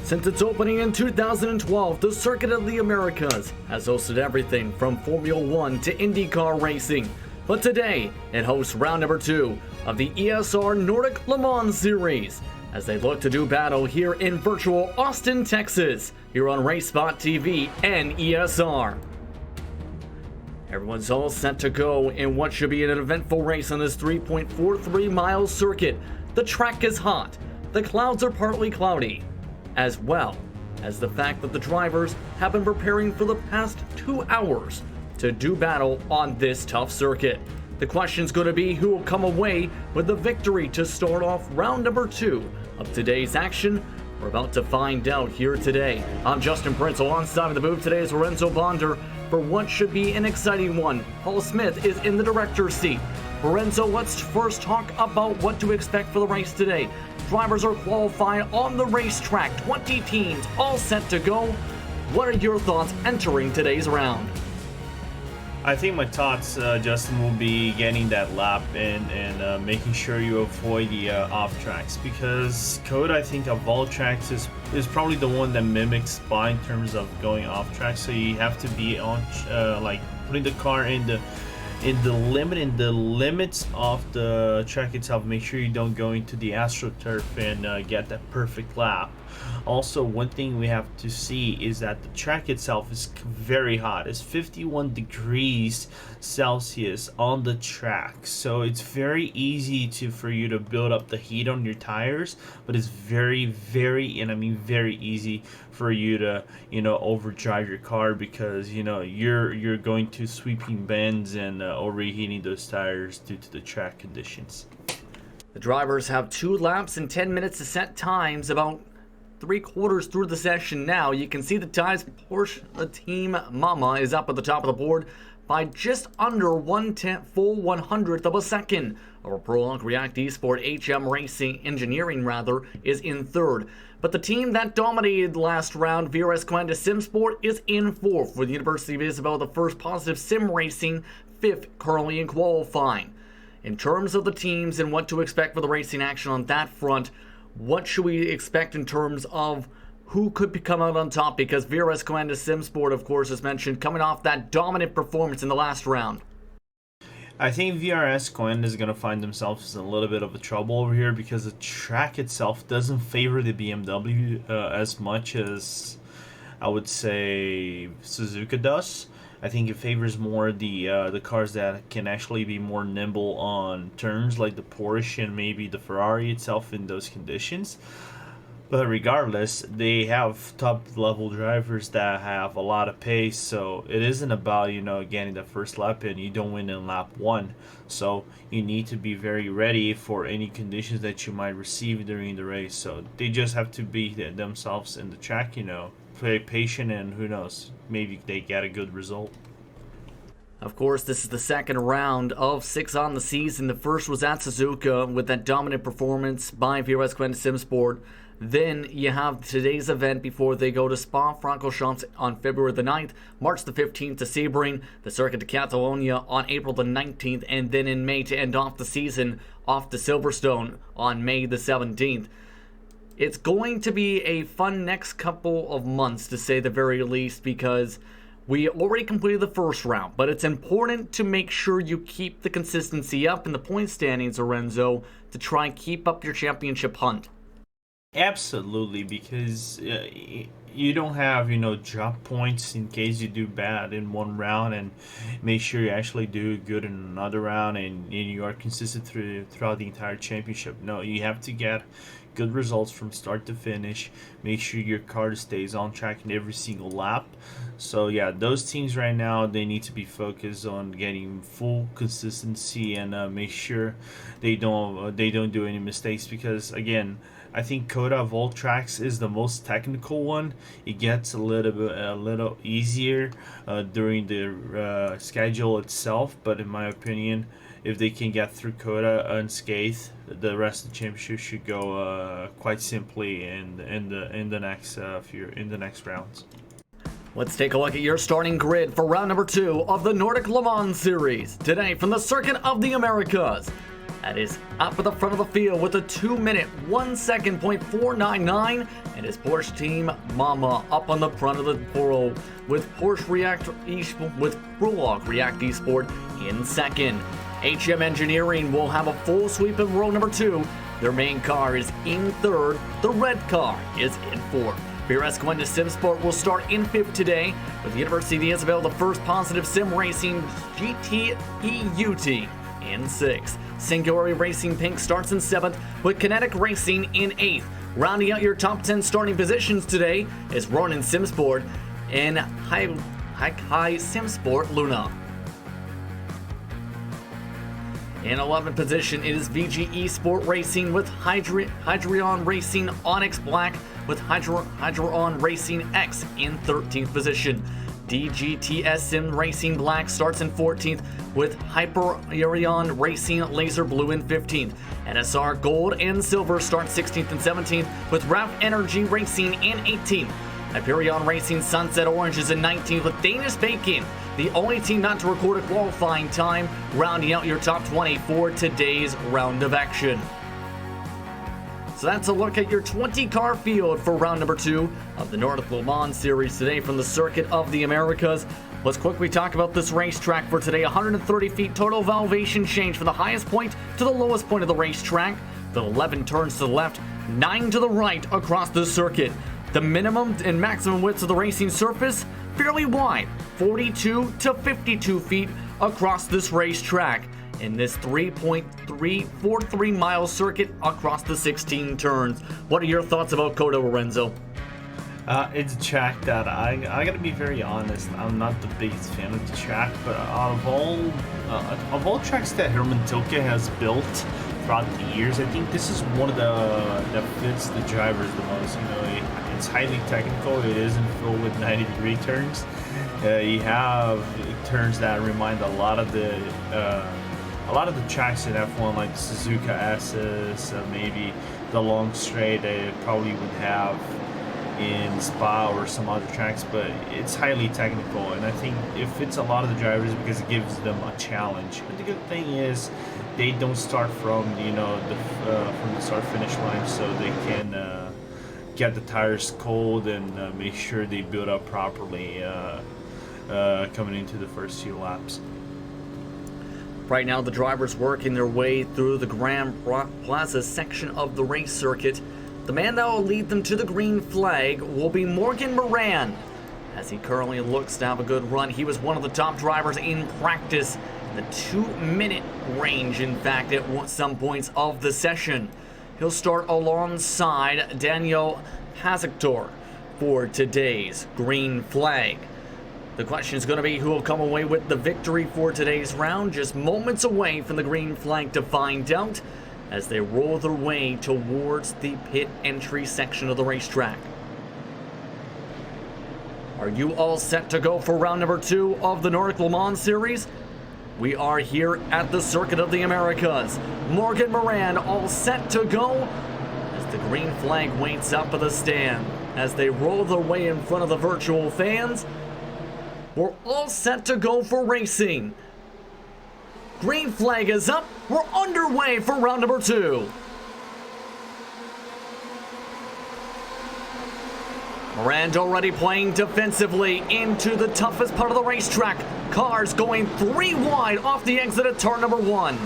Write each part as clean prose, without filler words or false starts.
Since its opening in 2012, the Circuit of the Americas has hosted everything from Formula One to IndyCar racing. But today, it hosts round number 2 of the ESR Nordic Le Mans Series, as they look to do battle here in virtual Austin, Texas, here on RaceSpot TV and ESR. Everyone's all set to go in what should be an eventful race on this 3.43 mile circuit. The track is hot, the clouds are partly cloudy, as well as the fact that the drivers have been preparing for the past 2 hours to do battle on this tough circuit. The question's going to be who will come away with the victory to start off round number 2 of today's action. We're about to find out here today. I'm Justin Prince. Alongside of the booth today is Lorenzo Bonder for what should be an exciting one. Paul Smith is in the director's seat. Lorenzo, let's first talk about what to expect for the race today. Drivers are qualified on the racetrack. 20 teams all set to go. What are your thoughts entering today's round? I think my thoughts, Justin, will be getting that lap and making sure you avoid the off tracks, because COTA, I think, of all tracks is probably the one that mimics Spa in terms of going off track. So you have to be on like putting the car in the limits of the track itself. Make sure you don't go into the AstroTurf and get that perfect lap. Also, one thing we have to see is that the track itself is very hot. It's 51 degrees Celsius on the track, so it's very easy for you to build up the heat on your tires, but it's very easy for you to overdrive your car, because you're going to sweeping bends and overheating those tires due to the track conditions. The drivers have 2 laps and 10 minutes to set times. About 3/4 through the session now, you can see the ties. Porsche, the team Mama, is up at the top of the board by just under 1/100th of a second. Our Prologue React Esport HM Racing Engineering is in third. But the team that dominated last round, VRS Quanta Simsport, is in fourth, with the University of Isabel, the first Positive Sim Racing, fifth currently in qualifying. In terms of the teams and what to expect for the racing action on that front, what should we expect in terms of who could come out on top? Because VRS Quanta Simsport, of course, as mentioned, coming off that dominant performance in the last round. I think VRS Quanta is going to find themselves in a little bit of a trouble over here, because the track itself doesn't favor the BMW as much as I would say Suzuka does. I think it favors more the cars that can actually be more nimble on turns, like the Porsche and maybe the Ferrari itself in those conditions. But regardless, they have top-level drivers that have a lot of pace, so it isn't about, getting the first lap in. You don't win in lap 1, so you need to be very ready for any conditions that you might receive during the race. So they just have to be themselves in the track, play patient, and who knows, maybe they get a good result. Of course, this is the second round of 6 on the season. The first was at Suzuka with that dominant performance by VRS Quanta Simsport. Then you have today's event before they go to Spa-Francorchamps on February the 9th, March the 15th to Sebring, the Circuit de Catalonia on April the 19th, and then in May to end off the season, off to Silverstone on May the 17th. It's going to be a fun next couple of months, to say the very least, because we already completed the first round, but it's important to make sure you keep the consistency up in the point standings, Lorenzo, to try and keep up your championship hunt. Absolutely, because you don't have, drop points in case you do bad in one round, and make sure you actually do good in another round, and you are consistent throughout the entire championship. No, you have to get good results from start to finish. Make sure your car stays on track in every single lap. So yeah, those teams right now, they need to be focused on getting full consistency and make sure they don't do any mistakes, because again, I think COTA of all tracks is the most technical one. It gets a little easier during the schedule itself, but in my opinion, if they can get through COTA unscathed, the rest of the championship should go quite simply in the next rounds. Let's take a look at your starting grid for round number 2 of the Nordic Le Mans Series. Today from the Circuit of the Americas. that is up at the front of the field with a 2-minute, 1 second, .499, and his Porsche team Mama up on the front of the pole with Prolog React Esport in second. HM Engineering will have a full sweep in row number 2. Their main car is in third. The red car is in fourth. BRS Gwenda SimSport will start in fifth today, with the University of Isabel the first positive sim racing GT EUT in sixth. Singularity Racing Pink starts in seventh, with Kinetic Racing in eighth. Rounding out your top 10 starting positions today is Ronin SimSport and High SimSport Luna. In 11th position, it is VG Sport Racing with Hydrion Racing Onyx Black, with Hydron Racing X in 13th position. DGTS Sim Racing Black starts in 14th, with Hyperion Racing Laser Blue in 15th. NSR Gold and Silver start 16th and 17th, with Ralph Energy Racing in 18th. Hyperion Racing Sunset Orange is in 19th, with Danish Bacon, the only team not to record a qualifying time, rounding out your top 20 for today's round of action. So that's a look at your 20-car field for round number 2 of the Nordic Le Mans Series today from the Circuit of the Americas. Let's quickly talk about this racetrack for today. 130 feet total of elevation change from the highest point to the lowest point of the racetrack. The 11 turns to the left, 9 to the right across the circuit. The minimum and maximum widths of the racing surface, fairly wide, 42 to 52 feet across this racetrack in this 3.343 mile circuit across the 16 turns. What are your thoughts about COTA, Lorenzo? It's a track that I gotta be very honest, I'm not the biggest fan of the track, but out of all tracks that Herman Tilke has built throughout the years, I think this is one of that fits the drivers the most. You know, it's highly technical. It isn't filled with 90-degree turns. You have turns that remind a lot of the tracks in F1, like the Suzuka S's, maybe the long straight they probably would have in Spa or some other tracks, but it's highly technical, and I think it fits a lot of the drivers because it gives them a challenge. But the good thing is they don't start from from the start finish line, so they can get the tires cold and make sure they build up properly coming into the first few laps. Right now, the drivers working their way through the Grand Plaza section of the race circuit. The man that will lead them to the green flag will be Morgan Moran, as he currently looks to have a good run. He was one of the top drivers in practice, in the 2-minute range, in fact, at some points of the session. He'll start alongside Daniel Hazektor for today's green flag. The question is going to be who will come away with the victory for today's round, just moments away from the green flag to find out as they roll their way towards the pit entry section of the racetrack. Are you all set to go for round number 2 of the Nordic Le Mans Series? We are here at the Circuit of the Americas. Morgan Moran all set to go as the green flag waits up at the stand. As they roll their way in front of the virtual fans, we're all set to go for racing. Green flag is up. We're underway for round number 2. Moran already playing defensively into the toughest part of the racetrack. Cars going 3 wide off the exit at turn number 1.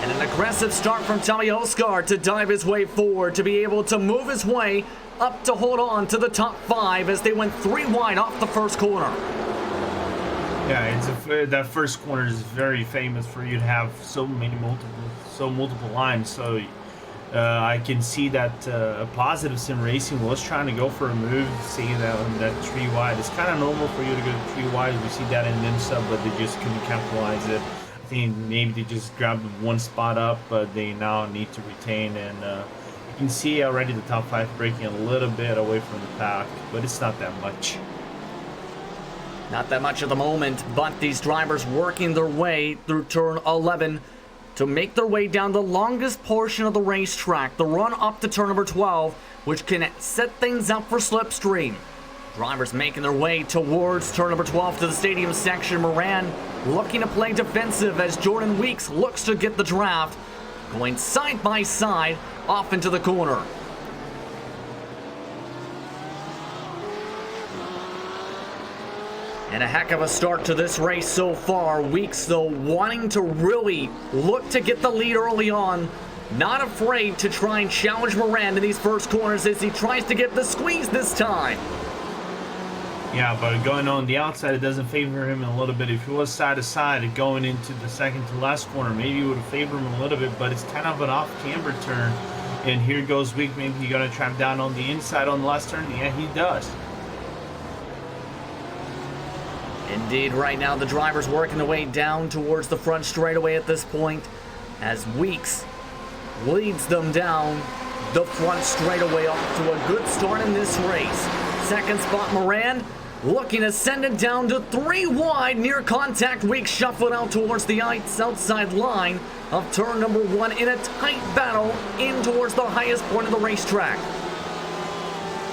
And an aggressive start from Tommy Oscar to dive his way forward to be able to move his way up to hold on to the top 5 as they went 3 wide off the first corner. Yeah, that first corner is very famous for you to have so multiple lines. So I can see that Positive Sim Racing was trying to go for a move, seeing that 3 wide. It's kind of normal for you to go 3 wide. We see that in NIMSA, but they just couldn't capitalize it. I think maybe they just grabbed one spot up, but they now need to retain, and you can see already the top 5 breaking a little bit away from the pack, but it's not that much. Not that much at the moment, but these drivers working their way through turn 11 to make their way down the longest portion of the racetrack, the run up to turn number 12, which can set things up for slipstream. Drivers making their way towards turn number 12 to the stadium section. Moran looking to play defensive as Jordan Weeks looks to get the draft. Going side by side off into the corner. And a heck of a start to this race so far. Weeks, though, wanting to really look to get the lead early on. Not afraid to try and challenge Moran in these first corners as he tries to get the squeeze this time. Yeah, but going on the outside, it doesn't favor him a little bit. If he was side to side going into the second to last corner, maybe it would have favored him a little bit, but it's kind of an off-camber turn. And here goes Weeks. Maybe he's going to trap down on the inside on the last turn. Yeah, he does. Indeed, right now the driver's working their way down towards the front straightaway at this point as Weeks leads them down the front straightaway off to a good start in this race. Second spot, Moran looking to send it down to 3 wide near contact. Weeks shuffled out towards the outside line of turn number 1 in a tight battle in towards the highest point of the racetrack.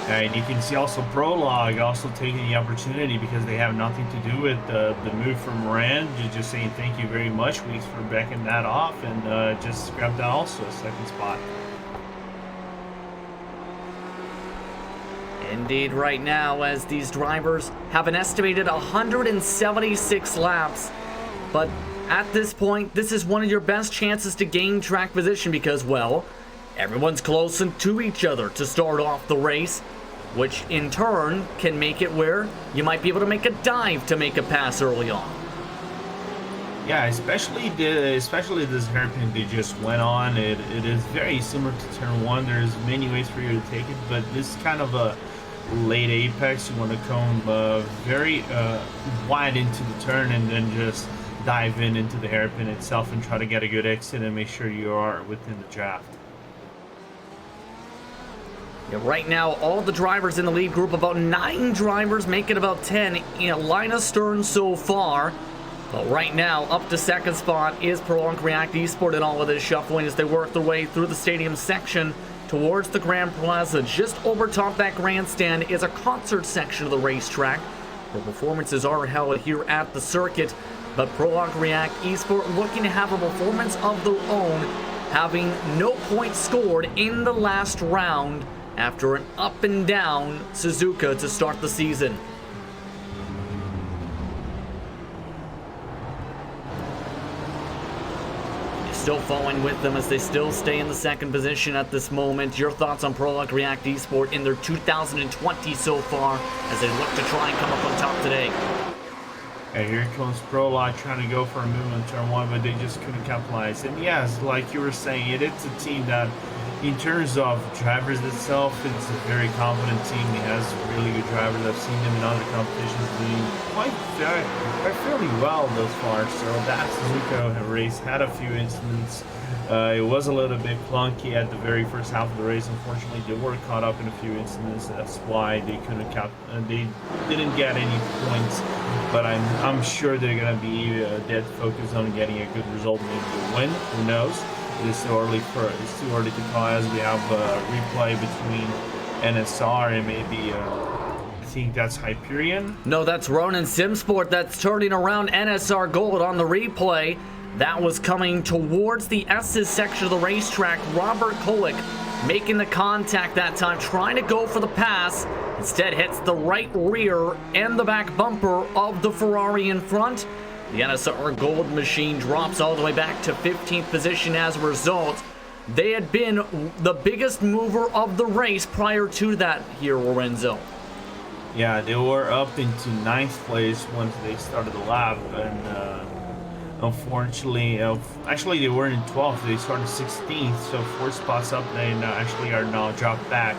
And you can see also Prologue also taking the opportunity because they have nothing to do with the move from Moran. Just saying thank you very much, Weeks, for backing that off and just grabbed that also a second spot. Indeed, right now, as these drivers have an estimated 176 laps. But at this point, this is one of your best chances to gain track position because, well, everyone's close to each other to start off the race, which in turn can make it where you might be able to make a dive to make a pass early on. Yeah, especially this hairpin they just went on. It is very similar to turn 1. There's many ways for you to take it, but this is kind of a late apex. You want to come very wide into the turn and then just dive into the hairpin itself and try to get a good exit and make sure you are within the draft. Yeah, right now, all the drivers in the lead group, about 9 drivers, making about 10 in a line astern so far. But right now, up to second spot is Prolonged React Esport and all of this shuffling as they work their way through the stadium section towards the Grand Plaza. Just over top that grandstand is a concert section of the racetrack where performances are held here at the circuit. But Prolonged React Esport looking to have a performance of their own, having no points scored in the last round after an up and down Suzuka to start the season. Still following with them as they still stay in the second position at this moment. Your thoughts on Prologue React Esport in their 2020 so far as they look to try and come up on top today? And here comes Prologue trying to go for a move in turn 1, but they just couldn't capitalize. And yes, like you were saying, it's a team that, in terms of drivers itself, it's a very confident team. It has really good drivers. I've seen them in other competitions doing quite fairly well thus far. So that Suzuka race had a few incidents. It was a little bit clunky at the very first half of the race. Unfortunately, they were caught up in a few incidents. That's why they couldn't they didn't get any points. But I'm sure they're gonna be dead focused on getting a good result, maybe a win. Who knows? It's too early to call as we have a replay between NSR and maybe I think that's Hyperion. No, that's Ronin Simsport that's turning around NSR Gold on the replay. That was coming towards the S's section of the racetrack. Robert Kulik making the contact that time, trying to go for the pass. Instead hits the right rear and the back bumper of the Ferrari in front. The NSR Gold machine drops all the way back to 15th position as a result. They had been the biggest mover of the race prior to that here, Lorenzo. Yeah, they were up into 9th place once they started the lap, and unfortunately, actually they were in 12th. They started 16th, so 4 spots up. They actually are now dropped back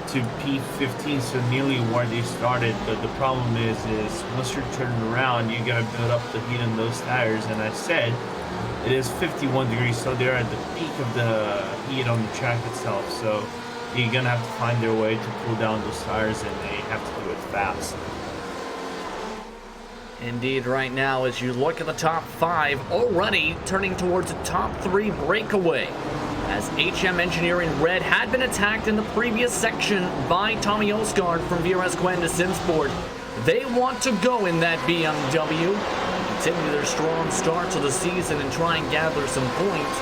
to P15, so nearly where they started. But the problem is once you're turning around, you gotta build up the heat on those tires. And I said it is 51 degrees, so they're at the peak of the heat on the track itself. So you're gonna have to find their way to cool down those tires, and they have to do it fast. Indeed, right now, as you look at the top 5, already turning towards a top 3 breakaway. as HM Engineering Red had been attacked in the previous section by Tommy Osgaard from VRS Gwen to Simsport. They want to go in that BMW, continue their strong start to the season and try and gather some points.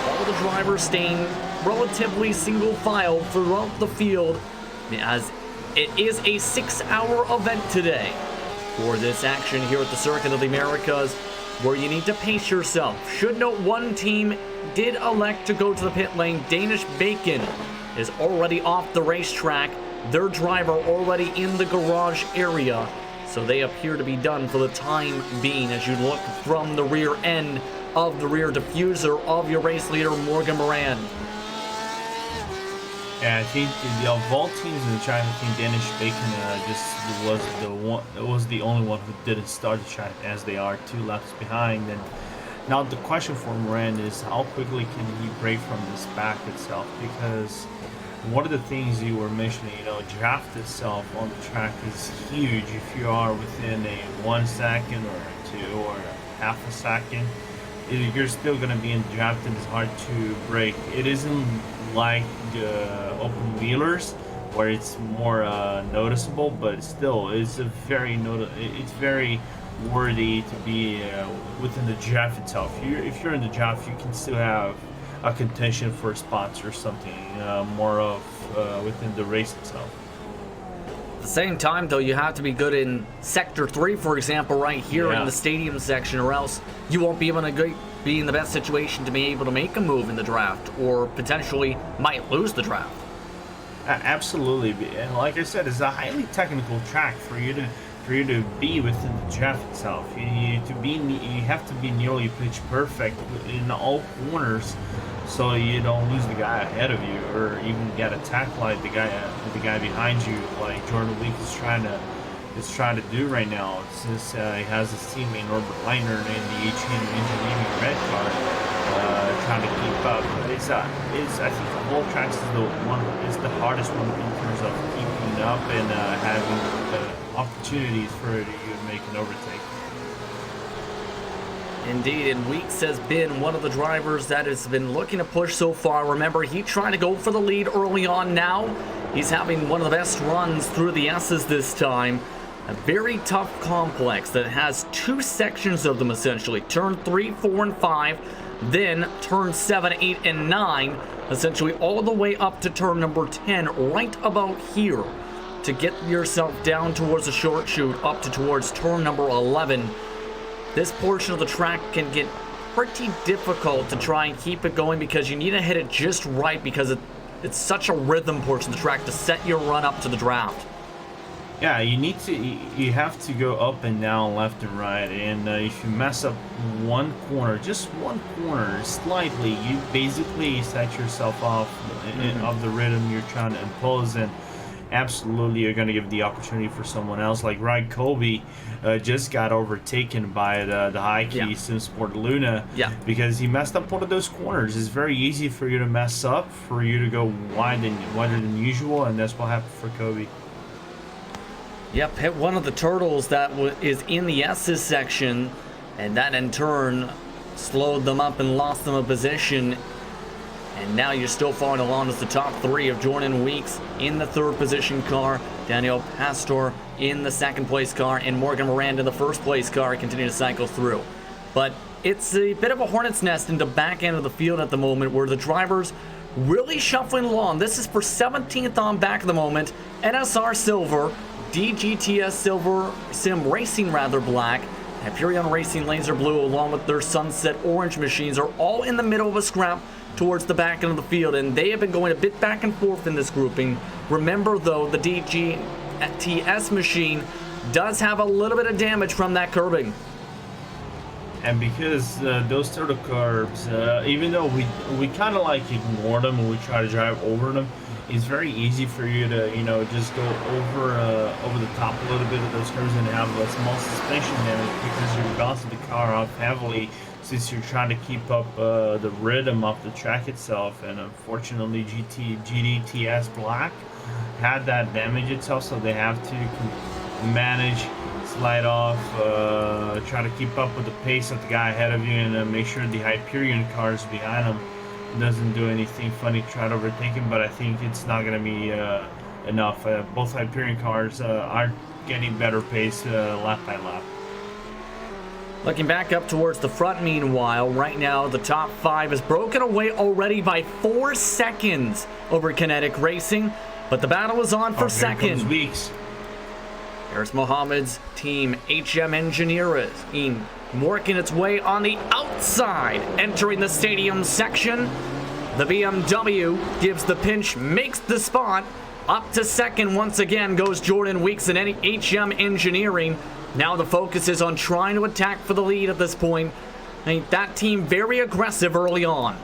All the drivers staying relatively single file throughout the field, as it is a 6-hour event today for this action here at the Circuit of the Americas, where you need to pace yourself. Should note one team did elect to go to the pit lane. Danish Bacon is already off the racetrack. Their driver already in the garage area, so they appear to be done for the time being as you look from the rear end of the rear diffuser of your race leader, Morgan Moran. Yeah, I think of all teams in the track, I think Danish Bacon was the only one who didn't start the track, as they are 2 laps behind. And now the question for Moran is how quickly can he break from this back itself? Because one of the things you were mentioning, draft itself on the track is huge. If you are within a 1 second or 2 or half a second, you're still going to be in the draft, and it's hard to break. It isn't like the open wheelers where it's more noticeable, but still it's it's very worthy to be within the draft itself. If you're in the draft, you can still have a contention for spots or something more of within the race itself. At the same time, though, you have to be good in Sector 3, for example, right here in the stadium section, or else you won't be able to be in the best situation to be able to make a move in the draft, or potentially might lose the draft. Absolutely, and like I said, it's a highly technical track for you to be within the draft itself. You have to be nearly pitch perfect in all corners, so you don't lose the guy ahead of you, or even get attacked like the guy behind you, like Jordan Week is trying to do right now, since he has his teammate Norbert Leitner in the HM Engineering red car, trying to keep up. But I think the whole track is the hardest one in terms of keeping up and having opportunities for you to make an overtake. Indeed, and Weeks has been one of the drivers that has been looking to push so far. Remember, he tried to go for the lead early on. Now he's having one of the best runs through the S's this time. A very tough complex that has 2 sections of them, essentially. Turn 3, 4, and 5, then turn 7, 8, and 9, essentially all the way up to turn number 10, right about here, to get yourself down towards the short chute, up to towards turn number 11. This portion of the track can get pretty difficult to try and keep it going, because you need to hit it just right, because it's such a rhythm portion of the track to set your run up to the draft. Yeah, you have to go up and down, left and right, and if you mess up one corner, just one corner, slightly, you basically set yourself off of the rhythm you're trying to impose, and absolutely you're going to give the opportunity for someone else. Like Ryan Colby just got overtaken by the high key Simsport Luna because he messed up one of those corners. It's very easy for you to mess up, for you to go wider than usual, and that's what happened for Colby. Yep, hit one of the turtles that is in the S's section, and that in turn slowed them up and lost them a position. And now you're still following along as the top 3 of Jordan Weeks in the 3rd position car, Daniel Pastor in the 2nd place car, and Morgan Moran in the 1st place car continue to cycle through. But it's a bit of a hornet's nest in the back end of the field at the moment, where the drivers really shuffling along. This is for 17th on back at the moment. NSR Silver, DGTS Silver, Sim Racing Black, Hyperion Racing Laser Blue, along with their Sunset Orange machines, are all in the middle of a scrap towards the back end of the field, and they have been going a bit back and forth in this grouping. Remember, though, the DGTS machine does have a little bit of damage from that curbing. And because those turtle curbs, even though we kind of like ignore them and we try to drive over them, it's very easy for you to just go over the top a little bit of those curves and have a small suspension damage, because you're bouncing the car off heavily since you're trying to keep up the rhythm of the track itself. And unfortunately, GDTS Black had that damage itself, so they have to manage, slide off, try to keep up with the pace of the guy ahead of you, and make sure the Hyperion cars behind them doesn't do anything funny to try to overtake him, but I think it's not going to be enough. Both Hyperion cars are getting better pace lap by lap. Looking back up towards the front, meanwhile, right now the top 5 is broken away already by 4 seconds over Kinetic Racing, but the battle is on for second. There's Mohammed's team, HM Engineering, working its way on the outside, entering the stadium section. The BMW gives the pinch, makes the spot. Up to second once again goes Jordan Weeks and HM Engineering. Now the focus is on trying to attack for the lead at this point. I think that team very aggressive early on.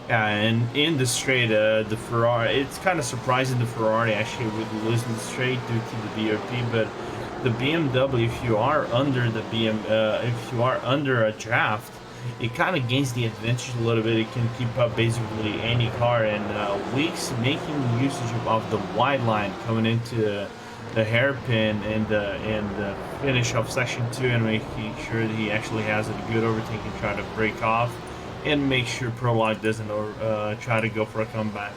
Yeah, and in the straight, the Ferrari, it's kind of surprising the Ferrari actually would lose in the straight due to the BOP, but the BMW, if you are under if you are under a draft, it kind of gains the advantage a little bit. It can keep up basically any car, and Weeks making usage of the wide line coming into the hairpin and the finish of section 2, and making sure that he actually has a good overtake and try to break off and make sure Prologue doesn't try to go for a comeback.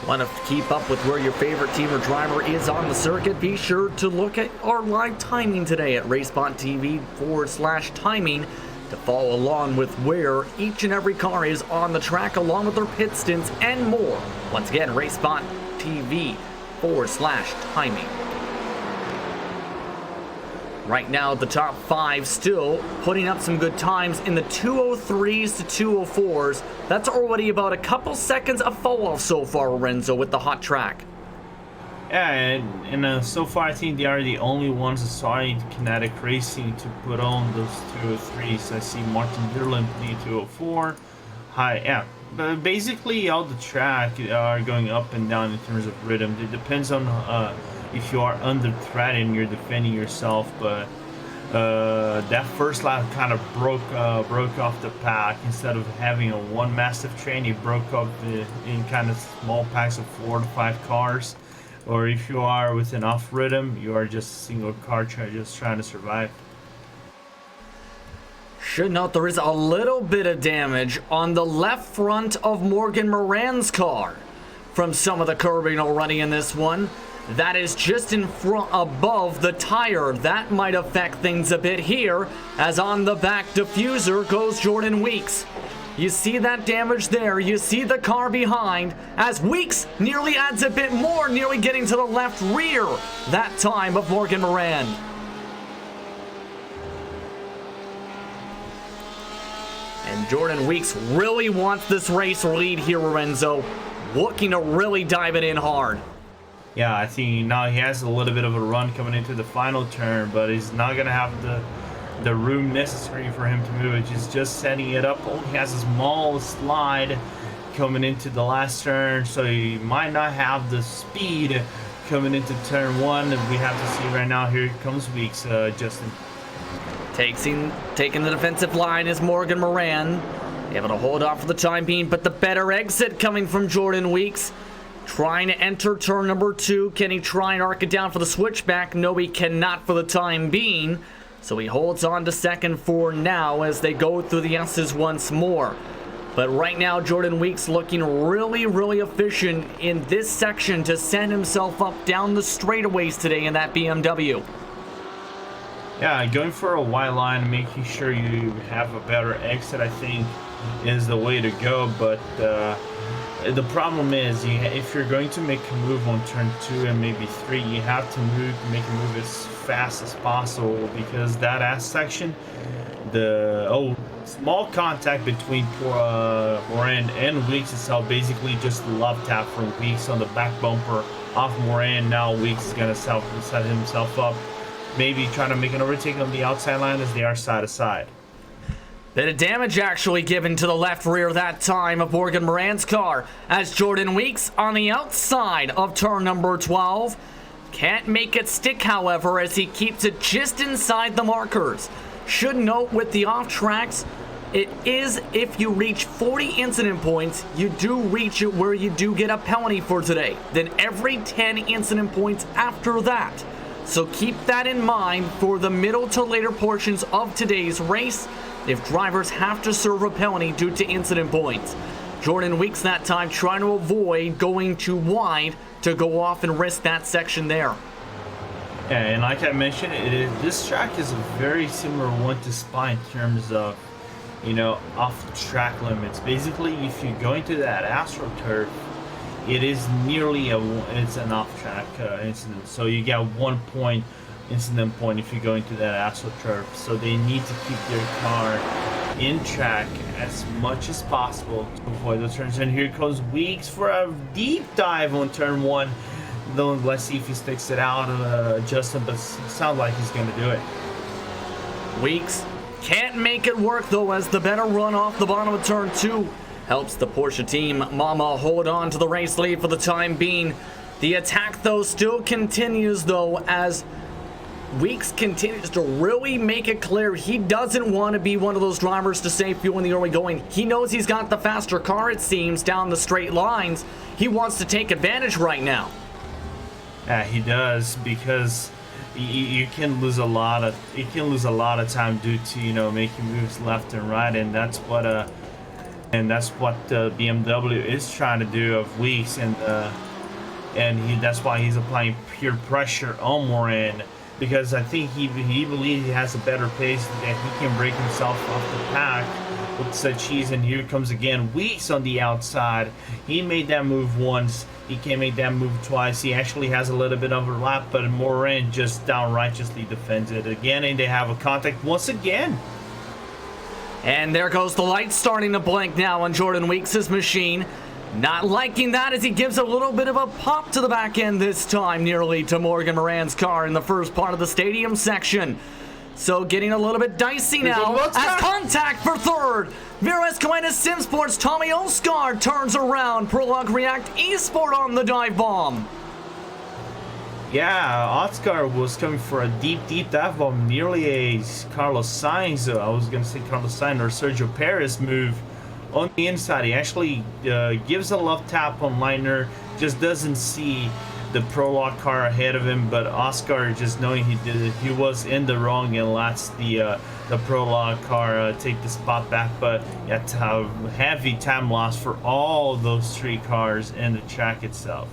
Want to keep up with where your favorite team or driver is on the circuit? Be sure to look at our live timing today at RaceBot TV/timing to follow along with where each and every car is on the track, along with their pit stints and more. Once again, RaceBot TV/timing. Right now, the top 5 still putting up some good times in the 203s to 204s. That's already about a couple seconds of fall off so far, Lorenzo, with the hot track. Yeah, and so far I think they are the only ones assigned Kinetic Racing to put on those 203s. I see Martin Dirland in the 204. Yeah, but basically all the track are going up and down in terms of rhythm. It depends on if you are under threat and you're defending yourself, but that first lap kind of broke off the pack. Instead of having a one massive train, it broke up in kind of small packs of 4 to 5 cars. Or if you are with an off rhythm, you are just a single car just trying to survive. Should note there is a little bit of damage on the left front of Morgan Moran's car from some of the curbing already in this one. That is just in front above the tire. That might affect things a bit here, as on the back diffuser goes Jordan Weeks. You see that damage there. You see the car behind as Weeks nearly adds a bit more, nearly getting to the left rear that time of Morgan Moran. And Jordan Weeks really wants this race lead here, Lorenzo. Looking to really dive it in hard. Yeah, I think now he has a little bit of a run coming into the final turn, but he's not going to have the room necessary for him to move. He's just setting it up. Only has a small slide coming into the last turn, so he might not have the speed coming into turn 1 that we have to see right now. Here comes Weeks, Justin. Taking the defensive line is Morgan Moran. Able to hold off for the time being, but the better exit coming from Jordan Weeks. Trying to enter turn number 2. Can he try and arc it down for the switchback? No, he cannot for the time being. So he holds on to second for now as they go through the S's once more. But right now, Jordan Weeks looking really, really efficient in this section to send himself up down the straightaways today in that BMW. Yeah, going for a wide line, making sure you have a better exit, I think, is the way to go. But the problem is, if you're going to make a move on turn 2 and maybe 3, you have to make a move as fast as possible, because that ass section, small contact between Moran and Weeks itself, basically just love tap from Weeks on the back bumper off Moran. Now Weeks is going to set himself up, maybe trying to make an overtake on the outside line as they are side to side. Bit of damage actually given to the left rear that time of Morgan Moran's car as Jordan Weeks on the outside of turn number 12. Can't make it stick, however, as he keeps it just inside the markers. Should note with the off tracks, it is if you reach 40 incident points, you do reach it where you do get a penalty for today. Then every 10 incident points after that. So keep that in mind for the middle to later portions of today's race. if drivers have to serve a penalty due to incident points. Jordan Weeks that time trying to avoid going too wide to go off and risk that section there. Yeah, and like I mentioned, this track is a very similar one to Spa in terms of, you know, off-track limits. Basically, if you go into that AstroTurf, it is nearly it's an off-track incident. So you get 1 point incident point if you go into that AstroTurf. So they need to keep their car in track as much as possible to avoid those turns. And here comes Weeks for a deep dive on turn 1. Though, let's see if he sticks it out, Justin, but it sounds like he's going to do it. Weeks can't make it work, though, as the better run off the bottom of turn 2 helps the Porsche team Mama hold on to the race lead for the time being. The attack, though, still continues, though, as Weeks continues to really make it clear he doesn't want to be one of those drivers to save fuel in the early going. He knows he's got the faster car, it seems, down the straight lines. He wants to take advantage right now. Yeah, he does, because you can lose a lot of time due to, you know, making moves left and right, and that's what BMW is trying to do of Weeks, and that's why he's applying pure pressure on Morin, because I think he believes he has a better pace, that he can break himself off the pack with such ease. And here comes again Weeks on the outside. He made that move once. He can't make that move twice. He actually has a little bit of a lap, but Morin just downrightly defends it again, and they have a contact once again. And there goes the light starting to blink now on Jordan Weeks' machine. Not liking that as he gives a little bit of a pop to the back end this time, nearly to Morgan Moran's car in the first part of the stadium section. So getting a little bit dicey now as contact for third. Vira Escalena Sim Sports Tommy Oscar turns around. Prologue React Esport on the dive bomb. Yeah, Oscar was coming for a deep dive bomb, nearly a Carlos Sainz. I was going to say Carlos Sainz or Sergio Perez move on the inside. He actually gives a left tap on Leitner, just doesn't see the Prologue car ahead of him, but Oscar, just knowing he was in the wrong, and lets the Prologue car take the spot back. But yeah, heavy time loss for all those three cars in the track itself.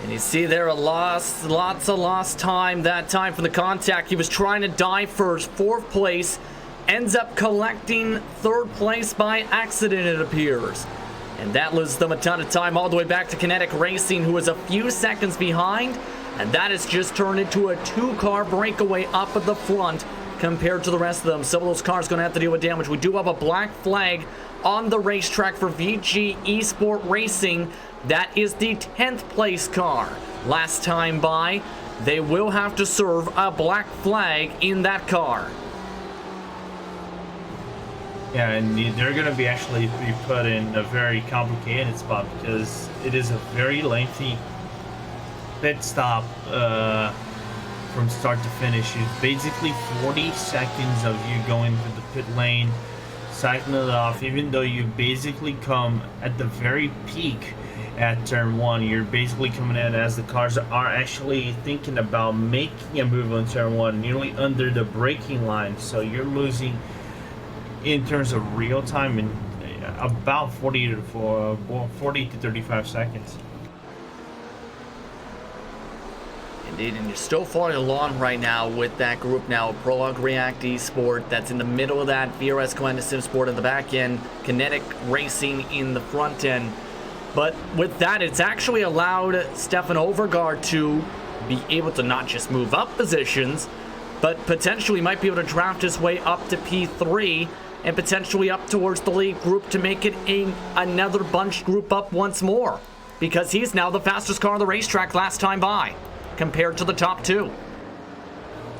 And you see there lots of lost time that time for the contact. He was trying to dive first, 4th place, ends up collecting 3rd place by accident, it appears. And that loses them a ton of time all the way back to Kinetic Racing, who is a few seconds behind. And that has just turned into a 2-car breakaway up at the front compared to the rest of them. Some of those cars going to have to deal with damage. We do have a black flag on the racetrack for VG Esport Racing. That is the 10th place car. Last time by, they will have to serve a black flag in that car. Yeah, and they're going to be put in a very complicated spot, because it is a very lengthy pit stop from start to finish. It's basically 40 seconds of you going to the pit lane, cycling it off, even though you basically come at the very peak at turn 1. You're basically coming in as the cars are actually thinking about making a move on turn 1, nearly under the braking line. So you're losing, in terms of real time, in about 40 to 35 seconds. Indeed, and you're still following along right now with that group now. Prologue React Esport, that's in the middle of that. VRS Escalena Sim Sport in the back end. Kinetic Racing in the front end. But with that, it's actually allowed Stefan Overgaard to be able to not just move up positions, but potentially might be able to draft his way up to P3 and potentially up towards the lead group to make it another bunch group up once more, because he's now the fastest car on the racetrack last time by compared to the top 2.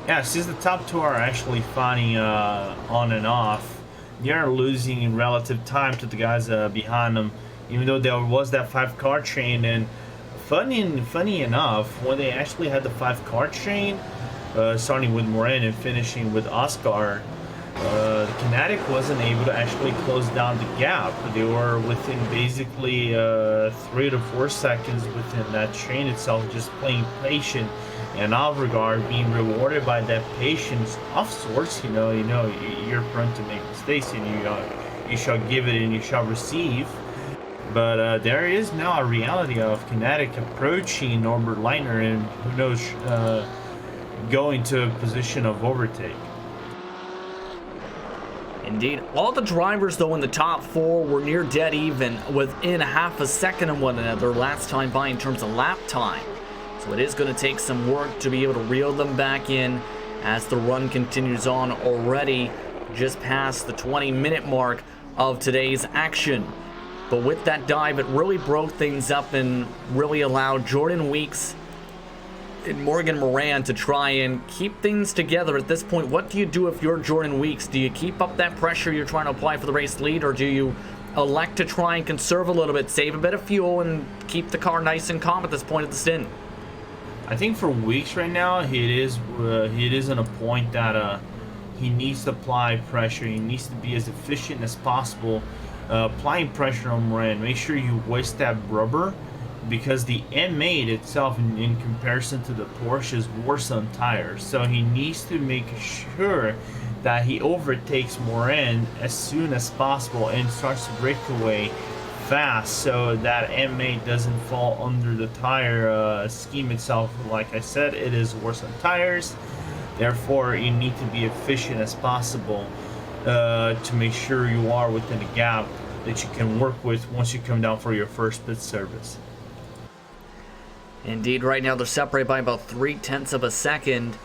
Yeah, since the top 2 are actually fighting on and off, they are losing in relative time to the guys behind them, even though there was that 5-car chain. And funny enough, when they actually had the 5-car chain, starting with Morin and finishing with Oscar, Kinetic wasn't able to actually close down the gap. They were within basically 3 to 4 seconds within that chain itself, just playing patient and Alvergard being rewarded by that patience of sorts. You're prone to make mistakes, and you shall give it and you shall receive. But there is now a reality of Kinetic approaching Norbert Leitner, and who knows, going to a position of overtake. Indeed. All the drivers, though, in the top 4 were near dead even, within half a second of one another last time by in terms of lap time. So it is going to take some work to be able to reel them back in as the run continues on, already just past the 20-minute mark of today's action. But with that dive, it really broke things up and really allowed Jordan Weeks and Morgan Moran to try and keep things together at this point. What do you do if you're Jordan Weeks? Do you keep up that pressure you're trying to apply for the race lead, or do you elect to try and conserve a little bit, save a bit of fuel, and keep the car nice and calm at this point of the stint? I think for Weeks right now, he is in a point that he needs to apply pressure. He needs to be as efficient as possible, applying pressure on Moran. Make sure you waste that rubber, because the M8 itself, in comparison to the Porsche, is worse on tires. So he needs to make sure that he overtakes Moran as soon as possible and starts to break away fast, so that M8 doesn't fall under the tire scheme itself. Like I said, it is worse on tires. Therefore, you need to be efficient as possible to make sure you are within a gap that you can work with once you come down for your first pit service. Indeed, right now they're separated by about 0.3 of a second.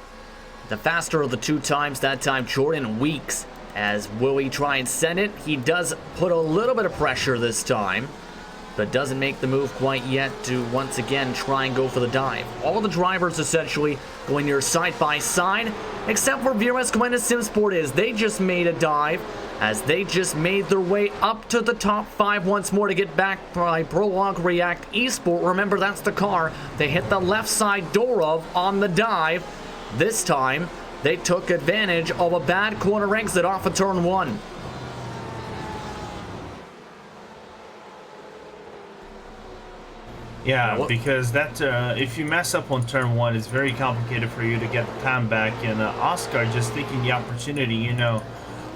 The faster of the two times, that time Jordan Weeks. As will he try and send it? He does put a little bit of pressure this time, but doesn't make the move quite yet to once again try and go for the dive. All the drivers essentially going near side by side, except for VRS Commander Simsport is. They just made a dive, as they just made their way up to the top 5 once more to get back by Prologue React Esport. Remember, that's the car they hit the left side door of on the dive. This time, they took advantage of a bad corner exit off of turn 1. Yeah, because that if you mess up on turn 1, it's very complicated for you to get the time back. And Oscar just taking the opportunity,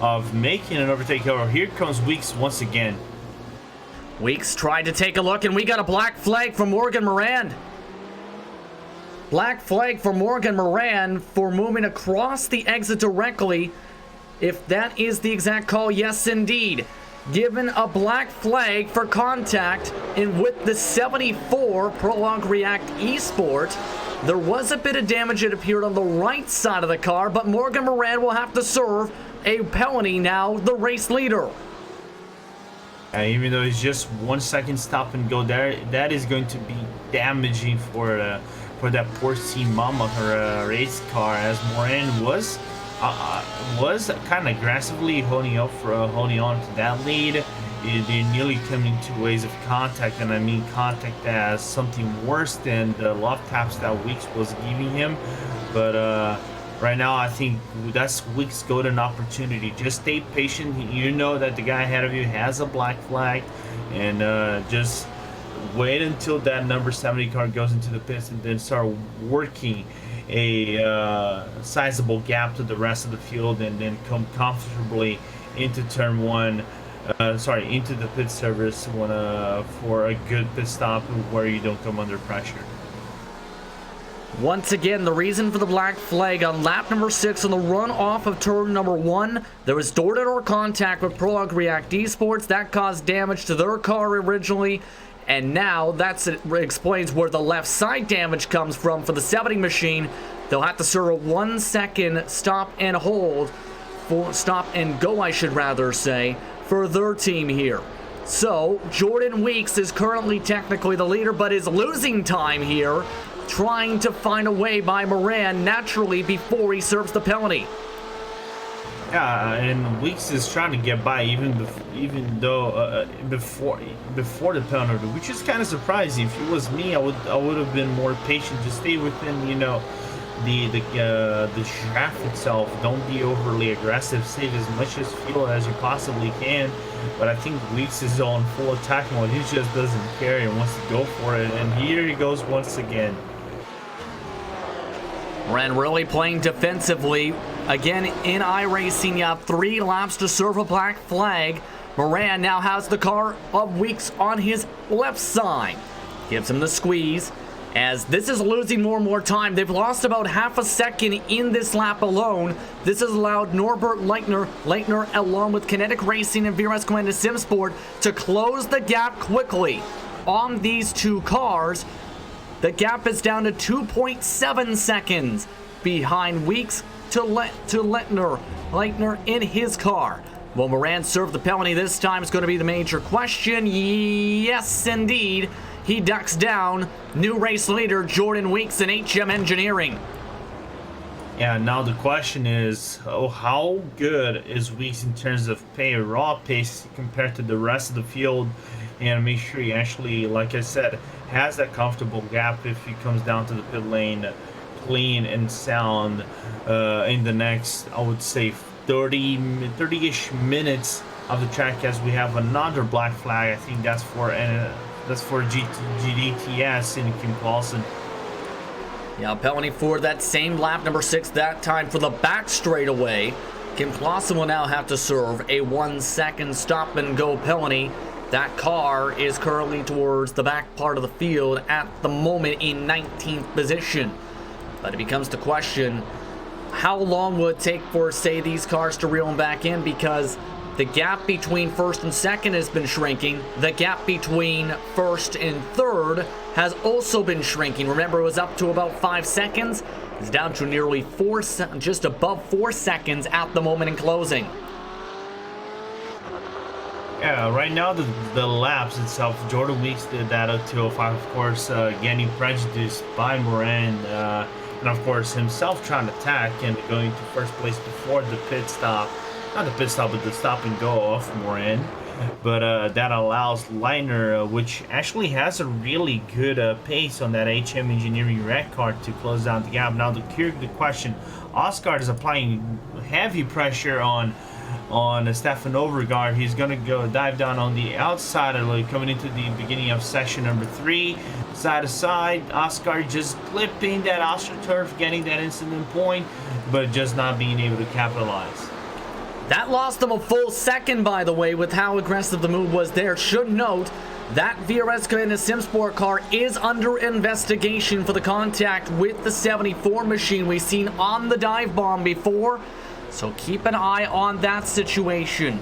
of making an overtake over. Here comes Weeks once again. Weeks tried to take a look, and we got a black flag from Morgan Moran. Black flag for Morgan Moran for moving across the exit directly. If that is the exact call, yes indeed. Given a black flag for contact, and with the 74 Prologue React Esport, there was a bit of damage, it appeared, on the right side of the car, but Morgan Moran will have to serve a penalty now, the race leader. Even though it's just 1 second stop and go there, that is going to be damaging for that Porsche Mama, her race car, as Moran was kind of aggressively holding on to that lead. They're nearly coming to ways of contact, and I mean contact as something worse than the love taps that Weeks was giving him. But right now, I think that's Weeks' golden opportunity. Just stay patient. You know that the guy ahead of you has a black flag, and just wait until that number 70 car goes into the pits, and then start working a sizable gap to the rest of the field, and then come comfortably into turn 1. Into the pit service for a good pit stop where you don't come under pressure. Once again, the reason for the black flag on lap number 6 on the run off of turn number 1, there was door-to-door contact with Prologue React Esports. That caused damage to their car originally, and now that explains where the left side damage comes from for the 70 machine. They'll have to serve a 1 second stop and hold, stop and go, I should rather say, for their team here. So Jordan Weeks is currently technically the leader, but is losing time here, trying to find a way by Moran naturally before he serves the penalty. Yeah, and Weeks is trying to get by even though before the penalty, which is kind of surprising. If it was me, I would have been more patient to stay within the shaft itself. Don't be overly aggressive. Save as much as fuel as you possibly can. But I think Weeks is on full attack mode. He just doesn't care and wants to go for it. And here he goes once again. Moran really playing defensively. Again, in iRacing, you have 3 laps to serve a black flag. Moran now has the car of Weeks on his left side. Gives him the squeeze. As this is losing more and more time. They've lost about half a second in this lap alone. This has allowed Norbert Leitner along with Kinetic Racing and VRS Commando Simsport to close the gap quickly on these 2 cars. The gap is down to 2.7 seconds behind Weeks to Leitner in his car. Will Moran serve the penalty this time? Is going to be the major question. Yes, indeed. He ducks down. New race leader Jordan Weeks in HM Engineering. Yeah, now the question is, how good is Weeks in terms of raw pace compared to the rest of the field? And make sure he actually, like I said, has that comfortable gap if he comes down to the pit lane clean and sound in the next, I would say, 30-ish minutes of the track, as we have another black flag. I think that's for GDTS in Kim Clausen. Yeah, penalty for that same lap, number 6, that time for the back straightaway. Kim Clausen will now have to serve a 1-second stop and go penalty. That car is currently towards the back part of the field at the moment in 19th position. But it becomes the question, how long will it take for, say, these cars to reel them back in? Because the gap between first and second has been shrinking. The gap between first and third has also been shrinking. Remember, it was up to about 5 seconds. It's down to nearly just above 4 seconds at the moment in closing. Yeah, right now the laps itself, Jordan Weeks did that at 2:05, of course, getting prejudiced by Moran, and of course himself trying to attack and going to first place before the pit stop. Not the pit stop, but the stop and go of Moran. But that allows Leitner, which actually has a really good pace on that HM Engineering red car, to close down the gap. Now the question, Oscar is applying heavy pressure on Stefan Overgaard. He's going to go dive down on the outside, coming into the beginning of section number 3, side to side. Oscar just clipping that AstroTurf, getting that incident point, but just not being able to capitalize. That lost them a full second, by the way, with how aggressive the move was there. Should note that VRS Commando Simsport car is under investigation for the contact with the 74 machine we've seen on the dive bomb before. So keep an eye on that situation.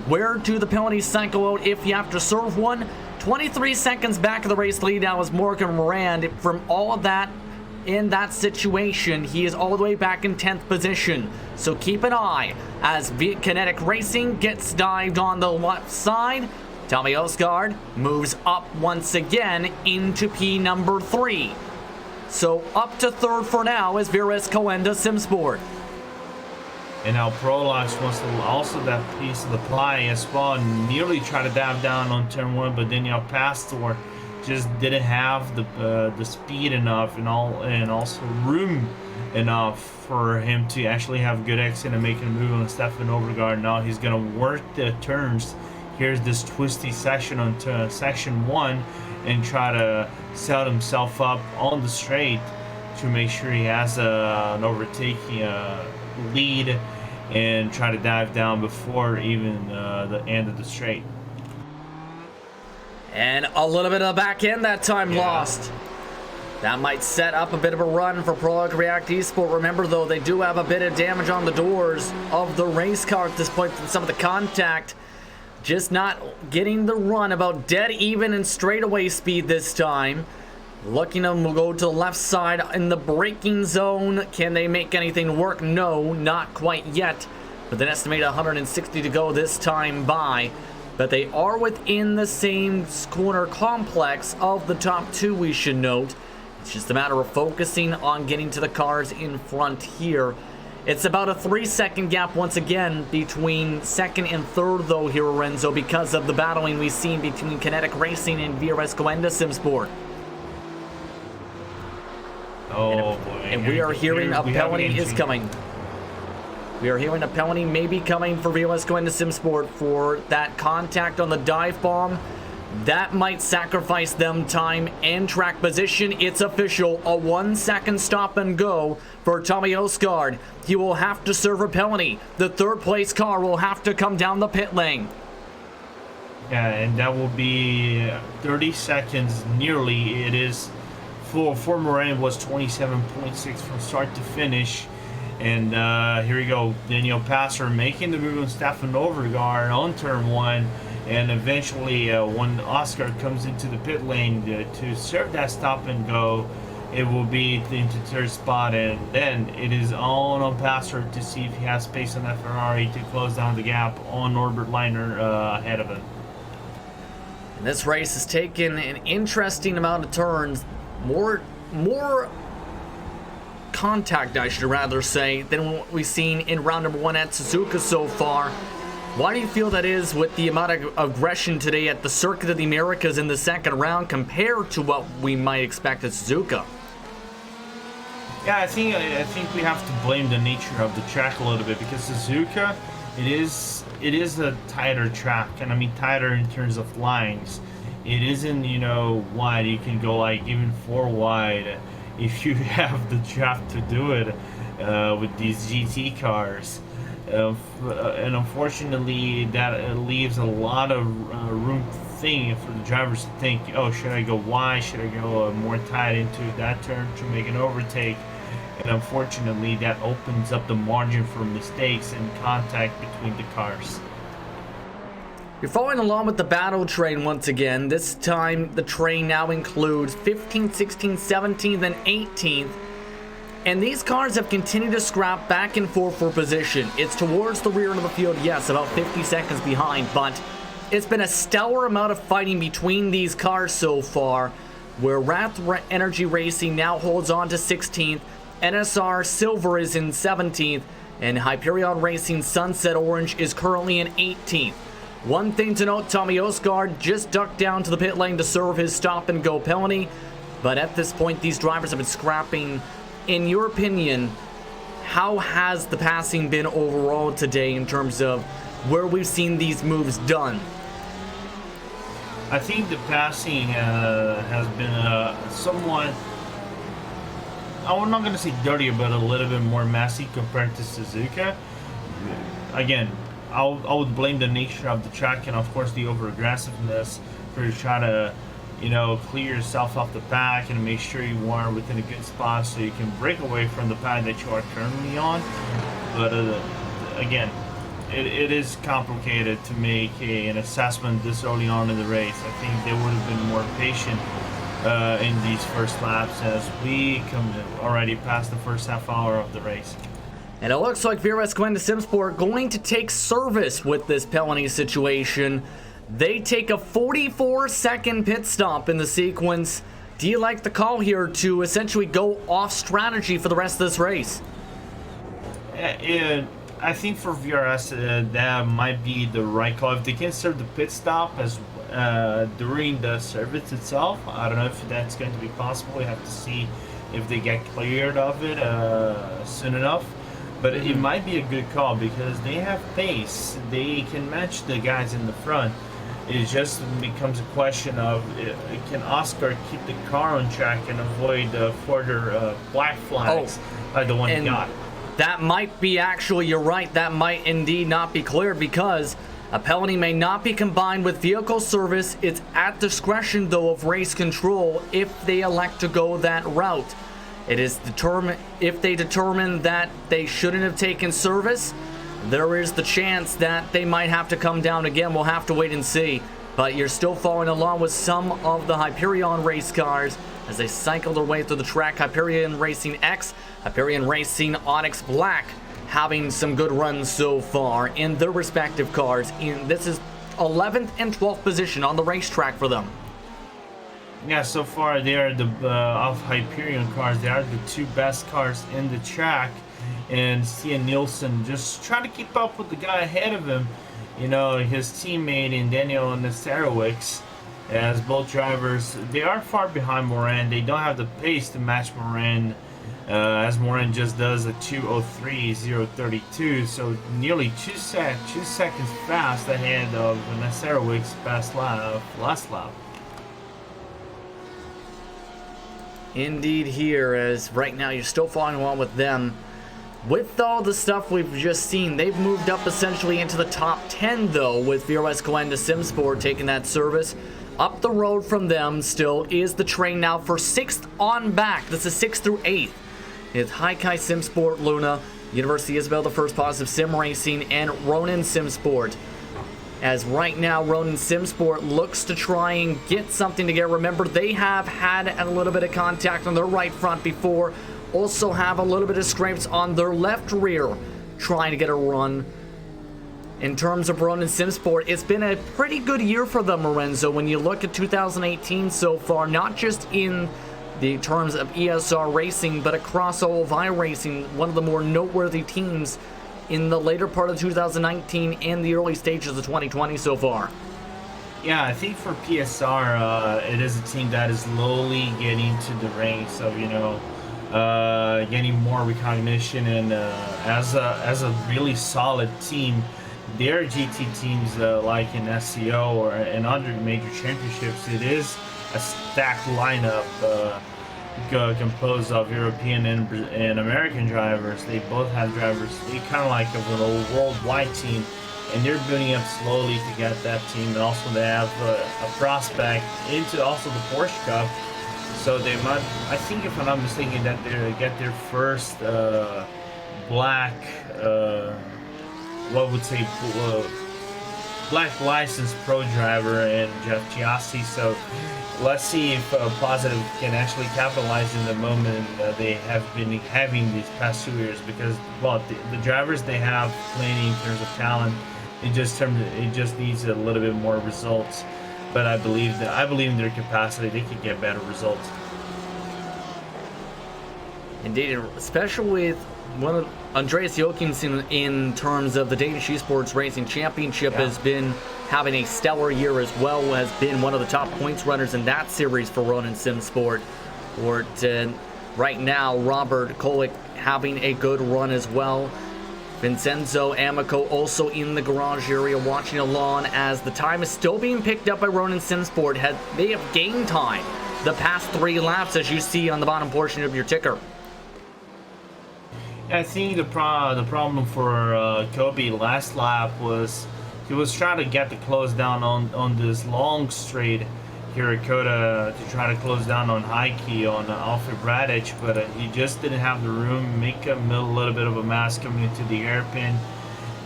Where do the penalties cycle out if you have to serve one? 23 seconds back of the race lead now is Morgan Moran. From all of that, in that situation, he is all the way back in 10th position. So keep an eye as Kinetic Racing gets dived on the left side. Tommy Osgaard moves up once again into P number 3. So up to 3rd for now is VRS Commando Simsport. And now Prolox wants to also that piece of the pie as well, nearly try to dive down on turn 1, but then Pastor just didn't have the speed enough and also room enough for him to actually have good exit and make a move on Stefan Overgaard. Now he's gonna work the turns. Here's this twisty section on section 1 and try to set himself up on the straight to make sure he has an overtaking lead and try to dive down before even the end of the straight. And a little bit of the back end that time lost. That might set up a bit of a run for Prologue React Esport. Remember, though, they do have a bit of damage on the doors of the race car at this point from some of the contact. Just not getting the run, about dead even in straightaway speed this time. Looking to go to the left side in the braking zone. Can they make anything work? No, not quite yet. With an estimated 160 to go this time by. But they are within the same corner complex of the top 2, we should note. It's just a matter of focusing on getting to the cars in front here. It's about a 3-second gap once again between 2nd and 3rd, though, here, Lorenzo, because of the battling we've seen between Kinetic Racing and VRS Commando Simsport. Oh, boy. And we are hearing a penalty is coming. We are hearing a penalty maybe coming for VRS Commando Simsport for that contact on the dive bomb. That might sacrifice them time and track position. It's official, a 1 second stop and go for Tommy Osgaard. He will have to serve a penalty. The third place car will have to come down the pit lane. Yeah, and that will be 30 seconds nearly. It is for Moran was 27.6 from start to finish. And here we go, Daniel Passer making the move on Stefan Overgaard on turn 1. And eventually, when Oscar comes into the pit lane to serve that stop and go, it will be into third spot, and then it is on Passer to see if he has space on that Ferrari to close down the gap on Norbert Leiner ahead of him. And this race has taken an interesting amount of turns, more contact, I should rather say, than what we've seen in round number 1 at Suzuka so far. Why do you feel that is with the amount of aggression today at the Circuit of the Americas in the second round compared to what we might expect at Suzuka? Yeah, I think we have to blame the nature of the track a little bit, because Suzuka, it is a tighter track, and I mean tighter in terms of lines. It isn't, wide. You can go like even 4 wide if you have the draft to do it with these GT cars. And unfortunately, that leaves a lot of room for the drivers to think, oh, should I go wide? Should I go more tight into that turn to make an overtake? And unfortunately, that opens up the margin for mistakes and contact between the cars. You're following along with the battle train once again. This time, the train now includes 15th, 16th, 17th, and 18th. And these cars have continued to scrap back and forth for position. It's towards the rear of the field, yes, about 50 seconds behind, but it's been a stellar amount of fighting between these cars so far, where Wrath Energy Racing now holds on to 16th, NSR Silver is in 17th, and Hyperion Racing Sunset Orange is currently in 18th. One thing to note, Tommy Osgaard just ducked down to the pit lane to serve his stop and go penalty, but at this point these drivers have been scrapping. In your opinion, how has the passing been overall today in terms of where we've seen these moves done? I think the passing has been somewhat, I'm not going to say dirty, but a little bit more messy compared to Suzuka. Again, I would blame the nature of the track and, of course, the over-aggressiveness for trying to clear yourself off the pack and make sure you are within a good spot so you can break away from the pad that you are currently on. But again, it is complicated to make an assessment this early on in the race. I think they would have been more patient in these first laps as we come already past the first half hour of the race. And it looks like VRS Gwenda Simsport going to take service with this penalty situation. They take a 44-second pit stop in the sequence. Do you like the call here to essentially go off strategy for the rest of this race? I think for VRS that might be the right call. If they can serve the pit stop as during the service itself, I don't know if that's going to be possible. We have to see if they get cleared of it soon enough. But it might be a good call because they have pace. They can match the guys in the front. It just becomes a question of can Oscar keep the car on track and avoid further black flags like the one he got. That might be you're right, that might indeed not be cleared because a penalty may not be combined with vehicle service. It's at discretion, though, of race control if they elect to go that route. It is determined if they determine that they shouldn't have taken service, there is the chance that they might have to come down again. We'll have to wait and see. But you're still following along with some of the Hyperion race cars as they cycle their way through the track. Hyperion Racing X, Hyperion Racing Onyx Black having some good runs so far in their respective cars. This is 11th and 12th position on the racetrack for them. Yeah, so far they are the of Hyperion cars. They are the two best cars in the track. And Stian Nielsen just trying to keep up with the guy ahead of him, his teammate in Daniel Nesterowicz, as both drivers, they are far behind Moran. They don't have the pace to match Moran as Morin just does a 2:03.032, so nearly 2 seconds fast ahead of Nasarowicz's last lap. Indeed here, as right now you're still following along with them. With all the stuff we've just seen, they've moved up essentially into the top 10 though, with VRS Glenda Simsport taking that service. Up the road from them still is the train now for 6th on back. This is 6th through 8th. It's Haikai Simsport Luna, University Isabel the First Positive Sim Racing, and Ronin Simsport. As right now, Ronin Simsport looks to try and get something together. Remember, they have had a little bit of contact on their right front before. Also have a little bit of scrapes on their left rear, trying to get a run. In terms of Ronin Simsport, it's been a pretty good year for them, Lorenzo. When you look at 2018 so far, not just in the terms of ESR Racing, but across all of iRacing, one of the more noteworthy teams in the later part of 2019 and the early stages of 2020 so far. Yeah, I think for PSR, it is a team that is slowly getting to the ranks of, getting more recognition, and as a really solid team. Their GT teams, like in SCO or in other major championships, it is a stacked lineup composed of European and American drivers. They both have drivers. They kind of like a little worldwide team, and they're building up slowly to get that team. And also they have a prospect into also the Porsche Cup. So they might, I think if I'm not mistaken, that they get their first black, black licensed pro driver in Jeff Giassi. So let's see if Positive can actually capitalize in the moment they have been having these past 2 years, because the drivers they have plenty in terms of talent. It just needs a little bit more results. But I believe in their capacity. They can get better results. Indeed, especially with one of Andreas Jochimsen in terms of the Danish Esports Racing Championship has been having a stellar year as well. Has been one of the top points runners in that series for Ronin Simsport. Right now, Robert Kolik having a good run as well. Vincenzo Amico also in the garage area watching along as the time is still being picked up by Ronin Simsport. They have gained time the past 3 laps, as you see on the bottom portion of your ticker. I think the problem for Kobe last lap was he was trying to get the close down on this long straight here at COTA to try to close down on Heike on Alfred Bradic, but he just didn't have the room, make a little bit of a mass coming into the hairpin,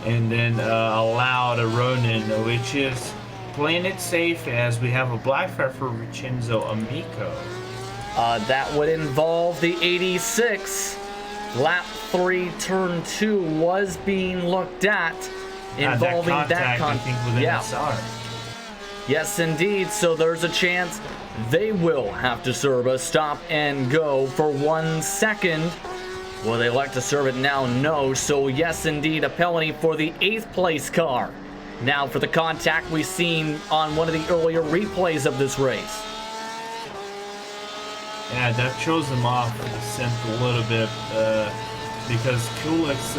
and then allowed a Ronin, which is playing it safe, as we have a black flag for Vincenzo Amico. That would involve the 86. Lap 3, turn 2 was being looked at, involving that contact. I think with SR. Yes, indeed. So there's a chance they will have to serve a stop and go for 1 second. Will they elect to serve it now? No. So yes, indeed, a penalty for the 8th place car. Now for the contact we've seen on one of the earlier replays of this race. Yeah, that shows them off the scent a little bit, because Kulix,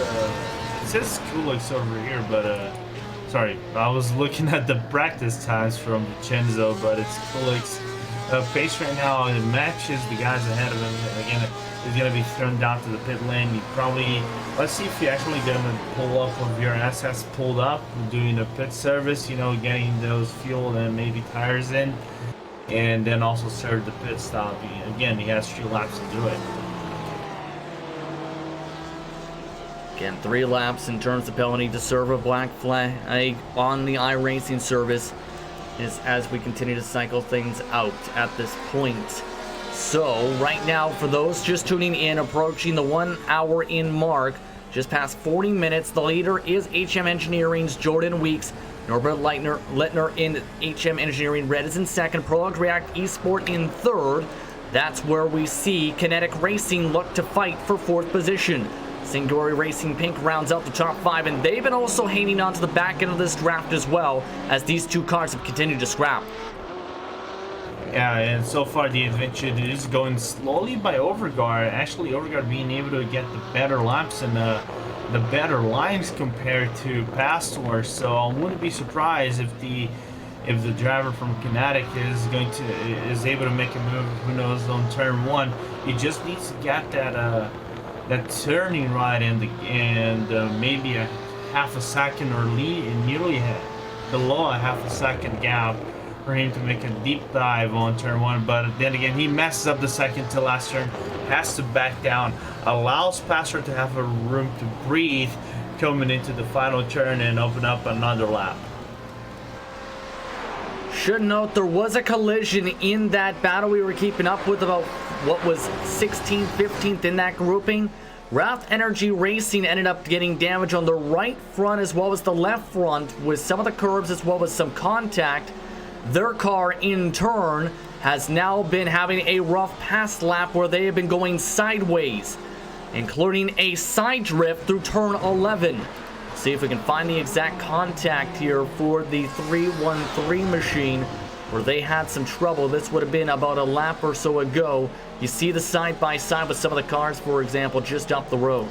it says Kulix over here, but sorry, I was looking at the practice times from Vincenzo, but it's Kulix. Pace right now, it matches the guys ahead of him. Again, he's going to be thrown down to the pit lane. He probably, let's see if he actually going to pull up when VRS has pulled up, doing a pit service, getting those fuel and maybe tires in, and then also serve the pit stop. Again, he has 3 laps to do it. Again, 3 laps in terms of penalty to serve a black flag on the iRacing service is as we continue to cycle things out at this point. So right now, for those just tuning in, approaching the 1 hour in mark, just past 40 minutes, the leader is HM Engineering's Jordan Weeks. Norbert Littner in HM Engineering Red is in second. Prolog React Esport in third. That's where we see Kinetic Racing look to fight for 4th position. Singularity Racing Pink rounds out the top 5, and they've been also hanging on to the back end of this draft as well, as these 2 cars have continued to scrap. Yeah, and so far the adventure is going slowly by Overguard. Actually, Overguard being able to get the better laps and the better lines compared to Pastor. So I wouldn't be surprised if the driver from Kinetic is able to make a move. Who knows, on turn 1? He just needs to get that turning right and maybe a half a second or nearly below a half a second gap for him to make a deep dive on turn 1, but then again he messes up the second to last turn, has to back down, allows Pastor to have a room to breathe coming into the final turn and open up another lap. Should note there was a collision in that battle we were keeping up with, about what was 16th, 15th in that grouping. Wrath Energy Racing ended up getting damage on the right front as well as the left front with some of the curbs as well as some contact. Their car, in turn, has now been having a rough past lap where they have been going sideways, including a side drift through turn 11. See if we can find the exact contact here for the 313 machine where they had some trouble. This would have been about a lap or so ago. You see the side-by-side with some of the cars, for example, just up the road.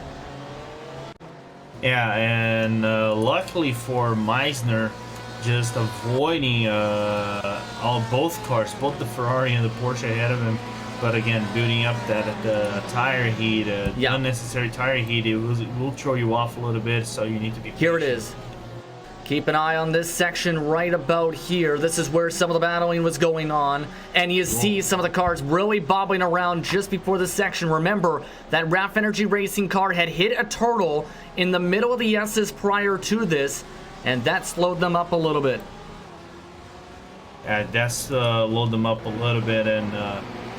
Yeah, and luckily for Meisner, just avoiding both cars, both the Ferrari and the Porsche ahead of him. But again, building up that tire heat, unnecessary tire heat, it will throw you off a little bit, so you need to be patient. Here it is. Keep an eye on this section right about here. This is where some of the battling was going on. And you see some of the cars really bobbing around just before this section. Remember, that Wrath Energy Racing car had hit a turtle in the middle of the S's prior to this, and that slowed them up a little bit. Yeah, that's slowed them up a little bit, and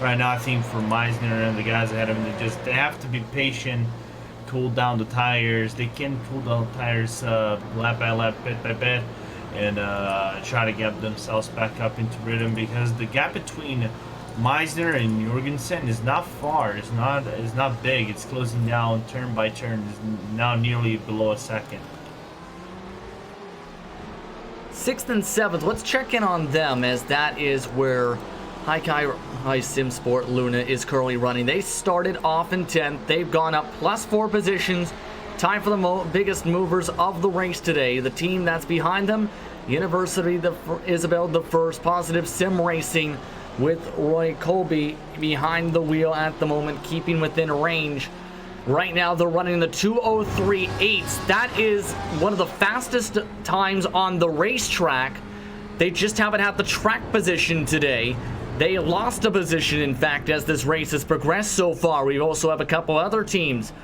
right now I think for Meisner and the guys ahead of him, they have to be patient, cool down the tires. They can cool down the tires lap by lap, bit by bit, and try to get themselves back up into rhythm, because the gap between Meisner and Jorgensen is not far. It's not big. It's closing down turn by turn. It's now nearly below a second. 6th and 7th, let's check in on them, as that is where High Sim Sport Luna is currently running. They started off in 10th. They've gone up +4 positions. Time for the biggest movers of the race today. The team that's behind them, University Isabel the First, Positive Sim Racing with Roy Colby behind the wheel at the moment, keeping within range. Right now, they're running the 2:03.8. That is one of the fastest times on the racetrack. They just haven't had the track position today. They lost a position, in fact, as this race has progressed so far. We also have a couple other teams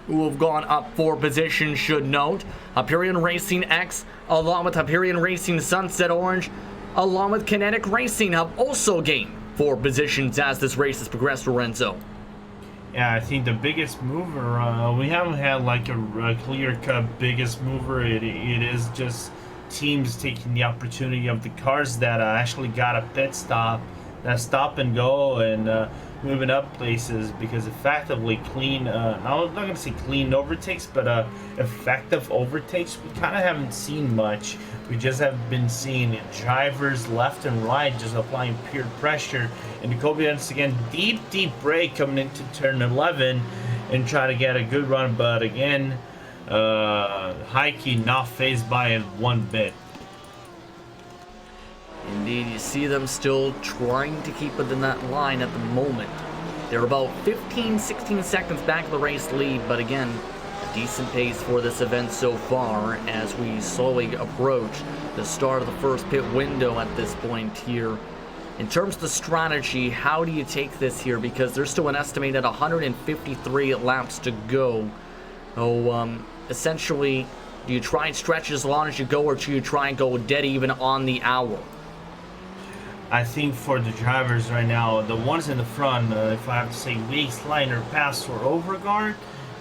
who have gone up 4 positions, should note. Hyperion Racing X, along with Hyperion Racing Sunset Orange, along with Kinetic Racing, have also gained 4 positions as this race has progressed, Lorenzo. Yeah, I think the biggest mover, we haven't had like a clear-cut biggest mover. It is just teams taking the opportunity of the cars that actually got a pit stop, that stop and go, and moving up places, because effectively clean, I'm not going to say clean overtakes, but effective overtakes, we kind of haven't seen much. We just have been seeing drivers left and right just applying pure pressure. And Jacoby once again, deep brake coming into turn 11 and try to get a good run, but again, Heike not phased by it one bit. Indeed, you see them still trying to keep within that line at the moment. They're about 15-16 seconds back of the race lead, but again, decent pace for this event so far as we slowly approach the start of the first pit window at this point here. In terms of the strategy, how do you take this here? Because there's still an estimated 153 laps to go. So, essentially, do you try and stretch as long as you go, or do you try and go dead even on the hour? I think for the drivers right now, the ones in the front, if I have to say Wasteline or Pass or Overguard,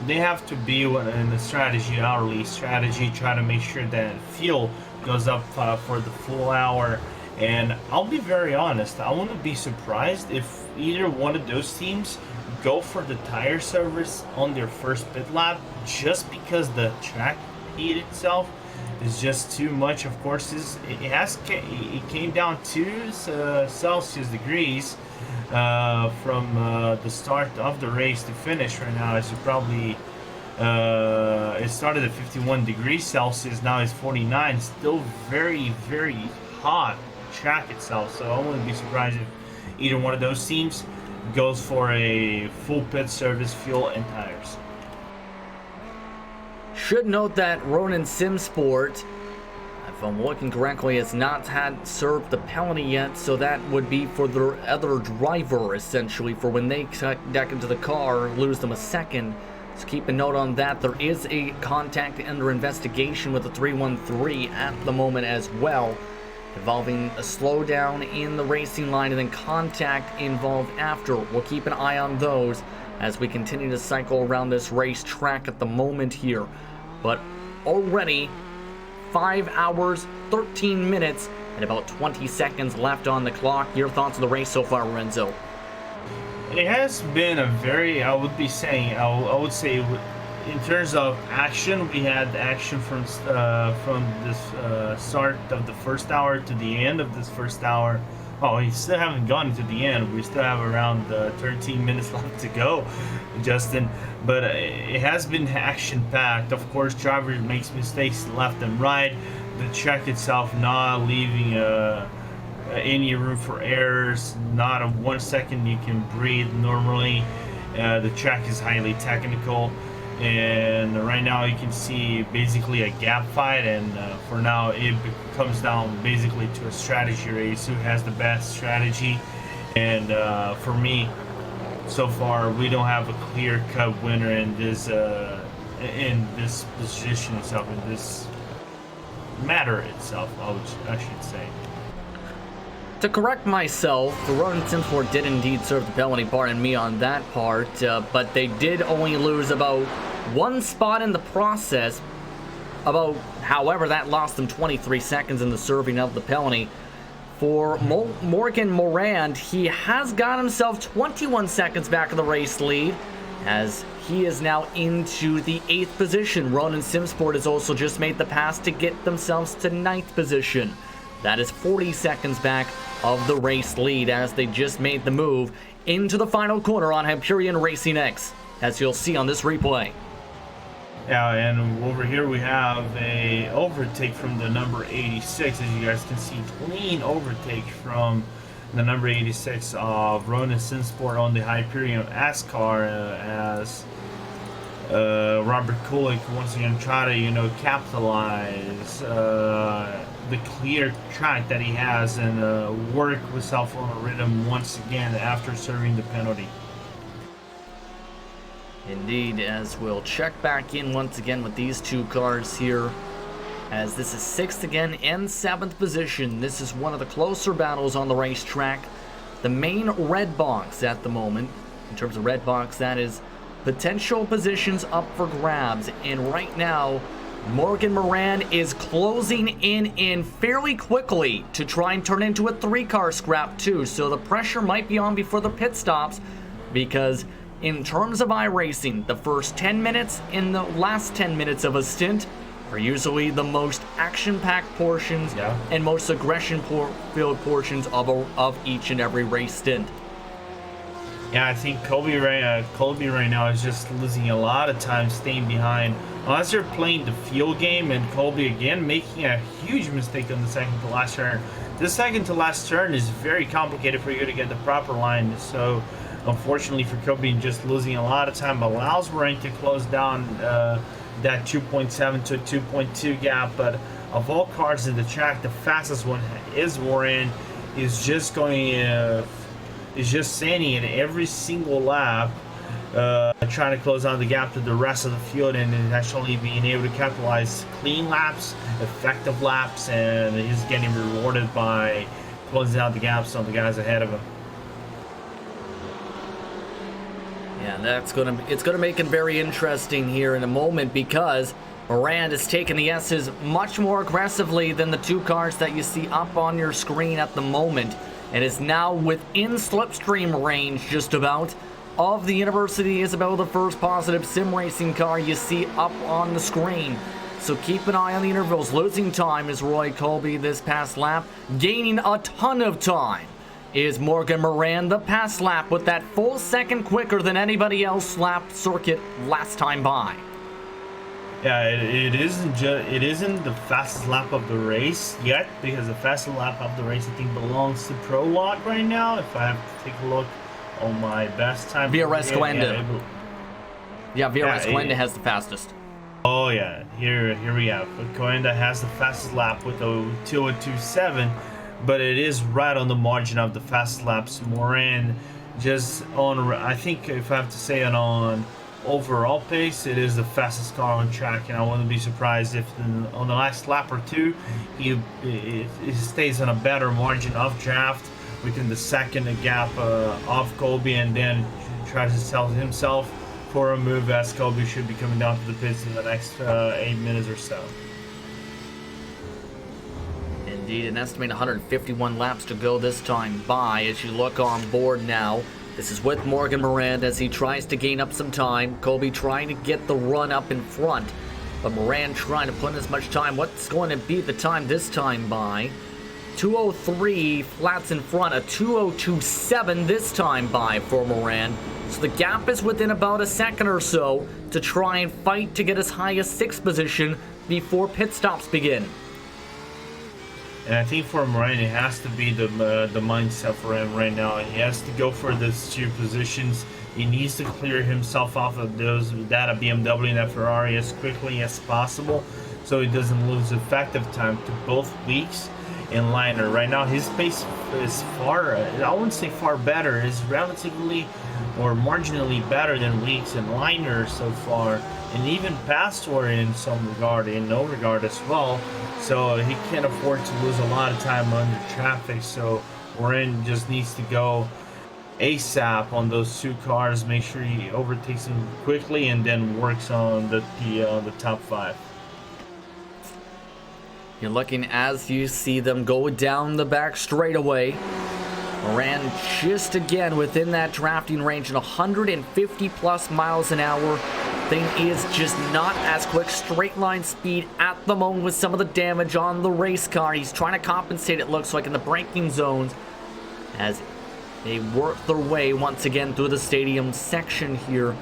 they have to be in the strategy, hourly strategy, try to make sure that fuel goes up for the full hour. And I'll be very honest, I wouldn't be surprised if either one of those teams go for the tire service on their first pit lap, just because the track heat itself is just too much. Of course, it came down 2 Celsius degrees from the start of the race to finish. Right now, as you probably it started at 51 degrees Celsius, now it's 49. Still very, very hot track itself, so I wouldn't be surprised if either one of those teams goes for a full pit service, fuel and tires. Should note that Ronin Simsport, if I'm looking correctly, has not had served the penalty yet, so that would be for their other driver, essentially, for when they deck into the car, lose them a second. So keep a note on that. There is a contact under investigation with the 313 at the moment as well, involving a slowdown in the racing line and then contact involved after. We'll keep an eye on those as we continue to cycle around this race track at the moment here. But already 5 hours, 13 minutes, and about 20 seconds left on the clock. Your thoughts on the race so far, Lorenzo? It has been a very, I would say, in terms of action, we had action from this start of the first hour to the end of this first hour. Oh, we still haven't gotten to the end. We still have around 13 minutes left to go, Justin. But it has been action-packed. Of course, drivers makes mistakes left and right. The track itself not leaving any room for errors. Not a 1 second you can breathe normally. The track is highly technical. And right now you can see basically a gap fight, and for now it comes down basically to a strategy race, who has the best strategy. And for me, so far we don't have a clear-cut winner in this position itself, in this matter itself, I should say. To correct myself, the Ronin Simsport did indeed serve the penalty, pardon me on that part, but they did only lose about 1 spot in the process. However, that lost them 23 seconds in the serving of the penalty. For Morgan Morand, he has got himself 21 seconds back of the race lead, as he is now into the 8th position. Ronin Simsport has also just made the pass to get themselves to 9th position. That is 40 seconds back of the race lead, as they just made the move into the final corner on Hyperion Racing X, as you'll see on this replay. Yeah, and over here we have a overtake from the number 86. As you guys can see, clean overtake from the number 86 of Ronin Simsport on the Hyperion S car, as Robert Kulik once again try to, capitalize the clear track that he has and work himself on a rhythm once again after serving the penalty. Indeed, as we'll check back in once again with these two cars here, as this is 6th again and 7th position. This is one of the closer battles on the racetrack. The main red box at the moment, in terms of red box, that is potential positions up for grabs. And right now, Morgan Moran is closing in fairly quickly to try and turn into a 3-car scrap too. So the pressure might be on before the pit stops, because in terms of iRacing, the first 10 minutes and the last 10 minutes of a stint are usually the most action-packed portions and most aggression-filled portions of each and every race stint. Yeah, I think Colby right now is just losing a lot of time staying behind. Unless they're playing the fuel game, and Colby again making a huge mistake on the second to last turn. This second to last turn is very complicated for you to get the proper line. So unfortunately for Colby, just losing a lot of time allows Moran to close down that 2.7 to 2.2 gap. But of all cars in the track, the fastest one is Moran. Is just going is just standing in every single lap, trying to close down the gap to the rest of the field, and actually being able to capitalize clean laps, effective laps, and he's getting rewarded by closing out the gaps on the guys ahead of him. Yeah, it's gonna make it very interesting here in a moment, because Moran is taking the S's much more aggressively than the two cars that you see up on your screen at the moment, and is now within slipstream range just about of the University Isabel, the first positive sim racing car you see up on the screen. So keep an eye on the intervals. Losing time is Roy Colby this past lap. Gaining a ton of time is Morgan Moran, the past lap, with that full second quicker than anybody else lap circuit last time by. Yeah, it isn't the fastest lap of the race yet, because the fastest lap of the race I think belongs to Prologue right now. If I have to take a look on my best time. VRS Gwenda. Yeah, VRS Gwenda has the fastest. Oh yeah, here we have. Gwenda has the fastest lap with a 2:02.7, but it is right on the margin of the fastest laps. Moran just on, I think if I have to say it on overall pace, it is the fastest car on track, and I wouldn't be surprised if on the last lap or two he stays on a better margin of draft within the second gap of Colby, and then tries to sell himself for a move, as Colby should be coming down to the pits in the next 8 minutes or so. Indeed, an estimated 151 laps to go this time by. As you look on board now, this is with Morgan Moran as he tries to gain up some time. Colby trying to get the run up in front, but Moran trying to put in as much time. What's going to be the time this time by? 2:03 flats in front, a 2:02.7 this time by for Moran. So the gap is within about a second or so to try and fight to get as high as 6th position before pit stops begin. And I think for Moran, it has to be the mindset for him right now. He has to go for those 2 positions. He needs to clear himself off of that BMW and that Ferrari as quickly as possible, so he doesn't lose effective time to both Weeks and Liner. Right now, his pace is far, I wouldn't say far better, is relatively or marginally better than Weeks and Liner so far, and even Pastor in some regard, in no regard as well. So he can't afford to lose a lot of time under traffic. So Moran just needs to go ASAP on those 2 cars, make sure he overtakes them quickly, and then works on the top 5. You're looking as you see them go down the back straightaway. Moran just again within that drafting range at 150 plus miles an hour. Thing is just not as quick straight line speed at the moment with some of the damage on the race car. He's trying to compensate, it looks like, in the braking zones as they work their way once again through the stadium section here.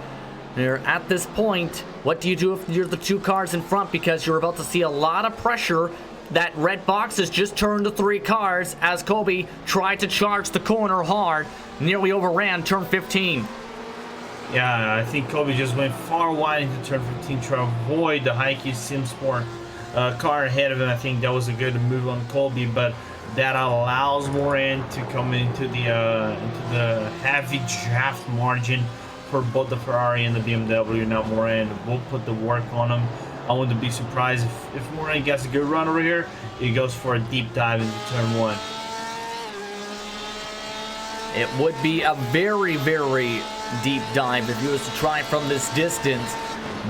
They're at this point, what do you do if you're the 2 cars in front? Because you're about to see a lot of pressure. That red box has just turned to 3 cars as Colby tried to charge the corner hard. Nearly overran turn 15. Yeah, I think Colby just went far wide into turn 15 to avoid the Heike Simsport car ahead of him. I think that was a good move on Colby, but that allows Moran to come into the heavy draft margin for both the Ferrari and the BMW. Now Moran will put the work on him. I wouldn't be surprised if Moran gets a good run over here. He goes for a deep dive into turn 1. It would be a very, very deep dive if he was to try from this distance,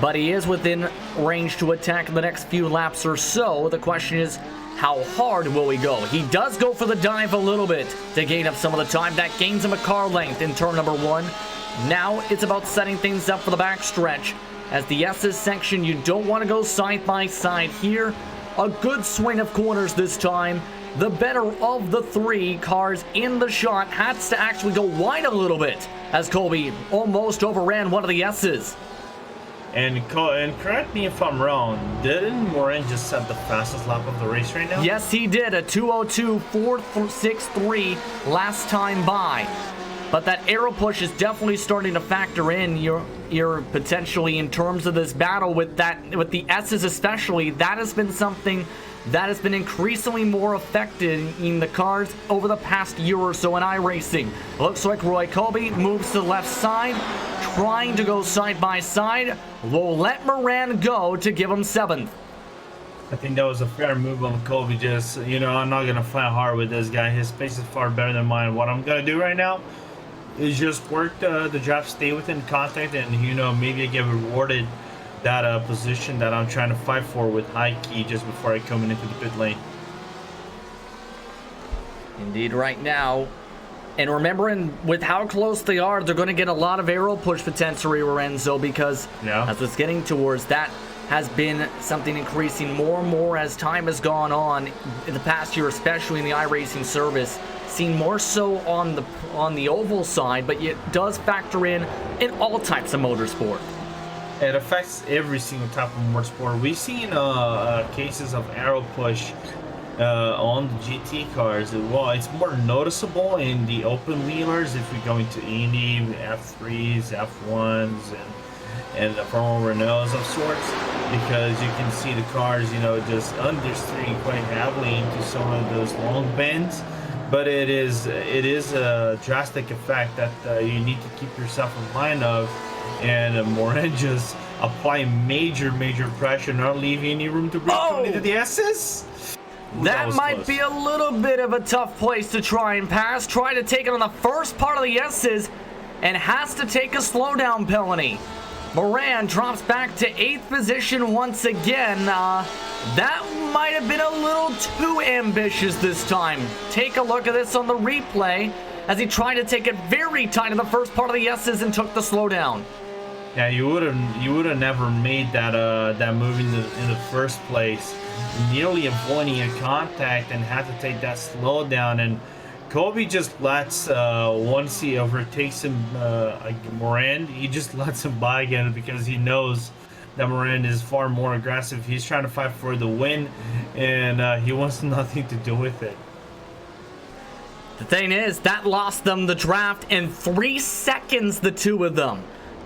but he is within range to attack in the next few laps or so. The question is, how hard will he go? He does go for the dive a little bit to gain up some of the time. That gains him a car length in turn number 1. Now it's about setting things up for the back stretch. As the S's section, you don't want to go side by side here. A good swing of corners this time. The better of the 3 cars in the shot has to actually go wide a little bit as Colby almost overran one of the S's. And correct me if I'm wrong, didn't Moran just set the fastest lap of the race right now? Yes, he did. A 2:02.463 last time by. But that aero push is definitely starting to factor in your potentially in terms of this battle with the S's especially. That has been something that has been increasingly more effective in the cars over the past year or so in iRacing. Looks like Roy Colby moves to the left side, trying to go side by side. Will let Moran go to give him 7th. I think that was a fair move on Colby. Just, I'm not going to fight hard with this guy. His pace is far better than mine. What I'm going to do right now is just work the draft, stay within contact, and, maybe I get rewarded that position that I'm trying to fight for with high key just before I come into the pit lane. Indeed, right now, And remembering with how close they are, they're going to get a lot of aero push potentially, Lorenzo, because as it's getting towards, that has been something increasing more and more as time has gone on in the past year, especially in the iRacing service. Seen more so on the oval side, but it does factor in all types of motorsport. It affects every single type of motorsport. We've seen cases of aero push on the GT cars. Well, it's more noticeable in the open wheelers if we go into Indy, F3s, F1s, and the Formula Renaults of sorts, because you can see the cars, just understeering quite heavily into some of those long bends. But it is a drastic effect that you need to keep yourself in mind of, and Morin just applying major pressure, not leaving any room to breathe coming into the S's. That might be a little bit of a tough place to try and pass. Try to take it on the first part of the S's and has to take a slowdown penalty. Moran drops back to 8th position once again. That might have been a little too ambitious this time. Take a look at this on the replay as he tried to take it very tight in the first part of the S's and took the slowdown. Yeah, you would have never made that move in the first place. Nearly avoiding a contact and had to take that slowdown, and Kobe just lets once he overtakes him, Moran, he just lets him by again because he knows that Moran is far more aggressive. He's trying to fight for the win, and he wants nothing to do with it. The thing is, that lost them the draft in 3 seconds, the two of them.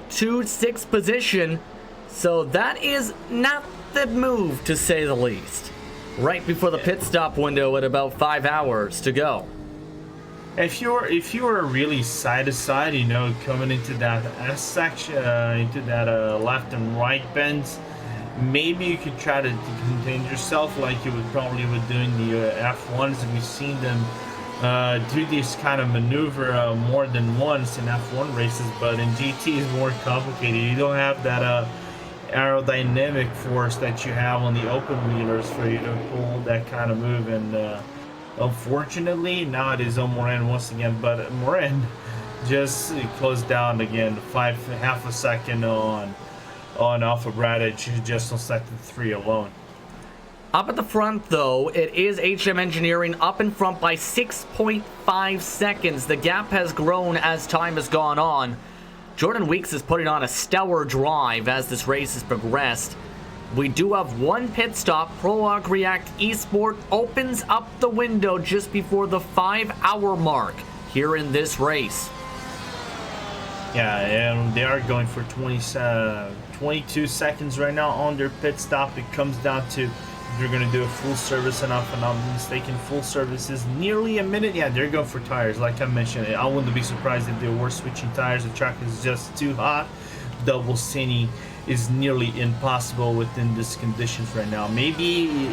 6th position, so that is not the move, to say the least. Right before the pit stop window at about 5 hours to go. If you were really side to side, coming into that S section, into that left and right bends, maybe you could try to contain yourself like you would probably would doing the F1s. We've seen them do this kind of maneuver more than once in F1 races, but in GT is more complicated. You don't have that aerodynamic force that you have on the open wheelers for you to pull that kind of move, and unfortunately now it is on Moran once again, but Moran just closed down again, half a second on Alpha Bradich just on sector 3 alone. Up at the front, though, it is HM Engineering up in front by 6.5 seconds. The gap has grown as time has gone on. Jordan Weeks is putting on a stellar drive as this race has progressed. We do have one pit stop. Prologue React Esport opens up the window just before the 5-hour mark here in this race. Yeah, and they are going for 22 seconds right now on their pit stop. It comes down to they're going to do a full service, and if I'm not mistaken, full service is nearly a minute. Yeah, they're going for tires. Like I mentioned, I wouldn't be surprised if they were switching tires. The track is just too hot. Double Cine is nearly impossible within these conditions right now. Maybe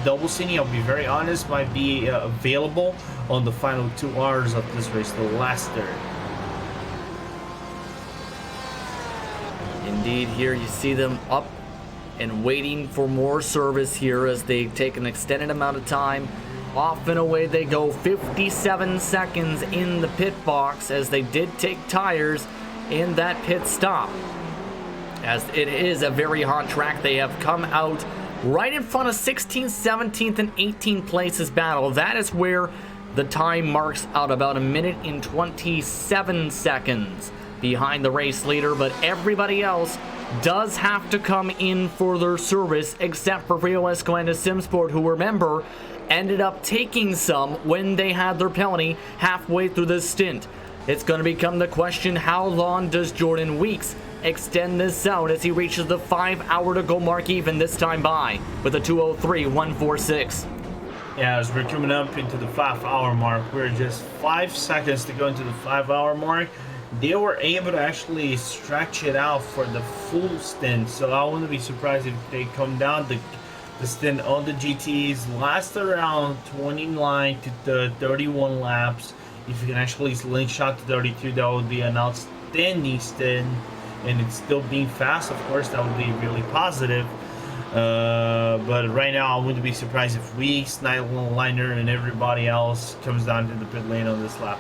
Double Cine, I'll be very honest, might be available on the final 2 hours of this race, the last third. Indeed, here you see them up and waiting for more service here as they take an extended amount of time. Off and away they go. 57 seconds in the pit box as they did take tires in that pit stop. As it is a very hot track, they have come out right in front of 16th, 17th, and 18th places battle. That is where the time marks out about a minute and 27 seconds behind the race leader, but everybody else does have to come in for their service except for Rio Escoenda Simsport, who, remember, ended up taking some when they had their penalty halfway through this stint. It's going to become the question, how long does Jordan Weeks extend this out as he reaches the 5-hour to go mark, even this time by with a 2:03.146. Yeah, as we're coming up into the 5-hour mark, we're just 5 seconds to go into the 5-hour mark. They were able to actually stretch it out for the full stint, so I wouldn't be surprised if they come down. The stint on the GTs last around 29 to 31 laps. If you can actually slingshot to 32, that would be an outstanding stint, and it's still being fast, of course, that would be really positive. But right now I wouldn't be surprised if Weeks, Nightliner, and everybody else comes down to the pit lane on this lap.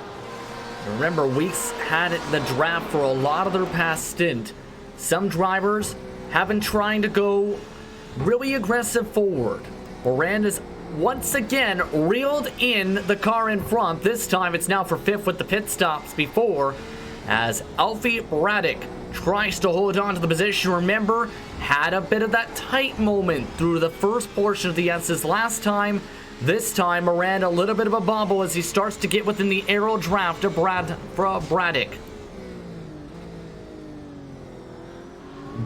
Remember, Weeks had the draft for a lot of their past stint. Some drivers have been trying to go really aggressive forward. Moran is once again reeled in the car in front. This time it's now for fifth with the pit stops before, as Alfie Braddock tries to hold on to the position. Remember, had a bit of that tight moment through the first portion of the S's last time. This time, Moran a little bit of a bobble as he starts to get within the aero draft of Braddock.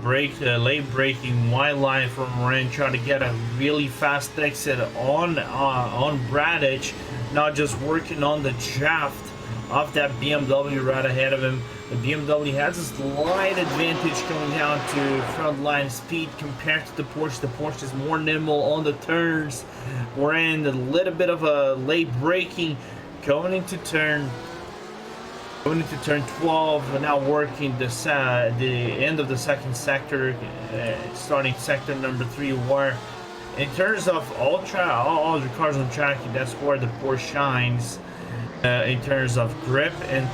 Late braking wide line from Moran, trying to get a really fast exit on Braddock. Not just working on the shaft of that BMW right ahead of him. The BMW has a slight advantage coming down to front line speed compared to the Porsche. The Porsche is more nimble on the turns. We're in a little bit of a late braking going into turn 12. Now working the end of the second sector, starting sector number 3, where in terms of all the cars on track, that's where the Porsche shines. In terms of grip and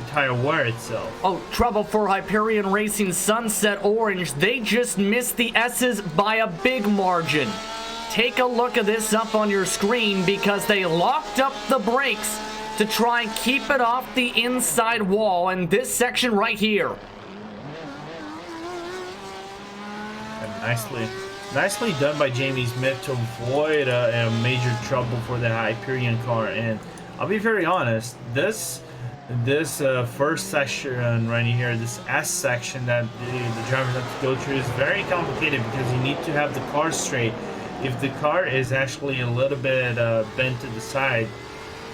tire wear itself. Oh, trouble for Hyperion Racing Sunset Orange. They just missed the S's by a big margin. Take a look at this up on your screen, because they locked up the brakes to try and keep it off the inside wall in this section right here. And nicely done by Jamie Smith to avoid a major trouble for the Hyperion car. And I'll be very honest, this first section right here, this S section that the drivers have to go through, is very complicated because you need to have the car straight. If the car is actually a little bit bent to the side,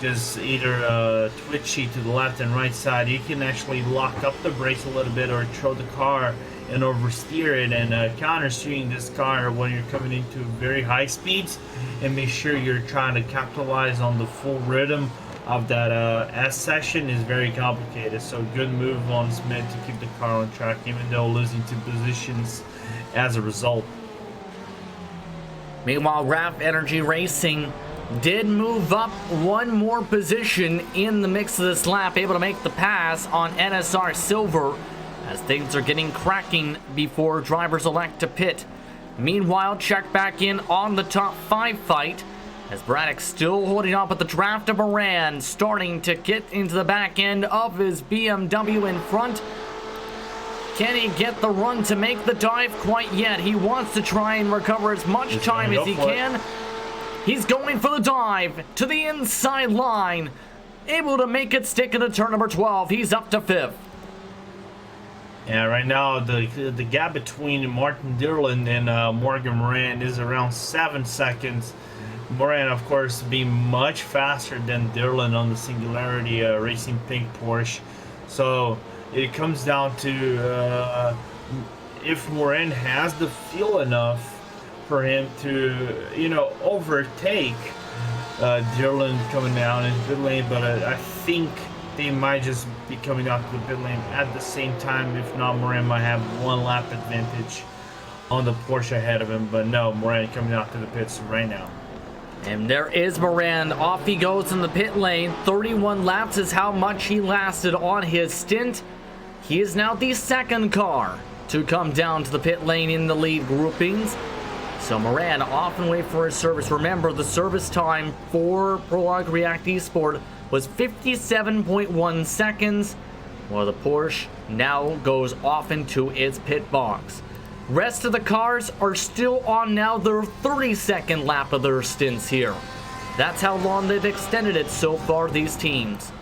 just either twitchy to the left and right side, you can actually lock up the brakes a little bit or throw the car and oversteer it and counter-steering this car when you're coming into very high speeds, and make sure you're trying to capitalize on the full rhythm of that S section is very complicated. So good move on Smith to keep the car on track, even though losing 2 positions as a result. Meanwhile, RAF Energy Racing did move up 1 more position in the mix of this lap, able to make the pass on NSR Silver, as things are getting cracking before drivers elect to pit. Meanwhile, check back in on the top 5 fight, as Braddock still holding up at the draft of Moran, starting to get into the back end of his BMW in front. Can he get the run to make the dive quite yet? He wants to try and recover as much time as he can. He's going for the dive to the inside line, able to make it stick into turn number 12. He's up to 5th. Yeah, right now the gap between Martin Dirland and Morgan Moran is around 7 seconds. Moran, of course, being much faster than Dirland on the Singularity Racing Pink Porsche. So it comes down to if Moran has the fuel enough for him to, overtake Dirland coming down in pit lane, but I think they might just be coming out to the pit lane at the same time. If not, Moran might have 1 lap advantage on the Porsche ahead of him. But no, Moran coming out to the pits right now. And there is Moran. Off he goes in the pit lane. 31 laps is how much he lasted on his stint. He is now the 2nd car to come down to the pit lane in the lead groupings. So Moran off and wait for his service. Remember, the service time for Prologue React Esport was 57.1 seconds, while the Porsche now goes off into its pit box. Rest of the cars are still on now their 32nd lap of their stints here. That's how long they've extended it so far, these teams.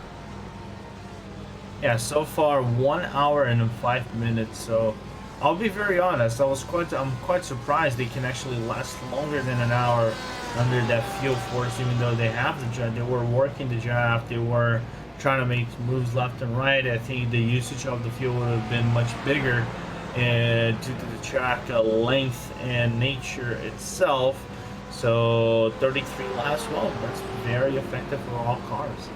Yeah, so far 1 hour and 5 minutes. So I'll be very honest, I'm quite surprised they can actually last longer than an hour under that fuel force, even though they have the draft. They were working the draft, they were trying to make moves left and right. I think the usage of the fuel would have been much bigger due to the track length and nature itself. So 33 laps, well, that's very effective for all cars.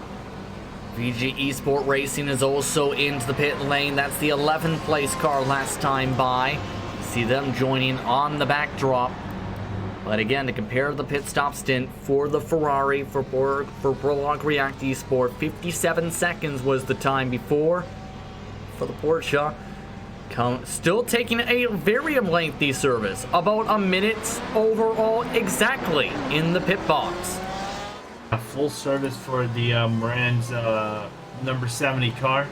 VG Esport Racing is also into the pit lane. That's the 11th place car last time by. See them joining on the backdrop. But again, to compare the pit stop stint for the Ferrari for Prologue React Esport, 57 seconds was the time before. For the Porsche, still taking a very lengthy service, about a minute overall exactly in the pit box. A full service for the Moran's number 70 car.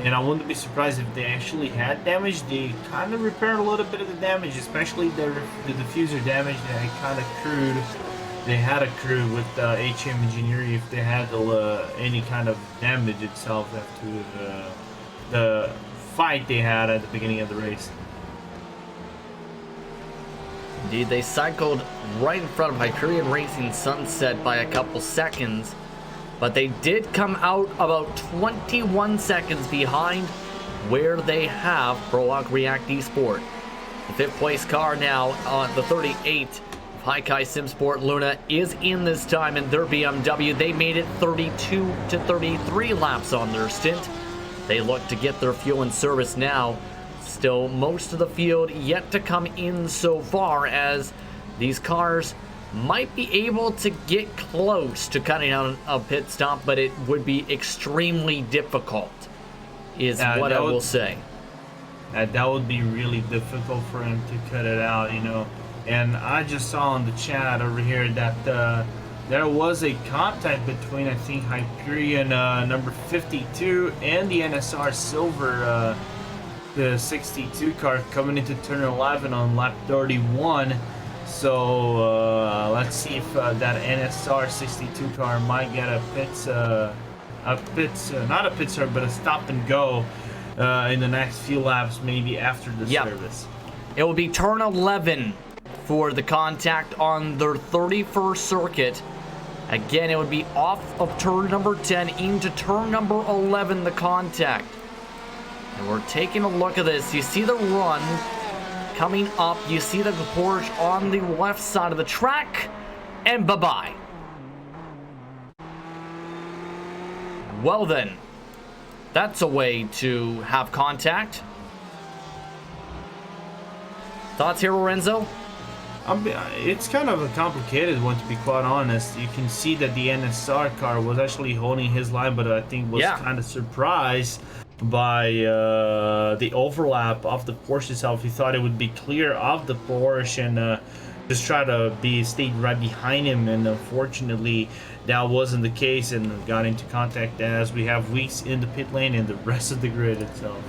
And I wouldn't be surprised if they actually had damage. They kind of repaired a little bit of the damage, especially the diffuser damage that had kind of accrued. They had accrued with HM Engineering if they had any kind of damage itself after the fight they had at the beginning of the race. Indeed, they cycled right in front of Hyperion Racing Sunset by a couple seconds. But they did come out about 21 seconds behind where they have Prologue React Esport. The 5th place car now on the 38 of Haikai Simsport Luna is in this time in their BMW. They made it 32 to 33 laps on their stint. They look to get their fuel in service now. Still most of the field yet to come in so far, as these cars might be able to get close to cutting out a pit stop, but it would be extremely difficult, is what I will say. That would be really difficult for him to cut it out, you know. And I just saw in the chat over here that there was a contact between, I think, Hyperion number 52 and the NSR Silver, the 62 car coming into turn 11 on lap 31. So let's see if that NSR 62 car might get not a pit stop, but a stop and go in the next few laps, maybe after the service. It will be turn 11 for the contact on their 31st circuit. Again, it would be off of turn number 10 into turn number 11, the contact. And we're taking a look at this. You see the run coming up, you see the Porsche on the left side of the track, and bye-bye. Well then, that's a way to have contact. Thoughts here, Lorenzo? It's kind of a complicated one, to be quite honest. You can see that the NSR car was actually holding his line, but I think was kind of surprised by the overlap of the Porsche itself. He thought it would be clear of the Porsche and just try to stay right behind him, and unfortunately that wasn't the case, and got into contact as we have Weeks in the pit lane and the rest of the grid itself.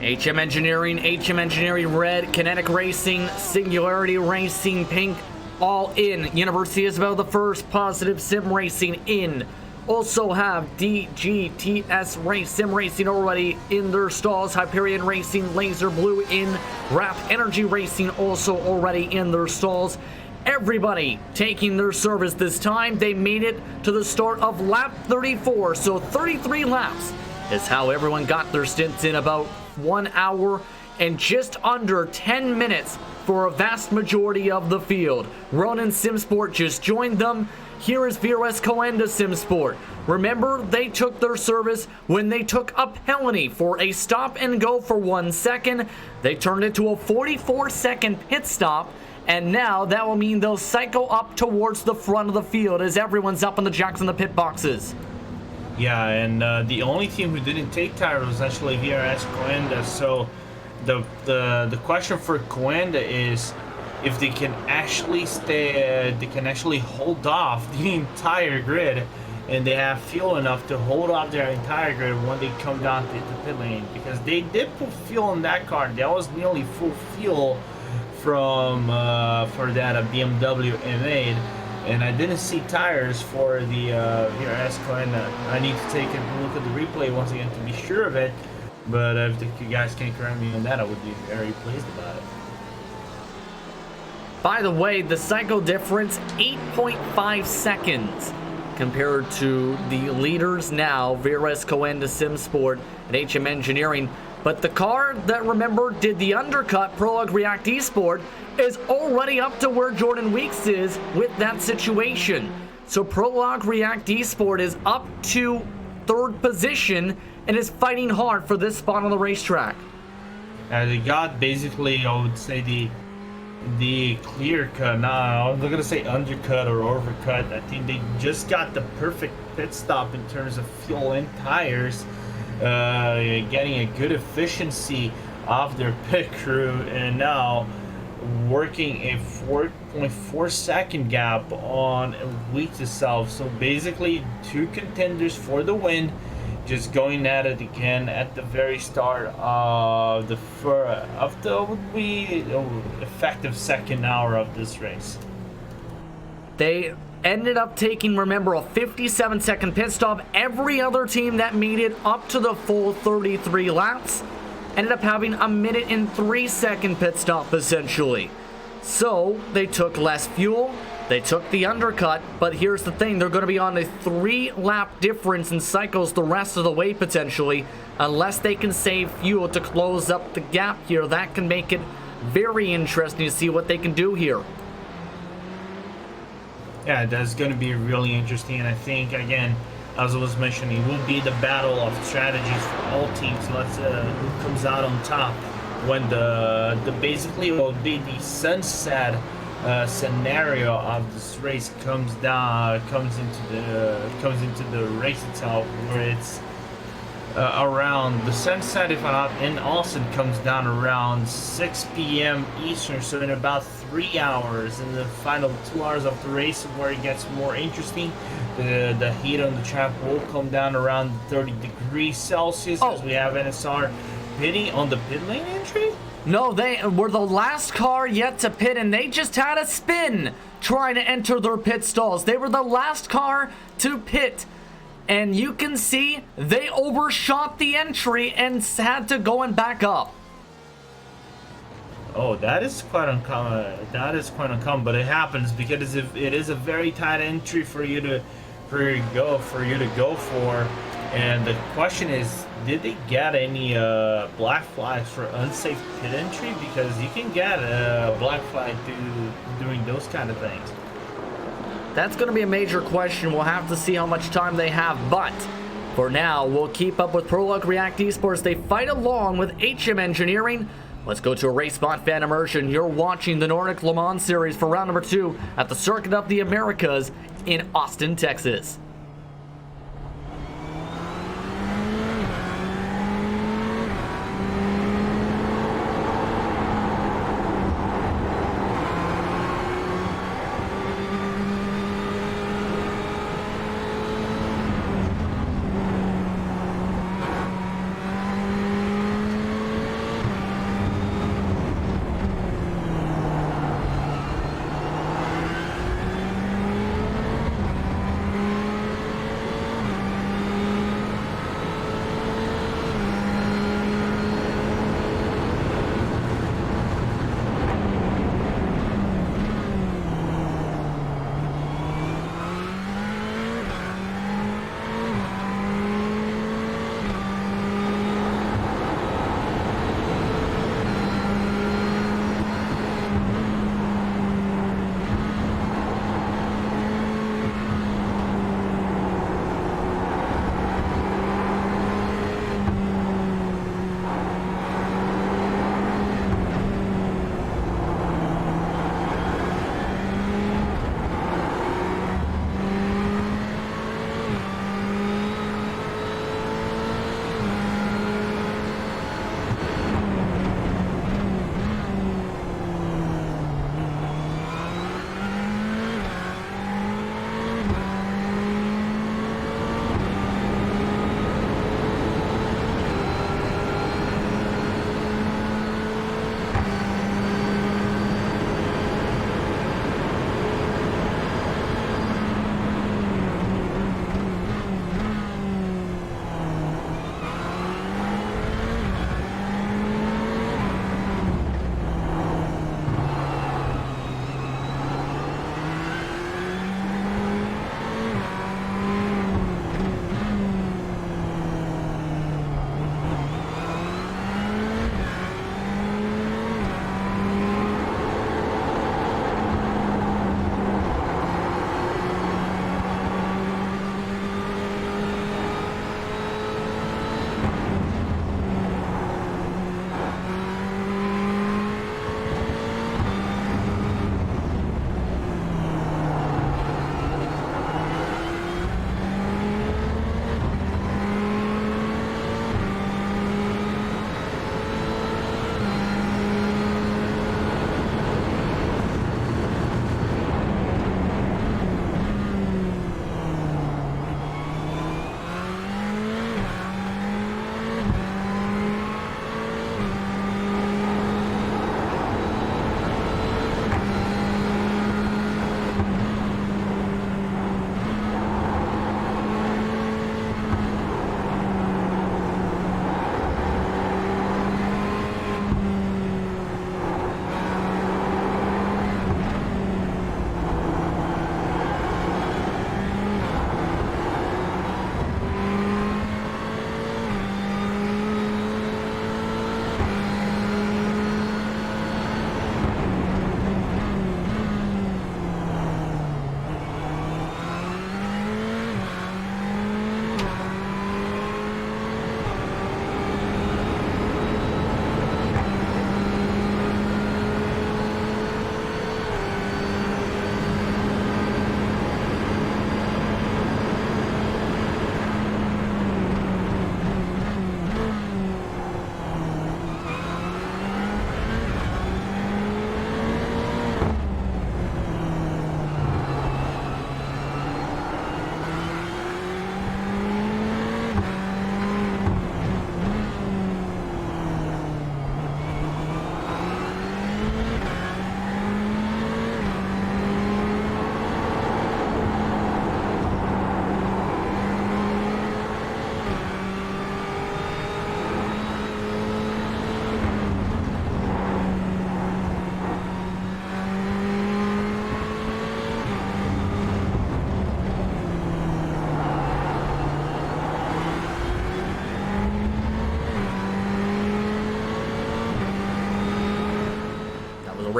HM Engineering Red, Kinetic Racing, Singularity Racing Pink, all in. University Isabel the First, Positive Sim Racing in. Also have DGTS Sim Racing already in their stalls. Hyperion Racing, Laser Blue in. Rap Energy Racing also already in their stalls. Everybody taking their service this time. They made it to the start of lap 34, so 33 laps is how everyone got their stints in about 1 hour and just under 10 minutes for a vast majority of the field. Ronin Simsport just joined them. Here is VRS Coenda Simsport. Remember, they took their service when they took a penalty for a stop and go for 1 second. They turned it to a 44-second pit stop, and now that will mean they'll cycle up towards the front of the field as everyone's up on the jacks in the pit boxes. Yeah, and the only team who didn't take tire was actually VRS Coenda. So the question for Coenda is if they can actually hold off the entire grid, and they have fuel enough to hold off their entire grid when they come down to the pit lane, because they did put fuel in that car. That was nearly full fuel from for that BMW made. And I didn't see tires for the VRS Coenda. I need to take a look at the replay once again to be sure of it. But if you guys can correct me on that, I would be very pleased about it. By the way, the cycle difference, 8.5 seconds compared to the leaders now, VRS Coenda Simsport and HM Engineering. But the car that, remember, did the undercut, Prologue React Esport, is already up to where Jordan Weeks is with that situation. So Prologue React Esport is up to 3rd position and is fighting hard for this spot on the racetrack. They got basically, I would say, the clear cut. Now, I'm not gonna say undercut or overcut. I think they just got the perfect pit stop in terms of fuel and tires, getting a good efficiency of their pit crew, and now working a 4.4 second gap on week itself. So basically, two contenders for the win, just going at it again at the very start of the would be effective second hour of this race. They ended up taking, remember, a 57-second pit stop. Every other team that made it up to the full 33 laps ended up having a 1-3 pit stop, essentially. So they took less fuel, they took the undercut, but here's the thing, they're going to be on a 3-lap difference in cycles the rest of the way, potentially, unless they can save fuel to close up the gap here. That can make it very interesting to see what they can do here. Yeah, that's going to be really interesting, and I think, again, as I was mentioning, it will be the battle of strategies for all teams. Let's who comes out on top when the basically will be the sunset scenario of this race comes into the race itself, where it's around the sunset, if I'm not, in Austin comes down around 6 p.m. Eastern, so in about 3 hours. In the final 2 hours of the race, where it gets more interesting, the heat on the track will come down around 30 degrees Celsius, as we have NSR pitting on the pit lane entry. No, they were the last car yet to pit, and they just had a spin trying to enter their pit stalls. They were the last car to pit, and you can see they overshot the entry and had to go and back up. Oh, that is quite uncommon. That is quite uncommon, but it happens because it is a very tight entry for you to go for. And the question is, did they get any black flags for unsafe pit entry? Because you can get a black flag doing those kind of things. That's going to be a major question. We'll have to see how much time they have, but for now, we'll keep up with Prologue React Esports. They fight along with HM Engineering. Let's go to a race spot fan immersion. You're watching the Nordic Le Mans Series for round number 2 at the Circuit of the Americas in Austin, Texas.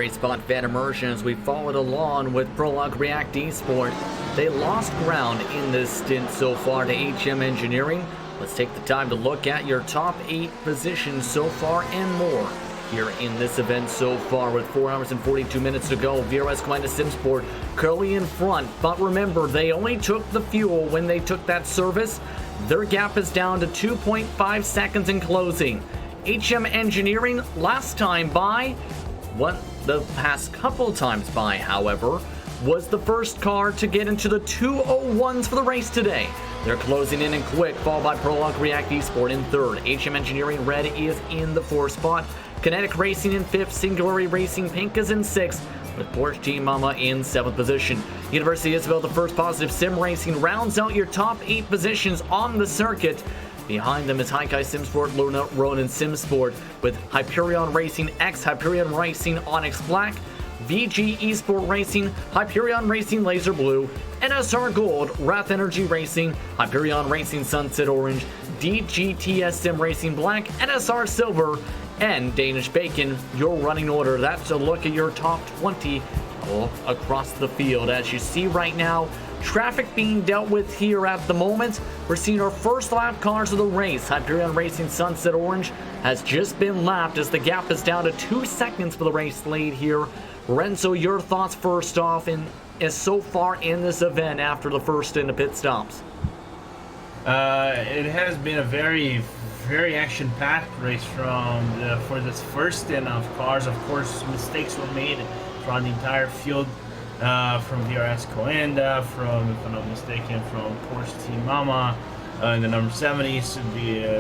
race spot fan immersion as we followed along with Prologue React Esport. They lost ground in this stint so far to HM Engineering. Let's take the time to look at your top 8 positions so far and more here in this event so far with 4 hours and 42 minutes to go. VRS Combined SimSport currently in front, but remember, they only took the fuel when they took that service. Their gap is down to 2.5 seconds in closing. HM Engineering last time by, the past couple times by, however, was the first car to get into the 201s for the race today. They're closing in and quick, followed by Prologue React Esport in third. HM Engineering Red is in the 4th spot. Kinetic Racing in 5th. Singularity Racing Pink is in 6th. With Porsche Team Mama in 7th position. University Isabel, the first positive sim racing, rounds out your top 8 positions on the circuit. Behind them is Haikai SimSport, Luna Ronin SimSport, with Hyperion Racing X, Hyperion Racing Onyx Black, VG Esport Racing, Hyperion Racing Laser Blue, NSR Gold, Wrath Energy Racing, Hyperion Racing Sunset Orange, DGTS Sim Racing Black, NSR Silver, and Danish Bacon. Your running order. That's a look at your top 20 all across the field. As you see right now, traffic being dealt with here at the moment. We're seeing our first lap cars of the race. Hyperion Racing Sunset Orange has just been lapped as the gap is down to 2 seconds for the race lead here. Renzo, your thoughts first off so far in this event after the first in the pit stops? It has been a very action-packed race for this first stint of cars. Of course, mistakes were made from the entire field, from VRS Coenda, from, if I'm not mistaken, from Porsche Team Mama in the number 70s,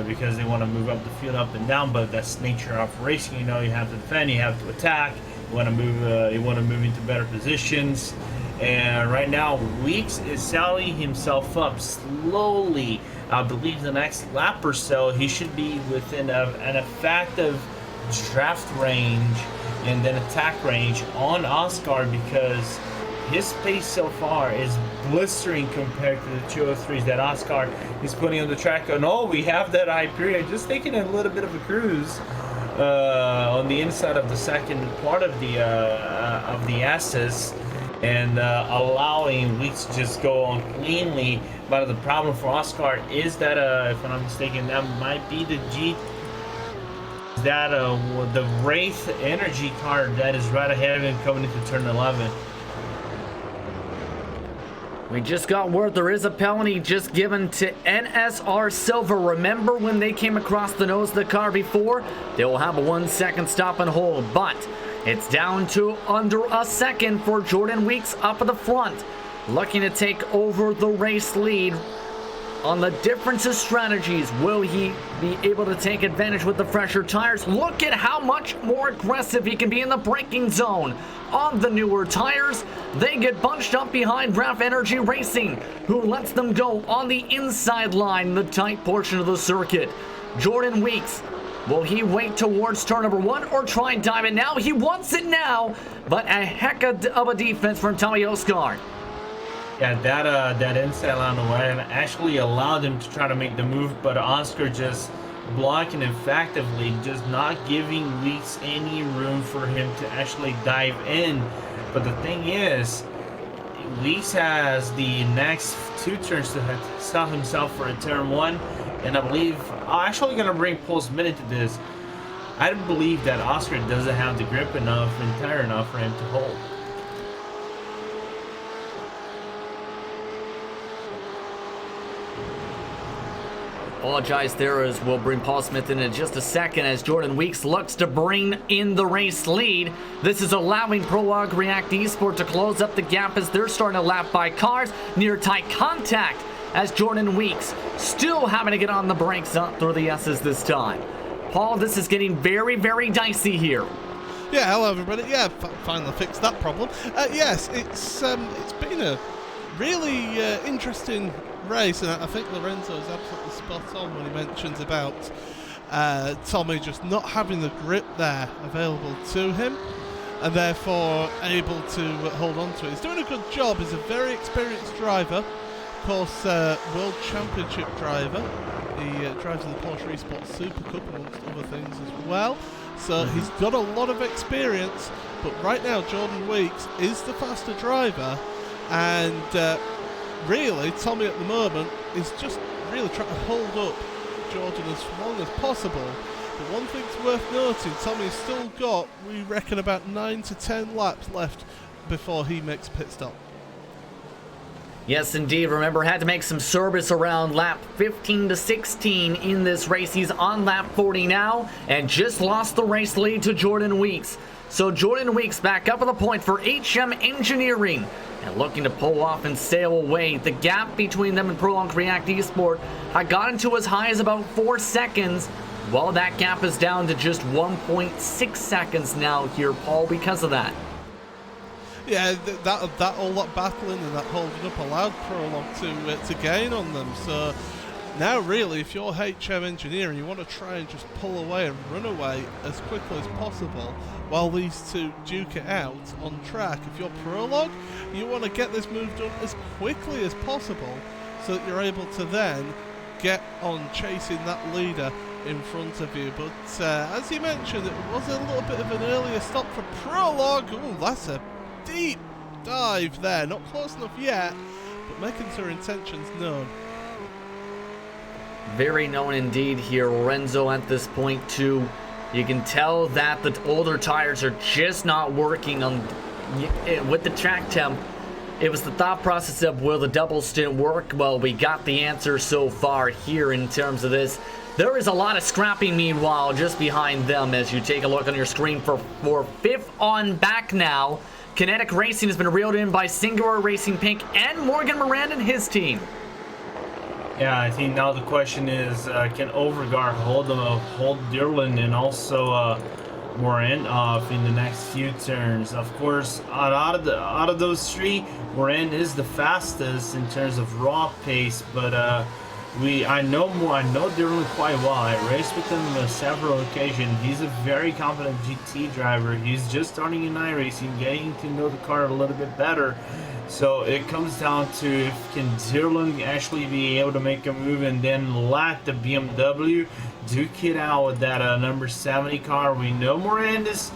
because they want to move up the field up and down. But that's nature of racing. You know, you have to defend, you have to attack, you want to move into better positions. And right now, Weeks is sallying himself up slowly. I believe the next lap or so, he should be within an effective draft range and then attack range on Oscar, because his pace so far is blistering compared to the 203s that Oscar is putting on the track. And we have that Hyperion just taking a little bit of a cruise on the inside of the second part of the S's, and allowing Weeks to just go on cleanly. But the problem for Oscar is that, if I'm not mistaken, that might be the the Wraith Energy car that is right ahead of him coming into turn 11. We just got word there is a penalty just given to NSR Silver. Remember when they came across the nose of the car before? They will have a 1 second stop and hold, but it's down to under a second for Jordan Weeks up at the front, looking to take over the race lead. On the difference of strategies, will he be able to take advantage with the fresher tires? Look at how much more aggressive he can be in the braking zone. On the newer tires, they get bunched up behind Wrath Energy Racing, who lets them go on the inside line, the tight portion of the circuit. Jordan Weeks, will he wait towards turn number 1 or try and dive it now? He wants it now, but a heck of a defense from Tommy Oscar. Yeah, that inside line away actually allowed him to try to make the move, but Oscar just blocking effectively, just not giving Weeks any room for him to actually dive in. But the thing is, Weeks has the next 2 turns to stop himself for a turn 1, and I believe I'm actually going to bring Pulse Minute to this. I believe that Oscar doesn't have the grip enough and tire enough for him to hold. Apologize there, as we'll bring Paul Smith in just a second as Jordan Weeks looks to bring in the race lead. This is allowing Prologue React Esport to close up the gap as they're starting to lap by cars. Near tight contact as Jordan Weeks still having to get on the brakes up through the S's this time. Paul, this is getting very, very dicey here. Yeah, hello everybody. Yeah, finally fixed that problem. Yes, it's been a really interesting race, and I think Lorenzo is absolutely spot on when he mentions about Tommy just not having the grip there available to him, and therefore able to hold on to it. He's doing a good job. He's a very experienced driver, of course, World Championship driver. He drives in the Porsche Esports Super Cup amongst other things as well. So he's got a lot of experience, But right now, Jordan Weeks is the faster driver, and really, Tommy at the moment is just really trying to hold up Jordan as long as possible. But one thing's worth noting, Tommy's still got, we reckon, about 9 to 10 laps left before he makes a pit stop. Yes, indeed. Remember, had to make some service around lap 15 to 16 in this race. He's on lap 40 now and just lost the race lead to Jordan Weeks. So Jordan Weeks back up at the point for HM Engineering and looking to pull off and sail away. The gap between them and Prolonged React Esport had gotten to as high as about 4 seconds. Well, that gap is down to just 1.6 seconds now here, Paul, because of that. Yeah, that all that battling and that holding up allowed Prolog to gain on them. So now, really, if you're HM Engineering, you want to try and just pull away and run away as quickly as possible while these two duke it out on track. If you're Prolog, you want to get this move done as quickly as possible so that you're able to then get on chasing that leader in front of you. But as you mentioned, it was a little bit of an earlier stop for Prolog. Ooh, that's a deep dive there, not close enough yet, but making her intentions known. Very known indeed here. Lorenzo at this point too. You can tell that the older tires are just not working on with the track temp. It was the thought process of, will the double stint work? Well, we got the answer so far here in terms of this. There is a lot of scrapping, meanwhile, just behind them as you take a look on your screen for fifth on back now. Kinetic Racing has been reeled in by Singular Racing Pink and Morgan Moran and his team. Yeah, I think now the question is, can Overgaard hold Dirland and also Moran off in the next few turns? Of course, out of those three, Moran is the fastest in terms of raw pace, but I know Dirland quite well. I raced with him on several occasions. He's a very competent GT driver. He's just starting in iRacing, getting to know the car a little bit better. So it comes down to, if can Dirland actually be able to make a move and then let the BMW duke it out with that number 70 car. We know Moran is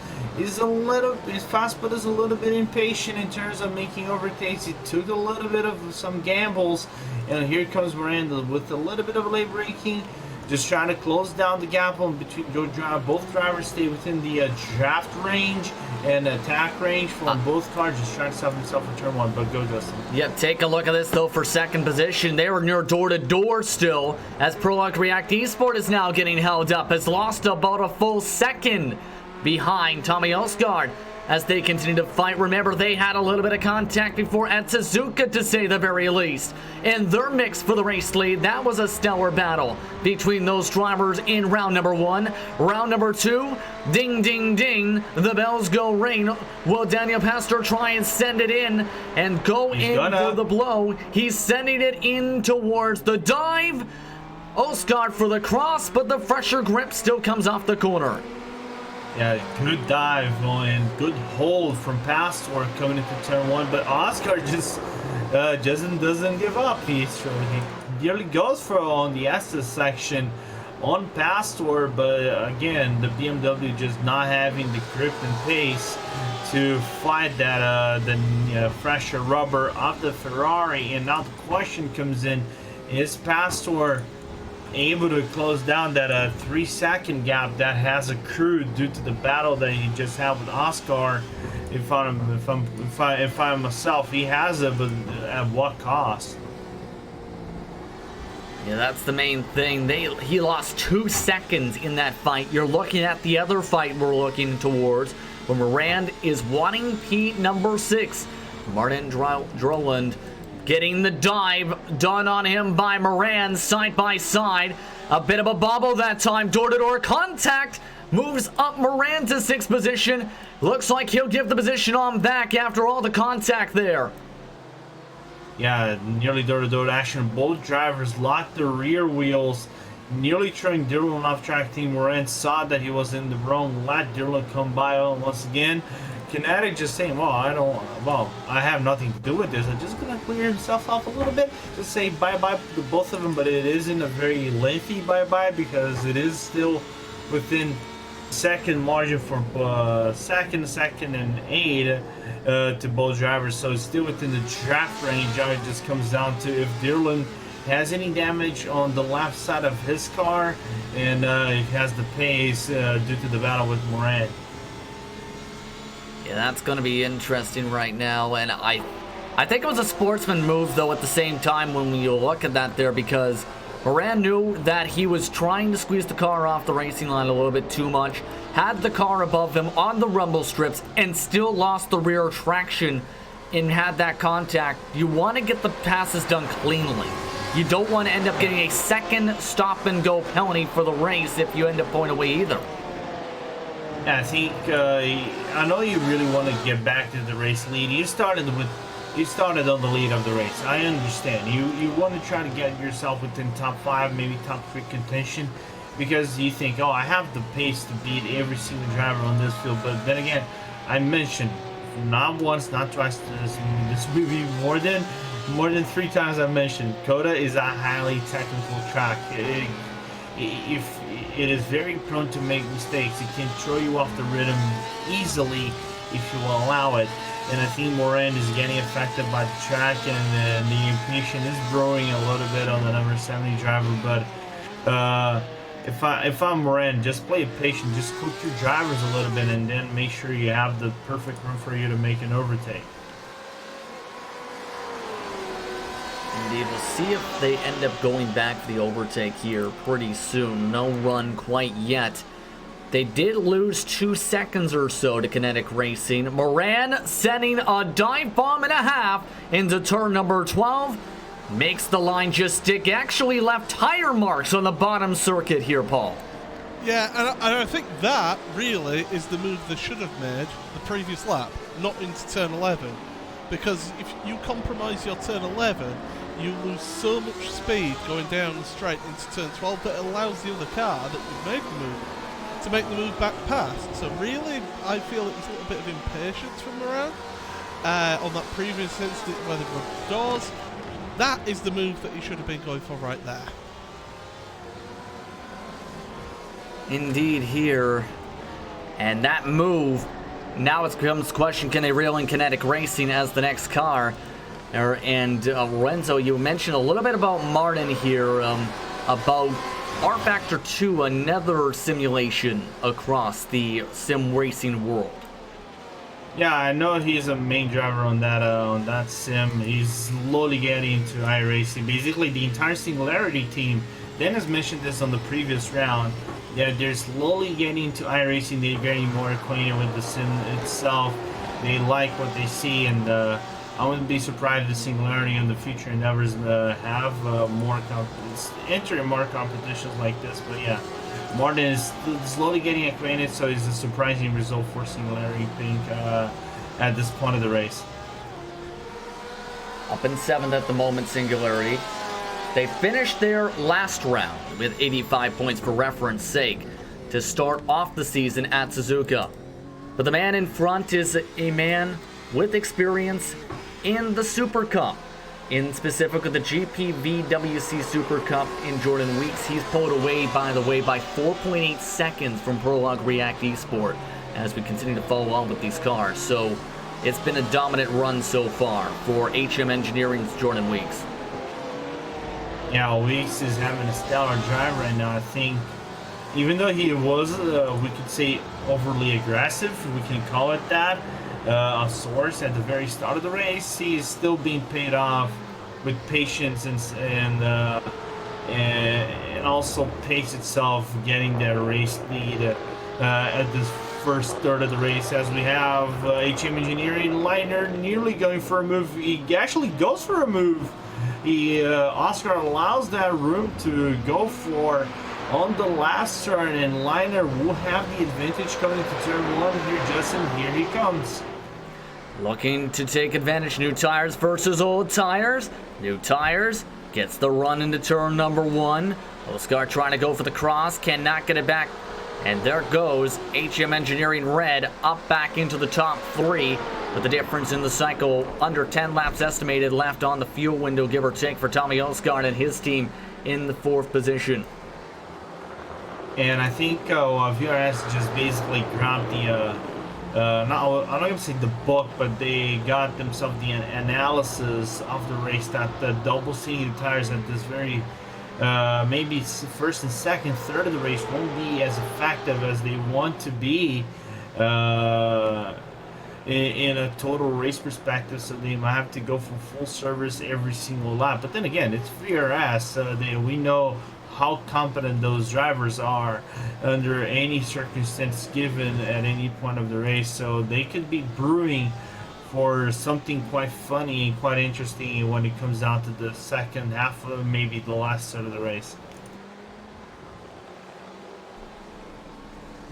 fast, but is a little bit impatient in terms of making overtakes. He took a little bit of some gambles, and here comes Moran with a little bit of late braking, just trying to close down the gap on between both drivers. Stay within the draft range and attack range from both cars, just trying to stop himself in turn one. But go, Justin. Yep, take a look at this though for second position. They were near door to door still, as Prolog React Esport is now getting held up, has lost about a full second behind Tommy Osgaard as they continue to fight. Remember, they had a little bit of contact before at Suzuka, to say the very least. In their mix for the race lead, that was a stellar battle between those drivers in round number one. Round number two, ding, ding, ding, the bells go ring. Will Daniel Pastor try and send it in and go for the blow? He's sending it in towards the dive. Osgaard for the cross, but the fresher grip still comes off the corner. Yeah, good dive and good hold from Pastor coming into turn one, but Oscar just doesn't give up. He nearly goes for on the Estes section on Pastor, but again, the BMW just not having the grip and pace to fight that the fresher rubber of the Ferrari. And now the question comes in: is Pastor able to close down that 3-second gap that has accrued due to the battle that he just had with Oscar? If I'm myself, he has it, but at what cost? Yeah, that's the main thing. He lost 2 seconds in that fight. You're looking at the other fight we're looking towards, where Moran is wanting P number 6. Martin Droland getting the dive done on him by Moran, side by side. A bit of a bobble that time. Door-to-door contact moves up Moran to 6th position. Looks like he'll give the position on back after all the contact there. Yeah, nearly door-to-door action. Both drivers locked their rear wheels, nearly throwing Dirland off track. Team Moran saw that he was in the wrong, let Dirland come by once again. Kinetic just saying, I have nothing to do with this. I'm just gonna clear himself off a little bit, just say bye-bye to both of them. But it isn't a very lengthy bye-bye, because it is still within second margin for second and 8 to both drivers, so it's still within the draft range. It just comes down to if Dillon has any damage on the left side of his car, and if he has the pace due to the battle with Moran. Yeah, that's going to be interesting right now, and I think it was a sportsman move, though, at the same time when you look at that there, because Moran knew that he was trying to squeeze the car off the racing line a little bit too much, had the car above him on the rumble strips, and still lost the rear traction and had that contact. You want to get the passes done cleanly. You don't want to end up getting a second stop-and-go penalty for the race if you end up pulling away either. Yeah, I think I know you really want to get back to the race lead. You started on the lead of the race. I understand. You want to try to get yourself within top 5, maybe top 3 contention, because you think, oh, I have the pace to beat every single driver on this field. But then again, I mentioned not once, not twice this movie more than 3 times. I mentioned COTA is a highly technical track. If it is very prone to make mistakes, it can throw you off the rhythm easily if you will allow it. And I think Moran is getting affected by the track, and the impatience is growing a little bit on the number 70 driver. But if I'm Moran, just play patient, just cook your drivers a little bit, and then make sure you have the perfect room for you to make an overtake. Indeed, we'll see if they end up going back for the overtake here pretty soon. No run quite yet. They did lose 2 seconds or so to Kinetic Racing. Moran setting a dive bomb and a half into turn number 12. Makes the line just stick. Actually left tire marks on the bottom circuit here, Paul. Yeah, and I think that really is the move they should have made the previous lap, not into turn 11. Because if you compromise your turn 11, you lose so much speed going down the straight into turn 12 that allows the other car that you've made the move to make the move back past. So really, I feel it was a little bit of impatience from Moran on that previous instance where they were doors. That is the move that he should have been going for right there. Indeed here. And that move, now it becomes the question, can they reel in Kinetic Racing as the next car? And Lorenzo, you mentioned a little bit about Martin here, about R-Factor 2, another simulation across the sim racing world. Yeah, I know he's a main driver on that sim. He's slowly getting into iRacing. Basically, the entire Singularity team, Dennis mentioned this on the previous round, that they're slowly getting into iRacing. They're getting more acquainted with the sim itself. They like what they see, and I wouldn't be surprised if Singularity in the future endeavors have entering more competitions like this. But yeah, Martin is slowly getting acquainted, so it's a surprising result for Singularity Pink at this point of the race. Up in 7th at the moment, Singularity. They finished their last round with 85 points for reference sake to start off the season at Suzuka. But the man in front is a man with experience in the Super Cup. In specific with the GPVWC Super Cup in Jordan Weeks, he's pulled away, by the way, by 4.8 seconds from Prologue React Esport as we continue to follow on with these cars. So it's been a dominant run so far for HM Engineering's Jordan Weeks. Yeah, Weeks is having a stellar drive right now. I think even though he was, we could say, overly aggressive, we can call it that, a source at the very start of the race, he is still being paid off with patience and also pace itself, getting that race lead at this first third of the race, as we have HM Engineering Liner nearly going for a move. He actually goes for a move. Oscar allows that room to go for on the last turn, and Liner will have the advantage coming into turn 1 here. Justin, here he comes. Looking to take advantage. New tires versus old tires. New tires gets the run into turn number 1. Oscar trying to go for the cross, cannot get it back. And there goes HM Engineering Red up back into the top 3 with the difference in the cycle. Under 10 laps estimated left on the fuel window, give or take, for Tommy Oscar and his team in the 4th position. And I think VRS just basically grabbed the, I'm not going to say the book, but they got themselves the analysis of the race that the double seating tires at this very, maybe first and second, third of the race won't be as effective as they want to be in a total race perspective, so they might have to go for full service every single lap. But then again, it's VRS. We know how competent those drivers are under any circumstance given at any point of the race, so they could be brewing for something quite funny and quite interesting when it comes down to the second half of maybe the last third of the race.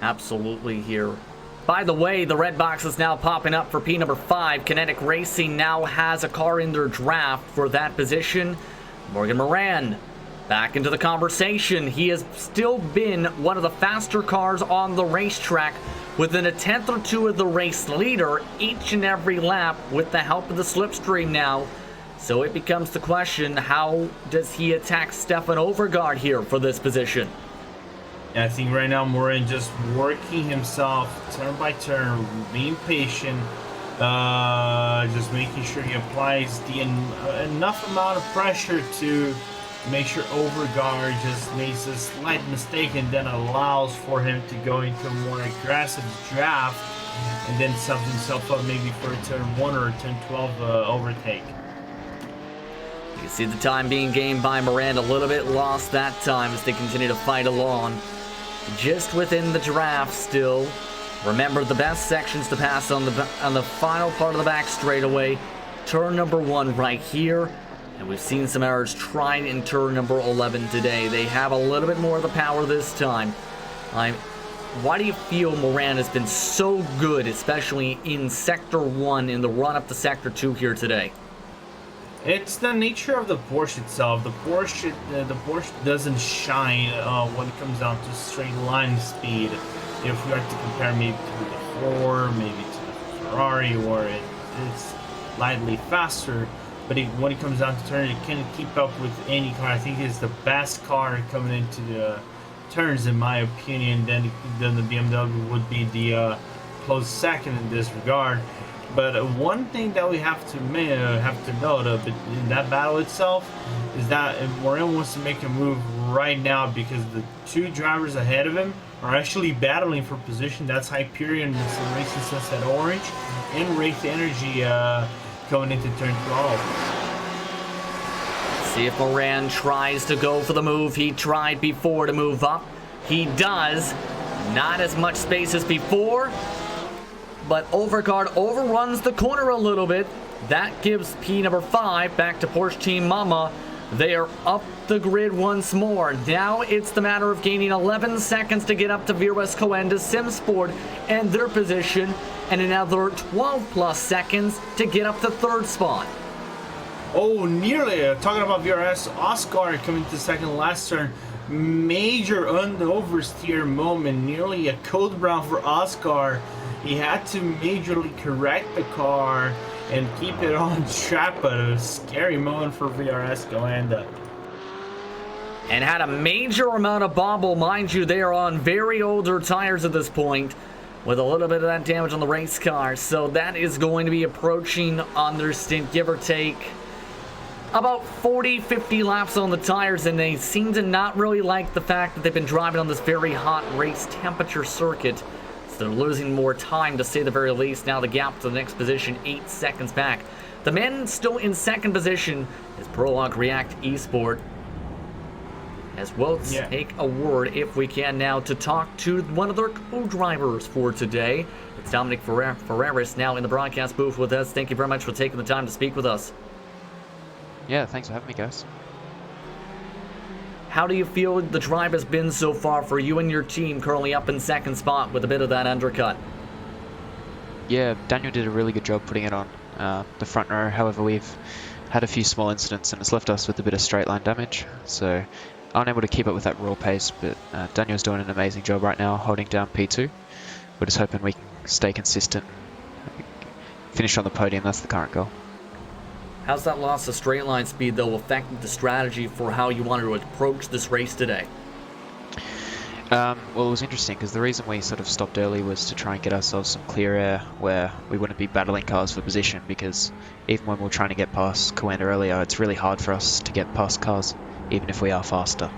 Absolutely here. By the way, the red box is now popping up for P number 5. Kinetic Racing now has a car in their draft for that position. Morgan Moran back into the conversation. He has still been one of the faster cars on the racetrack, within a tenth or two of the race leader each and every lap with the help of the slipstream now. So it becomes the question, how does he attack Stefan Overgaard here for this position? I think right now Moran just working himself turn by turn, being patient, just making sure he applies the enough amount of pressure to make sure Overgaard just makes a slight mistake and then allows for him to go into a more aggressive draft and then sub himself up maybe for a turn 1 or a turn 12 overtake. You see the time being gained by Moran, a little bit lost that time as they continue to fight along. Just within the draft still. Remember, the best sections to pass on the final part of the back straightaway. Turn number 1 right here. And we've seen some errors tried in turn number 11 today. They have a little bit more of the power this time. Why do you feel Moran has been so good, especially in Sector 1 in the run-up to Sector 2 here today? It's the nature of the Porsche itself. The Porsche doesn't shine when it comes down to straight line speed. If we are to compare maybe to the Ford, maybe to the Ferrari, or it's slightly faster. But when it comes down to turn, it can't keep up with any car. I think it's the best car coming into the turns, in my opinion. Then the BMW would be the close second in this regard. But one thing that we have to note in that battle itself is that Moran wants to make a move right now because the two drivers ahead of him are actually battling for position. That's Hyperion and Racing Sunset Orange and Wraith Energy going into turn 12. See if Moran tries to go for the move he tried before to move up. He does. Not as much space as before. But Overgaard overruns the corner a little bit. That gives P number 5 back to Porsche Team Mama. They are up the grid once more. Now it's the matter of gaining 11 seconds to get up to VRS Coenda Simsport and their position, and another 12 plus seconds to get up to third spot. Oh, nearly. Talking about VRS, Oscar coming to second last turn. Major oversteer moment. Nearly a code brown for Oscar. He had to majorly correct the car and keep it on track, but a scary moment for VRS Coenda. And had a major amount of bobble. Mind you, they are on very older tires at this point, with a little bit of that damage on the race car. So that is going to be approaching on their stint, give or take, about 40-50 laps on the tires, and they seem to not really like the fact that they've been driving on this very hot race temperature circuit. So they're losing more time, to say the very least. Now the gap to the next position, 8 seconds back. The man still in second position is Prologue React Esport. As well, take a word, if we can now, to talk to one of their co-drivers for today. It's Dominic Ferreris now in the broadcast booth with us. Thank you very much for taking the time to speak with us. Yeah, thanks for having me, guys. How do you feel the drive has been so far for you and your team, currently up in second spot with a bit of that undercut? Yeah, Daniel did a really good job putting it on the front row. However, we've had a few small incidents and it's left us with a bit of straight line damage. So unable to keep up with that raw pace, but Daniel's doing an amazing job right now holding down P2. We're just hoping we can stay consistent, finish on the podium. That's the current goal. How's that loss of straight line speed, though, affect the strategy for how you wanted to approach this race today? Well, it was interesting because the reason we sort of stopped early was to try and get ourselves some clear air where we wouldn't be battling cars for position, because even when we're trying to get past COTA earlier, it's really hard for us to get past cars, even if we are faster.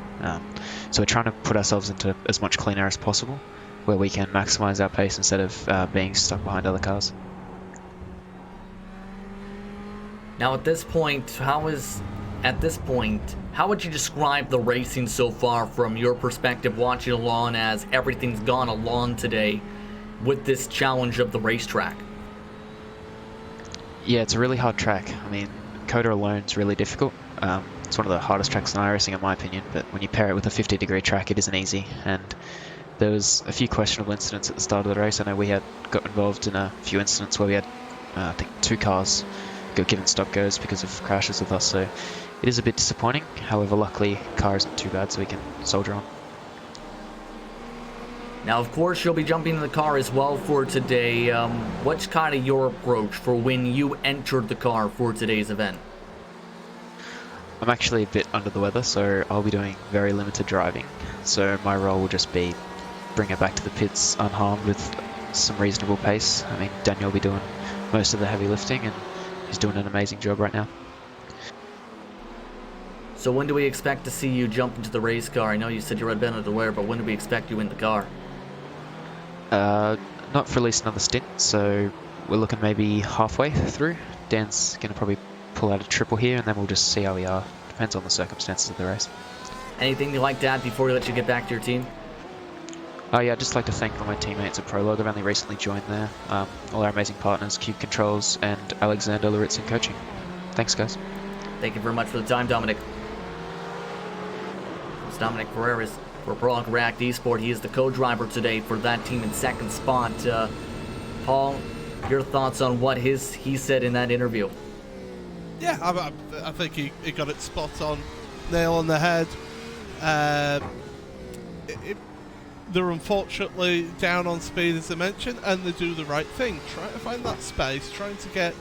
So we're trying to put ourselves into as much clean air as possible, where we can maximize our pace instead of being stuck behind other cars. Now, at this point, how would you describe the racing so far from your perspective, watching along as everything's gone along today with this challenge of the racetrack? Yeah, it's a really hard track. I mean, COTA alone is really difficult. It's one of the hardest tracks in iRacing in my opinion, but when you pair it with a 50-degree track, it isn't easy. And there was a few questionable incidents at the start of the race. I know we had got involved in a few incidents where we had, I think, 2 cars got given stop-goes because of crashes with us, so it is a bit disappointing. However, luckily, car isn't too bad, so we can soldier on. Now, of course, you'll be jumping in the car as well for today. What's kind of your approach for when you entered the car for today's event? I'm actually a bit under the weather, so I'll be doing very limited driving. So my role will just be bring it back to the pits unharmed with some reasonable pace. I mean, Daniel will be doing most of the heavy lifting, and he's doing an amazing job right now. So when do we expect to see you jump into the race car? I know you said you were been under the weather, but when do we expect you in the car? Not for at least another stint, so we're looking maybe halfway through. Dan's going to probably pull out a triple here, and then we'll just see how we are. Depends on the circumstances of the race. Anything you'd like to add before we let you get back to your team? Yeah, I'd just like to thank all my teammates at Prologue. I've only recently joined there. All our amazing partners, Cube Controls and Alexander Laritz in coaching. Thanks, guys. Thank you very much for the time, Dominic. It's Dominic Ferreras for Prologue React Esport. He is the co-driver today for that team in second spot. Paul, your thoughts on what he said in that interview? Yeah, I think he got it spot on, nail on the head. They're unfortunately down on speed, as I mentioned, and they do the right thing. Trying to find that space, trying to get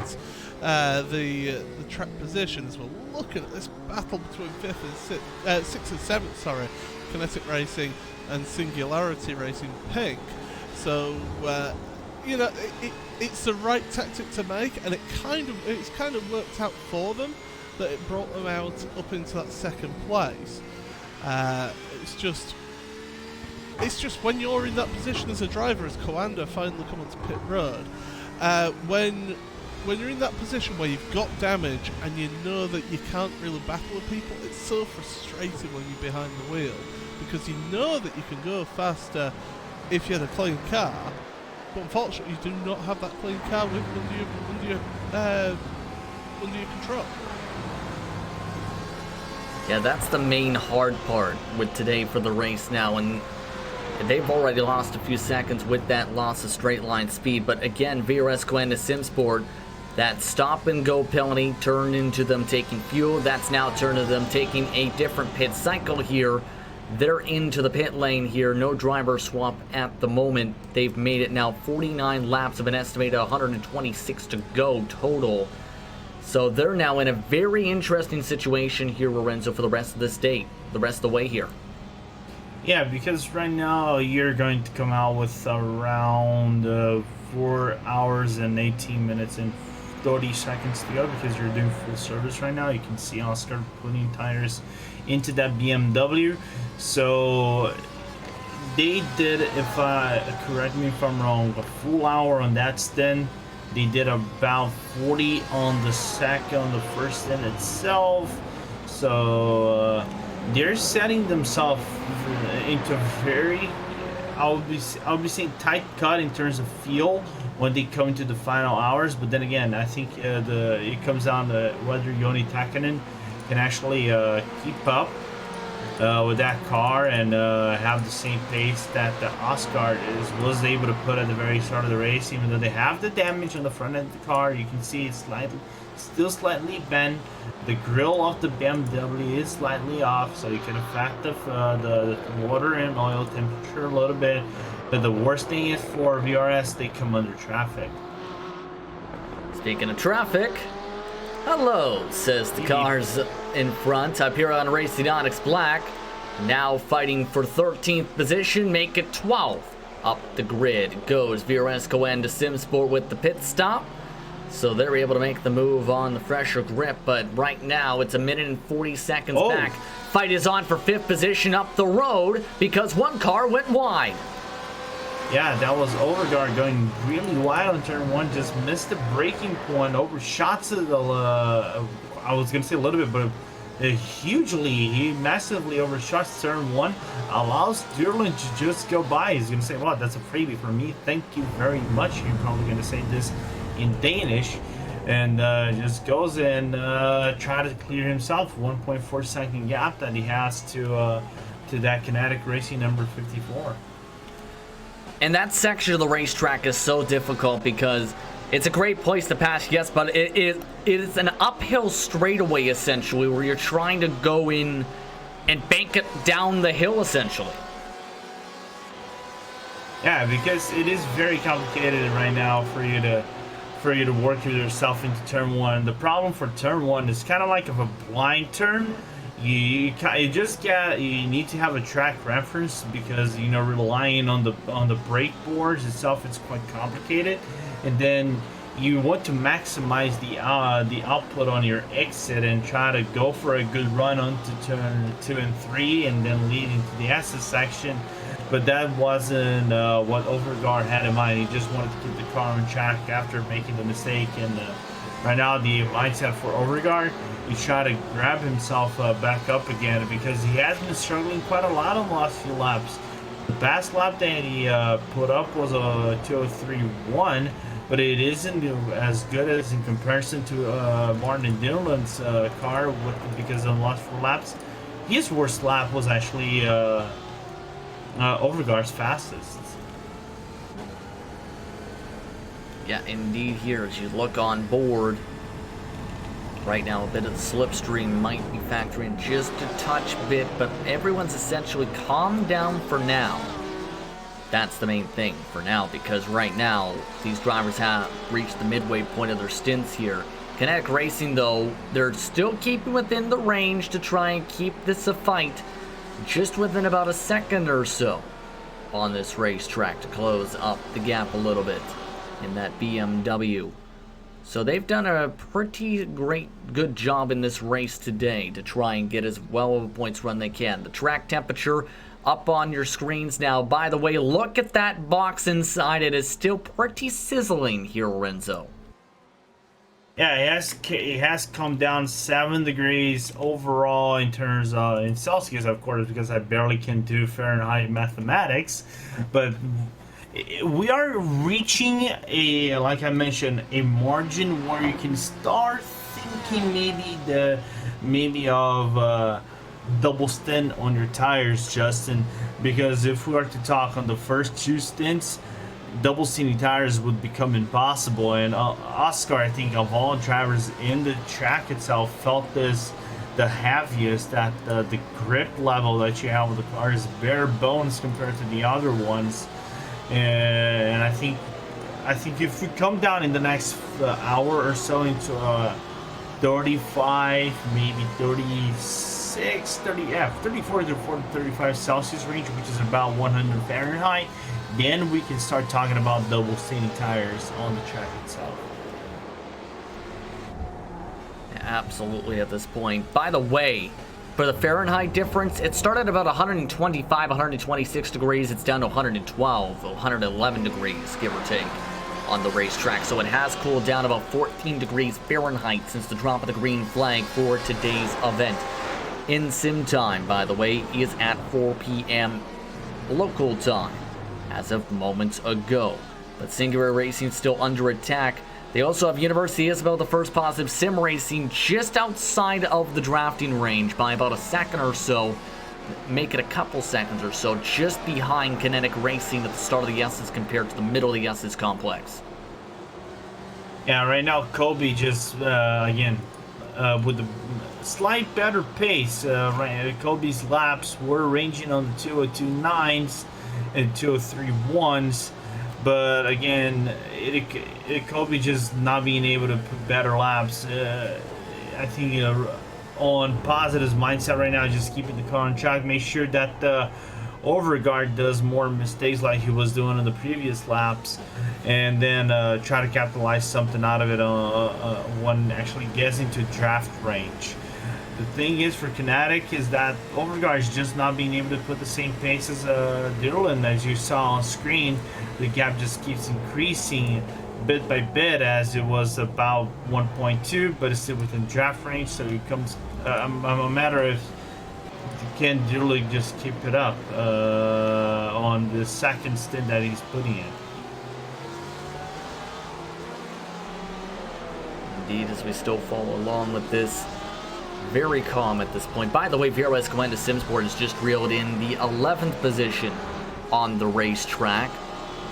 the track position. As we're looking at this battle between 6th and 7th, sorry, Kinetic Racing and Singularity Racing Pink. So it's the right tactic to make, and it's kind of worked out for them that it brought them out up into that second place. It's just when you're in that position as a driver, as Coanda finally come onto pit road, when you're in that position where you've got damage and you know that you can't really battle with people, it's so frustrating when you're behind the wheel, because you know that you can go faster if you had a clean car, but unfortunately you do not have that clean car under your control. Yeah, that's the main hard part with today for the race now, and they've already lost a few seconds with that loss of straight line speed. But again, VRS Coanda Simsport, that stop and go penalty turned into them taking fuel. That's now turned to them taking a different pit cycle here. They're into the pit lane here. No driver swap at the moment. They've made it now 49 laps of an estimated 126 to go total. So they're now in a very interesting situation here, Lorenzo, for the rest of this day, the rest of the way here. Yeah, because right now you're going to come out with around 4 hours and 18 minutes and 30 seconds to go, because you're doing full service right now. You can see Oscar putting tires into that BMW. So they did, correct me if I'm wrong, a full hour on that stint. They did about 40 on the first stint itself. So they're setting themselves into very, I'll be saying, tight cut in terms of fuel when they come into the final hours. But then again, I think it comes down to whether Joni Takkanen can actually keep up with that car and have the same pace that the Oscar was able to put at the very start of the race. Even though they have the damage on the front end of the car, you can see it's still slightly bent. The grill of the BMW is slightly off, so you can affect the water and oil temperature a little bit. But the worst thing is for VRS, they come under traffic. Speaking of traffic, hello, says the cars in front. Up here on Racing Onyx Black, Now fighting for 13th position, make it 12th. Up the grid goes Vieresco and Simsport with the pit stop. So they're able to make the move on the fresher grip, but right now it's a minute and 40 seconds back. Fight is on for 5th position up the road because one car went wide. Yeah, that was Overgaard going really wide on turn 1, just missed the braking point, overshot to the, I was going to say a little bit, but he massively overshot turn 1, allows Durlin to just go by. He's going to say, well, that's a freebie for me, thank you very much. You're probably going to say this in Danish, and just goes and try to clear himself 1.4 second gap that he has to that Kinetic Racing number 54. And that section of the racetrack is so difficult because it's a great place to pass, yes, but it is an uphill straightaway essentially where you're trying to go in and bank it down the hill essentially. Yeah, because it is very complicated right now for you to work yourself into turn 1. The problem for turn 1 is kind of like of a blind turn. You need to have a track reference because relying on the brake boards itself, it's quite complicated, and then you want to maximize the output on your exit and try to go for a good run onto turn 2 and 3 and then lead into the SS section. But that wasn't what Overgaard had in mind. He just wanted to keep the car on track after making the mistake. And right now, the mindset for Overgaard, he's trying to grab himself back up again because he has been struggling quite a lot on the last few laps. The past lap that he put up was a 2:03.1, but it isn't as good as in comparison to Martin and Dillon's car because of the last 4 laps. His worst lap was actually Overgaard's fastest. Yeah, indeed here, as you look on board, right now a bit of the slipstream might be factoring just a touch bit, but everyone's essentially calmed down for now. That's the main thing for now, because right now, these drivers have reached the midway point of their stints here. Kinetic Racing, though, they're still keeping within the range to try and keep this a fight, just within about a second or so on this racetrack to close up the gap a little bit in that BMW. So they've done a pretty good job in this race today to try and get as well of a points run they can. The track temperature up on your screens now. By the way, look at that box inside. It is still pretty sizzling here, Renzo. Yeah, it has come down 7 degrees overall in terms of in Celsius, of course, because I barely can do Fahrenheit mathematics. But we are reaching like I mentioned, a margin where you can start thinking maybe of double stint on your tires, Justin. Because if we were to talk on the first 2 stints, double stinting tires would become impossible, and Oscar, I think of all drivers in the track itself, felt this the heaviest, that the grip level that you have with the car is bare bones compared to the other ones. And I think if we come down in the next hour or so into 35, maybe 36, 34 to 35 Celsius range, which is about 100 Fahrenheit, then we can start talking about double staining tires on the track itself. Absolutely at this point. By the way, for the Fahrenheit difference, it started about 125, 126 degrees. It's down to 112, 111 degrees, give or take, on the racetrack. So it has cooled down about 14 degrees Fahrenheit since the drop of the green flag for today's event. In sim time, by the way, is at 4 p.m. local time as of moments ago. But Singular Racing still under attack. They also have University Isabel, the first positive sim racing, just outside of the drafting range by about a second or so. Make it a couple seconds or so, just behind Kinetic Racing at the start of the S's compared to the middle of the S's complex. Yeah, right now Kobe just, again, with a slight better pace. Kobe's laps were ranging on the 202.9s and 203.1s. But again, Kobe just not being able to put better laps. I think on positive mindset right now, just keeping the car on track. Make sure that the overguard does more mistakes like he was doing in the previous laps, and then try to capitalize something out of it when actually gets into draft range. The thing is for Kinetic is that overguard is just not being able to put the same pace as Dylan. As you saw on screen, the gap just keeps increasing bit by bit, as it was about 1.2, but it's still within draft range, so it comes a matter of can Dylan just keep it up on the second stint that he's putting in. Indeed, as we still follow along with this, very calm at this point. By the way, Vero Escalante Simsport has just reeled in the 11th position on the racetrack.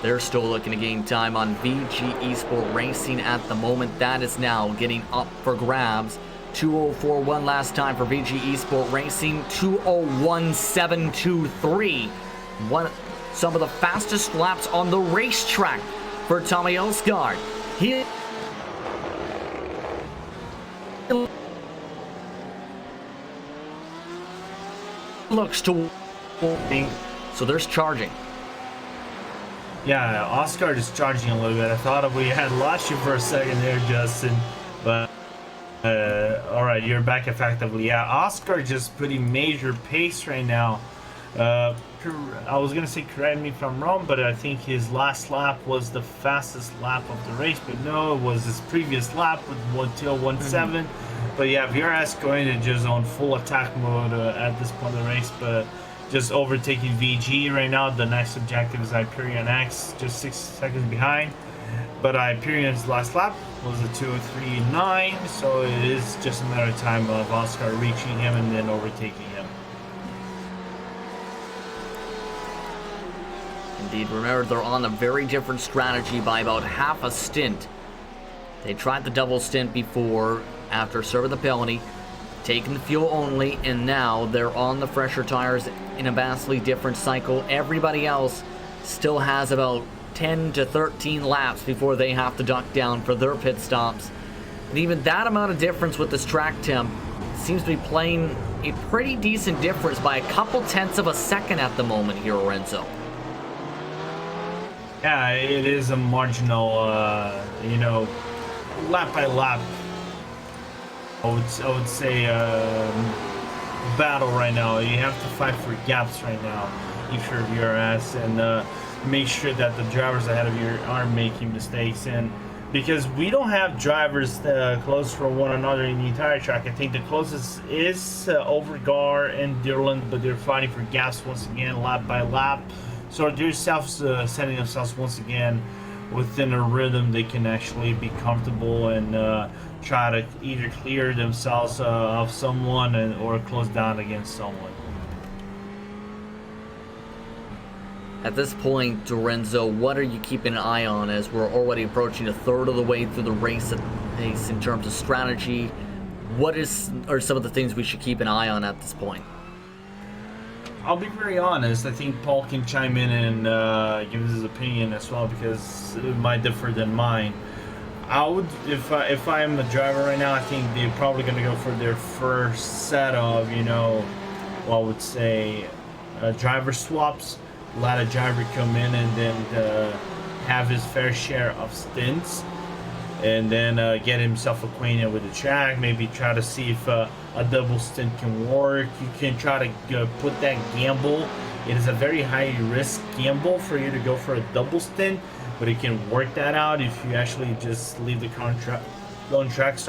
They're still looking to gain time on VG Esport Racing at the moment. That is now getting up for grabs. 2:04.1 last time for VG Esport Racing. 2:01.723. Some of the fastest laps on the racetrack for Tommy Elsgaard. He looks to, so there's charging. Yeah, Oscar is charging a little bit. I thought we had lost you for a second there, Justin, but all right, you're back effectively. Yeah, Oscar just putting major pace right now. I was gonna say, correct me if I'm wrong, but I think his last lap was the fastest lap of the race, but no, it was his previous lap with 1:17. But yeah, VRS going to just on full attack mode at this point of the race, but just overtaking VG right now. The next objective is Hyperion X, just 6 seconds behind. But Hyperion's last lap was a 2:03.9, so it is just a matter of time of Oscar reaching him and then overtaking him. Indeed, remember they're on a very different strategy by about half a stint. They tried the double stint before, after serving the penalty, taking the fuel only, and now they're on the fresher tires in a vastly different cycle. Everybody else still has about 10 to 13 laps before they have to duck down for their pit stops. And even that amount of difference with this track temp seems to be playing a pretty decent difference by a couple tenths of a second at the moment here, Lorenzo. Yeah, it is a marginal, lap by lap, I would say, battle right now. You have to fight for gaps right now if you're VRS, and make sure that the drivers ahead of you aren't making mistakes. And because we don't have drivers close from one another in the entire track, I think the closest is Overgar and Dylan, but they're fighting for gaps once again, lap by lap. So they're setting themselves once again within a rhythm they can actually be comfortable and try to either clear themselves of someone or close down against someone. At this point, Lorenzo, what are you keeping an eye on as we're already approaching a third of the way through the race in terms of strategy? What are some of the things we should keep an eye on at this point? I'll be very honest. I think Paul can chime in and give his opinion as well, because it might differ than mine. I would, if I am the driver right now, I think they're probably going to go for their first set of, I would say, driver swaps. Let a driver come in and then have his fair share of stints, and then get himself acquainted with the track. Maybe try to see if a double stint can work. You can try to put that gamble. It is a very high risk gamble for you to go for a double stint, but it can work that out if you actually just leave the car on track,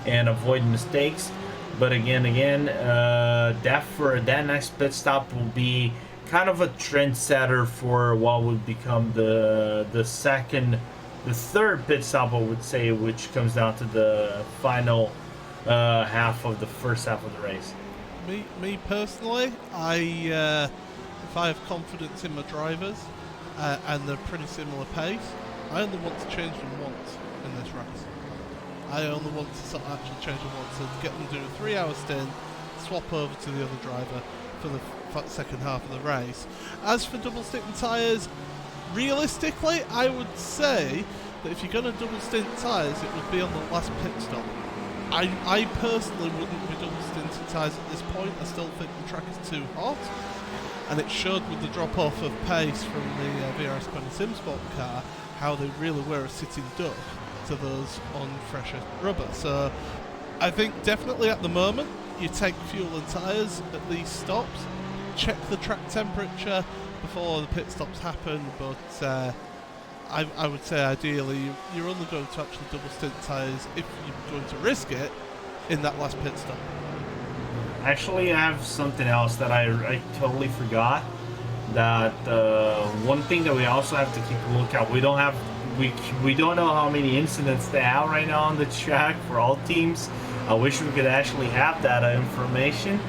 and avoid mistakes. But again, that for that next pit stop will be kind of a trendsetter for what would become the third pit stop, I would say, which comes down to the final half of the first half of the race. Me personally, if I have confidence in my drivers and they're pretty similar pace, I only want to change them once in this race. I only want to actually change them once and get them to do a 3-hour stint, swap over to the other driver for the second half of the race. As for double stint tyres, realistically, I would say that if you're going to double stint tyres, it would be on the last pit stop. I personally wouldn't be double stinting tyres at this point. I still think the track is too hot, and it showed with the drop-off of pace from the VRS20 SimSport car how they really were a sitting duck to those on fresher rubber. So I think definitely at the moment you take fuel and tyres at these stops, check the track temperature before the pit stops happen, but I would say ideally you're only going to actually double stint tyres if you're going to risk it in that last pit stop. Actually, I have something else that I totally forgot. That one thing that we also have to keep a lookout. We don't know how many incidents they have right now on the track for all teams. I wish we could actually have that information.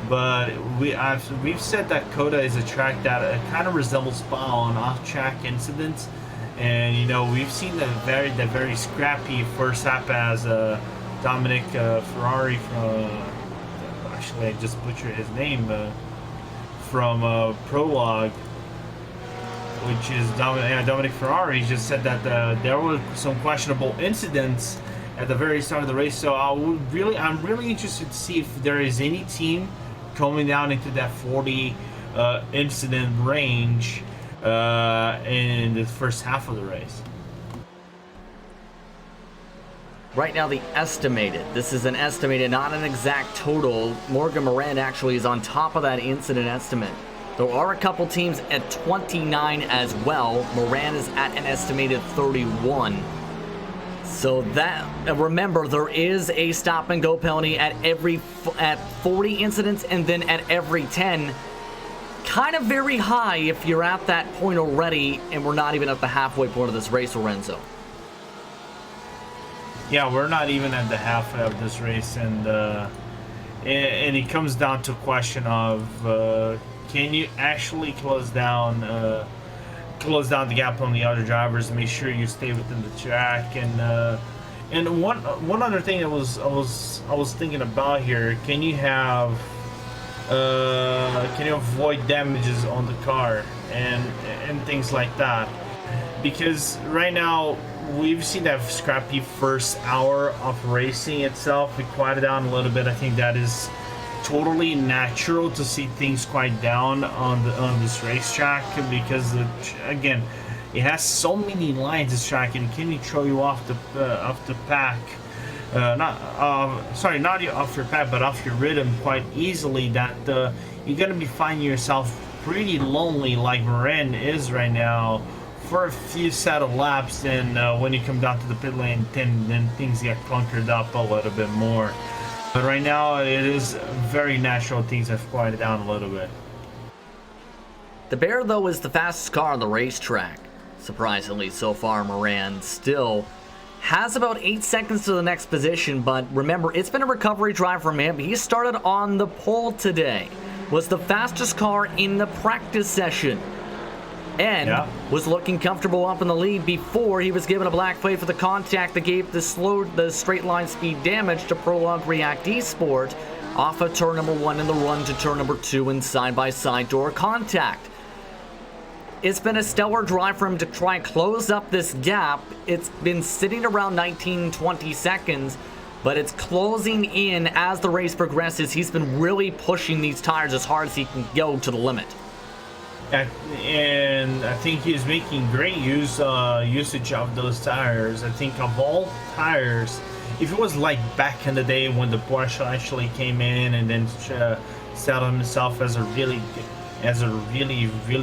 But we've said that COTA is a track that kind of resembles Spa on off-track incidents, and you know we've seen the very scrappy first lap as Dominic Ferrari from actually I just butchered his name from Prologue, which is Dominic Ferrari just said that there were some questionable incidents at the very start of the race. So I'm really interested to see if there is any team coming down into that 40 incident range in the first half of the race. Right now, this is an estimated, not an exact total. Morgan Moran actually is on top of that incident estimate. There are a couple teams at 29 as well. Moran is at an estimated 31. So that, remember, there is a stop and go penalty at 40 incidents and then at every 10. Kind of very high if you're at that point already, and we're not even at the halfway point of this race, Lorenzo. Yeah, we're not even at the halfway of this race, and it comes down to a question of can you actually close down the gap on the other drivers, make sure you stay within the track, and one other thing that I was thinking about here, can you avoid damages on the car and things like that? Because right now we've seen that scrappy first hour of racing itself. We quieted down a little bit. I think that is totally natural to see things quiet down on this racetrack, because again, it has so many lines, this track, and can throw you off the pack, not off your pack, but off your rhythm quite easily. That you're gonna be finding yourself pretty lonely, like Moran is right now, for a few set of laps, and when you come down to the pit lane, then things get clunkered up a little bit more. But right now, it is very natural. Things have quieted down a little bit. The Bear, though, is the fastest car on the racetrack. Surprisingly, so far, Moran still has about 8 seconds to the next position, but remember, it's been a recovery drive from him. He started on the pole today, was the fastest car in the practice session, and was looking comfortable up in the lead before he was given a black flag for the contact that gave the straight line speed damage to Prologue React Esport off of turn number 1 in the run to turn number 2 in side-by-side door contact. It's been a stellar drive for him to try and close up this gap. It's been sitting around 19-20 seconds, but it's closing in as the race progresses. He's been really pushing these tires as hard as he can go to the limit. And I think he's making great usage of those tires. I think of all tires, if it was like back in the day when the Porsche actually came in and then settled himself as a really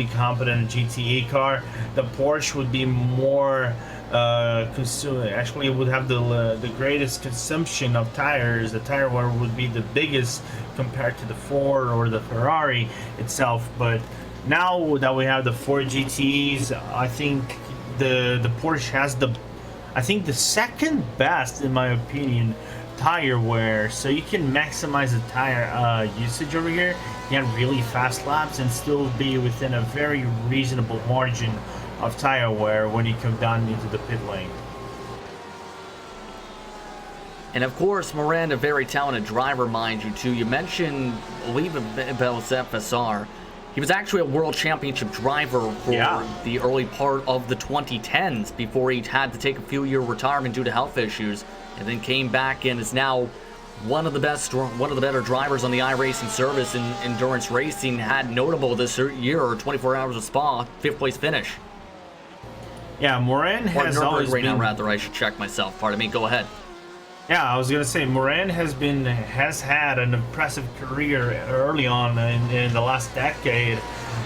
competent GTE car, the Porsche would be more actually it would have the greatest consumption of tires. The tire wear would be the biggest compared to the Ford or the Ferrari itself. But now that we have the Ford GTEs, I think the Porsche has the second best, in my opinion, tire wear. So you can maximize the tire usage over here, get really fast laps, and still be within a very reasonable margin of tire wear when you come down into the pit lane. And of course, Moran, a very talented driver, mind you, too. You mentioned, I believe, about FSR. He was actually a world championship driver for the early part of the 2010s before he had to take a few-year retirement due to health issues. and then came back and is now one of the better drivers on the iRacing service in endurance racing. Had notable this year, 24 Hours of Spa, 5th place finish. Yeah, Moran has always right been... now, rather, I should check myself. Pardon me, go ahead. Yeah, I was gonna say Moran has had an impressive career early on in the last decade,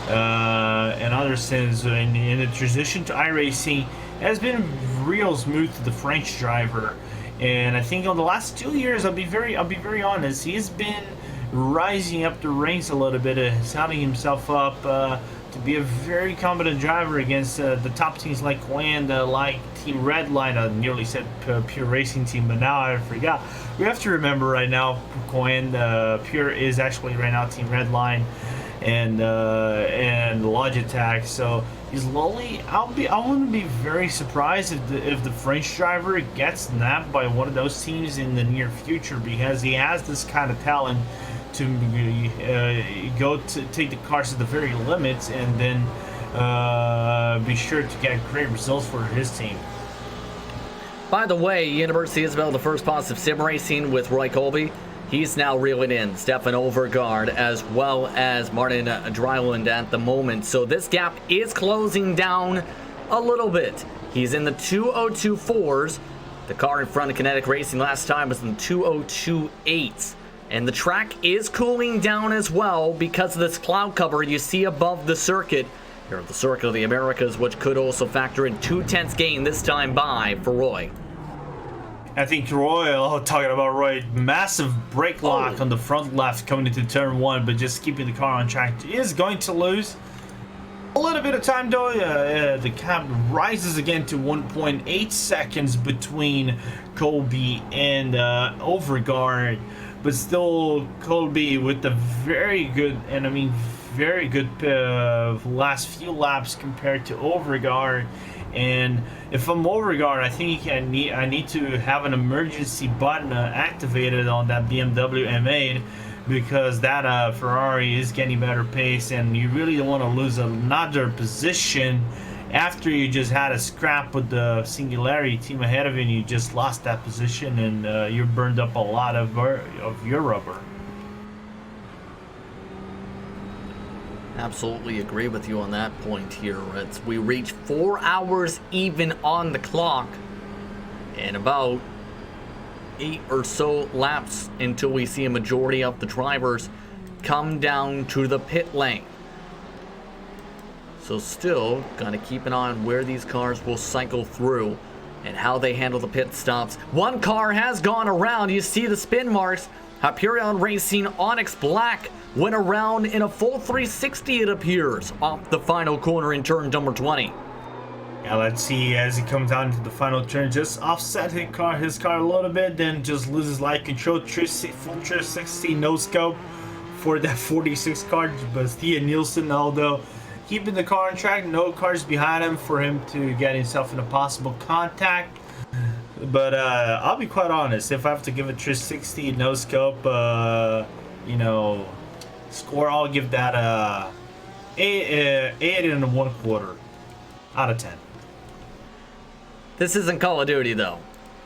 and other since in the transition to iRacing has been real smooth to the French driver. And I think on the last 2 years, I'll be very honest, he's been rising up the ranks a little bit, setting himself up to be a very competent driver against the top teams like COTA, like Team Redline. I nearly said Pure Racing Team, but now I forgot. We have to remember right now, COTA, Pure is actually right now Team Redline and Logitech. So he's slowly. I wouldn't be very surprised if the French driver gets nabbed by one of those teams in the near future, because he has this kind of talent to take the cars to the very limits and then be sure to get great results for his team. By the way, University Isabel, the first positive sim racing with Roy Colby. He's now reeling in Stefan Overgaard as well as Martin Dryland at the moment. So this gap is closing down a little bit. He's in the 2:02.4s. The car in front of Kinetic Racing last time was in 2:02.8s. And the track is cooling down as well because of this cloud cover you see above the circuit. Here at the Circuit of the Americas, which could also factor in 2/10 gain this time by for Roy. I think Roy, talking about Roy, massive brake lock on the front left coming into turn 1, but just keeping the car on track, is going to lose a little bit of time though. The gap rises again to 1.8 seconds between Colby and Overgaard, but still Colby with the very good, and I mean very good last few laps compared to Overgaard. And if I'm Overgaard, I think I need to have an emergency button activated on that BMW M8, because that Ferrari is getting better pace, and you really don't want to lose another position after you just had a scrap with the Singularity team ahead of you, and you just lost that position, and you burned up a lot of your rubber. Absolutely agree with you on that point here. As we reach 4 hours even on the clock, and about 8 or so laps until we see a majority of the drivers come down to the pit lane. So still gotta keep an eye on where these cars will cycle through and how they handle the pit stops. One car has gone around. You see the spin marks. Hyperion Racing Onyx Black went around in a full 360, it appears, off the final corner in turn number 20. Yeah, let's see as he comes down to the final turn, just offset his car a little bit, then just loses light control, full 360 no scope for that 46 car. Bastia Nielsen, although keeping the car on track, no cars behind him for him to get himself in a possible contact. But I'll be quite honest, if I have to give a 360 no scope, score, I'll give that 8 1/4 out of 10. This isn't Call of Duty, though.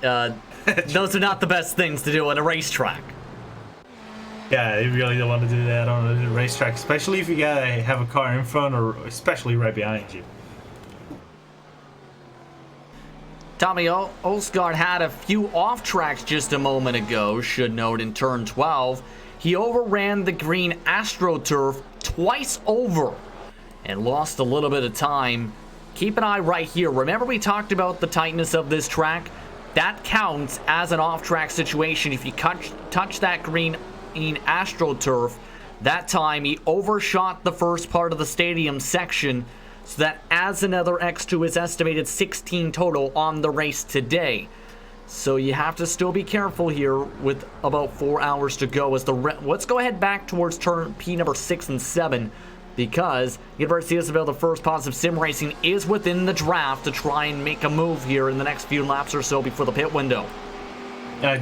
Those are not the best things to do on a racetrack. Yeah, you really don't want to do that on a racetrack, especially if you gotta have a car in front or especially right behind you. Tommy Olsgaard had a few off tracks just a moment ago, should note, in turn 12. He overran the green AstroTurf twice over and lost a little bit of time. Keep an eye right here. Remember we talked about the tightness of this track? That counts as an off-track situation. If you touch that green AstroTurf, that time he overshot the first part of the stadium section, so that adds another X to his estimated 16 total on the race today. So you have to still be careful here with about 4 hours to go. Let's go ahead back towards turn P number 6 and 7, because University of Isabel, the first positive sim racing, is within the draft to try and make a move here in the next few laps or so before the pit window.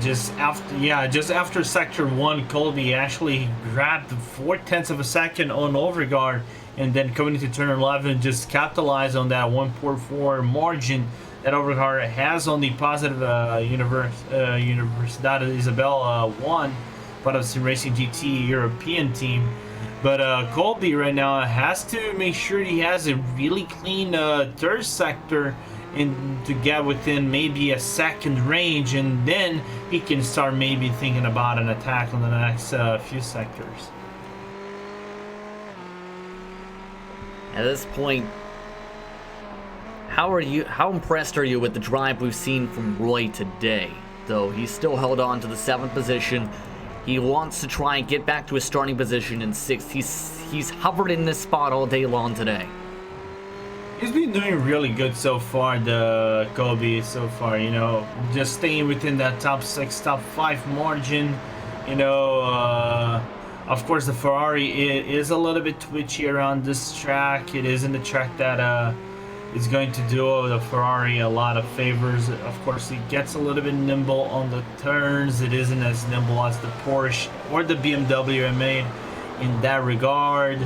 Just after sector 1, Colby actually grabbed 0.4 of a second on Overgaard, and then coming into turn 11, just capitalized on that 1.4 margin that overcar has only positive Universidad Isabel 1, part of Sim Racing GT European team. But Colby right now has to make sure he has a really clean third sector and to get within maybe a second range, and then he can start maybe thinking about an attack on the next few sectors. At this point, how impressed are you with the drive we've seen from Roy today? Though he's still held on to the 7th position, he wants to try and get back to his starting position in 6th. He's hovered in this spot all day long today. He's been doing really good so far, the Kobe so far, you know, just staying within that top 6, top 5 margin, you know. Of course, the Ferrari is a little bit twitchy around this track. It isn't a track that is going to do the Ferrari a lot of favors. Of course, it gets a little bit nimble on the turns. It isn't as nimble as the Porsche or the BMW I made in that regard.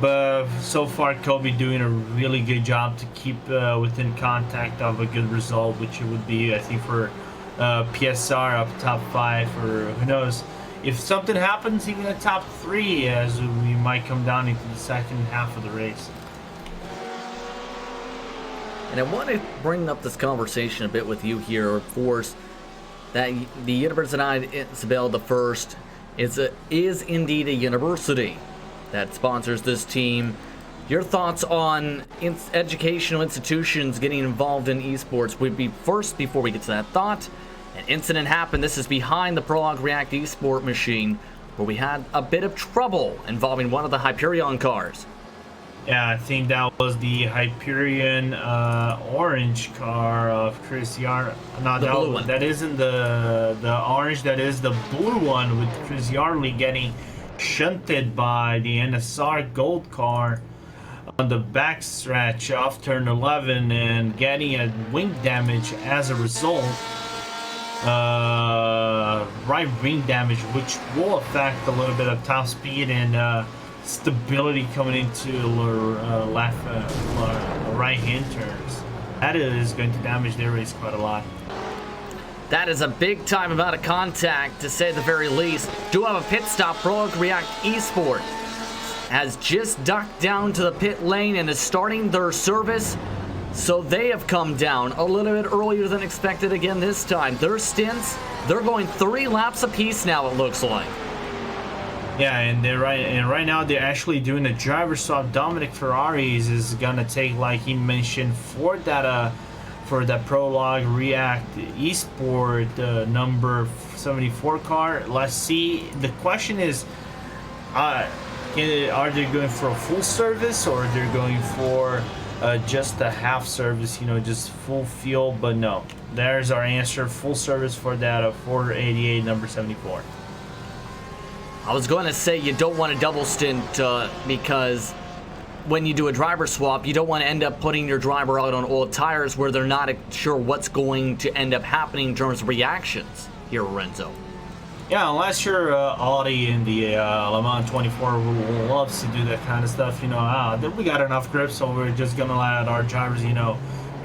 But so far, Kobe doing a really good job to keep within contact of a good result, which it would be, I think, for PSR up top 5, or who knows. If something happens, even a top 3, as we might come down into the second half of the race. And I want to bring up this conversation a bit with you here, of course, that the Universidad Isabel the First is indeed a university that sponsors this team. Your thoughts on educational institutions getting involved in esports would be first, before we get to that thought. An incident happened. This is behind the Prologue React esport machine, where we had a bit of trouble involving one of the Hyperion cars. Yeah, I think that was the Hyperion orange car of Chris Yar. No, The blue one. that isn't the orange. That is the blue one with Chris Yarley getting shunted by the NSR gold car on the backstretch off turn 11 and getting a wing damage as a result. Right wing damage, which will affect a little bit of top speed and stability coming into left right-hand turns. That is going to damage their race quite a lot. That is a big time amount of contact, to say the very least. Do have a pit stop. Prologue React Esport has just ducked down to the pit lane and is starting their service. So they have come down a little bit earlier than expected again this time. Their stints, they're going 3 laps apiece now, it looks like. Yeah, and right now they're actually doing a driver swap. Dominic Ferraris is gonna take, like he mentioned, for that Prologue React Esport number 74 car. Let's see. The question is, are they going for a full service, or they're going for just a half service? You know, just full fuel. But no, there's our answer: full service for that 488 number 74. I was going to say you don't want a double stint because when you do a driver swap, you don't want to end up putting your driver out on old tires where they're not sure what's going to end up happening in terms of reactions here, Renzo. Yeah, unless you're Audi in the Le Mans 24 who loves to do that kind of stuff, you know, we got enough grip, so we're just going to let our drivers, you know,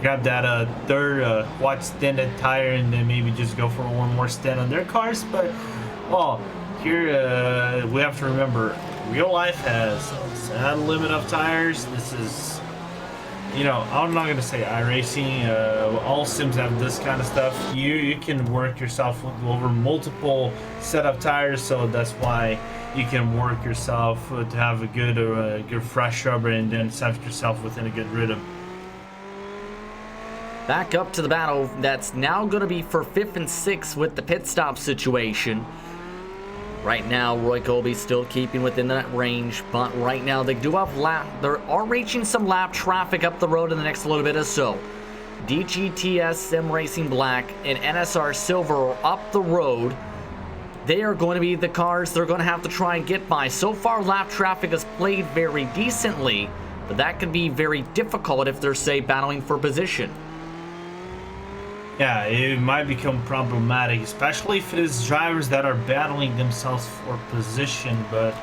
grab that third quad extended tire and then maybe just go for one more stint on their cars. But, well, here we have to remember, real life has a sad limit of tires. This is, you know, I'm not going to say iRacing. All sims have this kind of stuff. You can work yourself over multiple set of tires, so that's why you can work yourself to have a good fresh rubber and then set yourself within a good rhythm. Back up to the battle. That's now going to be for 5th and 6th with the pit stop situation. Right now, Roy Colby still keeping within that range, but right now they do have they are reaching some lap traffic up the road in the next little bit or so. DGTS Sim Racing Black and NSR Silver are up the road. They are going to be the cars they're going to have to try and get by. So far, lap traffic has played very decently, but that could be very difficult if they're, say, battling for position. Yeah, it might become problematic, especially if it is drivers that are battling themselves for position. But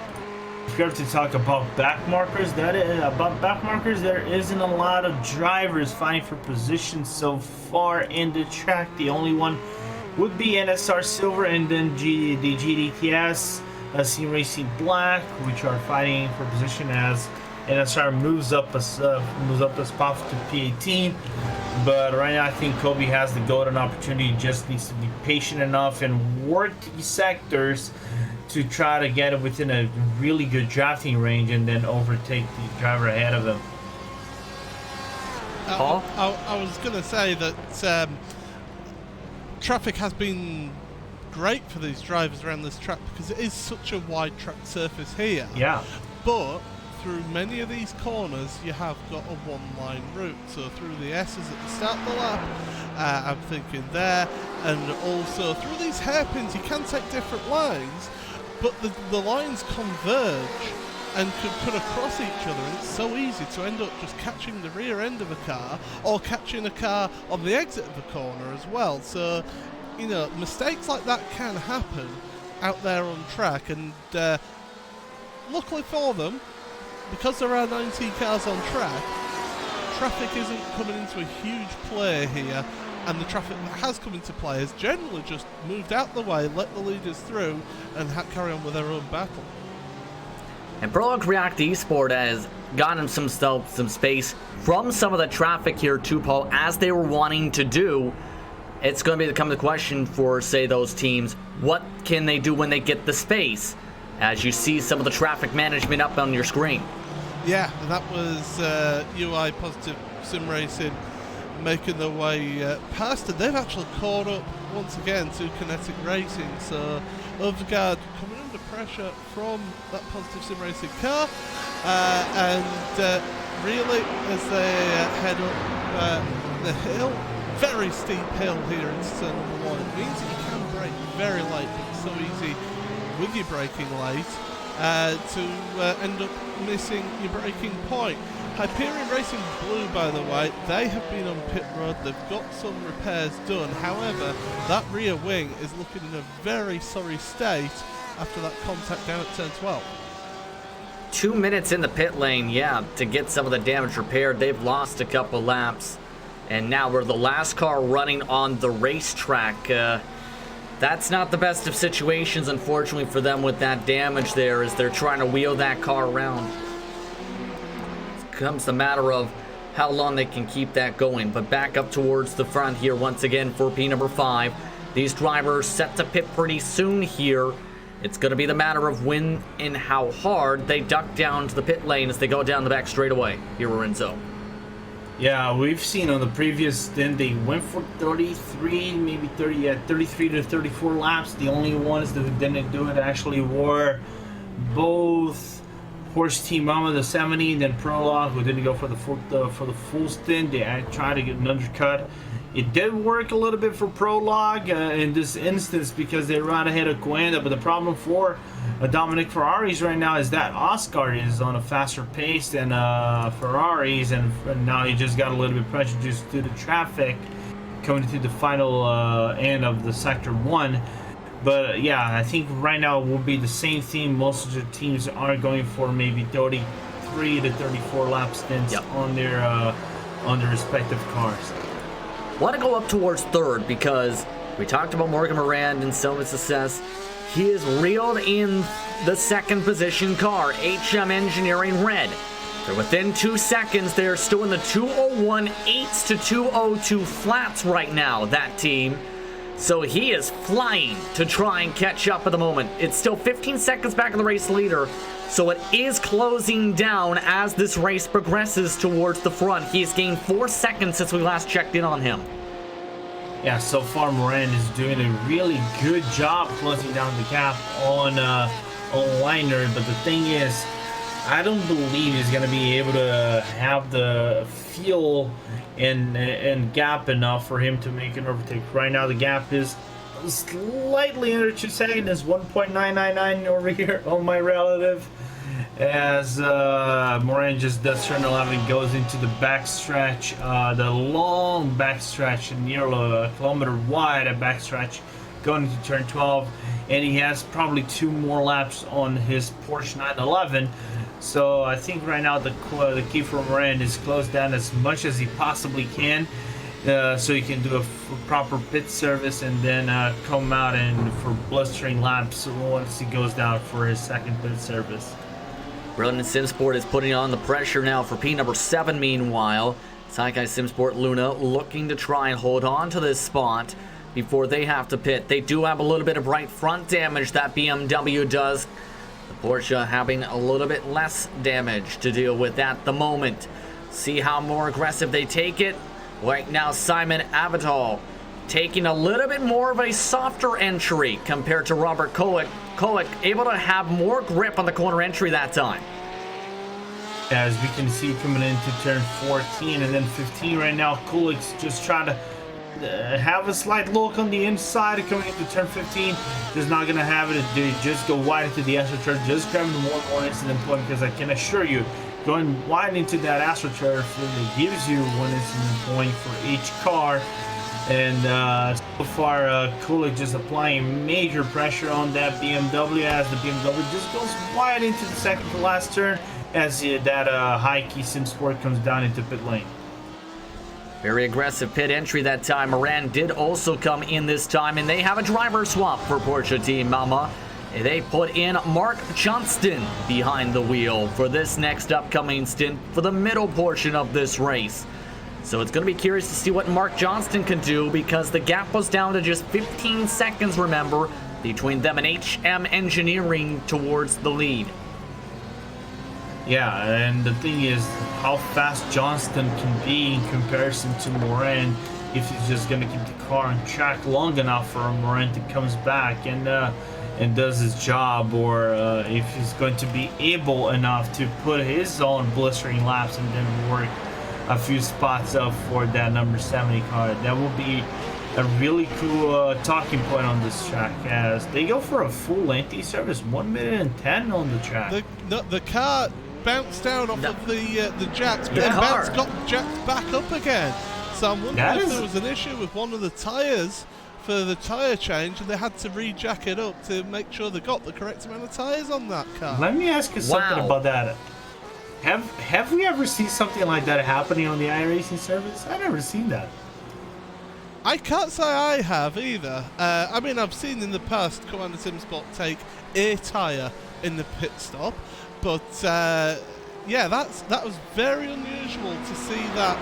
If you have to talk about back markers, there isn't a lot of drivers fighting for position so far in the track. The only one would be NSR Silver and then the GDTS, Sim Racing Black, which are fighting for position as NSR moves up a spot to P18. But right now, I think Kobe has the golden opportunity. He just needs to be patient enough and work these sectors to try to get it within a really good drafting range and then overtake the driver ahead of him. Paul? I was going to say that traffic has been great for these drivers around this track because it is such a wide track surface here. Yeah. But through many of these corners, you have got a one-line route. So through the S's at the start of the lap, I'm thinking there, and also through these hairpins, you can take different lines, but the lines converge and could cut across each other, and it's so easy to end up just catching the rear end of a car or catching a car on the exit of a corner as well. So, you know, mistakes like that can happen out there on track, and luckily for them, because there are 19 cars on track, traffic isn't coming into a huge play here, and the traffic that has come into play has generally just moved out the way, let the leaders through, and carry on with their own battle. And Prologue React Esport has gotten some space from some of the traffic here too, Paul, as they were wanting to do. It's going to become the question for, say, those teams, what can they do when they get the space? As you see some of the traffic management up on your screen. Yeah, and that was UI Positive Sim Racing making their way past it. They've actually caught up once again to Kinetic Racing, so Overgaard coming under pressure from that Positive Sim Racing car, and really as they head up the hill, very steep hill here in turn number 1. It means that you can brake very late, but it's so easy with your braking late to end up missing your braking point. Hyperion Racing Blue, by the way, they have been on pit road. They've got some repairs done. However, that rear wing is looking in a very sorry state after that contact down at turn 12. 2 minutes in the pit lane, yeah, to get some of the damage repaired. They've lost a couple laps, and now we're the last car running on the racetrack. That's not the best of situations, unfortunately, for them with that damage there, as they're trying to wheel that car around. It comes the matter of how long they can keep that going. But back up towards the front here once again for P number 5. These drivers set to pit pretty soon here. It's going to be the matter of when and how hard they duck down to the pit lane as they go down the back straightaway. Here, Lorenzo. Yeah, we've seen on the previous stint they went for 33, maybe 33 to 34 laps. The only ones that didn't do it actually were both Horse Team Mama, the 70, then Prologue, who didn't go for the full stint. They tried to get an undercut. It did work a little bit for Prologue in this instance because they ran ahead of Coenda, but the problem for Dominic Ferraris right now is that Oscar is on a faster pace than Ferraris, and now he just got a little bit prejudiced due to traffic coming to the final end of the Sector 1. But yeah, I think right now it will be the same theme. Most of the teams are going for maybe 33 to 34 lap stints on their respective cars. Want to go up towards third because we talked about Morgan Moran and Silva's success. He is reeled in the second position car, HM Engineering Red. They're within 2 seconds. They're still in the 2:01.8s to 2:02 flats right now, that team. So he is flying to try and catch up at the moment. It's still 15 seconds back of the race leader, so it is closing down as this race progresses towards the front. He has gained 4 seconds since we last checked in on him. Yeah, so far Moran is doing a really good job closing down the gap on Liner, but the thing is, I don't believe he's going to be able to have the fuel and gap enough for him to make an overtake. Right now the gap is slightly under 2 seconds. It's 1.999 over here on my relative, as Moran just does turn 11, goes into the backstretch, the long backstretch, nearly a kilometer wide backstretch, going into turn 12. and he has probably 2 more laps on his Porsche 911. So I think right now the key for Moran is close down as much as he possibly can, so he can do a proper pit service and then come out and for blustering laps once he goes down for his second pit service. Brilliant Simsport is putting on the pressure now for P number 7 meanwhile. Saikai Simsport Luna looking to try and hold on to this spot before they have to pit. They do have a little bit of right front damage, that BMW does. The Porsche having a little bit less damage to deal with at the moment. See how more aggressive they take it. Right now, Simon Avital taking a little bit more of a softer entry compared to Robert Koeck. Koeck able to have more grip on the corner entry that time. As we can see coming into turn 14 and then 15 right now, Koeck's just trying to have a slight look on the inside coming into turn 15. Just not going to have it. Just go wide into the AstroTurf. Just grabbing more and more incident point, because I can assure you, going wide into that AstroTurf, it gives you 1 incident point for each car. And so far, Koeck just applying major pressure on that BMW as the BMW just goes wide into the second to last turn as that high key Simsport comes down into pit lane. Very aggressive pit entry that time. Moran did also come in this time, and they have a driver swap for Porsche Team Mama. They put in Mark Johnston behind the wheel for this next upcoming stint for the middle portion of this race. So it's going to be curious to see what Mark Johnston can do, because the gap was down to just 15 seconds, remember, between them and HM Engineering towards the lead. Yeah, and the thing is how fast Johnston can be in comparison to Moran if he's just going to keep the car on track long enough for Moran to comes back and does his job, or if he's going to be able enough to put his own blistering laps and then work a few spots up for that number 70 car. That will be a really cool talking point on this track, as they go for a full lengthy service, 1 minute and 10 on the track. The car bounced down off of the jacks, but then got jacked back up again. So I'm wondering if there was an issue with one of the tyres for the tyre change, and they had to re-jack it up to make sure they got the correct amount of tyres on that car. Let me ask you something about that. Have we ever seen something like that happening on the iRacing service? I've never seen that. I can't say I have either. I mean, I've seen in the past Commander Simsport take a tyre in the pit stop, but yeah, that was very unusual to see that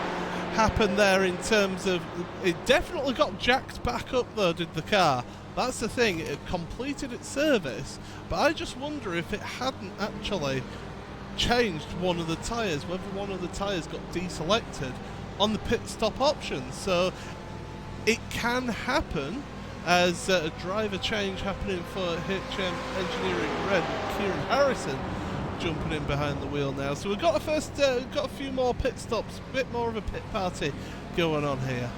happen there. In terms of, it definitely got jacked back up though, did the car. That's the thing, it had completed its service, but I just wonder if it hadn't actually changed one of the tyres, whether one of the tyres got deselected on the pit stop option. So it can happen as a driver change happening for HM Engineering Red, Kieran Harrison jumping in behind the wheel now. So we've got got a few more pit stops, a bit more of a pit party going on here.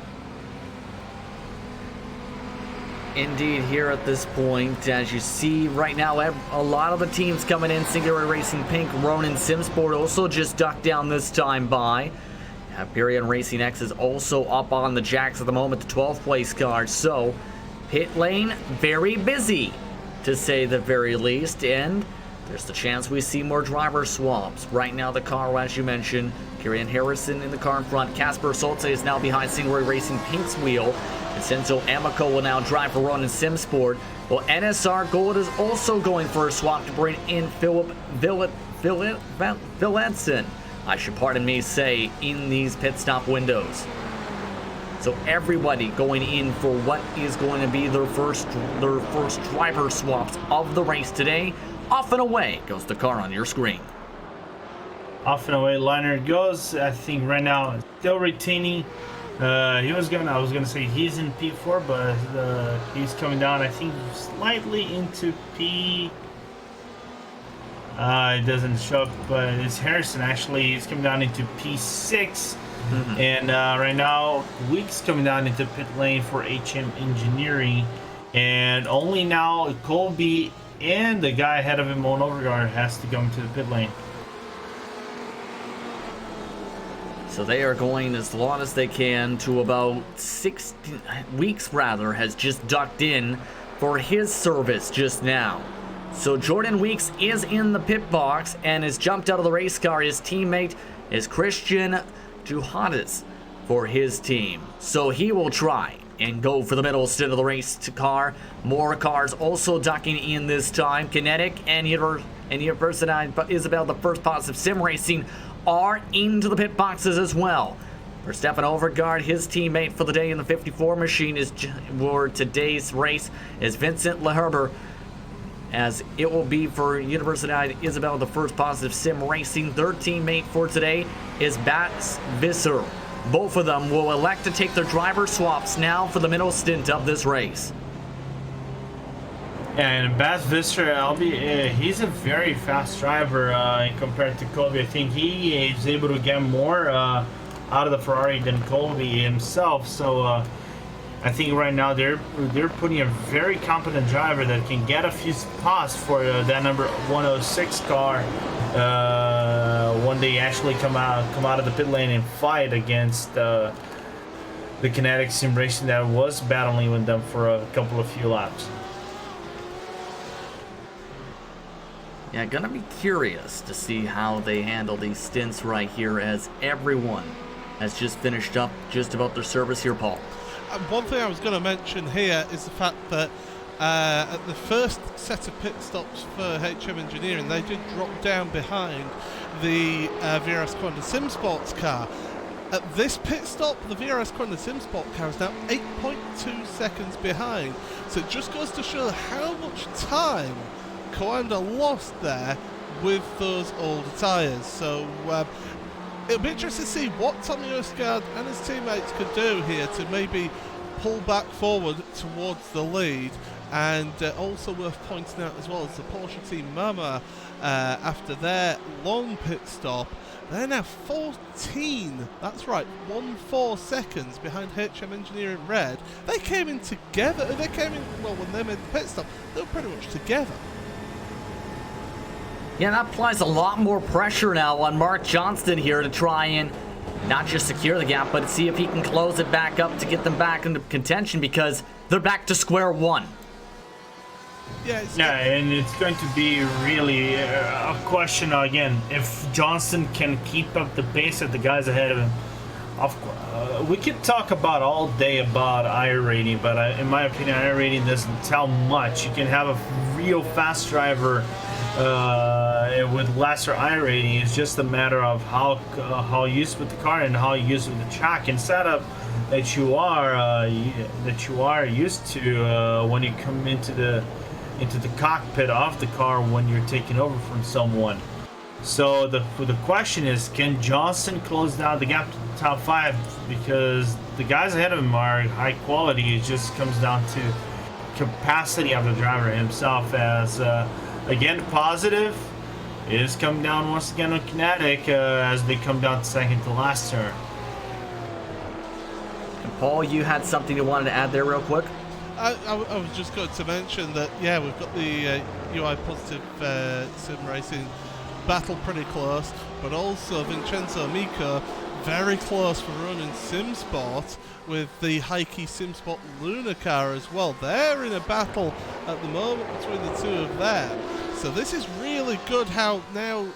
Indeed, here at this point, as you see right now, a lot of the teams coming in. Singular Racing Pink, Ronin Simsport also just ducked down this time by. Hyperion Racing X is also up on the jacks at the moment, the 12th place car. So, pit lane very busy, to say the very least, and there's the chance we see more driver swaps. Right now, the car, as you mentioned, Kieran Harrison in the car in front. Casper Solte is now behind Singular Racing Pink's wheel. Vincenzo Amico will now drive for Ronin Simsport. Well, NSR Gold is also going for a swap to bring in Philip Villenson, I should pardon me say, in these pit stop windows. So everybody going in for what is going to be their first driver swaps of the race today. Off and away goes the car on your screen. Off and away liner goes. I think right now still retaining. I was gonna say he's in P4, but he's coming down, I think, slightly into P. It doesn't show up, but it's Harrison actually. He's coming down into P6. And right now Weeks coming down into pit lane for HM Engineering, and only now Colby and the guy ahead of him on Overguard has to come to the pit lane. So they are going as long as they can to about 16 Weeks, rather, has just ducked in for his service just now. So Jordan Weeks is in the pit box and has jumped out of the race car. His teammate is Christian Juhadas for his team. So he will try and go for the middle stint of the race to car. More cars also ducking in this time. Kinetic and University Isabel, the first positive sim racing, are into the pit boxes as well. For Stefan Overgaard, his teammate for the day in the 54 machine for today's race is Vincent Leherber, as it will be for Universidad Isabel, the first positive sim racing. Their teammate for today is Bats Visser. Both of them will elect to take their driver swaps now for the middle stint of this race. And Bats Visser, he's a very fast driver compared to Colby. I think he is able to get more out of the Ferrari than Colby himself. So I think right now they're putting a very competent driver that can get a few spots for that number 106 car when they actually come out of the pit lane and fight against the Kinetic Sim Racing that was battling with them for a couple of few laps. Yeah, gonna be curious to see how they handle these stints right here, as everyone has just finished up just about their service here, Paul. One thing I was going to mention here is the fact that at the first set of pit stops for HM Engineering, they did drop down behind the VRS Quanta Sim Sports car. At this pit stop, the VRS Quanta Sim Sport car is now 8.2 seconds behind. So it just goes to show how much time Coanda lost there with those older tyres. So it'll be interesting to see what Tommy Osgaard and his teammates could do here to maybe pull back forward towards the lead. And also worth pointing out as well as the Porsche team Mama, after their long pit stop, they're now 14, that's right, 14 seconds behind HM Engineering Red. They came in together, well, when they made the pit stop, they were pretty much together. Yeah, that applies a lot more pressure now on Mark Johnston here to try and not just secure the gap, but see if he can close it back up to get them back into contention, because they're back to square one. Yeah, and it's going to be really a question again if Johnston can keep up the pace that the guys ahead of him. We could talk about all day about iRating, but in my opinion, iRating doesn't tell much. You can have a real fast driver with lesser iRating. It's just a matter of how you use with the car and how you use with the track and setup that you are used to when you come into the cockpit of the car when you're taking over from someone. So the question is, can Johnston close down the gap to the top 5? Because the guys ahead of him are high quality. It just comes down to capacity of the driver himself. As again, positive is come down once again on Kinetic as they come down second to last turn. And Paul, you had something you wanted to add there real quick? I was just going to mention that, yeah, we've got the UI Positive Sim Racing battle pretty close, but also Vincenzo Amico very close for running SimSport with the Heike SimSport Luna car as well. They're in a battle at the moment between the two of them. So this is really good how now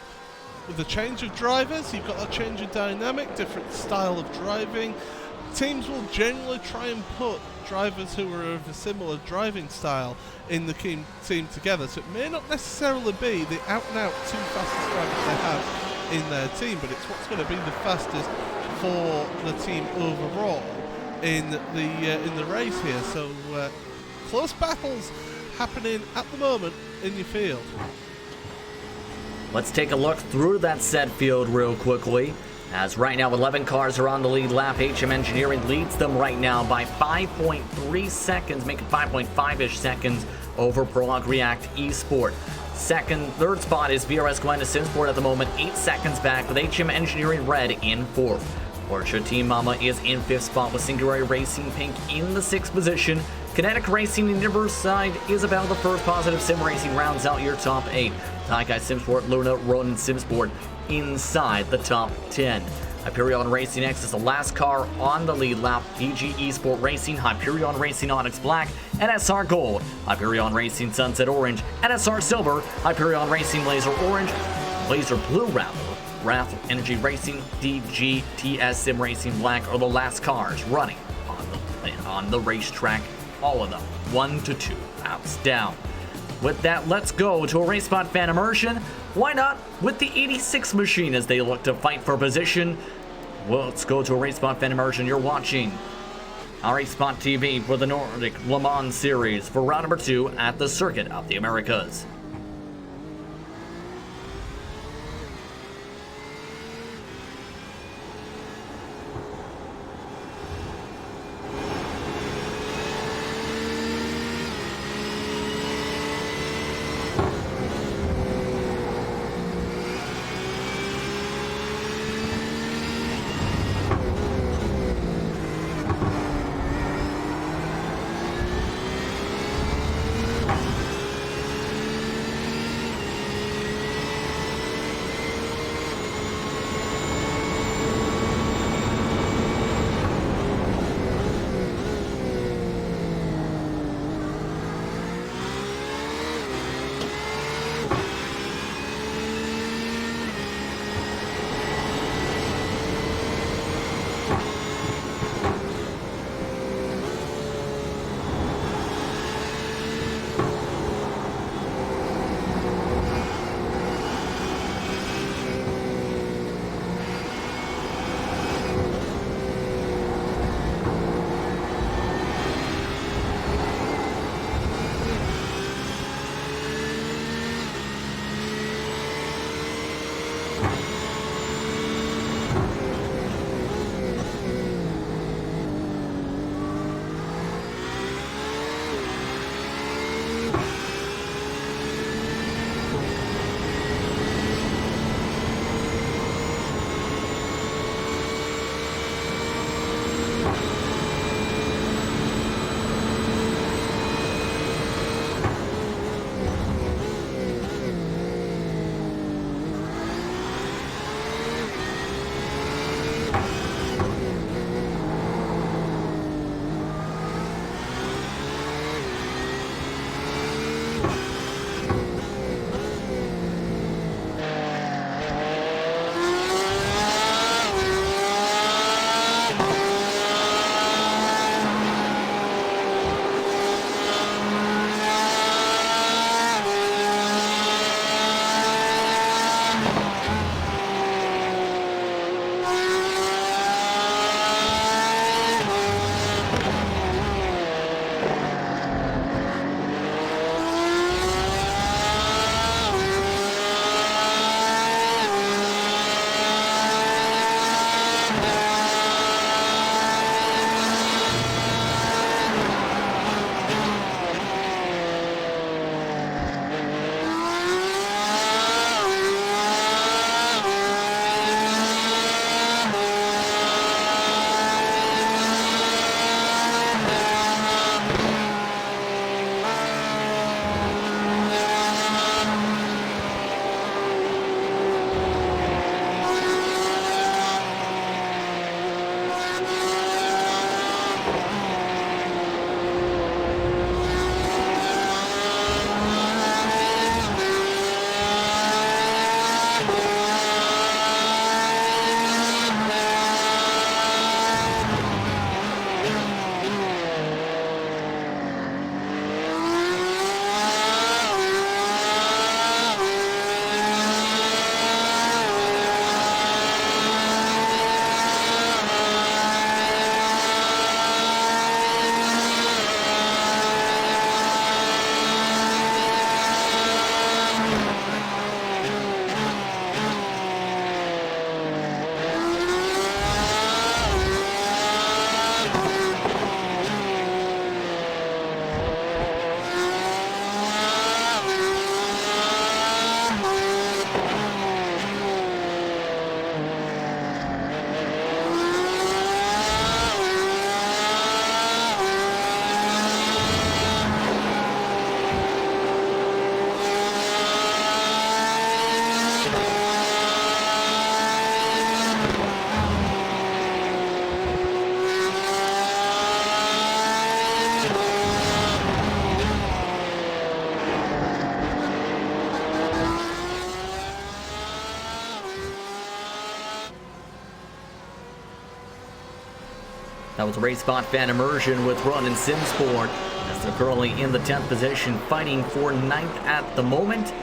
with the change of drivers, you've got a change of dynamic, different style of driving. Teams will generally try and put drivers who are of a similar driving style in the team together. So it may not necessarily be the out-and-out two fastest drivers they have in their team, but it's what's going to be the fastest for the team overall in the race here. So close battles happening at the moment in your field. Let's take a look through that set field real quickly. As right now 11 cars are on the lead lap. HM Engineering leads them right now by 5.3 seconds, making 5.5-ish seconds over Prolog React Esport. Third spot is VRS Gwenda Simsport at the moment, 8 seconds back, with HM Engineering Red in 4th. Porsche Team Mama is in 5th spot with Singularity Racing Pink in the 6th position. Kinetic Racing and Riverside Isabel, the first positive sim racing, rounds out your top 8. Taikai Simsport, Luna, Ronin Simsport inside the top 10. Hyperion Racing X is the last car on the lead lap. PG Esport Racing, Hyperion Racing Onyx Black, NSR Gold, Hyperion Racing Sunset Orange, NSR Silver, Hyperion Racing Laser Orange, Laser Blue rather, Wrath Energy Racing, DG, TS Sim Racing Black are the last cars running on the racetrack. All of them, 1 to 2 laps down. With that, let's go to a Race Spot fan immersion. Why not with the 86 machine as they look to fight for position? Well, let's go to a Race Spot fan immersion. You're watching our Race Spot TV for the Nordic Le Mans Series for round number 2 at the Circuit of the Americas. That was a race spot fan immersion with Run and Simsport, as they're currently in the 10th position, fighting for 9th at the moment.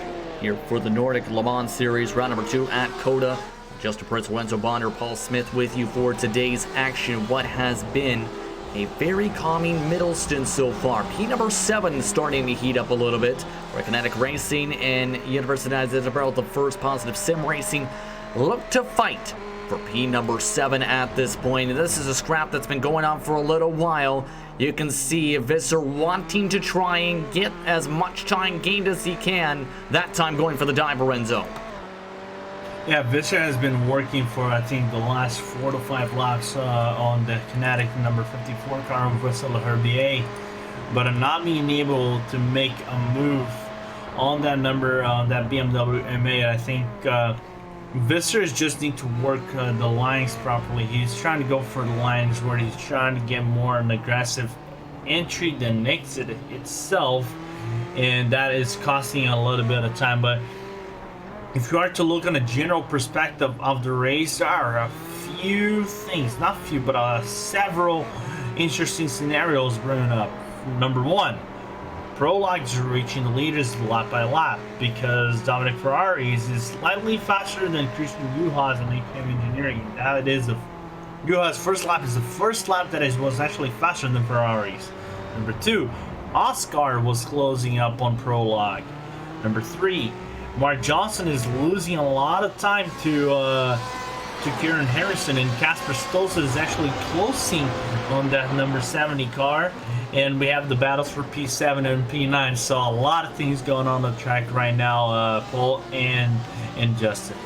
Here for the Nordic Le Mans Series, round number 2 at COTA. Justin Prince, Lorenzo Bonder, Paul Smith with you for today's action. What has been a very calming middle stint so far. P number 7 starting to heat up a little bit, where Kinetic Racing and Universidad de Isabel, the first positive sim racing, look to fight for P number 7 at this point. And this is a scrap that's been going on for a little while. You can see Visser wanting to try and get as much time gained as he can, that time going for the dive, Lorenzo. Yeah, Visser has been working for, I think, the last 4 to 5 laps on the Kinetic number 54 car with Russell Herbier, but I'm not being able to make a move on that number, that BMW M8. I think Visser just need to work the lines properly. He's trying to go for the lines where he's trying to get more an aggressive entry than exit itself, and that is costing a little bit of time. But if you are to look on a general perspective of the race, there are a few things, not few, but several interesting scenarios brewing up. Number 1, Prologues are reaching the leaders lap by lap because Dominic Ferraris is slightly faster than Christian Juhasz in APM Engineering. That is Juhasz's first lap is the first lap that was actually faster than Ferraris. Number 2, Oscar was closing up on Prologue. Number 3, Mark Johnson is losing a lot of time to Kieran Harrison, and Casper Stolze is actually closing on that number 70 car. And we have the battles for P7 and P9, so a lot of things going on the track right now, Paul and Justin.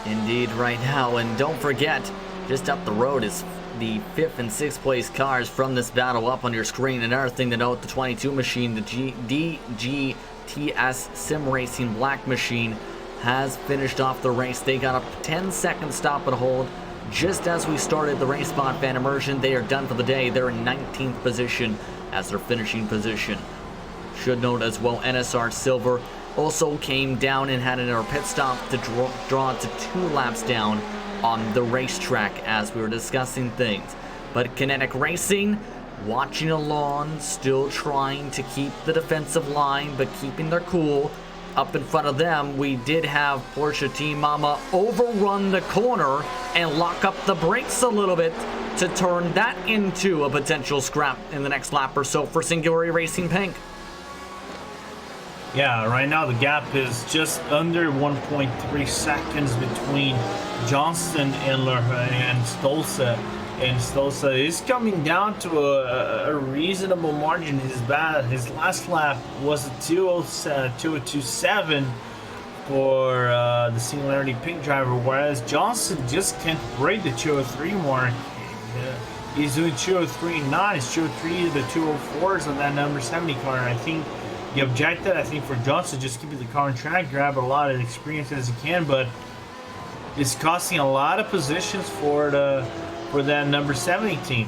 Indeed, right now, and don't forget, just up the road is the 5th and 6th place cars from this battle up on your screen. Another thing to note, the 22 machine, the DGTS Sim Racing Black machine, has finished off the race. They got a 10-second stop and hold just as we started the race spot fan immersion. They are done for the day. They're in 19th position as their finishing position. Should note as well, NSR Silver also came down and had another pit stop to draw to 2 laps down on the racetrack as we were discussing things. But Kinetic Racing watching along, still trying to keep the defensive line but keeping their cool. Up in front of them, we did have Porsche Team Mama overrun the corner and lock up the brakes a little bit to turn that into a potential scrap in the next lap or so for Singularity Racing Pink. Yeah, right now the gap is just under 1.3 seconds between Johnston and Stolze. And Stolze is coming down to a reasonable margin. His last lap was a 2:02.7 for the Singularity Pink driver, whereas Johnson just can't break the 2:03 mark. He's doing 2:03.9, it's 2:03 to the 2:04s on that number 70 car. And I think the objective, for Johnson, just keeping the car on track, grab a lot of experience as he can, but it's costing a lot of positions for that number 70 team.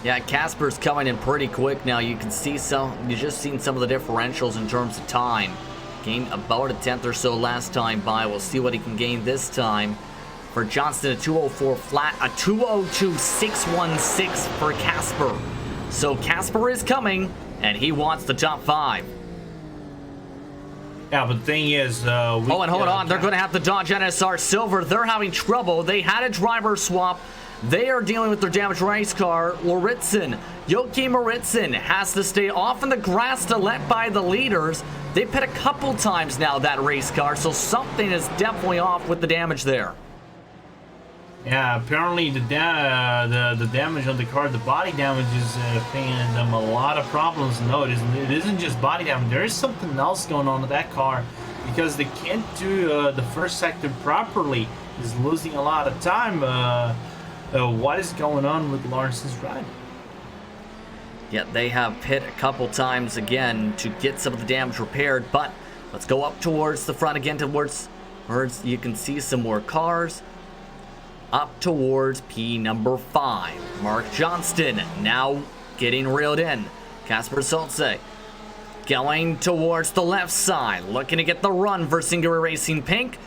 Yeah, Casper's coming in pretty quick now. You can see you just seen some of the differentials in terms of time. Gained about a 10th or so last time by. We'll see what he can gain this time. For Johnston, a 2:04 flat, a 2:02.616 for Casper. So Casper is coming, and he wants the top 5. Yeah, but the thing is, hold on. They're going to have to dodge NSR Silver. They're having trouble. They had a driver swap. They are dealing with their damaged race car. Joachim Moritzen has to stay off in the grass to let by the leaders. They've hit a couple times now, that race car, so something is definitely off with the damage there. Yeah, apparently the damage on the car, the body damage is paying them a lot of problems. No, it isn't just body damage. There is something else going on with that car because they can't do the first sector properly. He's losing a lot of time. What is going on with Lawrence's ride? Yeah, they have hit a couple times again to get some of the damage repaired, but let's go up towards the front again, towards you can see some more cars. Up towards P number 5. Mark Johnston now getting reeled in. Casper Stolze going towards the left side, looking to get the run for Singular Racing Pink.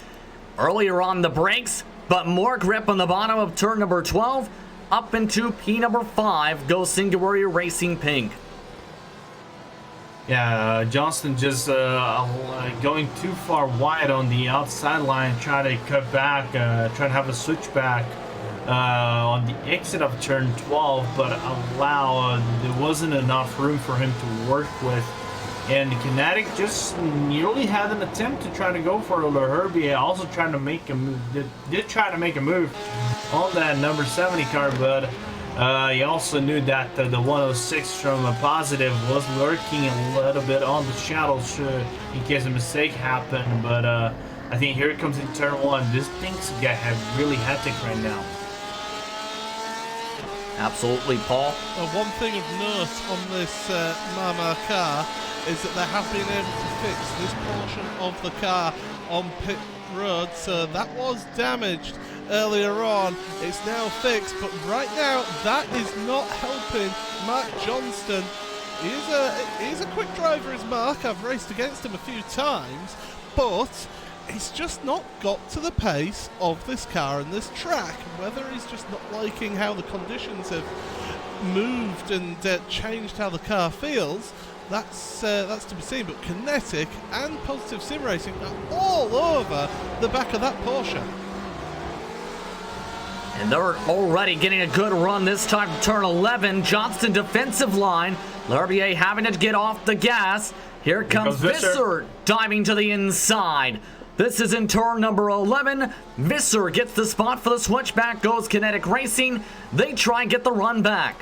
Earlier on the brakes, but more grip on the bottom of turn number 12. Up into P number 5 goes Singularity Racing Pink. Yeah, Johnston just going too far wide on the outside line, try to cut back, try to have a switchback on the exit of turn 12, but there wasn't enough room for him to work with. And Kinetic just nearly had an attempt to try to go for Herbier, also trying to make a move. Did try to make a move on that number 70 car, but he also knew that the 106 from a positive was lurking a little bit on the shadows in case a mistake happened. But I think here it comes in turn 1. This thing's really hectic right now. Absolutely, Paul. One thing of note on this Marmar car is that they have been able to fix this portion of the car on pit road, so that was damaged earlier on. It's now fixed, but right now that is not helping Mark Johnston. He's a quick driver, is Mark. I've raced against him a few times, but he's just not got to the pace of this car and this track. Whether he's just not liking how the conditions have moved and changed how the car feels, that's to be seen. But Kinetic and Positive Sim Racing are all over the back of that Porsche. And they're already getting a good run this time to turn 11. Johnston defensive line. L'Herbier having to get off the gas. Here comes Visser diving to the inside. This is in turn number 11. Visser gets the spot for the switchback. Goes Kinetic Racing. They try and get the run back.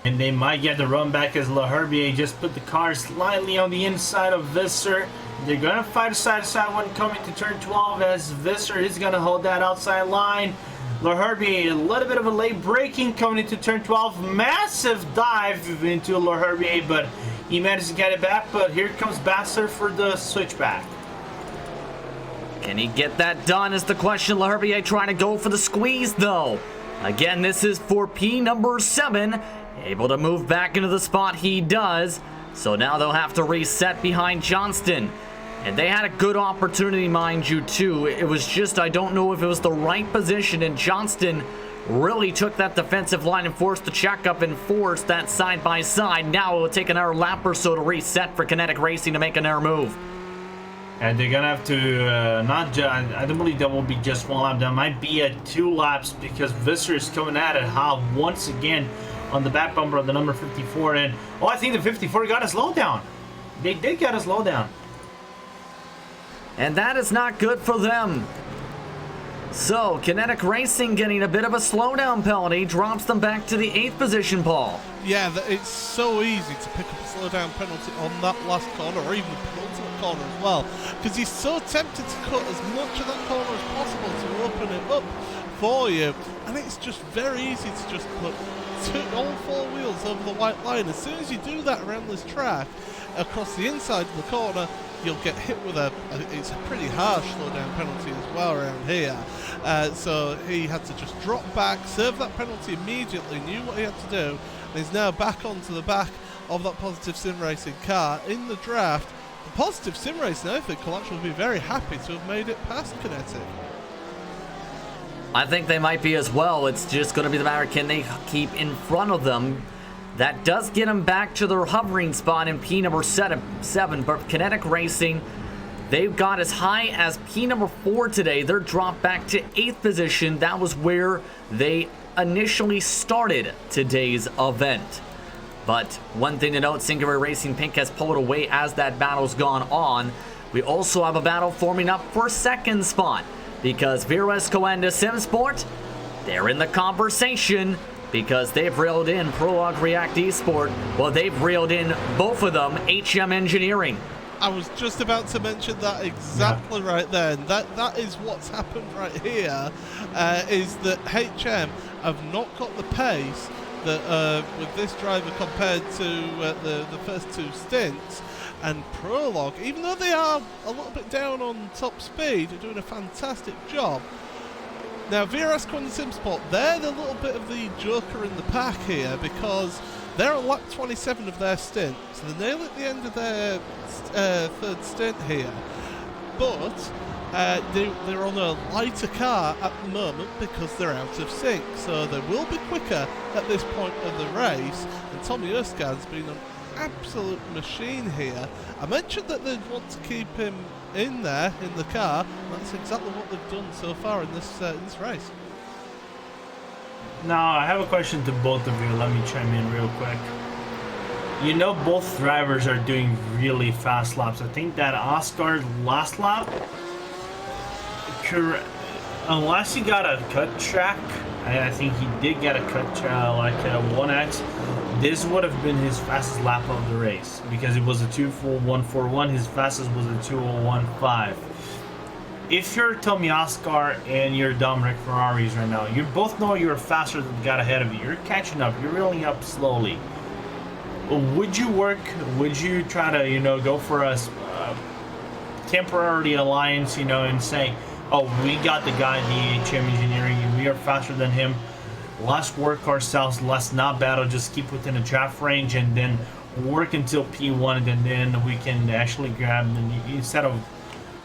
And they might get the run back as L'Herbier just put the car slightly on the inside of Visser. They're going to fight a side-to-side one coming to turn 12 as Visser is going to hold that outside line. L'Herbier, a little bit of a late braking coming into turn 12. Massive dive into L'Herbier, but he managed to get it back. But here comes Basser for the switchback. Can he get that done is the question. L'Herbier trying to go for the squeeze, though. Again, this is for P number 7. Able to move back into the spot he does. So now they'll have to reset behind Johnston. And they had a good opportunity, mind you, too. It was just, I don't know if it was the right position, and Johnston really took that defensive line and forced the checkup and forced that side-by-side. Now it will take another lap or so to reset for Kinetic Racing to make another move. And they're gonna have to I don't believe that will be just one lap. That might be 2 laps because Visser is coming at it once again on the back bumper of the number 54. And I think the 54 got a slowdown. They did get a slowdown. And that is not good for them. So, Kinetic Racing getting a bit of a slowdown penalty, drops them back to the 8th position, Paul. Yeah, it's so easy to pick up a slowdown penalty on that last corner, or even the penultimate corner as well, because you're so tempted to cut as much of that corner as possible to open it up for you, and it's just very easy to just put all 4 wheels over the white line. As soon as you do that around this track, across the inside of the corner, you'll get hit with it's a pretty harsh slowdown penalty as well around here. So he had to just drop back, serve that penalty immediately, knew what he had to do, and he's now back onto the back of that Positive Sim Racing car in the draft. The Positive Sim Racing, I think, will actually be very happy to have made it past Kinetic. I think they might be as well. It's just going to be the matter, can they keep in front of them? That does get them back to their hovering spot in P number 7. But Kinetic Racing, they've got as high as P number 4 today. They're dropped back to 8th position. That was where they initially started today's event. But one thing to note, Singularity Racing Pink has pulled away as that battle's gone on. We also have a battle forming up for 2nd spot, because Virasco and SimSport, they're in the conversation because they've reeled in Prologue React Esport. Well, they've reeled in both of them, HM Engineering. I was just about to mention that exactly right then. That is what's happened right here, is that HM have not got the pace that with this driver compared to the first 2 stints. And Prologue, even though they are a little bit down on top speed, are doing a fantastic job. Now, Virasco and SimSport, they're the little bit of the joker in the pack here, because they're on lap 27 of their stint, so they're nearly at the end of their 3rd stint here. but they're on a lighter car at the moment because they're out of sync, so they will be quicker at this point of the race. And Tommy Erskine's been an absolute machine here. I mentioned that they'd want to keep him in there in the car. That's exactly what they've done so far in this race. Now, I have a question to both of you. Let me chime in real quick. You know, both drivers are doing really fast laps. I think that Oscar's last lap, unless he got a cut track, I think he did get a cut track, like a 1X. This would have been his fastest lap of the race because it was a 2:41.41. His fastest was a 2:01.5. If you're Tommy Oscar and you're Dominic Ferraris right now, you both know you're faster than the guy ahead of you. You're catching up. You're reeling up slowly. Would you work? Would you try to, you know, go for a temporary alliance, you know, and say, oh, we got the guy in the HM engineering and we are faster than him. Let's work ourselves. Let's not battle. Just keep within a draft range and then work until P1, and then we can actually grab, instead of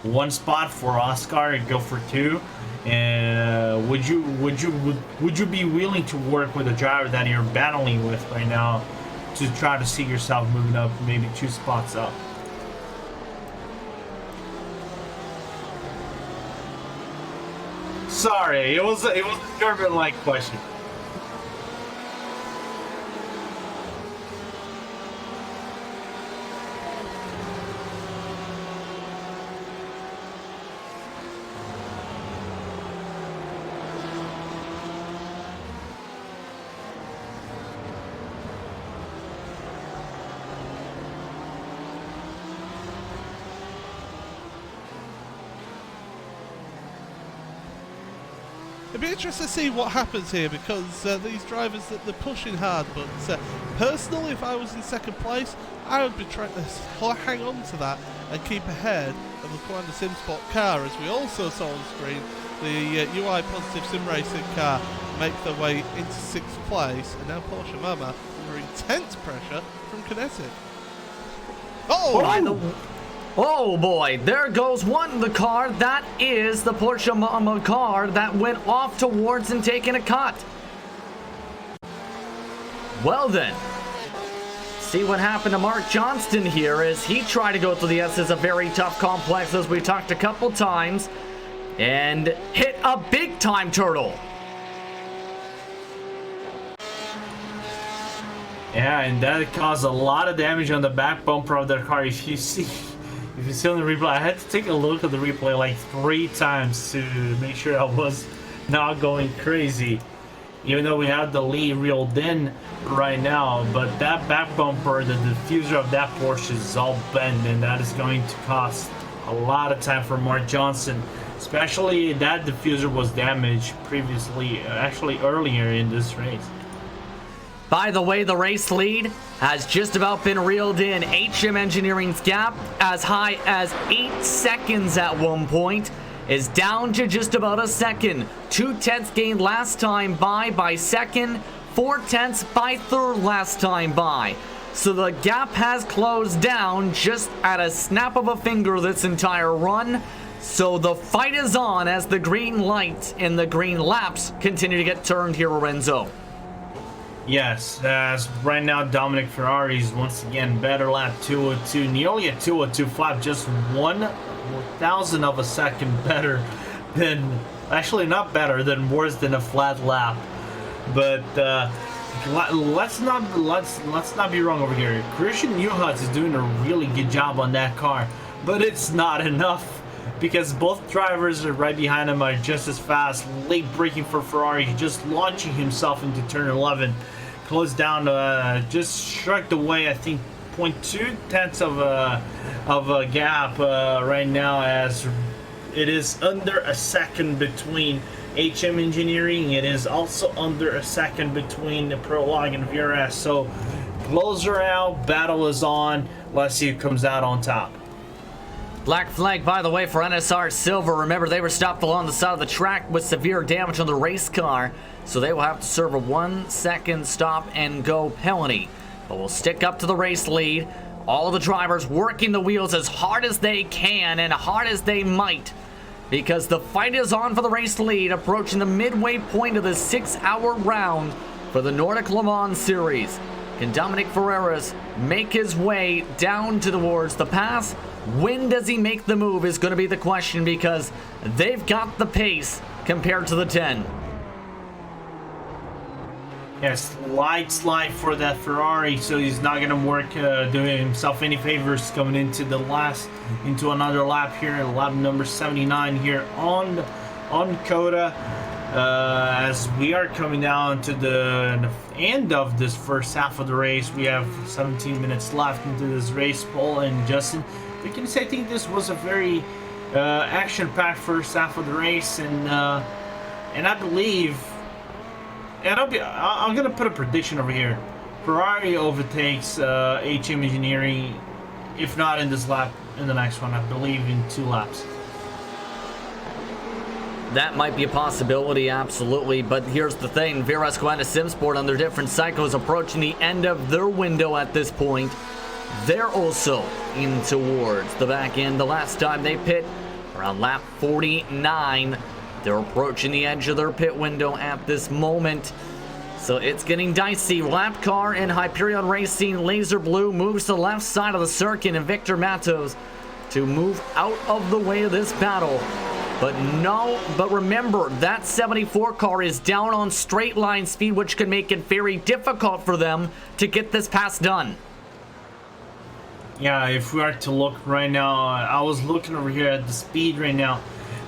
one spot for Oscar, go for two. And would you be willing to work with a driver that you're battling with right now to try to see yourself moving up maybe 2 spots up? Sorry, it was a German-like question. It'd be interesting to see what happens here, because these drivers, that they're pushing hard, but personally, if I was in second place, I would be trying to hang on to that and keep ahead of the Commander SimSport car, as we also saw on screen the UI Positive Sim Racing car make their way into 6th place, and now Porsche Mama under intense pressure from Kinetic. Oh boy, there goes the car. That is the Porsche Mama car that went off towards and taking a cut. Well then, see what happened to Mark Johnston here as he tried to go through the S. It's a very tough complex, as we talked a couple times, and hit a big time turtle. Yeah, and that caused a lot of damage on the back bumper of their car. If you see on the replay, I had to take a look at the replay like 3 times to make sure I was not going crazy. Even though we have the lead reeled in right now, but that back bumper, the diffuser of that Porsche is all bent, and that is going to cost a lot of time for Mark Johnson. Especially that diffuser was damaged previously, actually earlier in this race. By the way, the race lead has just about been reeled in. HM Engineering's gap, as high as 8 seconds at one point, is down to just about a second. 2/10 gained last time by second. 4/10 by third last time by. So the gap has closed down just at a snap of a finger this entire run. So the fight is on as the green light and the green laps continue to get turned here, Lorenzo. Yes, as right now Dominic Ferrari's once again better lap 202, nearly a 202.5, just 1/1000 of a second better than, actually not better, than worse than a flat lap. But let's not be wrong over here. Christian Newhutz is doing a really good job on that car, but it's not enough, because both drivers are right behind him are just as fast. Late braking for Ferrari, just launching himself into turn 11. Closed down, just shrugged away, I think, 0.2 tenths of a gap right now, as it is under a second between HM Engineering. It is also under a second between the Prologue and VRS. So closer out, battle is on. Let's see who comes out on top. Black flag, by the way, for NSR Silver. Remember, they were stopped along the side of the track with severe damage on the race car, so they will have to serve a 1-second stop and go penalty. But we'll stick up to the race lead. All the drivers working the wheels as hard as they can and hard as they might, because the fight is on for the race lead, approaching the midway point of the 6-hour round for the Nordic Le Mans Series. Can Dominic Ferreras make his way down towards the pass? When does he make the move is going to be the question, because they've got the pace compared to the 10. Yeah, slide for that Ferrari, so he's not gonna work doing himself any favors coming into another lap here, lap number 79 here on COTA. As we are coming down to the end of this first half of the race, we have 17 minutes left into this race. Paul and Justin, we can say I think this was a very action-packed first half of the race, and I believe. And I'm gonna put a prediction over here. Ferrari overtakes HM Engineering, if not in this lap, in the next one. I believe in 2 laps. That might be a possibility, absolutely. But here's the thing: Vera Esquenda Simsport on their different cycles approaching the end of their window at this point. They're also in towards the back end. The last time they pit around lap 49. They're approaching the edge of their pit window at this moment. So it's getting dicey. Lap car and Hyperion Racing Laser Blue moves to the left side of the circuit, and Victor Matos to move out of the way of this battle. But remember, that 74 car is down on straight line speed, which can make it very difficult for them to get this pass done. Yeah, if we are to look right now, I was looking over here at the speed right now.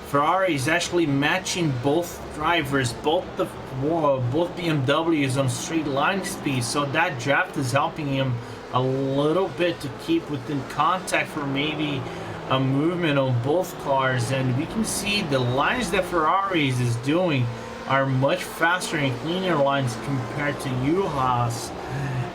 Ferrari is actually matching both drivers, both BMWs on straight line speed, so that draft is helping him a little bit to keep within contact for maybe a movement on both cars. And we can see the lines that Ferraris is doing are much faster and cleaner lines compared to Juha's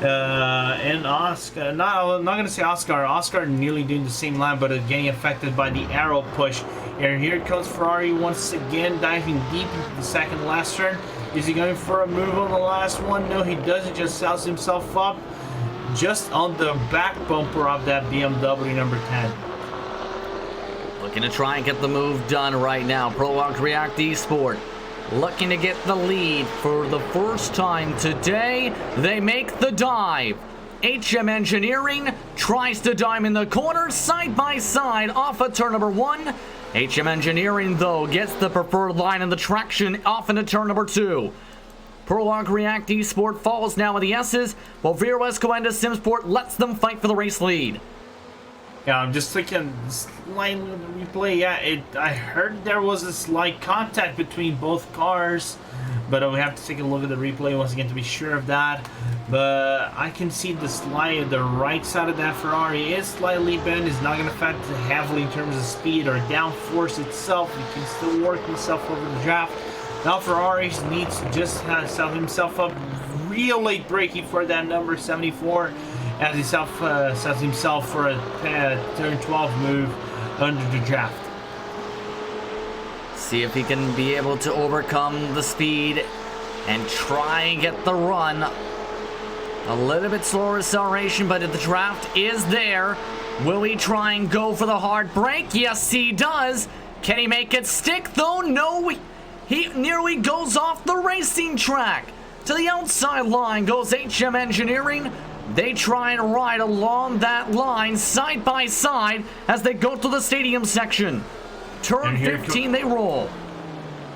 and Oscar. I'm not going to say Oscar. Oscar nearly doing the same line, but getting affected by the arrow push. And here comes Ferrari once again, diving deep into the second last turn. Is he going for a move on the last one? No, he doesn't. Just sells himself up just on the back bumper of that BMW number 10. Looking to try and get the move done right now. Prologue React Esport looking to get the lead for the first time today. They make the dive. HM Engineering tries to dive in the corner side by side off of turn number 1. HM Engineering, though, gets the preferred line and the traction off into turn number 2. Prologue React Esport falls now with the S's, while Vera Esquenda Simsport lets them fight for the race lead. Yeah, I'm just thinking, slight replay. Yeah, I heard there was a slight contact between both cars, but we have to take a look at the replay once again to be sure of that. But I can see the right side of that Ferrari is slightly bent. It's not going to affect heavily in terms of speed or downforce itself. He can still work himself over the draft. Now Ferrari needs to just set himself up real late braking for that number 74. As he sets himself for a turn 12 move under the draft. See if he can be able to overcome the speed and try and get the run. A little bit slower acceleration, but the draft is there. Will he try and go for the hard brake? Yes, he does. Can he make it stick, though? No, he nearly goes off the racing track. To the outside line goes HM Engineering. They try and ride along that line side by side as they go to the stadium section. Turn 15, they roll.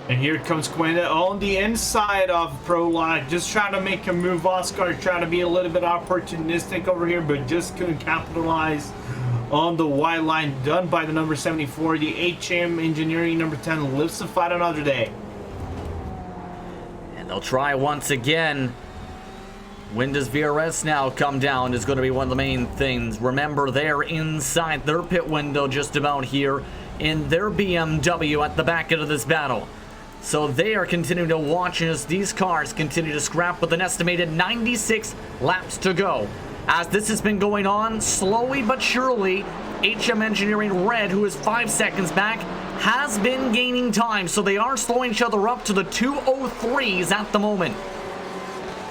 And here comes Quenda on the inside of Prologue, just trying to make a move. Oscar trying to be a little bit opportunistic over here, but just couldn't capitalize on the wide line done by the number 74. The HM Engineering number 10 lives to fight another day. And they'll try once again. When does VRS now come down is going to be one of the main things. Remember, they're inside their pit window just about here in their BMW at the back end of this battle. So they are continuing to watch as these cars continue to scrap with an estimated 96 laps to go. As this has been going on, slowly but surely, HM Engineering Red, who is 5 seconds back, has been gaining time. So they are slowing each other up to the 2:03s at the moment.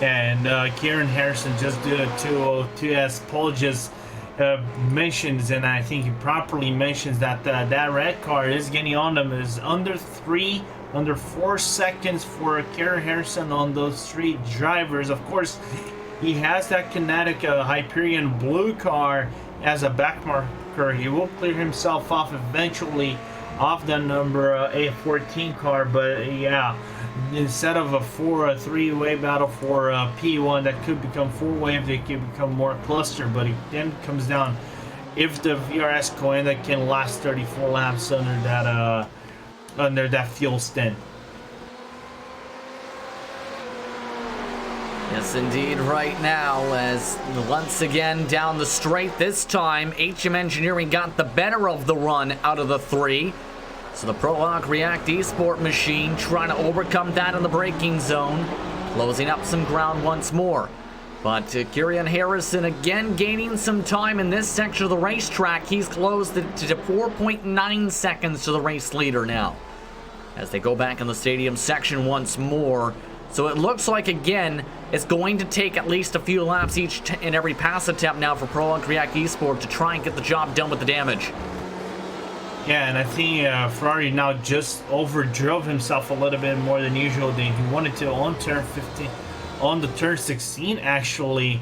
And Kieran Harrison just did a 2:02 as Paul just mentions, and I think he properly mentions that that red car is getting on them is under 4 seconds for Karen Harrison on those 3 drivers. Of course, he has that kinetic Hyperion blue car as a back marker. He will clear himself off eventually off the number A14 car, but yeah, instead of a 3-way battle for P1 that could become 4-way, they could become more cluster. But it then comes down if the VRS COTA can last 34 laps under that fuel stint. Yes, indeed, right now, as once again down the straight this time, HM Engineering got the better of the run out of the 3. So the Prologue React Esport machine trying to overcome that in the braking zone, closing up some ground once more. But Kieran Harrison again gaining some time in this section of the racetrack. He's closed it to 4.9 seconds to the race leader now, as they go back in the stadium section once more. So it looks like, again, it's going to take at least a few laps each and every pass attempt now for Prologue React Esport to try and get the job done with the damage. Yeah, and I think Ferrari now just overdrove himself a little bit more than usual. He wanted to on turn 15, on the turn 16 actually,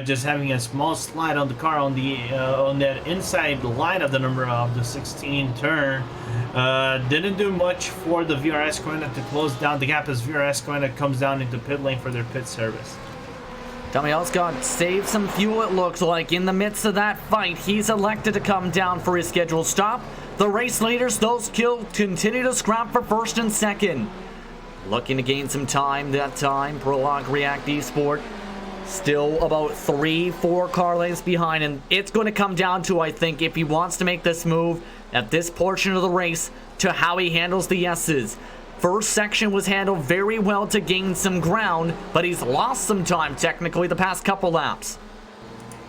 just having a small slide on the car on that inside line of the number of the 16 turn. Didn't do much for the VRS COTA to close down the gap as VRS COTA comes down into pit lane for their pit service. Tommy Elscott saved some fuel, it looks like, in the midst of that fight. He's elected to come down for his scheduled stop. The race leaders, those continue to scrap for first and second. Looking to gain some time that time. Prologue React Esport still about 3-4 car lengths behind, and it's going to come down to, I think, if he wants to make this move at this portion of the race, to how he handles the S's. First section was handled very well to gain some ground, but he's lost some time technically the past couple laps.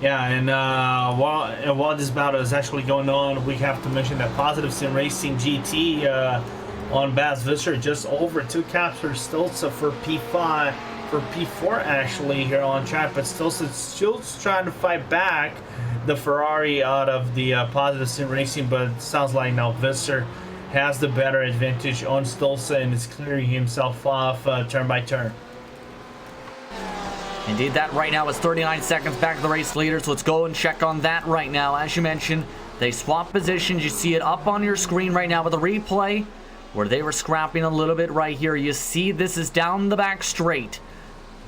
Yeah, and while this battle is actually going on, we have to mention that Positive Sim Racing GT on Baz Visser just overtook Casper Stolze for P5, for P4 actually here on track, but Stolze still trying to fight back the Ferrari out of the Positive Sim Racing, but it sounds like now Visser has the better advantage on Stolze and is clearing himself off turn by turn. Indeed, that right now is 39 seconds back to the race leader, so let's go and check on that right now. As you mentioned, they swap positions. You see it up on your screen right now with a replay where they were scrapping a little bit right here. You see this is down the back straight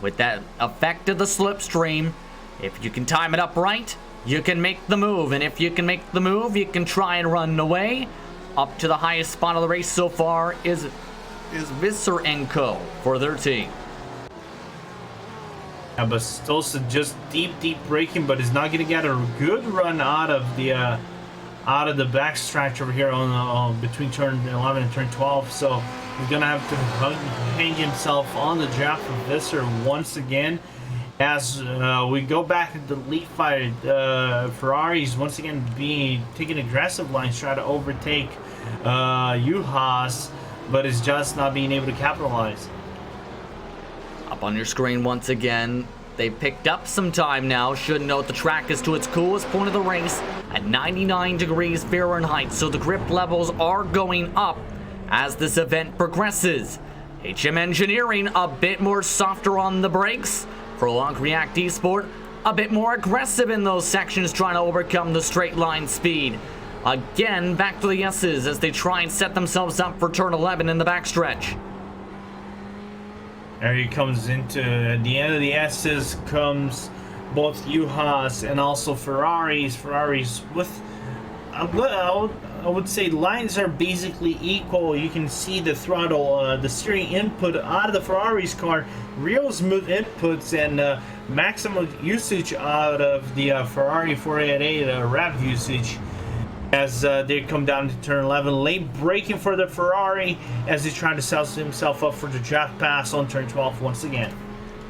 with that effect of the slipstream. If you can time it up right, you can make the move, and if you can make the move, you can try and run away. Up to the highest spot of the race so far is Visser & Co. for their team. Yeah, but Stolze just deep braking, but is not going to get a good run out of the backstretch over here on between turn 11 and turn 12. So he's going to have to hang himself on the draft of Visser once again. As we go back into the lead fight, Ferrari's once again taking aggressive lines, trying to overtake Juhas, but is just not being able to capitalize. Up on your screen once again, they picked up some time now. Should note the track is to its coolest point of the race at 99 degrees Fahrenheit, so the grip levels are going up as this event progresses. HM Engineering a bit more softer on the brakes. Prologue React Esport a bit more aggressive in those sections, trying to overcome the straight line speed. Again, back to the S's as they try and set themselves up for turn 11 in the backstretch. There he comes into the end of the S's, comes both Juhas and also Ferraris. Ferraris with, I would say lines are basically equal. You can see the throttle, the steering input out of the Ferrari's car, real smooth inputs, and maximum usage out of the Ferrari 488 rev usage. As they come down to turn 11, late braking for the Ferrari as he's trying to set himself up for the draft pass on turn 12 once again.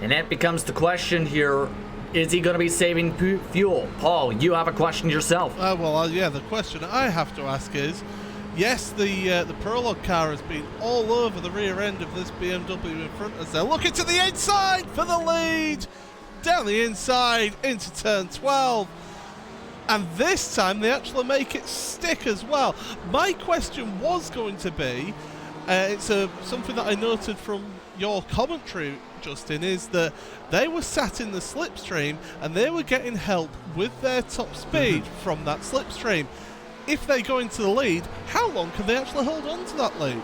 And that becomes the question here. Is he going to be saving fuel? Paul, you have a question yourself. Yeah, the question I have to ask is, yes, the Prologue car has been all over the rear end of this BMW in front as they're looking to the inside for the lead. Down the inside into turn 12. And this time they actually make it stick as well. My question was going to be, it's something that I noted from your commentary, Justin, is that they were sat in the slipstream and they were getting help with their top speed from that slipstream. If they go into the lead, how long can they actually hold on to that lead?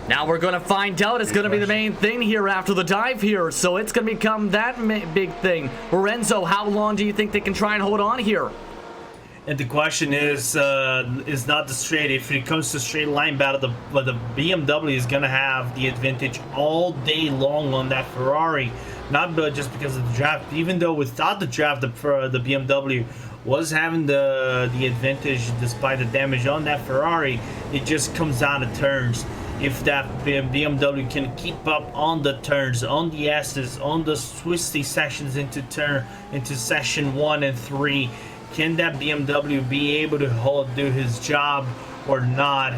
Now we're going to find out. It's going to be the main thing here after the dive here. So it's going to become that big thing. Lorenzo, how long do you think they can try and hold on here? And the question is not the straight. If it comes to straight line battle, the BMW is going to have the advantage all day long on that Ferrari. Not just because of the draft. Even though without the draft, the BMW was having the advantage despite the damage on that Ferrari. It just comes down to turns. If that BMW can keep up on the turns, on the S's, on the twisty sections into section 1 and 3, can that BMW be able to do his job or not?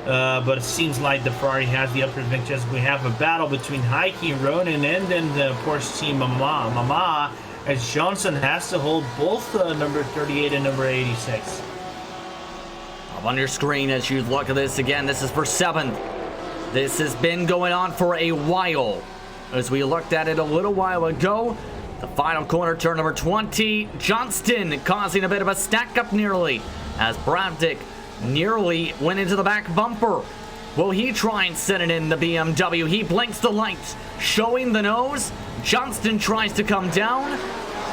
But it seems like the Ferrari has the upper advantage as we have a battle between Heike, Ronan, and then the Porsche team Mama, as Johnson has to hold both number 38 and number 86. Up on your screen as you look at this again, this is for 7th. This has been going on for a while. As we looked at it a little while ago, the final corner, turn number 20, Johnston causing a bit of a stack up nearly as Bravdik nearly went into the back bumper. Will he try and send it in the BMW? He blinks the lights, showing the nose. Johnston tries to come down,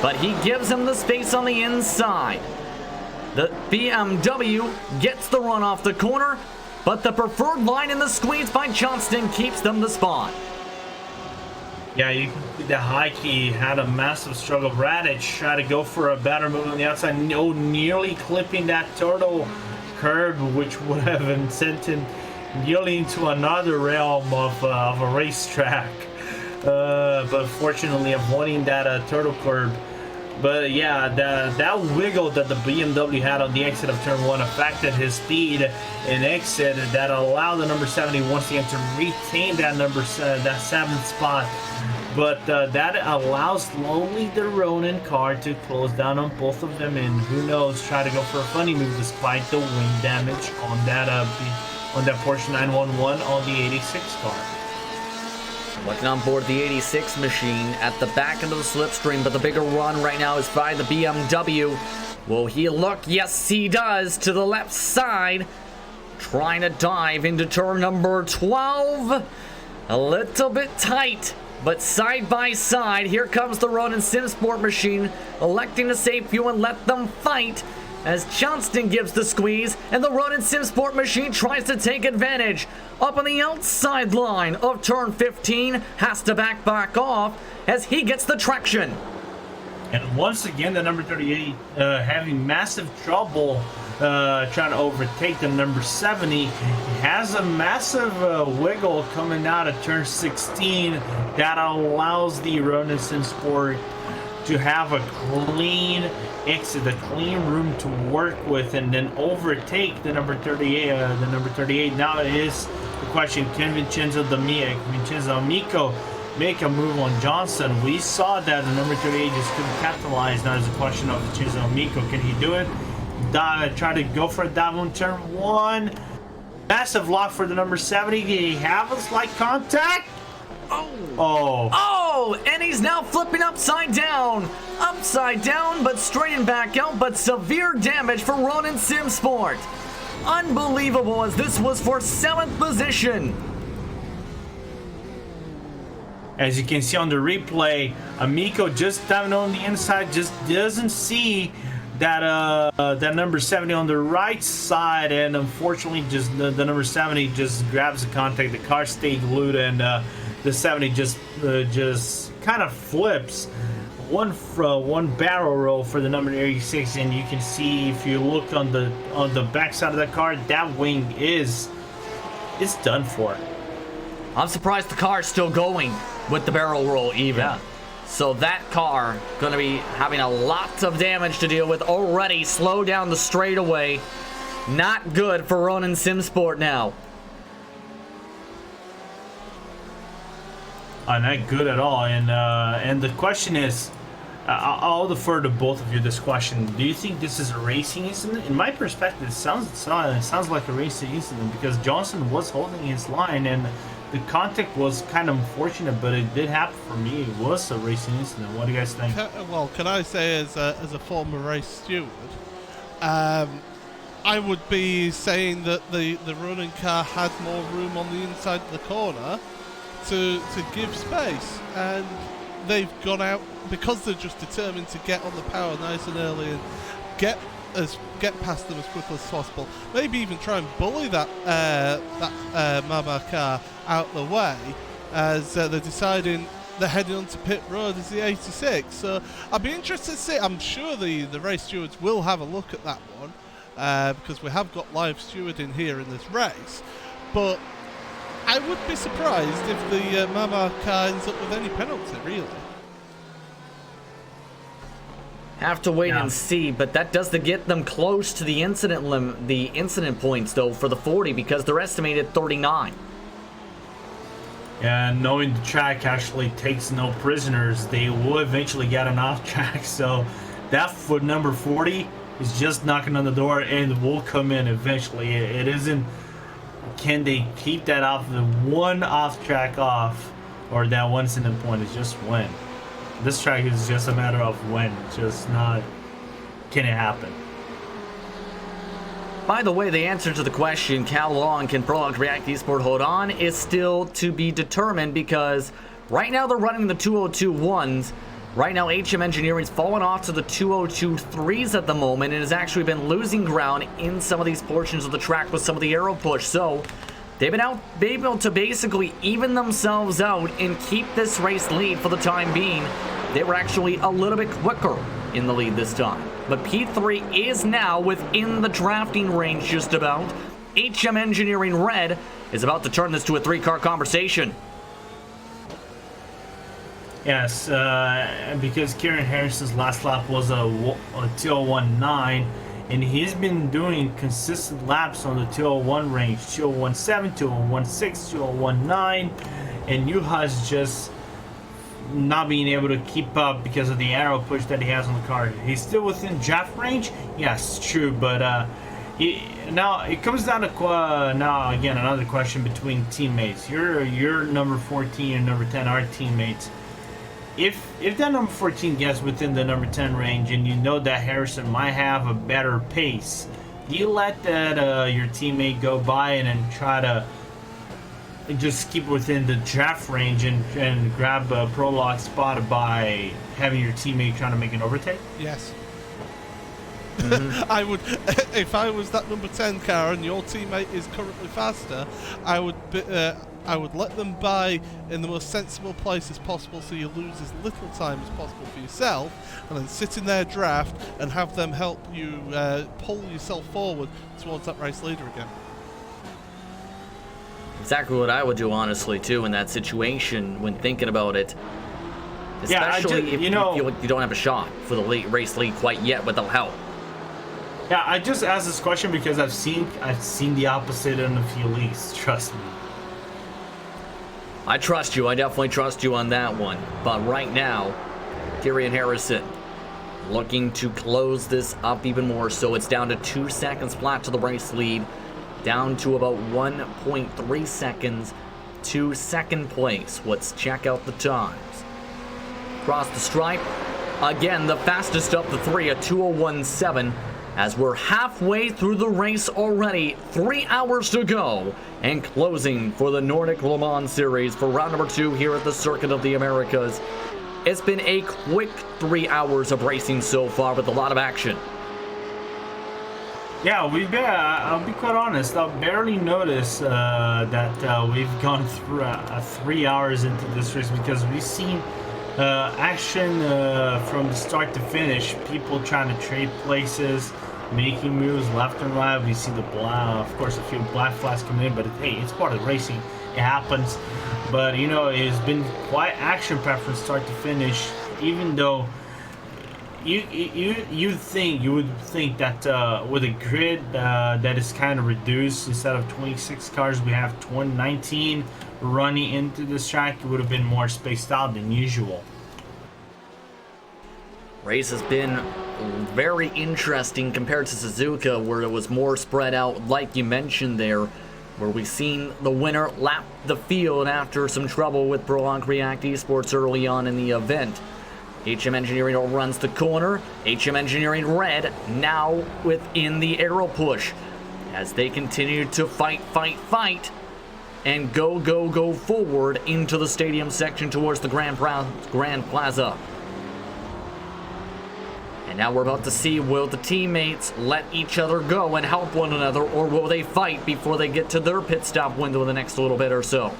but he gives him the space on the inside. The BMW gets the run off the corner, but the preferred line in the squeeze by Johnston keeps them the spot. Yeah, you can see that Heike had a massive struggle. Radich tried to go for a better move on the outside. No, nearly clipping that turtle curb, which would have sent him nearly into another realm of a racetrack. But fortunately avoiding that turtle curb. But yeah, that wiggle that the BMW had on the exit of turn 1 affected his speed and exit that allowed the number 70 once again to retain that that 7th spot. But that allows only the Ronin car to close down on both of them, and who knows, try to go for a funny move despite the wing damage on that Porsche 911 on the 86 car. Looking on board the 86 machine at the back end of the slipstream, but the bigger run right now is by the BMW. Will he look? Yes, he does, to the left side. Trying to dive into turn number 12. A little bit tight, but side by side, here comes the Ronin Simsport machine, electing to save fuel and let them fight. As Johnston gives the squeeze, and the Ronin Simsport machine tries to take advantage. Up on the outside line of turn 15, has to back off as he gets the traction. And once again, the number 38 having massive trouble trying to overtake the number 70. Has a massive wiggle coming out of turn 16 that allows the Ronin Simsport to have a clean exit, a clean room to work with, and then overtake the number 38. Now it is the question: can Vincenzo Amico make a move on Johnson? We saw that the number 38 just couldn't capitalize. Now it's a question of Vincenzo Amico. Can he do it? Try to go for that one, turn 1. Massive lock for the number 70. Did he have a slight contact? Oh, and he's now flipping upside down, but straightened back out, but severe damage for Ronin Simsport. Unbelievable, as this was for 7th position. As you can see on the replay, Amico just down on the inside, just doesn't see that number 70 on the right side, and unfortunately just the number 70 just grabs the contact. The car stayed glued, and the 70 just kind of flips. One barrel roll for the number 86, and you can see if you look on the back side of that car, that wing is done for. I'm surprised the car is still going with the barrel roll even. Yeah. So that car going to be having a lot of damage to deal with already. Slow down the straightaway. Not good for Ronin Simsport now. Not good at all. And the question is, I'll defer to both of you this question. Do you think this is a racing incident? In my perspective, it sounds like a racing incident because Johnson was holding his line and the contact was kind of unfortunate, but it did happen for me. It was a racing incident. What do you guys think? Well, can I say as a former race steward, I would be saying that the running car had more room on the inside of the corner to give space, and they've gone out because they're just determined to get on the power nice and early and get past them as quickly as possible. Maybe even try and bully that Mama car out the way as they're deciding they're heading onto pit road as the 86. So I'd be interested to see. I'm sure the race stewards will have a look at that one because we have got live stewarding here in this race. But I would be surprised if the Mama car ends up with any penalty, really. Have to wait and see, but that does get them close to the incident points though for the 40 because they're estimated 39. And knowing the track actually takes no prisoners, they will eventually get an off track. So that for number 40 is just knocking on the door and will come in eventually. It isn't. Can they keep that off the one off track off, or that one incident point is just when? This track is just a matter of when, just not can it happen. By the way, the answer to the question, how long can Prologue React Esport hold on, is still to be determined because right now they're running the 202.1s. Right now, HM Engineering's fallen off to the 202.3s at the moment and has actually been losing ground in some of these portions of the track with some of the aero push. So they've been able to basically even themselves out and keep this race lead for the time being. They were actually a little bit quicker in the lead this time. But P3 is now within the drafting range just about. HM Engineering Red is about to turn this to a three-car conversation. Yes, because Kieran Harrison's last lap was a 201.9, and he's been doing consistent laps on the 201 range, 201.7, 201.6, 201.9, and Juha's just not being able to keep up because of the aero push that he has on the car. He's still within draft range, yes, true, but now it comes down to now again another question between teammates. Your number 14 and number 10 are teammates. If that number 14 gets within the number 10 range and you know that Harrison might have a better pace, do you let that your teammate go by and then try to just keep within the draft range and grab a prologue spot by having your teammate trying to make an overtake? Yes. I would, if I was that number 10 car and your teammate is currently faster, I would let them buy in the most sensible place as possible so you lose as little time as possible for yourself, and then sit in their draft and have them help you pull yourself forward towards that race leader again. Exactly what I would do, honestly, too, in that situation when thinking about it. Especially if you feel like you don't have a shot for the race lead quite yet without help. Yeah, I just asked this question because I've seen the opposite in a few leagues, trust me. I trust you. I definitely trust you on that one. But right now, Kieran Harrison looking to close this up even more. So it's down to 2 seconds flat to the race lead. Down to about 1.3 seconds to second place. Let's check out the times. Across the stripe. Again, the fastest of the three, a 2:01.7. As we're halfway through the race already, 3 hours to go, and closing for the Nordic Le Mans Series for round number 2 here at the Circuit of the Americas. It's been a quick 3 hours of racing so far with a lot of action. Yeah, I'll be quite honest, I'll barely notice that we've gone through 3 hours into this race because we've seen action from the start to finish, people trying to trade places, making moves left and right. We see of course, a few black flags coming in, but hey, it's part of racing. It happens. But it's been quite action-packed from start to finish. Even though you would think that with a grid that is kind of reduced, instead of 26 cars, we have 19 running into this track, it would have been more spaced out than usual. Race has been very interesting compared to Suzuka, where it was more spread out, like you mentioned there, where we've seen the winner lap the field after some trouble with Prologue React Esports early on in the event. HM Engineering runs the corner. HM Engineering red now within the arrow push as they continue to fight, and go forward into the stadium section towards the Grand Plaza. And now we're about to see, will the teammates let each other go and help one another, or will they fight before they get to their pit stop window in the next little bit or so?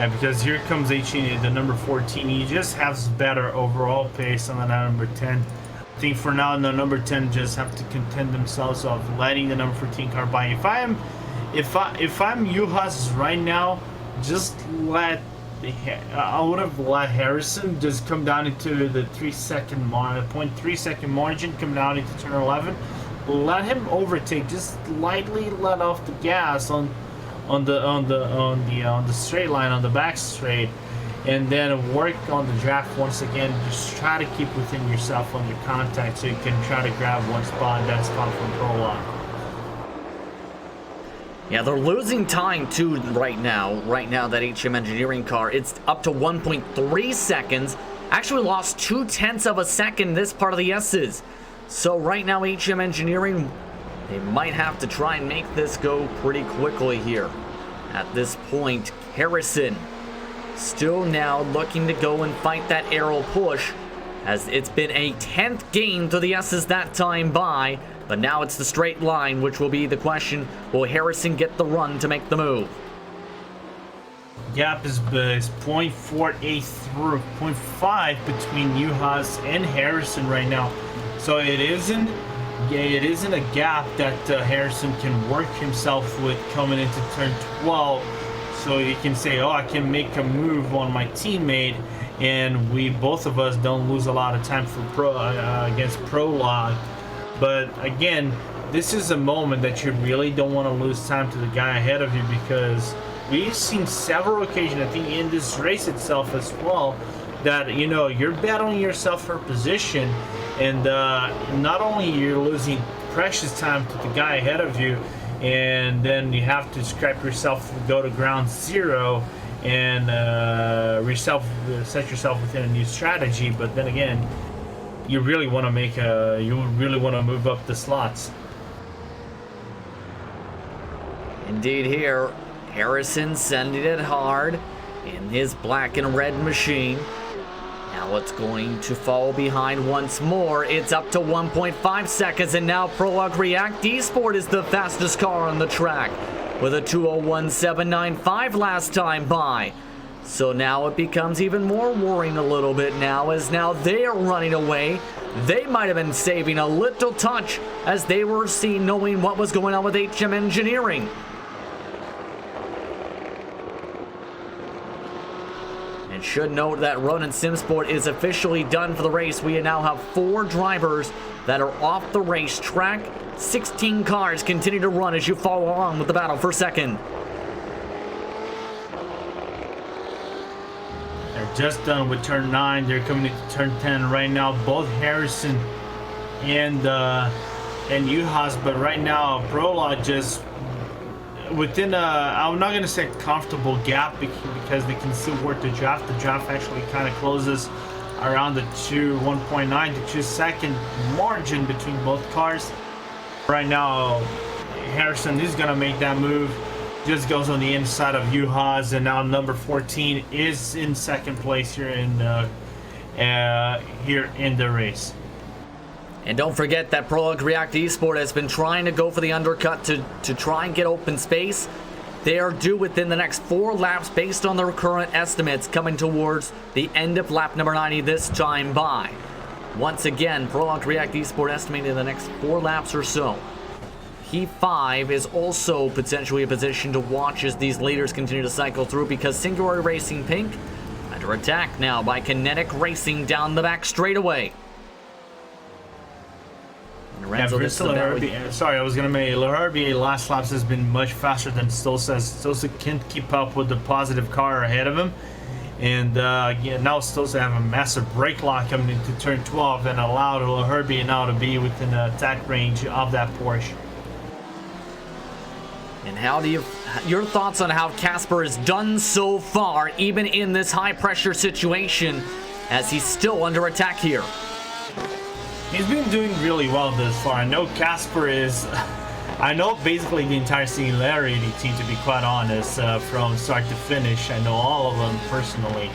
And because here comes the number 14, he just has better overall pace than the number 10. I think for now, the number 10 just have to contend themselves of letting the number 14 car by. If I'm Juhas right now, just I would have let Harrison just come down into the 0.3 second margin, come down into turn 11, let him overtake, just lightly let off the gas on the straight line, on the back straight, and then work on the draft once again. Just try to keep within yourself under contact so you can try to grab one spot that's caught from prologue. Yeah, they're losing time too right now. Right now, that HM Engineering car, it's up to 1.3 seconds. Actually lost 0.2 of a second this part of the S's. So right now, HM Engineering, they might have to try and make this go pretty quickly here. At this point, Harrison still now looking to go and fight that arrow push, as it's been a 10th game to the S's that time by. But now it's the straight line, which will be the question. Will Harrison get the run to make the move? Gap is 0.48 through 0.5 between Juhas and Harrison right now. So it isn't a gap that Harrison can work himself with coming into turn 12. So he can say, oh, I can make a move on my teammate, and both of us don't lose a lot of time for against prologue. But again, this is a moment that you really don't want to lose time to the guy ahead of you, because we've seen several occasions, I think in this race itself as well, that you're battling yourself for position, and not only you're losing precious time to the guy ahead of you, and then you have to scrap yourself, go to ground zero, and set yourself within a new strategy. But then again, you really want to move up the slots. Indeed here, Harrison sending it hard in his black and red machine. Now it's going to fall behind once more. It's up to 1.5 seconds, and now Prologue React Esport is the fastest car on the track with a 2:01.795 last time by. So now it becomes even more worrying a little bit now, as now they are running away. They might have been saving a little touch as they were seen knowing what was going on with HM Engineering. And should note that Ronan Simsport is officially done for the race. We now have 4 drivers that are off the racetrack. 16 cars continue to run as you follow along with the battle for second. Just done with turn 9. They're coming into turn 10 right now. Both Harrison and Juhas, but right now Prologue just within I'm not going to say comfortable gap, because they can still work the draft. The draft actually kind of closes around the 1.9 to 2 second margin between both cars. Right now, Harrison is going to make that move. Just goes on the inside of Juhas, and now number 14 is in second place here in the race. And don't forget that Prologue React Esport has been trying to go for the undercut to try and get open space. They are due within the next 4 laps based on their current estimates, coming towards the end of lap number 90 this time by. Once again, Prologue React Esport estimating the next 4 laps or so. P5 is also potentially a position to watch as these leaders continue to cycle through, because Singularity Racing Pink under attack now by Kinetic Racing down the back straightaway. Sorry, I was going to make L'Herbier last laps has been much faster than Stolza. Stolza can't keep up with the positive car ahead of him. And yeah, now supposed to have a massive brake lock coming into turn 12 and allow Herbie now to be within the attack range of that Porsche. And how do your thoughts on how Casper has done so far, even in this high pressure situation, as he's still under attack here? He's been doing really well this far. I know Casper is, I know basically the entire Singularity team, to be quite honest, from start to finish. I know all of them personally.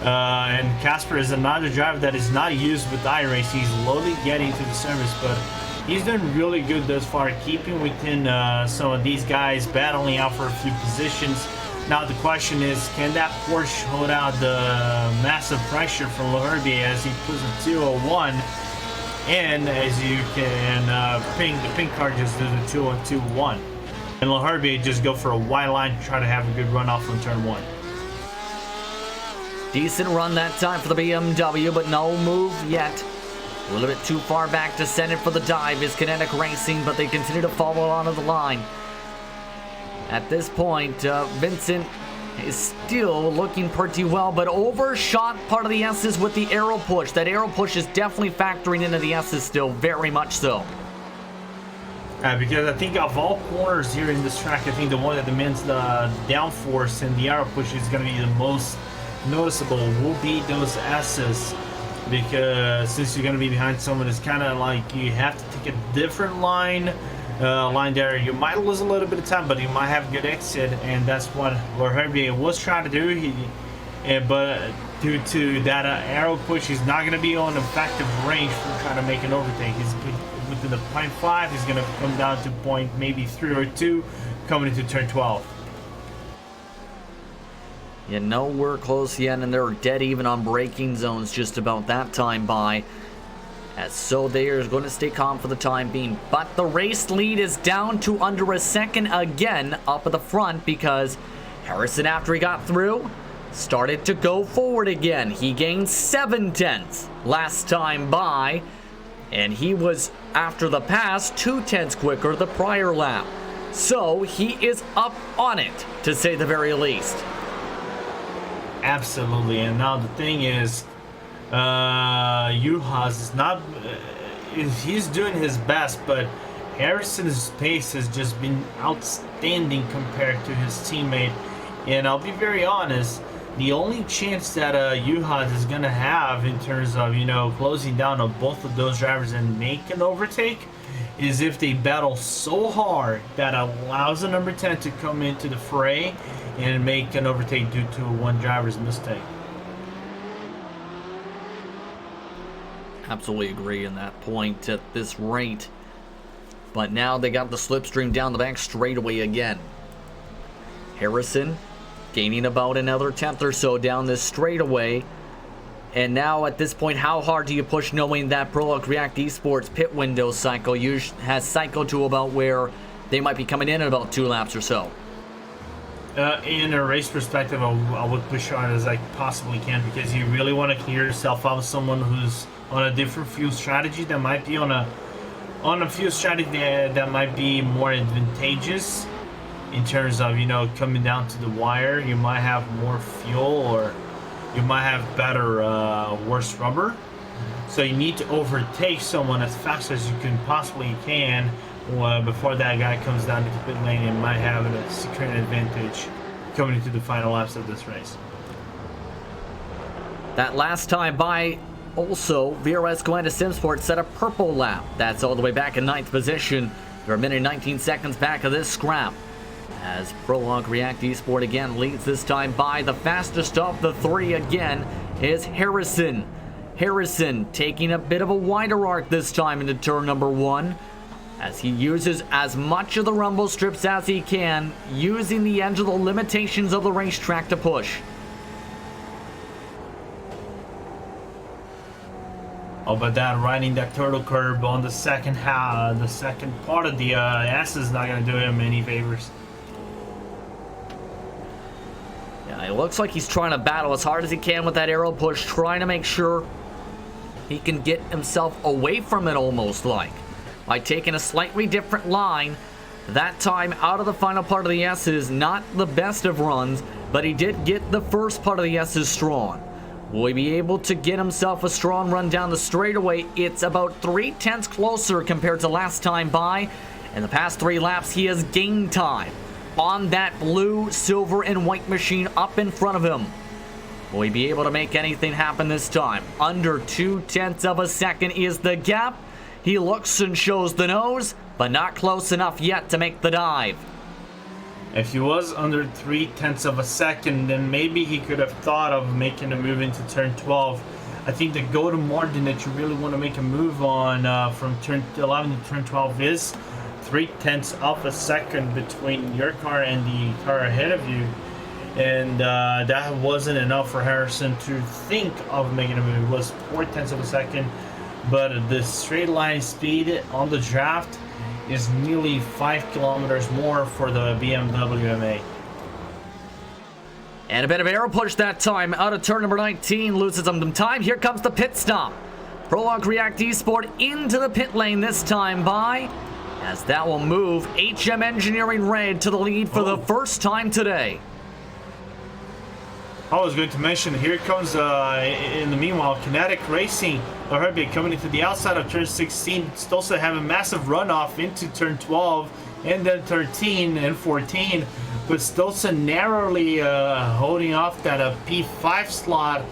And Casper is another driver that is not used with iRacing. He's slowly getting to the service, but he's done really good thus far, keeping within some of these guys, battling out for a few positions. Now the question is, can that Porsche hold out the massive pressure from Herbie as he puts a 201? And as you can the pink car just does a 2-1-2-1. And Herbie just go for a wide line to try to have a good run off from turn 1. Decent run that time for the BMW, but no move yet. A little bit too far back to send it for the dive is Kinetic Racing, but they continue to follow onto the line. At this point, Vincent is still looking pretty well, but overshot part of the S's with the aero push. That aero push is definitely factoring into the S's still, very much so. Because I think of all corners here in this track, I think the one that demands the downforce and the aero push is going to be the most noticeable will be those S's. Because since you're going to be behind someone, it's kind of like you have to take a different line there. You might lose a little bit of time, but you might have a good exit, and that's what Herbie was trying to do. But due to that aero push, he's not going to be on effective range for trying to make an overtake. He's within the 0.5. He's going to come down to point maybe 3 or 2 coming into turn 12. You know we're close yet, and they're dead even on braking zones just about that time by. As so they are going to stay calm for the time being. But the race lead is down to under a second again up at the front because Harrison, after he got through, started to go forward again. He gained 7 tenths last time by, and he was, after the pass, 2 tenths quicker the prior lap. So he is up on it, to say the very least. Absolutely, and now the thing is, Juhas is not, he's doing his best, but Harrison's pace has just been outstanding compared to his teammate. And I'll be very honest, the only chance that Juhas is going to have in terms of, you know, closing down on both of those drivers and make an overtake is if they battle so hard that allows the number 10 to come into the fray and make an overtake due to one driver's mistake. Absolutely agree in that point at this rate. But now they got the slipstream down the back straightaway again. Harrison gaining about another tenth or so down this straightaway. And now at this point, how hard do you push knowing that Prologue React Esports pit window cycle has cycled to about where they might be coming in about 2 laps or so? In a race perspective, I would push hard as I possibly can because you really want to clear yourself out with someone who's on a different fuel strategy that might be on a fuel strategy that might be more advantageous in terms of, you know, coming down to the wire. You might have more fuel or you might have better, worse rubber. So you need to overtake someone as fast as you can possibly can before that guy comes down to the pit lane and might have a secure advantage coming into the final laps of this race. That last time by, also, VRS going to Simsport set a purple lap. That's all the way back in 9th position. They're a minute and 19 seconds back of this scrap. As Prologue React Esport again leads this time by. The fastest of the 3 again is Harrison. Harrison taking a bit of a wider arc this time into turn number 1. As he uses as much of the rumble strips as he can, using the edge of the limitations of the racetrack to push. Oh, but that riding that turtle curb on the second part of the S is not going to do him any favors. Yeah, it looks like he's trying to battle as hard as he can with that aero push, trying to make sure he can get himself away from it almost like. By taking a slightly different line, That time out of the final part of the S's, not the best of runs, but he did get the first part of the S's strong. Will he be able to get himself a strong run down the straightaway? It's about 3/10 closer compared to last time by. In the past 3 laps, he has gained time on that blue, silver, and white machine up in front of him. Will he be able to make anything happen this time? Under 0.2 of a second is the gap. He looks and shows the nose, but not close enough yet to make the dive. If he was under 0.3 of a second, then maybe he could have thought of making a move into turn 12. I think the go-to margin that you really want to make a move on from turn 11 to turn 12 is 0.3 of a second between your car and the car ahead of you. And that wasn't enough for Harrison to think of making a move. It was 0.4 of a second, but the straight line speed on the draft is nearly 5 kilometers more for the BMW M8. And a bit of aero push that time out of turn number 19, loses some time. Here comes the pit stop. Prologue React Esport into the pit lane this time by, as that will move HM Engineering Red to the lead for the first time today. I was going to mention, here comes, in the meanwhile, Kinetic Racing. Herbie coming into the outside of turn 16. Stolza have a massive runoff into turn 12 and then 13 and 14. But Stolza narrowly holding off that P5 slot.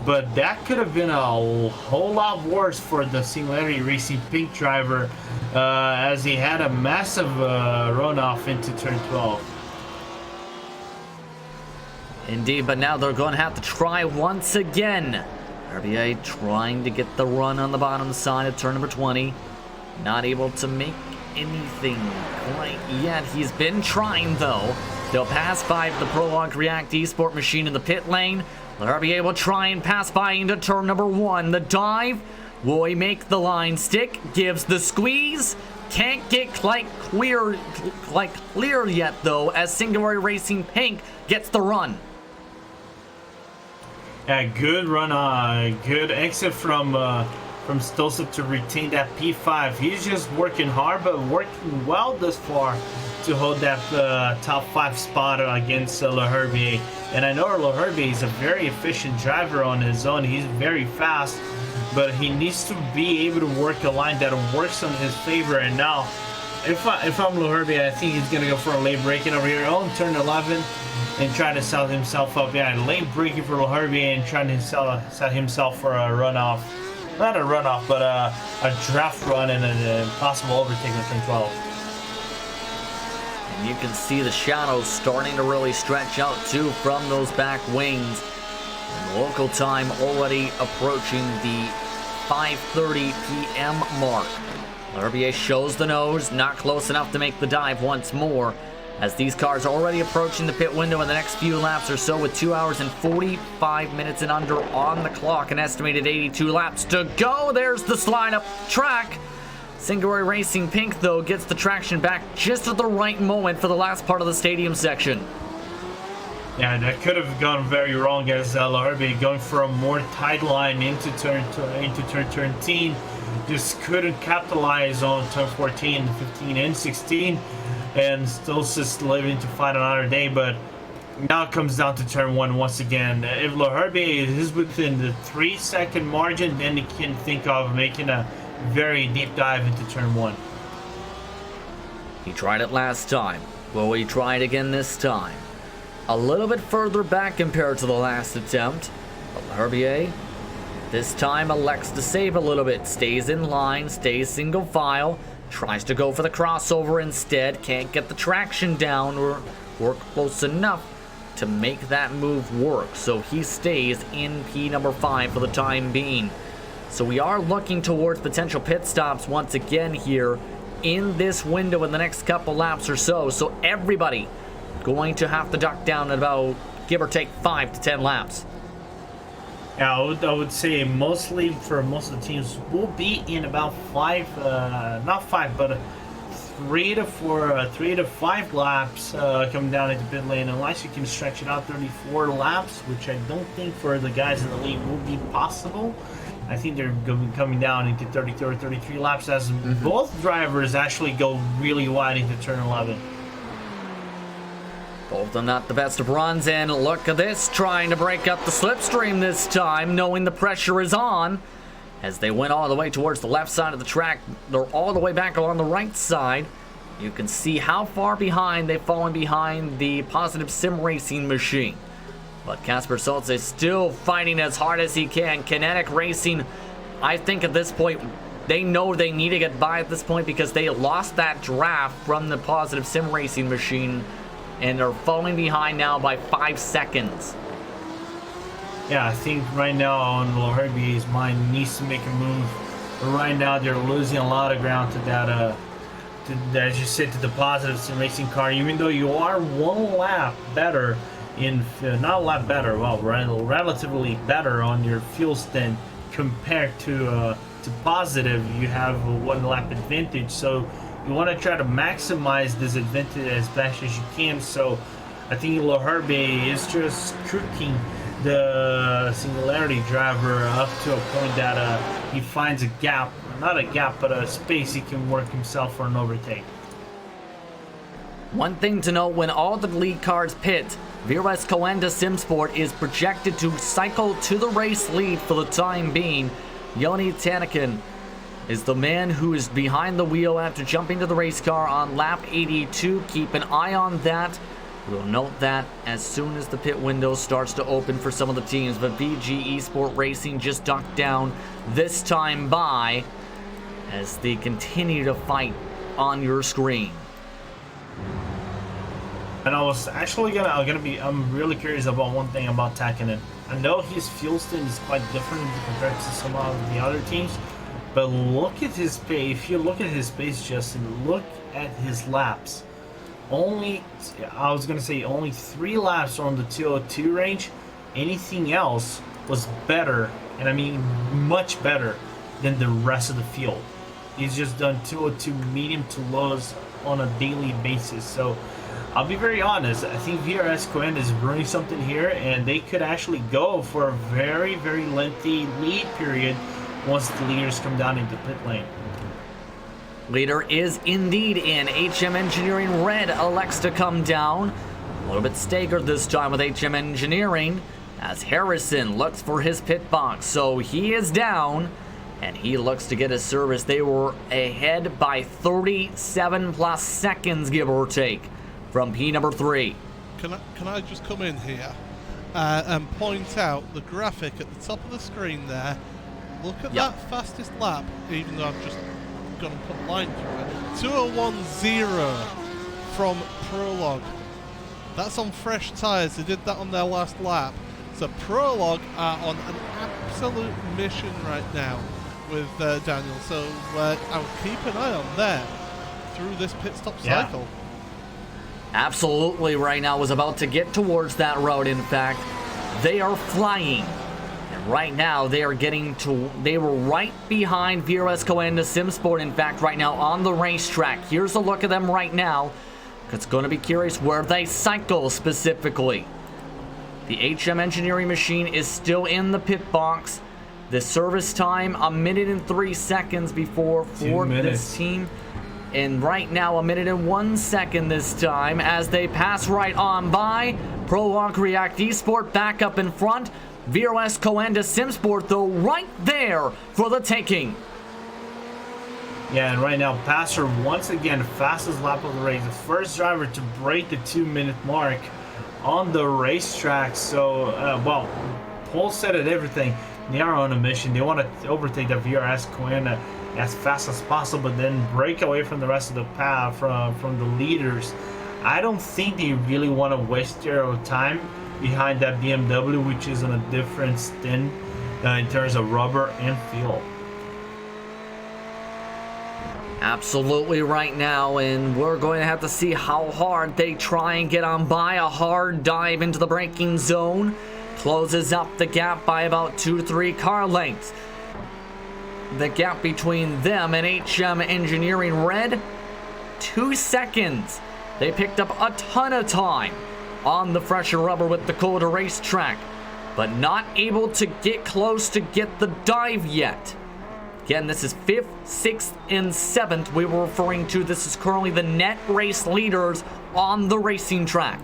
But that could have been a whole lot worse for the Singularity Racing Pink driver as he had a massive runoff into turn 12. Indeed, but now they're going to have to try once again. RBA trying to get the run on the bottom side of turn number 20. Not able to make anything quite yet. He's been trying, though. They'll pass by the Prologue React Esport machine in the pit lane. The RBA will try and pass by into turn number 1. The dive. Will he make the line stick? Gives the squeeze. Can't get quite clear yet, though, as Singularity Racing Pink gets the run. Yeah, good run, good exit from Stolza to retain that P5. He's just working hard, but working well thus far to hold that top 5 spot against Leherbier. And I know Leherbier is a very efficient driver on his own. He's very fast, but he needs to be able to work a line that works on his favor. And now, if I'm Leherbier, I think he's gonna go for a late braking over here on turn 11. And try to set himself up. Yeah, late braking for Leherbier and trying to set himself for a runoff. Not a runoff, but a draft run and a possible overtake in turn 12. And you can see the shadows starting to really stretch out too from those back wings. And local time already approaching the 5:30 p.m. mark. Leherbier shows the nose, not close enough to make the dive once more, as these cars are already approaching the pit window in the next few laps or so, with 2 hours and 45 minutes and under on the clock. An estimated 82 laps to go. There's the slide up track. Singularity Racing Pink, though, gets the traction back just at the right moment for the last part of the stadium section. Yeah, that could have gone very wrong as Leherbier going for a more tight line into turn 13. Just couldn't capitalize on turn 14, 15, and 16. And still just living to fight another day, but now it comes down to turn 1 once again. If Leherbier is within the 3-second margin, then he can think of making a very deep dive into turn 1. He tried it last time. Will he try it again this time? A little bit further back compared to the last attempt. But Leherbier this time elects to save a little bit. Stays in line, stays single file. Tries to go for the crossover instead. Can't get the traction down or work close enough to make that move work. So he stays in P number 5 for the time being. So we are looking towards potential pit stops once again here in this window in the next couple laps or so. So everybody going to have to duck down at about, give or take, 5 to 10 laps. Yeah, I would say mostly for most of the teams will be in about 3 to 5 laps coming down into pit lane, unless you can stretch it out 34 laps, which I don't think for the guys in the lead will be possible. I think they're going to be coming down into 32 or 33 laps as both drivers actually go really wide into turn 11. Both of them not the best of runs, and look at this, trying to break up the slipstream this time, knowing the pressure is on. As they went all the way towards the left side of the track, they're all the way back along the right side. You can see how far behind they've fallen behind the Positive Sim Racing machine. But Casper Schultz is still fighting as hard as he can. Kinetic Racing, I think at this point, they know they need to get by at this point because they lost that draft from the Positive Sim Racing machine, and they're falling behind now by 5 seconds. Yeah, I think right now on Loherby's mind needs to make a move. But right now they're losing a lot of ground to that, as you said, to the Positive Sim Racing car. Even though you are 1 lap better not a lot better, well, relatively better on your fuel stint compared to Positive, you have a 1 lap advantage. So you want to try to maximize this advantage as best as you can. So I think Loherby is just cooking the Singularity driver up to a point that he finds a gap, not a gap, but a space he can work himself for an overtake. One thing to note, when all the lead cars pit, VRS Coenda Simsport is projected to cycle to the race lead for the time being. Joni Tanakin is the man who is behind the wheel after jumping to the race car on lap 82. Keep an eye on that. We'll note that as soon as the pit window starts to open for some of the teams. But VG Esport Racing just ducked down this time by as they continue to fight on your screen. And I was actually I'm really curious about one thing about Takinen. I know his fuel stint is quite different compared to some of the other teams, but look at his pace. If you look at his pace, Justin, look at his laps. Only 3 laps on the 202 range. Anything else was better, and I mean much better than the rest of the field. He's just done 202 medium to lows on a daily basis. So I'll be very honest, I think VRS Coenda is brewing something here, and they could actually go for a very, very lengthy lead period once the leaders come down into pit lane. Leader is indeed in. HM Engineering Red elects to come down. A little bit staggered this time with HM Engineering as Harrison looks for his pit box. So he is down and he looks to get his service. They were ahead by 37 plus seconds, give or take, from P number 3. Can I just come in here and point out the graphic at the top of the screen there? Look at that fastest lap, even though I've just gone and put a line through it. 2:01.0 from Prologue. That's on fresh tyres. They did that on their last lap. So Prologue are on an absolute mission right now with Daniel. So I would keep an eye on them through this pit stop cycle. Absolutely, right now was about to get towards that road. In fact, they are flying. And right now they are they were right behind VRS Coenda Simsport, in fact, right now on the racetrack. Here's a look at them right now. It's going to be curious where they cycle specifically. The HM Engineering machine is still in the pit box. The service time, 1 minute and 3 seconds before for this team. And right now, 1 minute and 1 second this time as they pass right on by. Prologue React Esport back up in front. VRS Coenda Simsport, though, right there for the taking. Yeah, and right now, Passer once again, fastest lap of the race. The first driver to break the 2-minute mark on the racetrack. So, well, Paul said it, everything. They are on a mission. They want to overtake the VRS Coenda as fast as possible, but then break away from the rest of the path from the leaders. I don't think they really want to waste their time behind that BMW, which is on a different stint in terms of rubber and fuel. Absolutely right now, and we're going to have to see how hard they try and get on by. A hard dive into the braking zone closes up the gap by about 2 to 3 car lengths. The gap between them and HM Engineering Red, 2 seconds. They picked up a ton of time on the fresher rubber with the COTA racetrack. but not able to get close to get the dive yet. Again, this is 5th, 6th, and 7th we were referring to. This is currently the net race leaders on the racing track.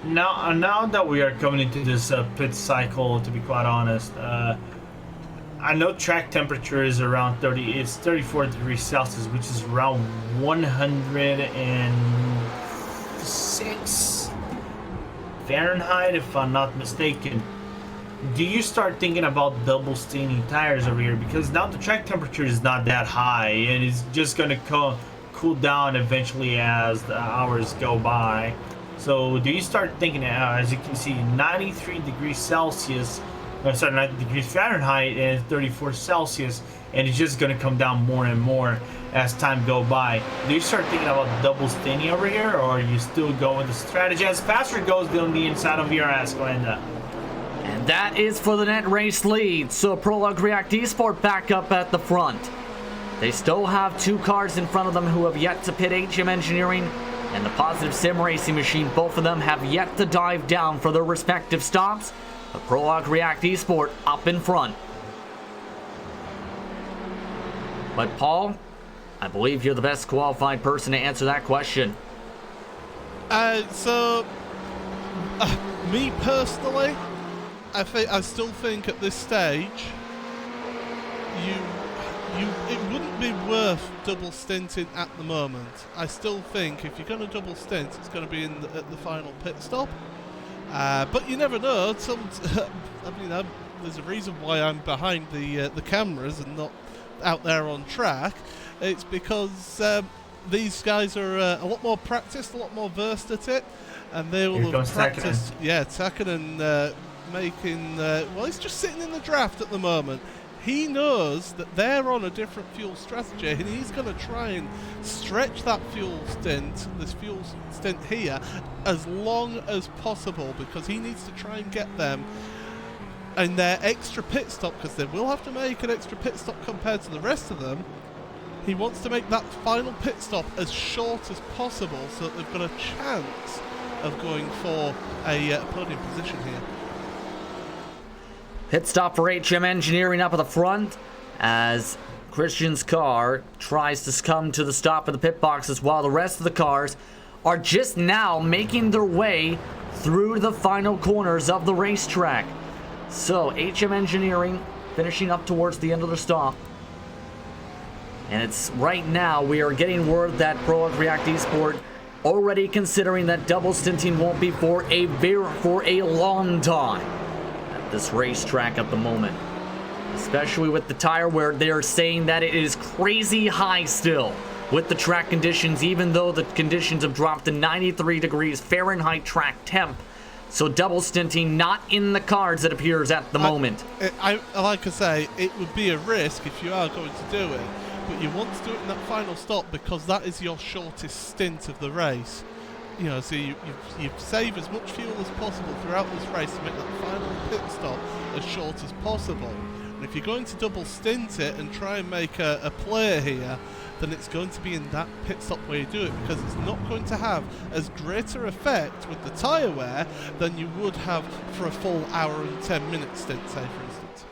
Now that we are coming into this pit cycle, to be quite honest, I know track temperature is around 34 degrees Celsius, which is around 106 Fahrenheit, if I'm not mistaken. Do you start thinking about double staining tires over here? Because now the track temperature is not that high, and it's just going to cool down eventually as the hours go by. So do you start thinking, as you can see, 93 degrees Celsius, 90 degrees Fahrenheit and 34 Celsius, and it's just going to come down more and more as time go by. Do you start thinking about double staining over here, or you still go with the strategy as faster it goes down the inside of your ass, Glenda? And that is for the net race lead. So Prologue React Esport back up at the front. They still have 2 cars in front of them who have yet to pit. HM Engineering and the Positive Sim Racing Machine, both of them have yet to dive down for their respective stops. But Prologue React Esport up in front. But Paul, I believe you're the best qualified person to answer that question. Me personally, I still think at this stage, it wouldn't be worth double stinting at the moment. I still think if you're going to double stint, it's going to be at the final pit stop. But you never know. There's a reason why I'm behind the cameras and not out there on track. It's because these guys are a lot more practiced, a lot more versed at it, and they will have practiced. Yeah, Takinen making. Well, he's just sitting in the draft at the moment. He knows that they're on a different fuel strategy, and he's going to try and stretch that this fuel stint here, as long as possible, because he needs to try and get them in their extra pit stop, because they will have to make an extra pit stop compared to the rest of them. He wants to make that final pit stop as short as possible, so that they've got a chance of going for a podium position here. Pit stop for HM Engineering up at the front as Christian's car tries to come to the stop of the pit boxes, while the rest of the cars are just now making their way through the final corners of the racetrack. So HM Engineering finishing up towards the end of the stop. And it's right now we are getting word that Prologue React Esport already considering that double stinting won't be for a long time at this racetrack at the moment, especially with the tire wear. They're saying that it is crazy high still with the track conditions, even though the conditions have dropped to 93 degrees Fahrenheit track temp. So double stinting not in the cards, it appears, at the moment. Like I say, it would be a risk if you are going to do it, but you want to do it in that final stop because that is your shortest stint of the race. You know, so you save as much fuel as possible throughout this race to make that final pit stop as short as possible. And if you're going to double stint it and try and make a play here, then it's going to be in that pit stop where you do it, because it's not going to have as greater effect with the tyre wear than you would have for a full hour and 10 minute stint, say, for instance.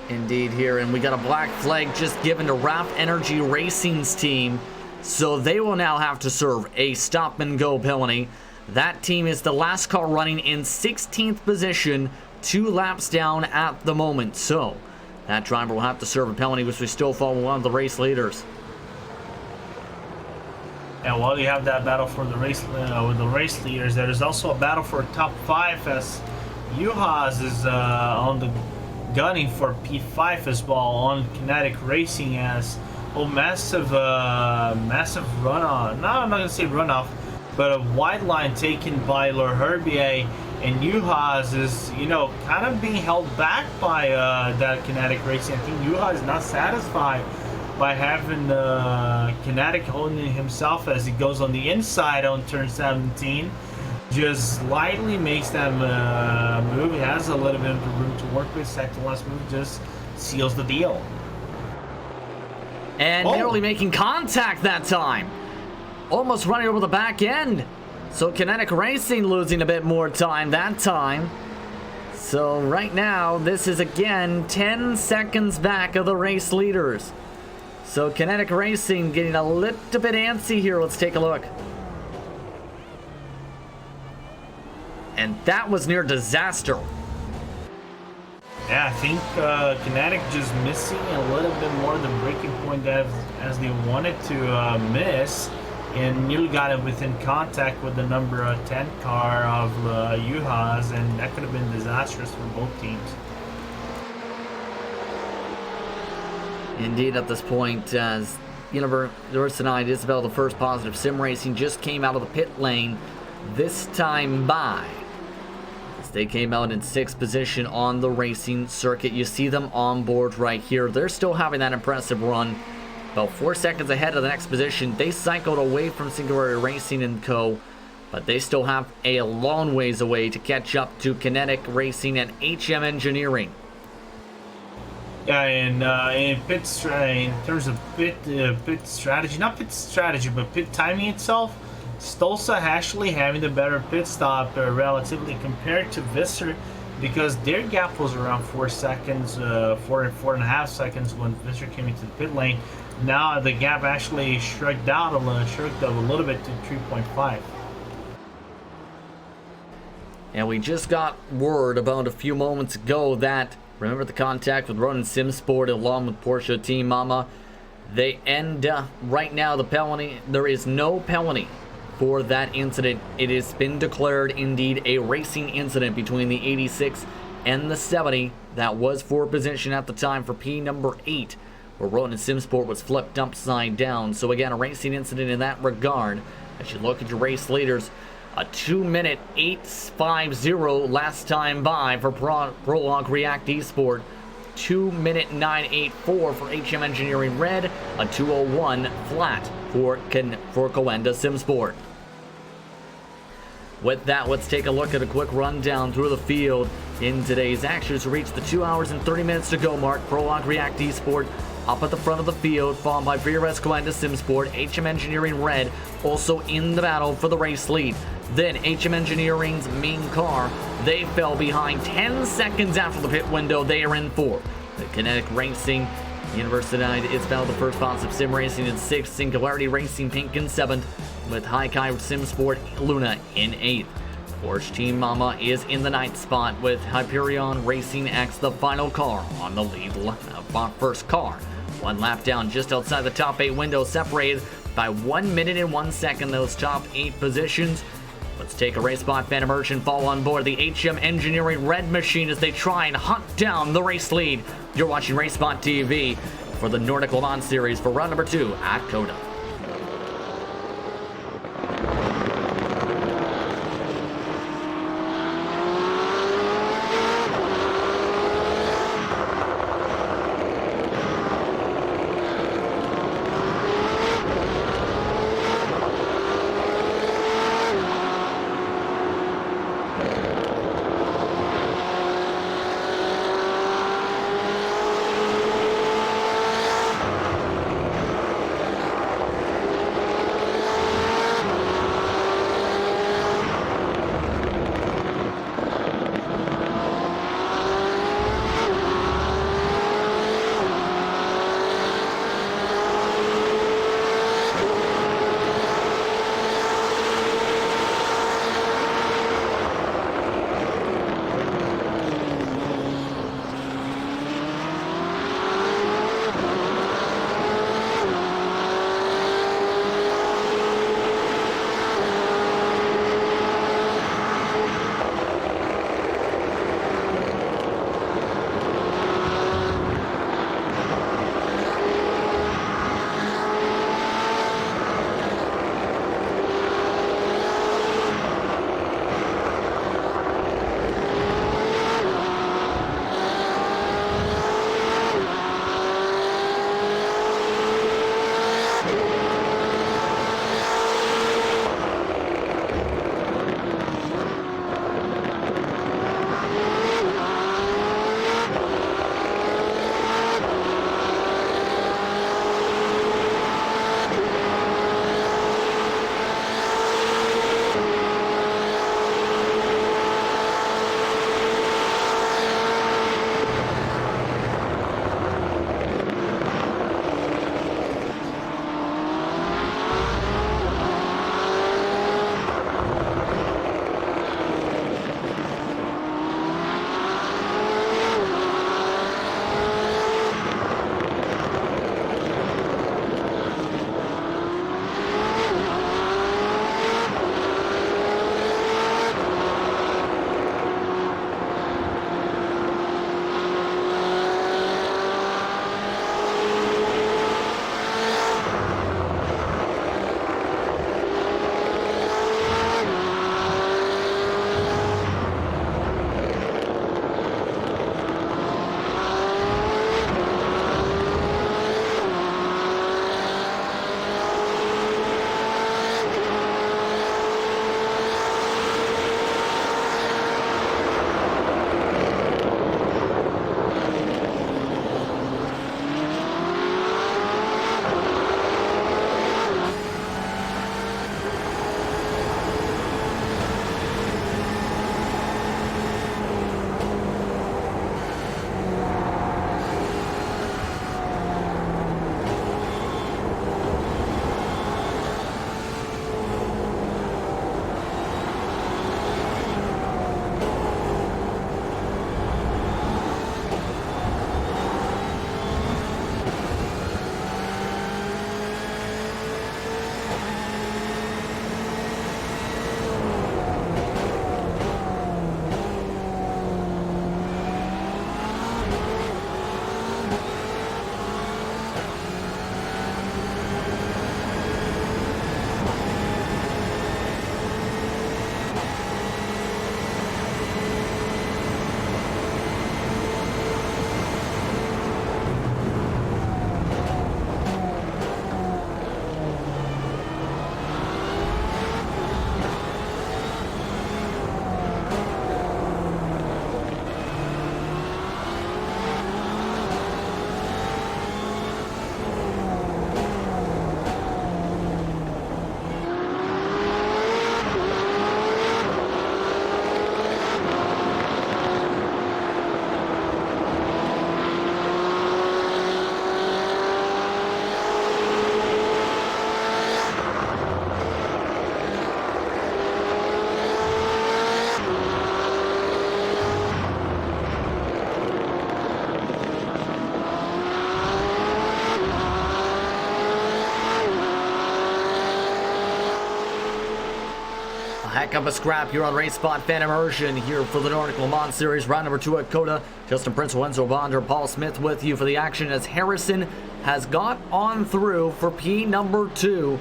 Indeed here, and we got a black flag just given to RAF Energy Racing's team, so they will now have to serve a stop and go penalty. That team is the last car running in 16th position, 2 laps down at the moment, so that driver will have to serve a penalty, which we still follow one of the race leaders. And while you have that battle for the race with the race leaders, there is also a battle for top 5 as Juhas is on the gunning for P5 as well on Kinetic Racing as massive runoff. No, I'm not gonna say runoff, but a wide line taken by Le Herbier, and Juhas is, you know, kind of being held back by that Kinetic Racing. I think Juhas is not satisfied by having Kinetic holding himself as he goes on the inside on turn 17. Just slightly makes them move. He has a little bit of room to work with. Second last move just seals the deal. And nearly making contact that time. almost running over the back end. So Kinetic Racing losing a bit more time that time. So right now, this is again 10 seconds back of the race leaders. So Kinetic Racing getting a little bit antsy here. Let's take a look. And that was near disaster. Yeah, I think Kinetic just missing a little bit more the breaking point as they wanted to miss, and nearly got it within contact with the number 10 car of Juha's, and that could have been disastrous for both teams. Indeed, at this point, as University Isabel, the first positive sim racing, just came out of the pit lane this time by. They came out in 6th position on the racing circuit. You see them on board right here. They're still having that impressive run. About 4 seconds ahead of the next position. They cycled away from Singularity Racing and Co. But they still have a long ways away to catch up to Kinetic Racing and HM Engineering. Yeah, and in terms of pit strategy, not pit strategy, but pit timing itself, Stolza actually having the better pit stop relatively compared to Visser, because their gap was around 4 seconds, 4.5 seconds when Visser came into the pit lane. Now the gap actually shrugged up a little bit to 3.5. And we just got word about a few moments ago that, remember the contact with Ronin Simsport along with Porsche Team Mama, they end right now the penalty. There is no penalty for that incident. It has been declared indeed a racing incident between the 86 and the 70. That was for position at the time for P number 8, where Ronin Simsport was flipped upside down. So again, a racing incident in that regard. As you look at your race leaders, a 2-minute 8.50 last time by for Prologue React Esport. 2-minute 9.84 for HM Engineering Red. A 2:01 flat for Coenda Simsport. With that, let's take a look at a quick rundown through the field in today's action to reach the 2 hours and 30 minutes to go mark. Prologue React Esport up at the front of the field, followed by VRS Coenda Simsport. HM Engineering Red also in the battle for the race lead. Then HM Engineering's main car, they fell behind 10 seconds after the pit window. They are in 4. The Kinetic Racing, University Isabel, the first positive sim racing in 6th. Singularity Racing Pink in 7th, with Haikai Simsport Luna in 8th. Porsche Team Mama is in the 9th spot, with Hyperion Racing X, the final car, on the lead first car. 1 lap down just outside the top 8 window, separated by 1 minute and 1 second, those top 8 positions. Let's take a race spot fan emerge and fall on board the HM Engineering Red Machine as they try and hunt down the race lead. You're watching Race Spot TV for the Nordic Le Mans Series for round number 2 at COTA. Back up a scrap here on Race Spot Fan Immersion here for the Nordic Le Mans Series, round number 2 at COTA. Justin Prince, Enzo Bonder, Paul Smith with you for the action as Harrison has got on through for P number 2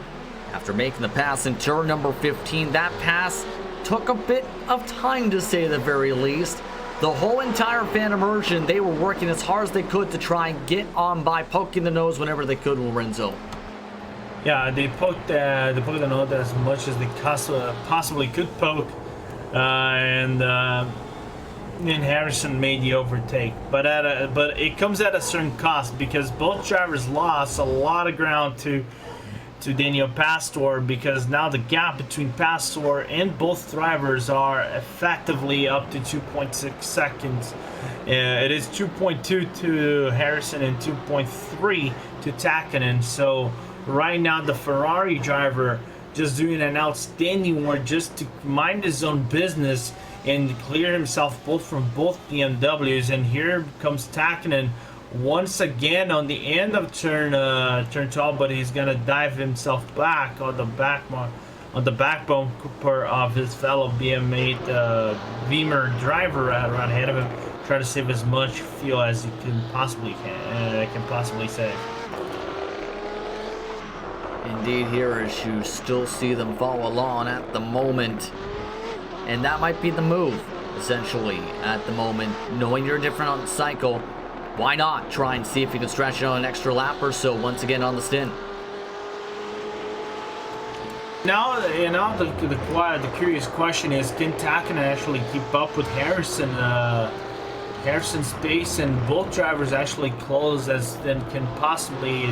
after making the pass in turn number 15. That pass took a bit of time, to say the very least. The whole entire Fan Immersion, they were working as hard as they could to try and get on by, poking the nose whenever they could, Lorenzo. Yeah, they poked the nose as much as they possibly could poke, and Harrison made the overtake. But it comes at a certain cost, because both drivers lost a lot of ground to Daniel Pastor, because now the gap between Pastor and both drivers are effectively up to 2.6 seconds. It is 2.2 to Harrison and 2.3 to Takkanen. So right now the Ferrari driver just doing an outstanding work just to mind his own business and clear himself from both BMWs. And here comes Takkanen once again on the end of turn 12, but he's gonna dive himself back on the backbone of his fellow BM8 Beamer driver right ahead of him, try to save as much fuel as he can possibly save. Indeed, here as you still see them follow along at the moment. And that might be the move, essentially, at the moment. Knowing you're different on the cycle, why not try and see if you can stretch it on an extra lap or so once again on the stint? Now the curious question is, can Takkanen actually keep up with Harrison's pace, and both drivers actually close as then can possibly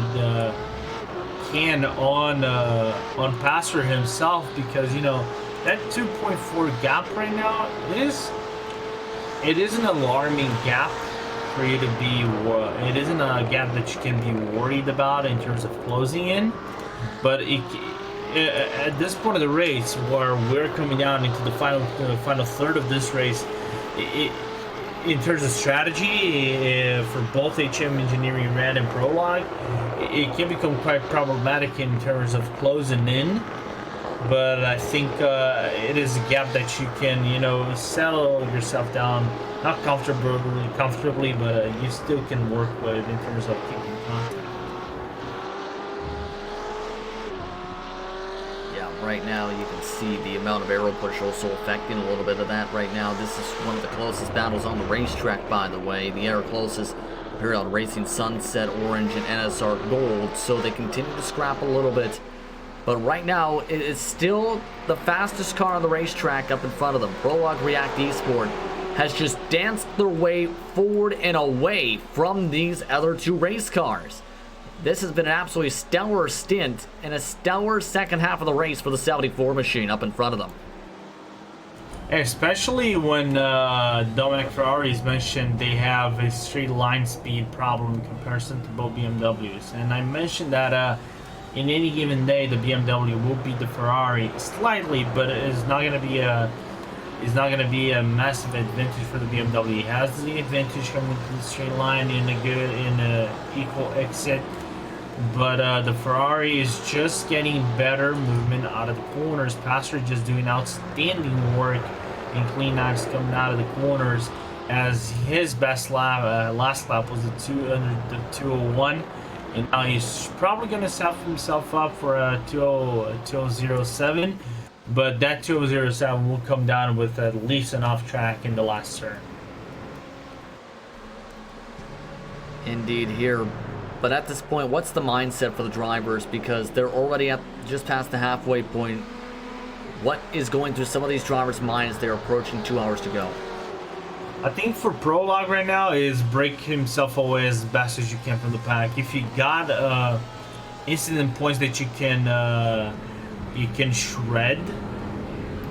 on Pastor himself, because that 2.4 gap right now, it is an alarming gap for you to be. It isn't a gap that you can be worried about in terms of closing in, but at this point of the race, where we're coming down into the final third of this race, in terms of strategy for both HM Engineering Red and Prologue, it can become quite problematic in terms of closing in. But I think it is a gap that you can, settle yourself down, not comfortably, but you still can work with in terms of keeping contact. Yeah, right now you can see the amount of aero push also affecting a little bit of that right now. This is one of the closest battles on the racetrack, by the way. The air closest here on Racing Sunset Orange and NSR Gold, so they continue to scrap a little bit. But right now, it is still the fastest car on the racetrack up in front of them. Prologue React Esport has just danced their way forward and away from these other two race cars. This has been an absolutely stellar stint and a stellar second half of the race for the 74 machine up in front of them. Especially when Dominic Ferrari's mentioned they have a straight line speed problem in comparison to both BMWs. And I mentioned that in any given day, the BMW will beat the Ferrari slightly, but it's not going to be a massive advantage for the BMW. It has the advantage coming to the straight line in a equal exit, but the Ferrari is just getting better movement out of the corners. Pastor just doing outstanding work in clean knives coming out of the corners, as his best last lap was the 201. And now he's probably going to set himself up for a 2007, but that 2007 will come down with at least an off track in the last turn. Indeed here. But at this point, what's the mindset for the drivers? Because they're already just past the halfway point. What is going through some of these drivers' minds as they're approaching 2 hours to go? I think for Prologue right now is break himself away as best as you can from the pack. If you got incident points that you can shred,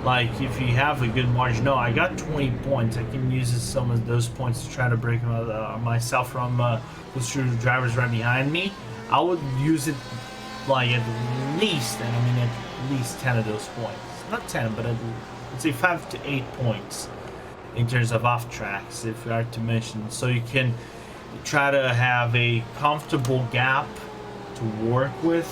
like if you have a good margin. No, I got 20 points. I can use some of those points to try to break myself from those two drivers right behind me. I would use it like at least 10 of those points. Not 10, but let's say 5 to 8 points in terms of off tracks, if we are to mention, so you can try to have a comfortable gap to work with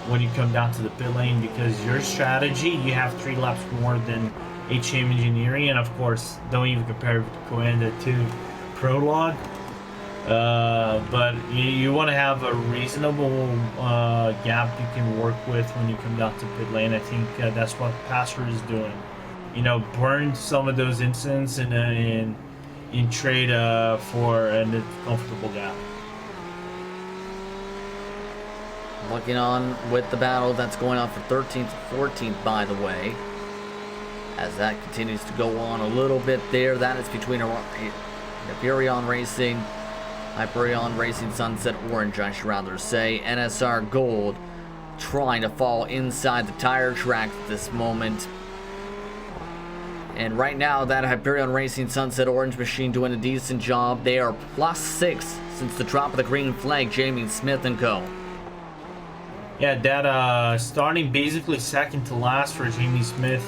when you come down to the pit lane, because your strategy, you have 3 laps more than HM Engineering, and of course, don't even compare Coenda to Prologue. But you want to have a reasonable gap you can work with when you come down to pit lane. I think that's what Pastor is doing. You know, burn some of those incidents in trade for a comfortable gap. Looking on with the battle that's going on for 13th, 14th, by the way. As that continues to go on a little bit there, that is between Hyperion Racing, Sunset Orange, I should rather say. NSR Gold trying to fall inside the tire track at this moment. And right now, that Hyperion Racing Sunset Orange machine doing a decent job. They are +6 since the drop of the green flag, Jamie Smith and co. Yeah, that starting basically second to last for Jamie Smith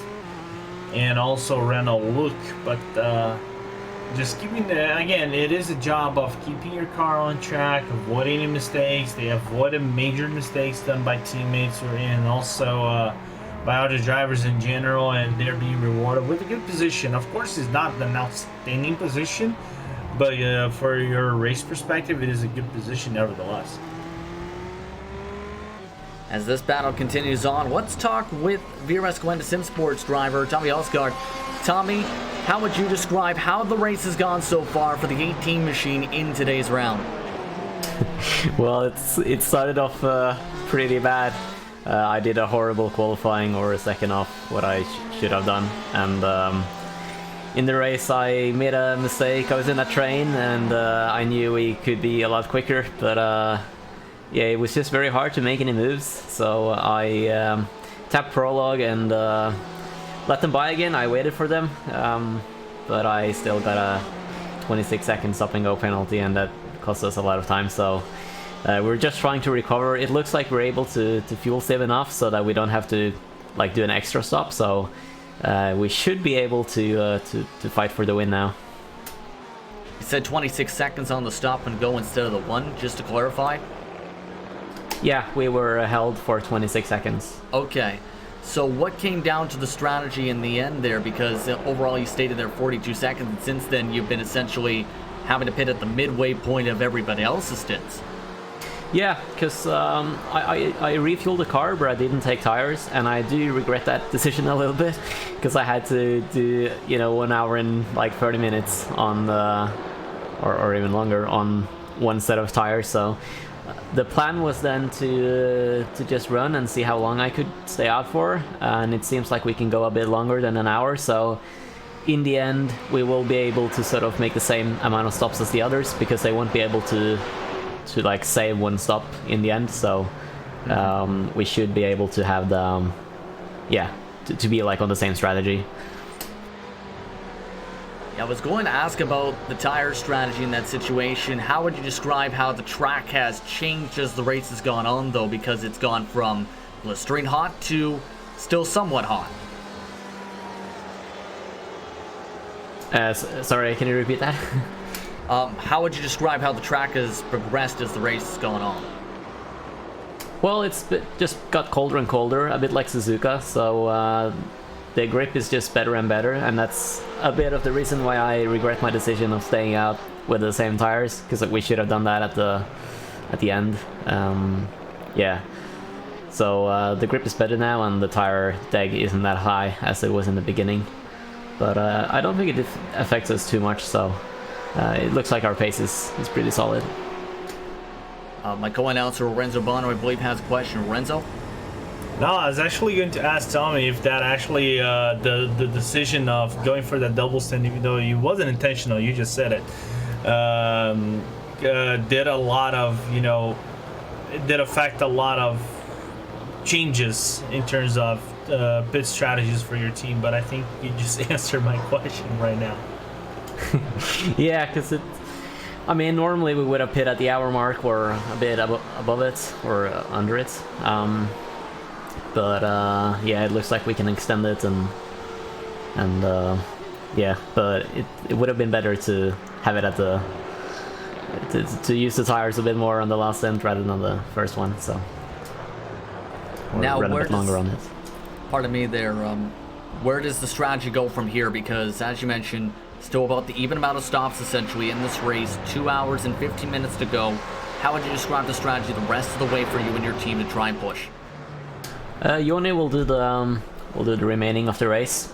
and also Renault Luke, but just keeping again, it is a job of keeping your car on track, avoiding any mistakes. They avoided major mistakes done by teammates and also by other drivers in general, and they're being rewarded with a good position. Of course, it's not an outstanding position, but for your race perspective, it is a good position nevertheless. As this battle continues on, let's talk with VRS Glenda Sim Sports driver Tommy Osgaard. Tommy, how would you describe how the race has gone so far for the 18 machine in today's round? Well, it started off pretty bad. I did a horrible qualifying, or a second off what I should have done, and in the race I made a mistake. I was in a train, and I knew we could be a lot quicker, but yeah, it was just very hard to make any moves, so I tapped Prologue and let them by again. I waited for them, but I still got a 26-second stop and go penalty, and that cost us a lot of time, so we're just trying to recover. It looks like we're able to fuel save enough so that we don't have to like do an extra stop, so we should be able to fight for the win now. You said 26 seconds on the stop and go instead of the 1, just to clarify? Yeah, we were held for 26 seconds. Okay, so what came down to the strategy in the end there? Because overall you stayed in there 42 seconds, and since then you've been essentially having to pit at the midway point of everybody else's stints. Yeah, because I refueled the car, but I didn't take tires, and I do regret that decision a little bit, because I had to do 1 hour and like 30 minutes on or even longer on one set of tires. So the plan was then to just run and see how long I could stay out for, and it seems like we can go a bit longer than an hour, so in the end we will be able to sort of make the same amount of stops as the others, because they won't be able to like save one stop in the end, so we should be able to have the to be like on the same strategy. I was going to ask about the tire strategy in that situation. How would you describe how the track has changed as the race has gone on, though, because it's gone from blistering hot to still somewhat hot? Sorry, can you repeat that? How would you describe how the track has progressed as the race has gone on? Well, just got colder and colder, a bit like Suzuka, so the grip is just better and better, and that's a bit of the reason why I regret my decision of staying out with the same tires, because we should have done that at the end. Yeah, so the grip is better now, and the tire deg isn't that high as it was in the beginning, but I don't think it affects us too much, so it looks like our pace is pretty solid. My co-announcer Lorenzo Bono, I believe, has a question. Lorenzo? No, I was actually going to ask Tommy if that actually the decision of going for that double stint, even though it wasn't intentional, you just said it, did a lot of it did affect a lot of changes in terms of pit strategies for your team. But I think you just answered my question right now. Yeah, because normally we would have pit at the hour mark or a bit above it or under it. But yeah, it looks like we can extend it, and yeah, but it would have been better to have it at to use the tires a bit more on the last end rather than the first one. So or Now, run a where bit longer does- on it. Pardon me there. Where does the strategy go from here? Because, as you mentioned, still about the even amount of stops, essentially, in this race. 2 hours and 15 minutes to go. How would you describe the strategy the rest of the way for you and your team to try and push? Yoni will do the remaining of the race.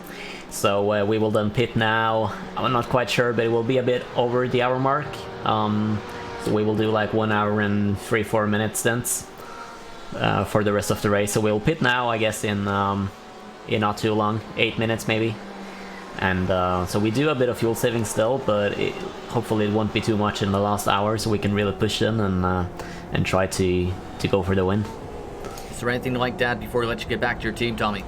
So we will then pit now. I'm not quite sure, but it will be a bit over the hour mark. So we will do like 1 hour and 3-4 minute stints for the rest of the race. So we'll pit now, I guess, in not too long, 8 minutes maybe. And so we do a bit of fuel saving still, but hopefully it won't be too much in the last hour, so we can really push in and try to go for the win. Is there anything like that before we let you get back to your team, Tommy?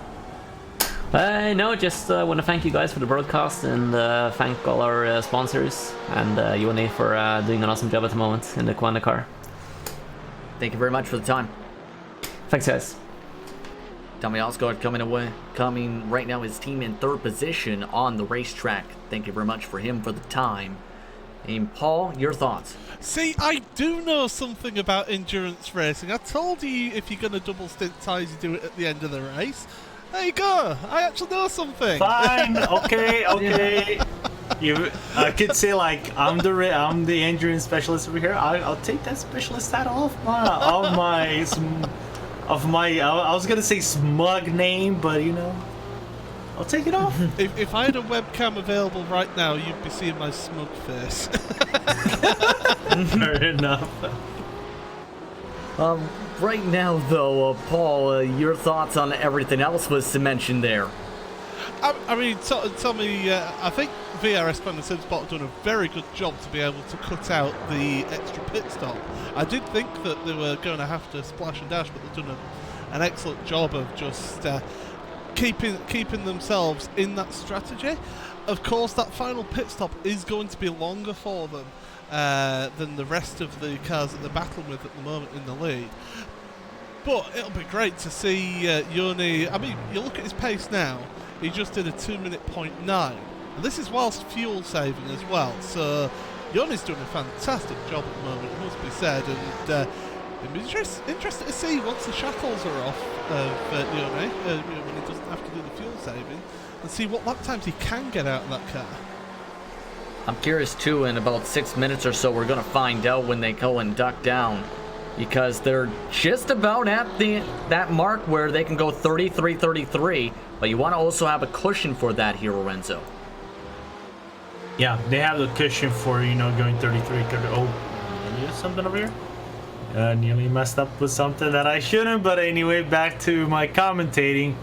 No, just want to thank you guys for the broadcast and thank all our sponsors and Yoni for doing an awesome job at the moment in the Quanda car. Thank you very much for the time. Thanks, guys. Tommy Osgard coming right now, his team in 3rd position on the racetrack. Thank you very much for him for the time. And Paul, your thoughts? See, I do know something about endurance racing. I told you if you're going to double stint tyres, you do it at the end of the race. There you go. I actually know something. Fine. Okay. I could say like I'm the endurance specialist over here. I'll take that specialist hat off I was gonna say smug name, but I'll take it off. If I had a webcam available right now, you'd be seeing my smug face. Fair enough. Right now, though, Paul, your thoughts on everything else was mentioned there. I mean, Tommy, I think VRS Fan and Simspot have done a very good job to be able to cut out the extra pit stop. I did think that they were going to have to splash and dash, but they've done an excellent job of just keeping themselves in that strategy. Of course, that final pit stop is going to be longer for them than the rest of the cars that they're battling with at the moment in the lead. But it'll be great to see Yoni. I mean, you look at his pace now. He just did a 2-minute .9, and this is whilst fuel saving as well. So Yoni's doing a fantastic job at the moment, it must be said. And it'll be interesting to see once the shackles are off of Yoni, when he doesn't have to do the fuel saving, and see what lap times he can get out of that car. I'm curious too, in about 6 minutes or so, we're going to find out when they go and duck down. Because they're just about at that mark where they can go 33-33, but you want to also have a cushion for that here, Lorenzo. Yeah, they have the cushion for, going 33, 30. Oh, there's something over here. Nearly messed up with something that I shouldn't, but anyway, back to my commentating.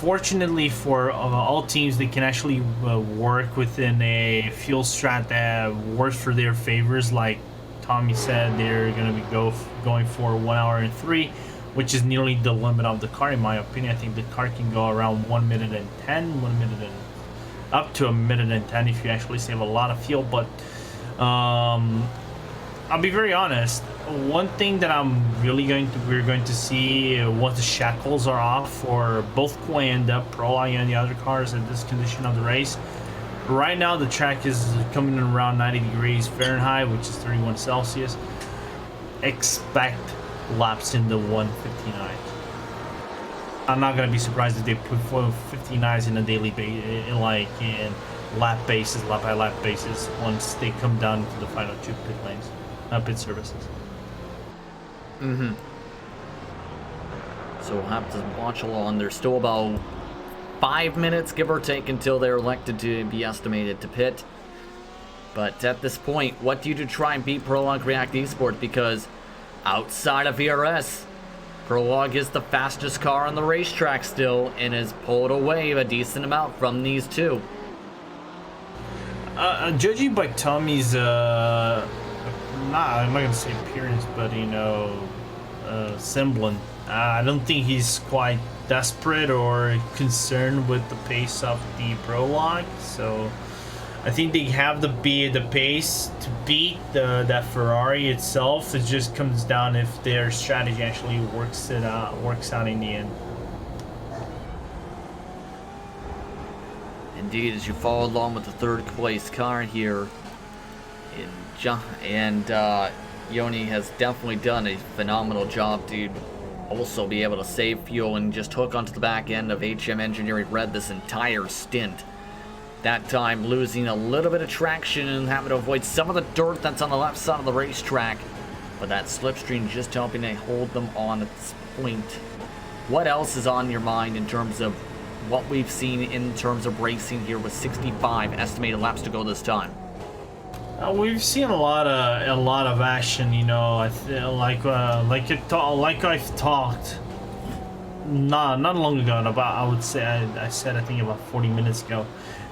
Fortunately for all teams, they can actually work within a fuel strat that works for their favors. Like Tommy said, they're going to be going for 1 hour and 3, which is nearly the limit of the car, in my opinion. I think the car can go around 1 minute and 10, up to a minute and 10 if you actually save a lot of fuel. But I'll be very honest. One thing that we're going to see once the shackles are off for both Quanda, Prologue, and the other cars at this condition of the race. Right now the track is coming in around 90 degrees Fahrenheit, which is 31 Celsius. Expect laps in the 159. I'm not gonna be surprised if they put 59s in a daily basis, like in lap by lap basis, once they come down to the final 2 pit lanes, pit services. So we'll have to watch along. There's still about 5 minutes, give or take, until they're elected to be estimated to pit. But at this point, what do you do to try and beat Prologue React Esports? Because outside of VRS, Prologue is the fastest car on the racetrack still and has pulled away a decent amount from these two. Judging by Tommy's, I'm not gonna say appearance, but semblance, I don't think he's quite desperate or concerned with the pace of the Prologue. So I think they have the pace to beat that Ferrari itself. It just comes down if their strategy actually works out in the end. Indeed, as you follow along with the 3rd place car here, Yoni has definitely done a phenomenal job to also be able to save fuel and just hook onto the back end of HM Engineering Red this entire stint. That time losing a little bit of traction and having to avoid some of the dirt that's on the left side of the racetrack. But that slipstream just helping to hold them on at this point. What else is on your mind in terms of what we've seen in terms of racing here with 65 estimated laps to go this time? We've seen a lot of action, you know. I feel like I've talked not long ago about. I would say I said I think about 40 minutes ago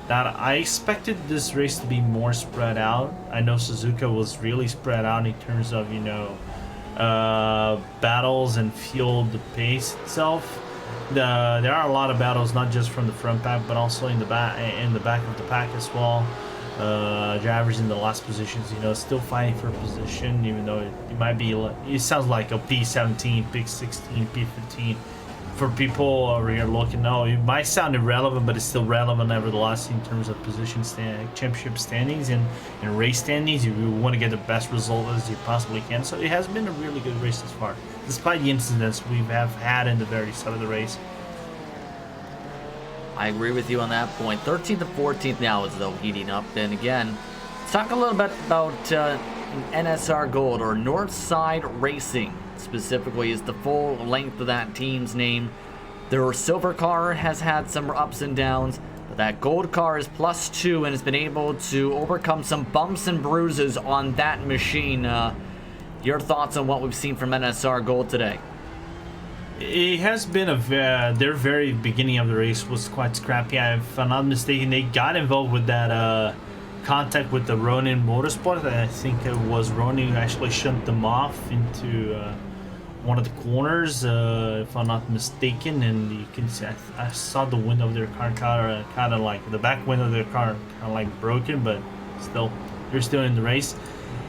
that I expected this race to be more spread out. I know Suzuka was really spread out in terms of, you know, battles and fueled the pace itself. There are a lot of battles, not just from the front pack, but also in the back of the pack as well. Drivers in the last positions, you know, still fighting for position, even though it might be. It sounds like a P17, P16, P15 for people over here looking. No, it might sound irrelevant, but it's still relevant nevertheless in terms of position championship standings and race standings. You want to get the best result as you possibly can. So it has been a really good race thus far, despite the incidents we have had in the very start of the race. I agree with you on that point. 13th and 14th now is though heating up. And again, let's talk a little bit about NSR Gold, or Northside Racing specifically is the full length of that team's name. Their silver car has had some ups and downs, but that gold car is +2 and has been able to overcome some bumps and bruises on that machine. Your thoughts on what we've seen from NSR Gold today? It has been their very beginning of the race was quite scrappy. If I'm not mistaken, they got involved with that contact with the Ronin Motorsport. I think it was Ronin who actually shunt them off into one of the corners, if I'm not mistaken. And you can see, I saw the window of their car kind of like the back window of their car kind of like broken, but still, they're still in the race.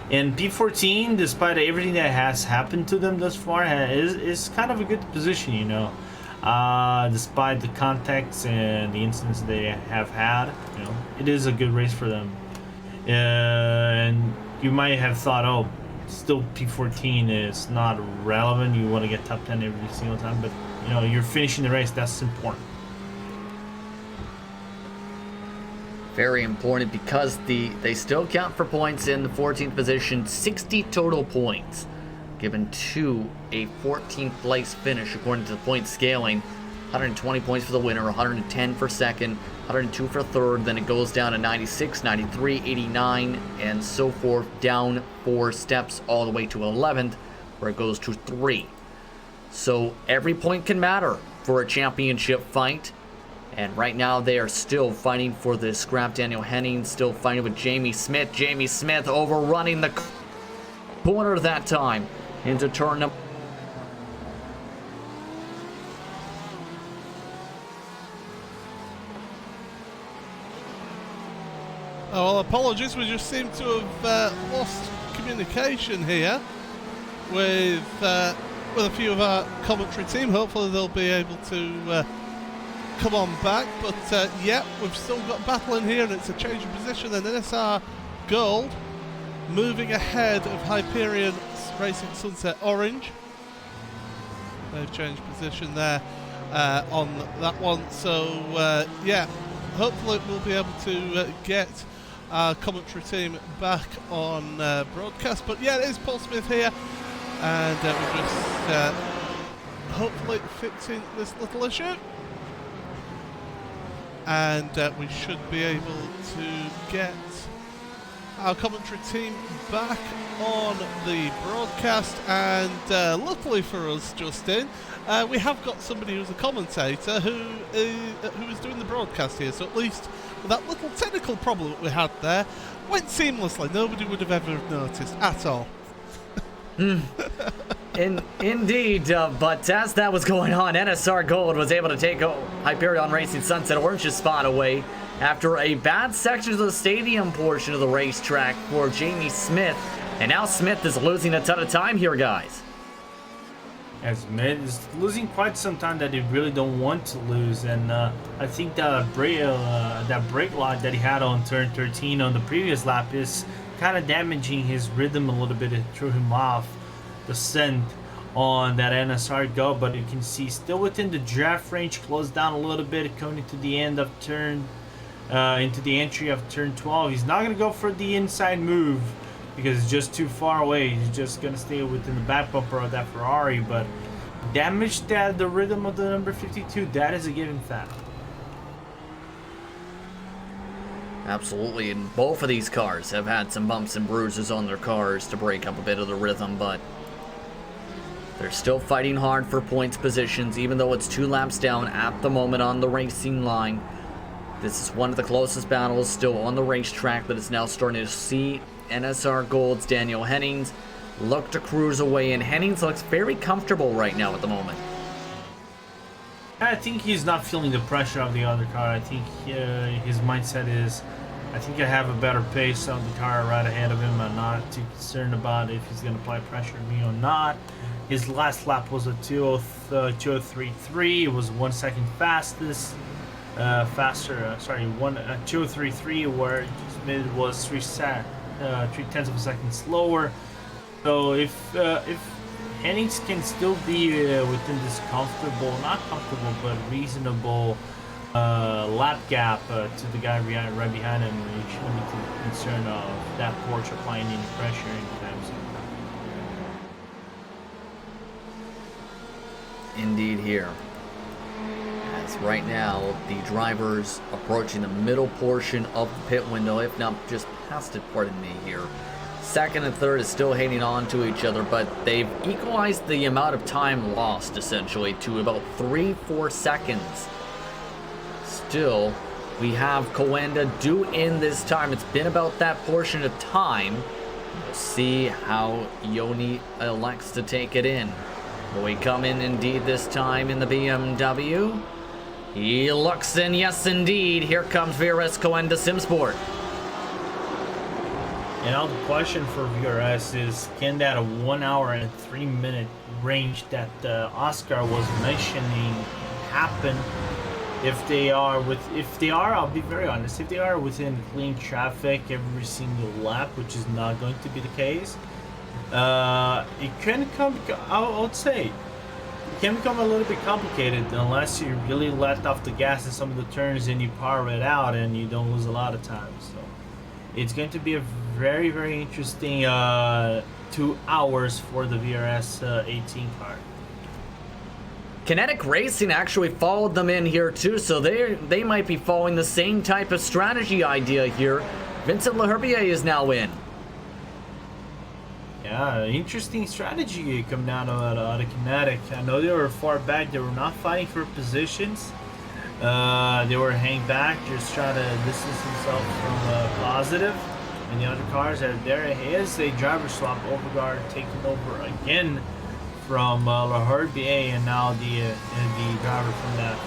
And P14, despite everything that has happened to them thus far, is kind of a good position, you know. Despite the contacts and the incidents they have had, you know, it is a good race for them. And you might have thought, oh, still P14 is not relevant. You want to get top 10 every single time, but you know, you're finishing the race. That's important. Very important because they still count for points in the 14th position. 60 total points given to a 14th place finish according to the point scaling. 120 points for the winner, 110 for second, 102 for third. Then it goes down to 96, 93, 89, and so forth, down 4 steps all the way to 11th, where it goes to 3. So every point can matter for a championship fight. And right now they are still fighting for the scrap. Daniel Henning still fighting with Jamie Smith. Jamie Smith overrunning the corner that time into turn number. Oh, well, apologies. We just seem to have lost communication here with a few of our commentary team. Hopefully they'll be able to come on back, but yeah, we've still got battle in here, and it's a change of position. And NSR Gold moving ahead of Hyperion Racing Sunset Orange. They've changed position there on that one, so yeah, hopefully we'll be able to get our commentary team back on broadcast. But yeah, it is Paul Smith here, and we're just hopefully fixing this little issue. And we should be able to get our commentary team back on the broadcast. And luckily for us, Justin, we have got somebody who's a commentator who is doing the broadcast here. So at least with that little technical problem that we had there, went seamlessly. Nobody would have ever noticed at all. Indeed, but as that was going on, NSR Gold was able to take Hyperion Racing Sunset Orange's spot away after a bad section of the stadium portion of the racetrack for Jamie Smith. And now Smith is losing a ton of time here, guys. As Smith is losing quite some time that he really don't want to lose. And I think that brake lock that he had on turn 13 on the previous lap is kind of damaging his rhythm a little bit. It threw him off the scent on that NSR go, but you can see still within the draft range, closed down a little bit, coming into the end of turn, into the entry of turn 12. He's not going to go for the inside move because it's just too far away. He's just going to stay within the back bumper of that Ferrari, but damaged the rhythm of the number 52. That is a given fact. Absolutely, and both of these cars have had some bumps and bruises on their cars to break up a bit of the rhythm, but they're still fighting hard for points positions, even though it's 2 laps down at the moment on the racing line. This is one of the closest battles still on the racetrack, but it's now starting to see NSR Gold's Daniel Hennings look to cruise away, and Hennings looks very comfortable right now at the moment. I think he's not feeling the pressure of the other car. I think his mindset is, I think I have a better pace of the car right ahead of him. I'm not too concerned about if he's going to apply pressure to me or not. His last lap was a 2:03.3. It was 1 second faster. 2:03.3, where Mid was 3/10 of a second slower. So if Hennings can still be within this comfortable, not comfortable, but reasonable lap gap to the guy right behind him, you shouldn't be too concerned of that Porsche applying any pressure anytime soon. Indeed here. As right now, the drivers approaching the middle portion of the pit window, if not just past it, pardon me here. Second and third is still hanging on to each other, but they've equalized the amount of time lost, essentially, to about 3-4 seconds. Still, we have Coenda due in this time. It's been about that portion of time. We'll see how Yoni elects to take it in. Will he come in indeed this time in the BMW? He looks in, yes indeed. Here comes VRS Coenda Simsport. And now the question for VRS is, can that 1 hour and 3 minute range that Oscar was mentioning happen? If they are, I'll be very honest, if they are within clean traffic every single lap, which is not going to be the case, it can come, I would say, it can become a little bit complicated unless you really let off the gas in some of the turns and you power it out and you don't lose a lot of time. So it's going to be a very, very interesting 2 hours for the VRS 18 car. Kinetic Racing actually followed them in here too, so they might be following the same type of strategy idea here. Vincent Leherbier is now in. Yeah, interesting strategy coming out of Kinetic. I know they were far back, they were not fighting for positions. They were hanging back, just trying to distance themselves from positive. And the other cars are there. It is a driver swap. Overgaard taking over again from Leherbier, and now the driver from that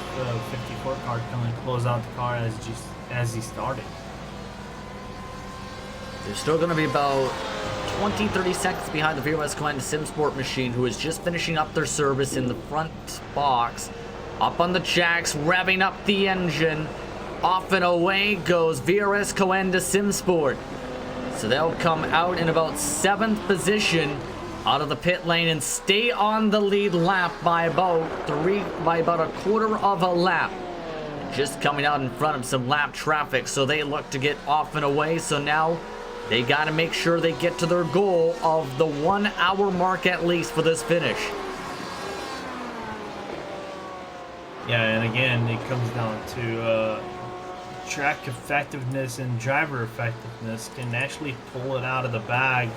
54 car coming to close out the car as he started. They're still going to be about 20-30 seconds behind the VRS Coenda Simsport machine, who is just finishing up their service in the front box. Up on the jacks, revving up the engine. Off and away goes VRS Coenda Simsport. So they'll come out in about 7th position out of the pit lane and stay on the lead lap by about a quarter of a lap. Just coming out in front of some lap traffic, so they look to get off and away. So now they got to make sure they get to their goal of the 1 hour mark at least for this finish. Yeah, and again, it comes down to track effectiveness and driver effectiveness can actually pull it out of the bag.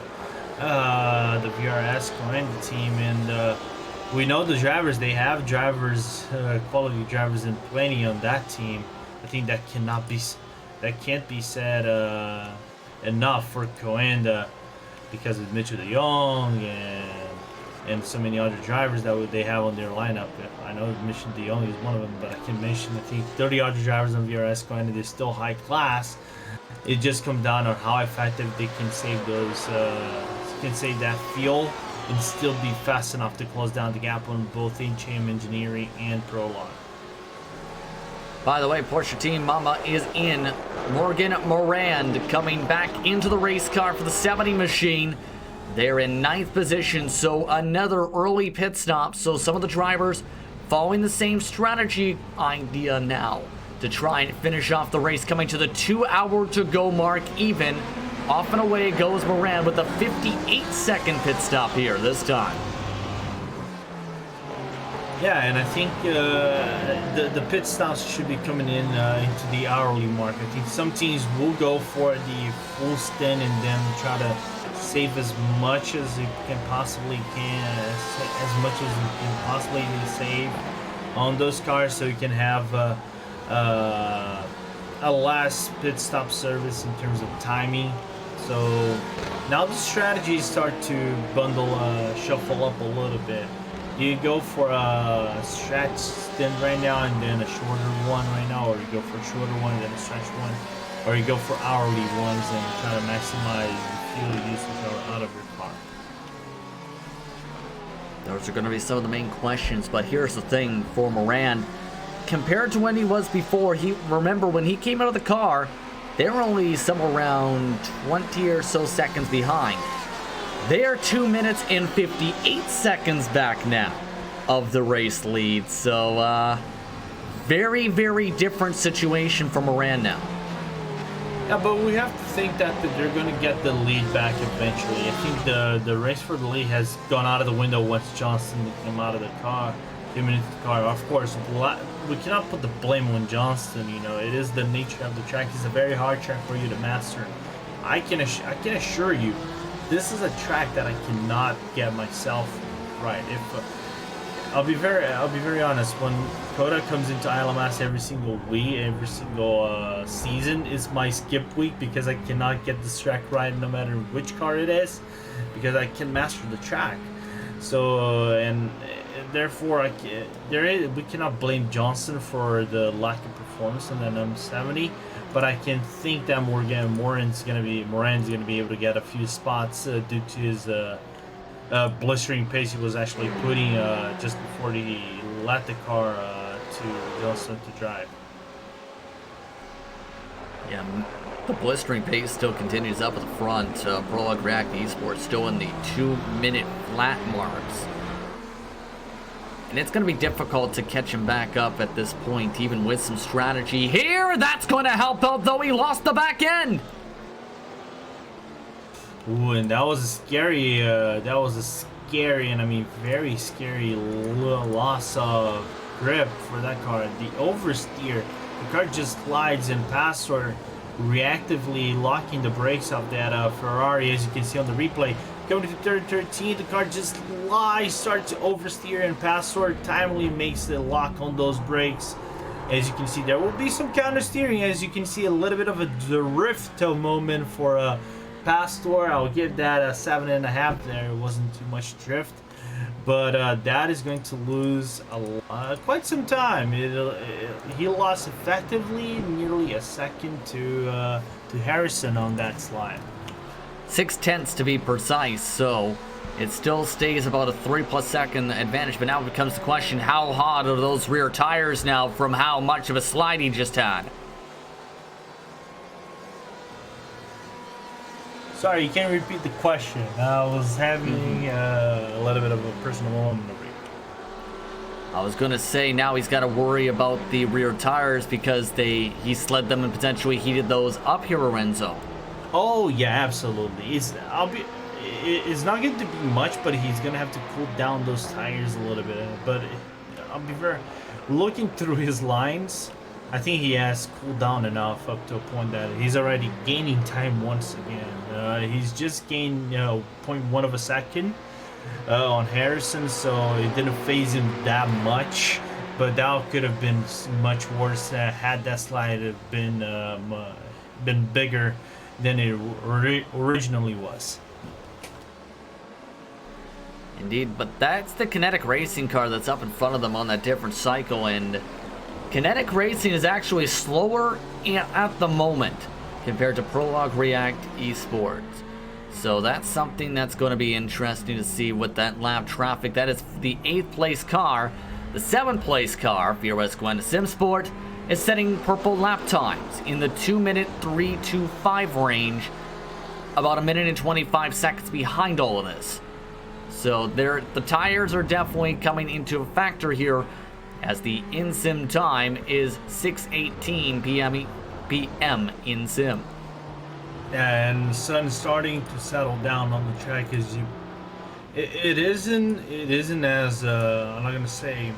The VRS Coenda team, and we know the drivers. They have drivers, quality drivers in plenty on that team. I think that can't be said enough for Coenda because of Mitchell de Jong and so many other drivers that they have on their lineup. I know Mitchell de Jong is one of them, but I can mention I think 30 other drivers on VRS Coenda. They're still high class. It just comes down to how effective they can save those. Can save that fuel and still be fast enough to close down the gap on both HM Engineering and Prolog. By the way, Porsche Team Mama is in. Morgan Morand coming back into the race car for the 70 machine. They're in 9th position, so another early pit stop. So some of the drivers following the same strategy idea now to try and finish off the race, coming to the 2-hour to go mark even. Off and away goes Moran with a 58-second pit stop here this time. Yeah, and I think the pit stops should be coming in into the hourly mark. I think some teams will go for the full stint and then try to save as much as it can possibly as much as you can possibly save on those cars, so you can have a last pit stop service in terms of timing. So now the strategies start to shuffle up a little bit. You go for a stretch stint right now and then a shorter one right now, or you go for a shorter one and then a stretch one, or you go for hourly ones and try to maximize the fuel usage out of your car. Those are going to be some of the main questions, but here's the thing for Moran. Compared to when he was before, remember when he came out of the car, they were only somewhere around 20 or so seconds behind. They are 2 minutes and 58 seconds back now of the race lead. So, very, very different situation for Moran now. Yeah, but we have to think that they're going to get the lead back eventually. I think the race for the lead has gone out of the window once Johnston came out of the car, came into the car. Of course, we cannot put the blame on Johnston. You know, it is the nature of the track. It's a very hard track for you to master. I can assure you, this is a track that I cannot get myself right. If I'll be very honest, when COTA comes into ILMS every single week, every single season is my skip week, because I cannot get this track right no matter which car it is, because I can master the track. So and therefore we cannot blame Johnston for the lack of performance in the M70. But I can think that Moran's gonna be able to get a few spots due to his blistering pace he was actually putting just before he let the car to Johnston to drive. Yeah, the blistering pace still continues up at the front. Prologue React Esports still in the 2-minute flat marks. And it's going to be difficult to catch him back up at this point, even with some strategy here. That's going to help out, though. He lost the back end. Ooh, and that was a scary, and I mean very scary loss of grip for that car. The oversteer, the car just slides and Pastor reactively locking the brakes of that Ferrari, as you can see on the replay. Coming to turn 13, the car just starts to oversteer, and Pastor timely makes the lock on those brakes. As you can see, there will be some counter steering. As you can see, a little bit of a drift moment for Pastor. I'll give that a 7.5 there. It wasn't too much drift, but that is going to lose quite some time. He lost effectively nearly a second to Harrison on that slide. 0.6 to be precise, so it still stays about a 3+ second advantage, but now it becomes the question, how hot are those rear tires now from how much of a slide he just had? Sorry, you can't repeat the question. I was having a little bit of a personal moment over here. I was going to say now he's got to worry about the rear tires because he slid them and potentially heated those up here, Lorenzo. Oh yeah, absolutely. It's not going to be much, but he's going to have to cool down those tires a little bit. But I'll be looking through his lines, I think he has cooled down enough up to a point that he's already gaining time once again. He's just gained 0.1 of a second on Harrison, so it didn't phase him that much. But that could have been much worse had that slide have been bigger than it originally was. Indeed, but that's the Kinetic Racing car that's up in front of them on that different cycle, and Kinetic Racing is actually slower at the moment compared to Prologue React Esports. So that's something that's going to be interesting to see with that lap traffic. That is the 8th place car. The 7th place car, Fiorez Gwenda Simsport, is setting purple lap times in the 2-minute 3:25 range, about 1 minute and 25 seconds behind all of this. So the tires are definitely coming into a factor here, as the in-sim time is 6:18 p.m. in sim. And the sun's starting to settle down on the track. It isn't as I'm not gonna say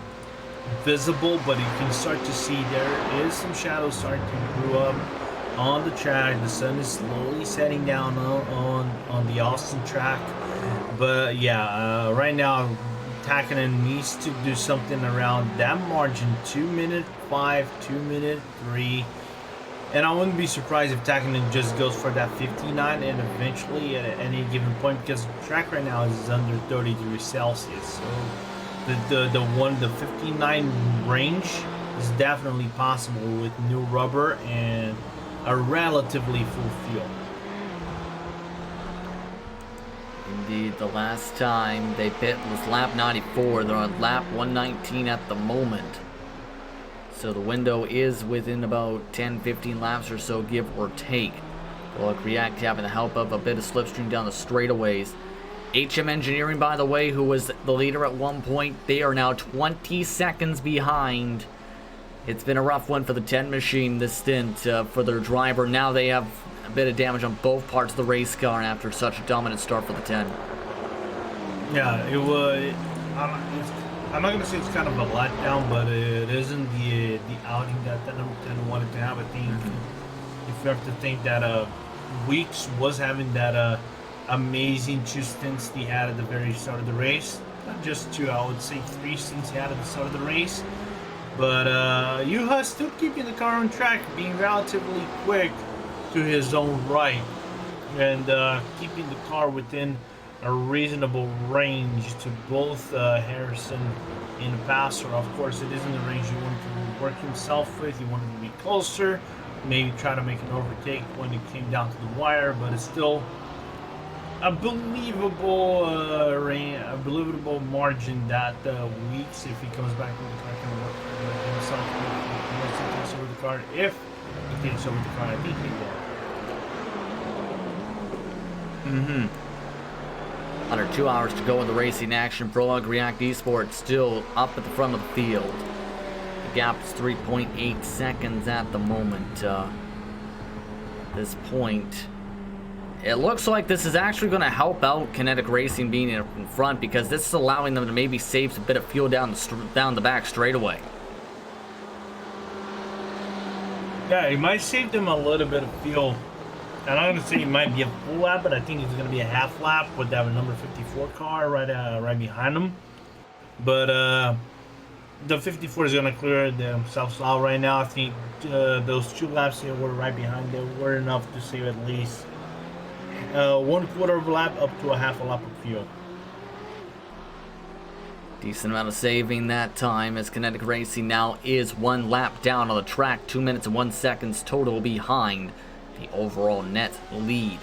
visible, but you can start to see there is some shadows starting to grow up on the track. The sun is slowly setting down on the Austin track. But yeah, right now Takinen needs to do something around that margin, 2-minute 5, 2-minute 3. And I wouldn't be surprised if Takinen just goes for that 59 and eventually at any given point, because the track right now is under 30 degrees Celsius. So the 59 range is definitely possible with new rubber and a relatively full fuel. Indeed, the last time they pit was lap 94. They're on lap 119 at the moment. So the window is within about 10-15 laps or so, give or take. Well, React having the help of a bit of slipstream down the straightaways. HM Engineering, by the way, who was the leader at one point, they are now 20 seconds behind. It's been a rough one for the 10 machine this stint for their driver. Now they have a bit of damage on both parts of the race car after such a dominant start for the 10. Yeah, it was. I'm not going to say it's kind of a letdown, but it isn't the outing that the number 10 wanted to have. I think if you have to think that Weeks was having that amazing 2 stints he had at the very start of the race. Not just 2, I would say 3 stints he had at the start of the race. But Yuha still keeping the car on track, being relatively quick to his own right, and keeping the car within a reasonable range to both Harrison and Passer. Of course, it isn't the range you want to work himself with. You want him to be closer, maybe try to make an overtake when it came down to the wire, but it's still a believable margin that Weeks, if he comes back with the car, can work himself once he takes over the car. If he takes over the car, I think he will. Under 2 hours to go in the racing action. Prologue React Esports still up at the front of the field. The gap is 3.8 seconds at the moment. This point, it looks like this is actually going to help out Kinetic Racing being in front, because this is allowing them to maybe save a bit of fuel down the back straightaway. Yeah, it might save them a little bit of fuel. I'm not going to say it might be a full lap, but I think it's going to be a half lap with that number 54 car right behind them. But the 54 is going to clear themselves out right now. I think those 2 laps that were right behind them were enough to save at least 1/4 of a lap up to a half a lap of fuel. Decent amount of saving that time, as Kinetic Racing now is 1 lap down on the track, 2 minutes and 1 seconds total behind the overall net lead.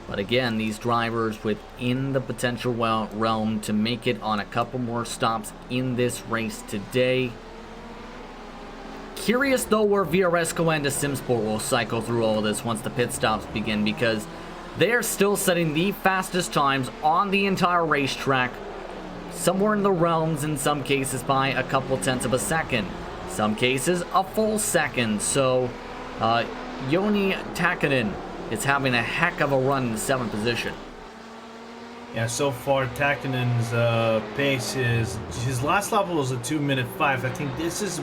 But again, these drivers within the potential realm to make it on a couple more stops in this race today. Curious though where VRSCO and SimSport will cycle through all of this once the pit stops begin, because they are still setting the fastest times on the entire racetrack, somewhere in the realms in some cases by a couple tenths of a second, some cases a full second. So Joni Takinen is having a heck of a run in the 7th position. Yeah, so far Takinen's pace is, his last lap was a 2-minute 5. I think this is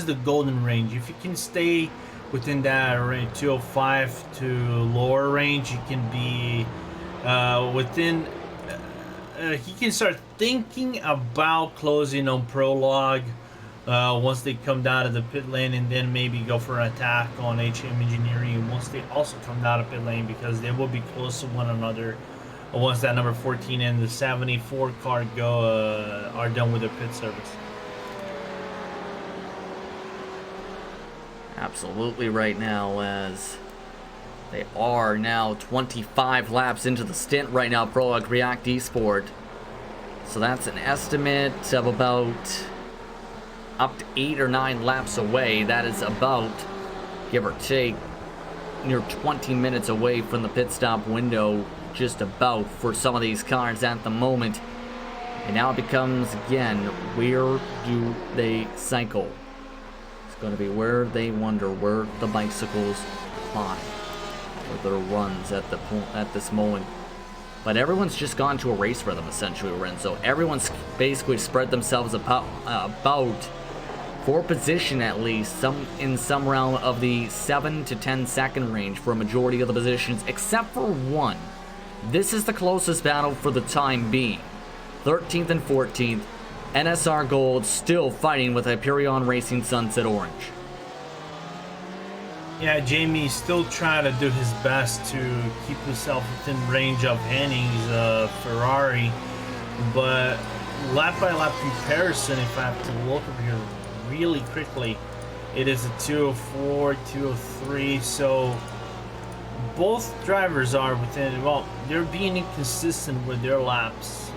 the golden range. If you can stay within that range, 205 to lower range, you can be within. He can start thinking about closing on Prologue once they come down to the pit lane, and then maybe go for an attack on HM Engineering once they also come down to pit lane, because they will be close to one another once that number 14 and the 74 car are done with their pit service. Absolutely right now, as they are now 25 laps into the stint right now, Prologue React Esport. So that's an estimate of about up to 8 or 9 laps away. That is about, give or take, near 20 minutes away from the pit stop window, just about, for some of these cars at the moment. And now it becomes, again, where do they cycle? It's going to be where they wonder where the bicycles fly, or their runs at this moment. But everyone's just gone to a race rhythm, essentially, Lorenzo. Everyone's basically spread themselves about for position, at least, in some round of the 7 to 10 second range for a majority of the positions, except for one. This is the closest battle for the time being. 13th and 14th, NSR Gold still fighting with Hyperion Racing Sunset Orange. Yeah, Jamie's still trying to do his best to keep himself within range of Henning's Ferrari, but lap by lap comparison, if I have to look over here really quickly, it is a 204, 203, so both drivers are within, well, they're being inconsistent with their laps,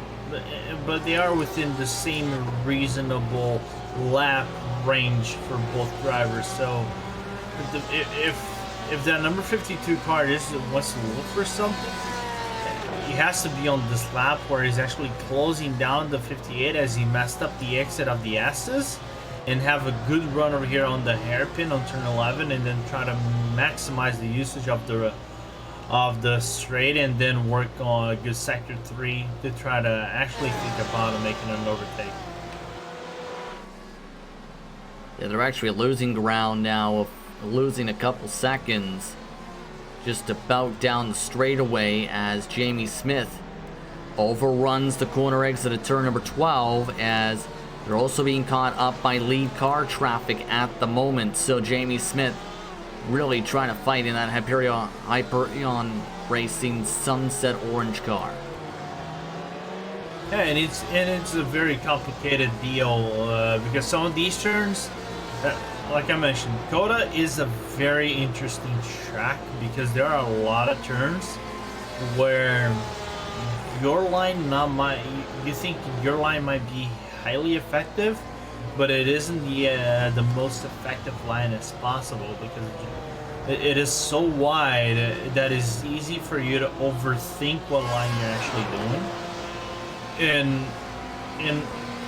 but they are within the same reasonable lap range for both drivers. So if that number 52 car wants to look for something, he has to be on this lap where he's actually closing down the 58 as he messed up the exit of the S's, and have a good run over here on the hairpin on turn 11, and then try to maximize the usage of the straight, and then work on a good sector 3 to try to actually think about making an overtake. Yeah, they're actually losing ground now, losing a couple seconds just about down the straightaway as Jamie Smith overruns the corner exit at turn number 12, as they're also being caught up by lead car traffic at the moment. So Jamie Smith really trying to fight in that Hyperion Racing Sunset Orange car. Yeah, and it's a very complicated deal because some of these turns, like I mentioned, COTA is a very interesting track because there are a lot of turns where your line you think your line might be highly effective, but it isn't the most effective line as possible because it is so wide that it's easy for you to overthink what line you're actually doing, and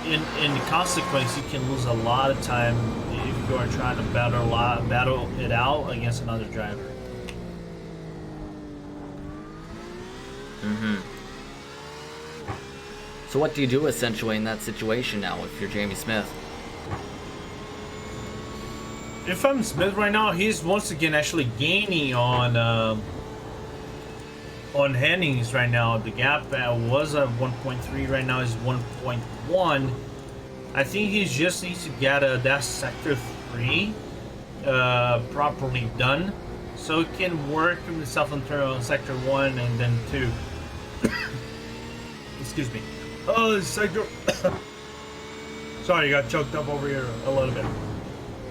in the consequence you can lose a lot of time if you are trying to battle it out against another driver. So what do you do essentially in that situation now if you're Jamie Smith? If I'm Smith right now, he's once again actually gaining on Hennings right now. The gap was at 1.3, right now is 1.1. I think he just needs to get that sector 3 properly done, so he can work himself on sector 1 and then 2. Excuse me. Oh, sector. Sorry, I got choked up over here a little bit.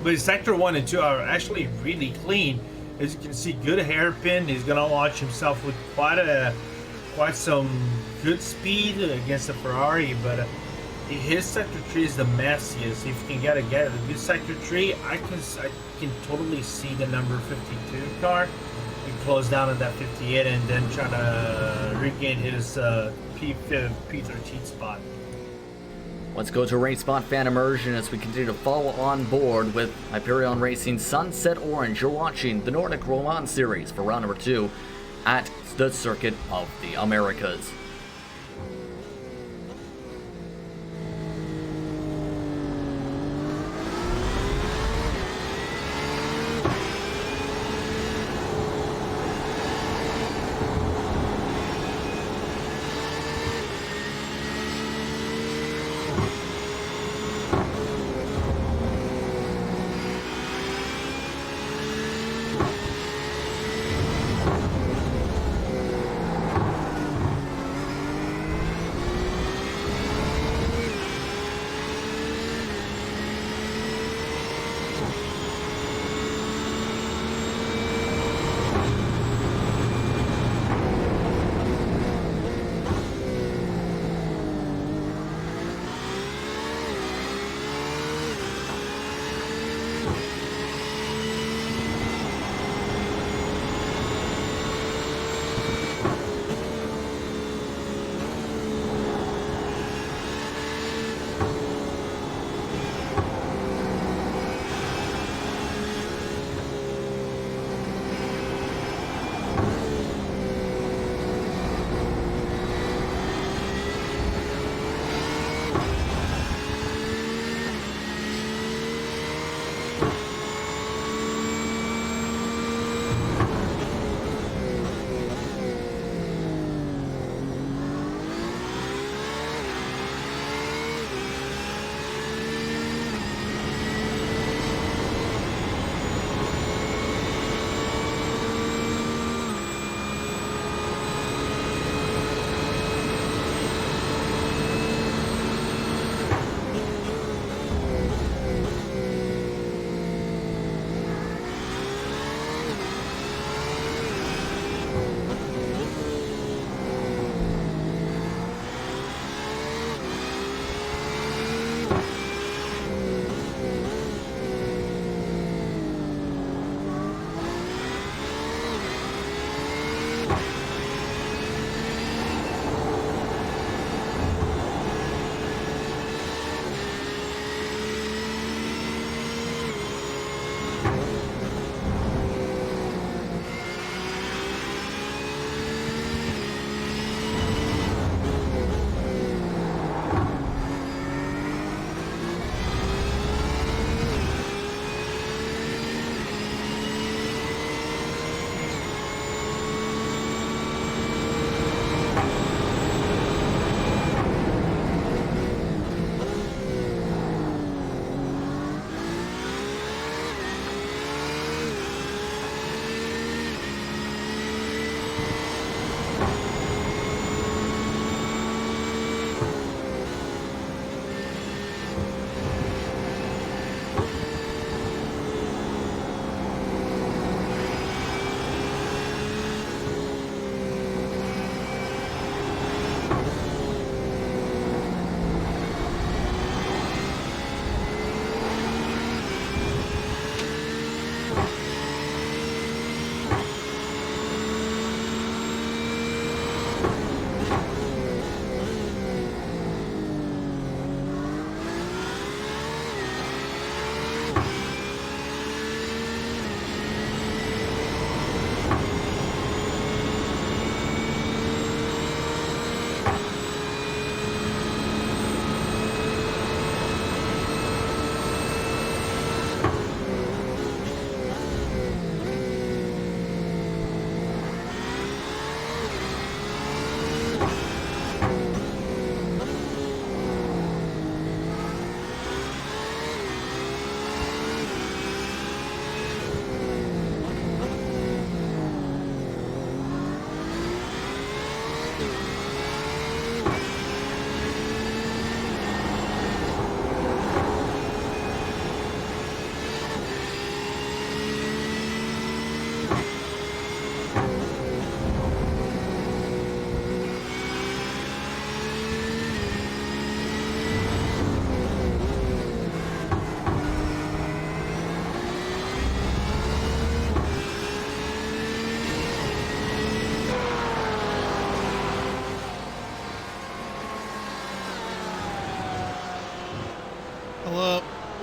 But sector 1 and 2 are actually really clean. As you can see, good hairpin. He's gonna launch himself with quite some good speed against the Ferrari, but his sector 3 is the messiest. If you can get a good sector 3, I can totally see the number 52 car and close down at that 58 and then try to regain his P13 spot. Let's go to race spot fan immersion as we continue to follow on board with Hyperion Racing Sunset Orange. You're watching the Nordic Roll-On Series for round number 2 at the Circuit of the Americas.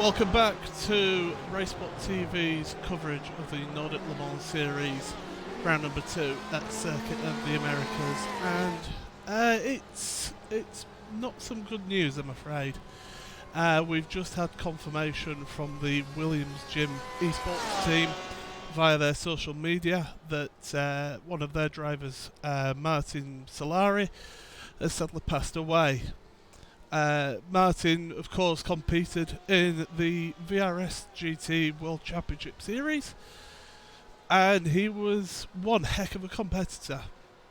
welcome back to Racebot TV's coverage of the Nordic Le Mans Series, round number 2 at Circuit of the Americas, and it's not some good news, I'm afraid. We've just had confirmation from the Williams Gym esports team via their social media that one of their drivers, Martin Solari, has sadly passed away. Martin, of course, competed in the VRS GT World Championship Series, and he was one heck of a competitor.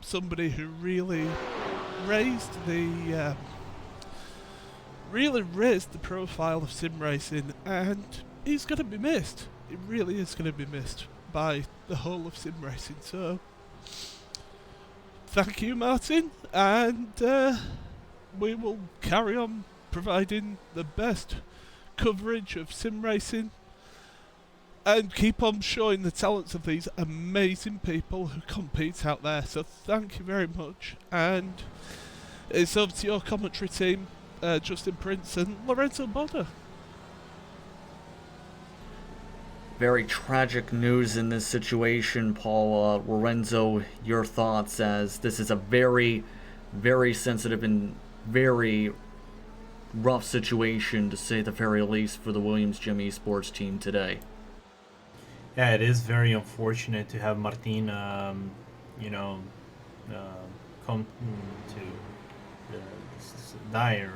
Somebody who really raised the profile of sim racing, and he's going to be missed. He really is going to be missed by the whole of sim racing. So, thank you, Martin, and we will carry on providing the best coverage of sim racing and keep on showing the talents of these amazing people who compete out there. So thank you very much, and it's over to your commentary team, Justin Prince and Lorenzo Boda. Very tragic news in this situation, Paul. Lorenzo, your thoughts, as this is a very, very sensitive and very rough situation, to say the very least, for the Williams Gym esports team today. Yeah, it is very unfortunate to have Martin, come to die. Or,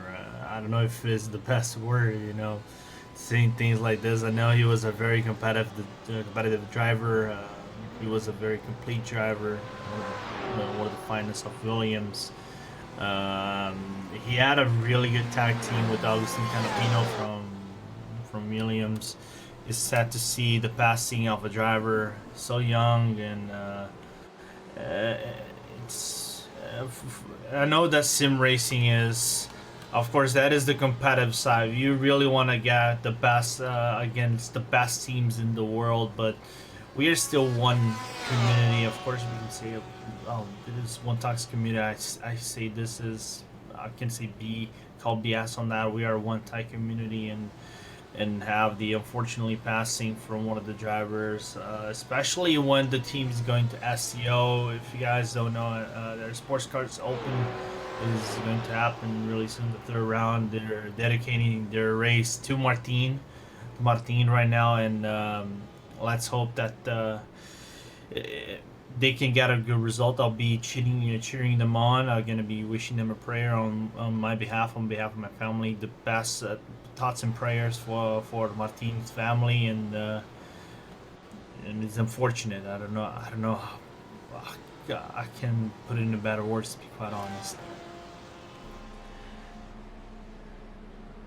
I don't know if it's the best word, saying things like this. I know he was a very competitive driver. He was a very complete driver, one of the finest of Williams. He had a really good tag team with Agustin Canapino from Williams. It's sad to see the passing of a driver so young, and I know that sim racing is, of course, that is the competitive side. You really want to get the best against the best teams in the world, but we are still one community. Of course, we can say, it is one toxic community. I say this is, I can say call BS on that. We are one tight community, and have the unfortunately passing from one of the drivers, especially when the team is going to SEO. If you guys don't know, their sports cards open is going to happen really soon, the third round. They're dedicating their race to Martin right now, and let's hope that they can get a good result. I'll be cheering them on. I'm going to be wishing them a prayer on my behalf, on behalf of my family, the best thoughts and prayers for Martin's family, and it's unfortunate. I don't know. I can put it into better words, to be quite honest.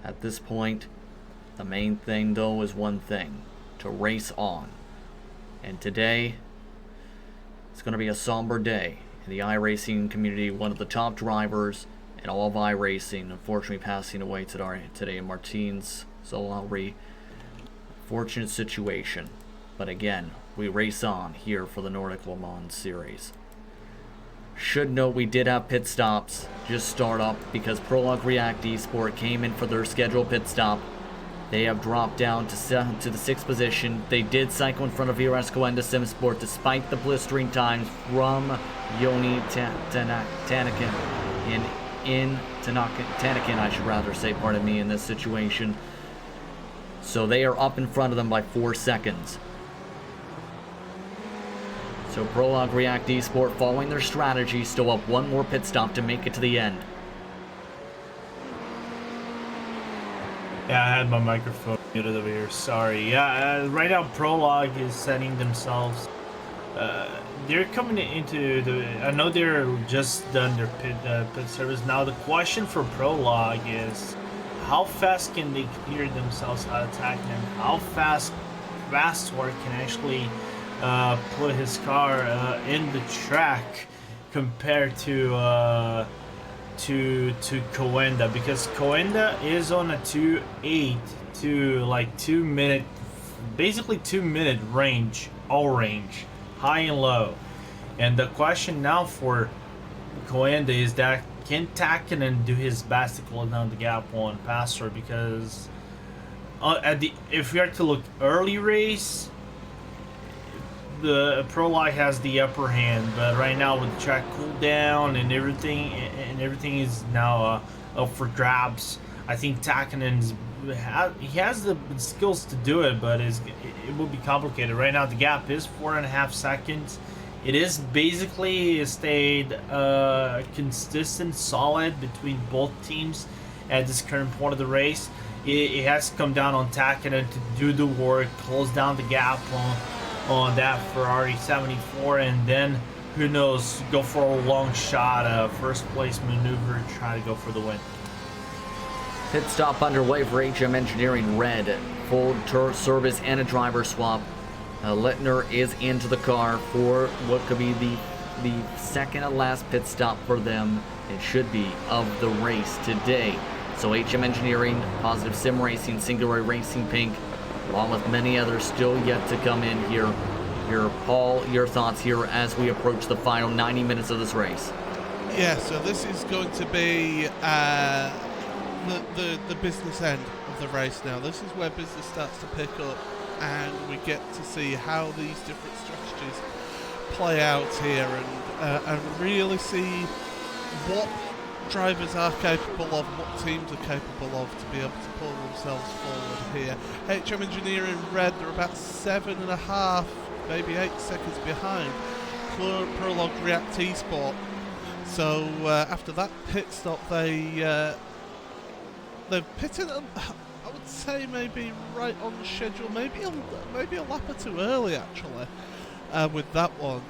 At this point, the main thing though is one thing: to race on. And today, it's going to be a somber day in the iRacing community. One of the top drivers in all of iRacing, unfortunately passing away today, Martin Solari. Fortunate situation. But again, we race on here for the Nordic Le Mans Series. Should note we did have pit stops just start up because Prologue React Esport came in for their scheduled pit stop. They have dropped down to the 6th position. They did cycle in front of VRS Coenda Simsport despite the blistering times from Yoni Tanakin Tanakin, I should rather say, pardon me, in this situation. So they are up in front of them by 4 seconds. So Prologue React Esport, following their strategy, still have one more pit stop to make it to the end. Yeah, I had my microphone muted over here. Sorry. Yeah, right now Prologue is setting themselves. They're coming into the. I know they're just done their pit service. Now the question for Prologue is, how fast can they clear themselves out of attack, and how fast Vastor can actually put his car in the track compared to Coenda, because Coenda is on a 2.8 to like 2 minute, basically 2 minute range, all range, high and low. And the question now for Coenda is that can Takinen do his best to close down the gap on Pastor, because if we are to look early race, the Prologue has the upper hand, but right now with the track cool down and everything is now up for grabs. I think Takkanen's he has the skills to do it, but it will be complicated. Right now the gap is 4.5 seconds. It is basically stayed consistent, solid between both teams at this current point of the race. It has come down on Takkanen to do the work, close down the gap on that Ferrari 74, and then who knows, go for a long shot, first place maneuver, try to go for the win. Pit stop underway for HM Engineering Red. Full service and a driver swap. Littner is into the car for what could be the second to last pit stop for them. It should be of the race today. So HM Engineering, Positive Sim Racing, Singular Racing Pink, along with many others still yet to come in here. Paul, your thoughts here as we approach the final 90 minutes of this race. Yeah, so this is going to be the business end of the race now. This is where business starts to pick up, and we get to see how these different strategies play out here, and really see what drivers are capable of, what teams are capable of to be able to pull themselves forward here. HM Engineering Red, they're about 7.5, maybe 8 seconds behind Prologue React Esport. So after that pit stop, they've pitted, I would say maybe right on schedule, maybe a lap or two early actually with that one.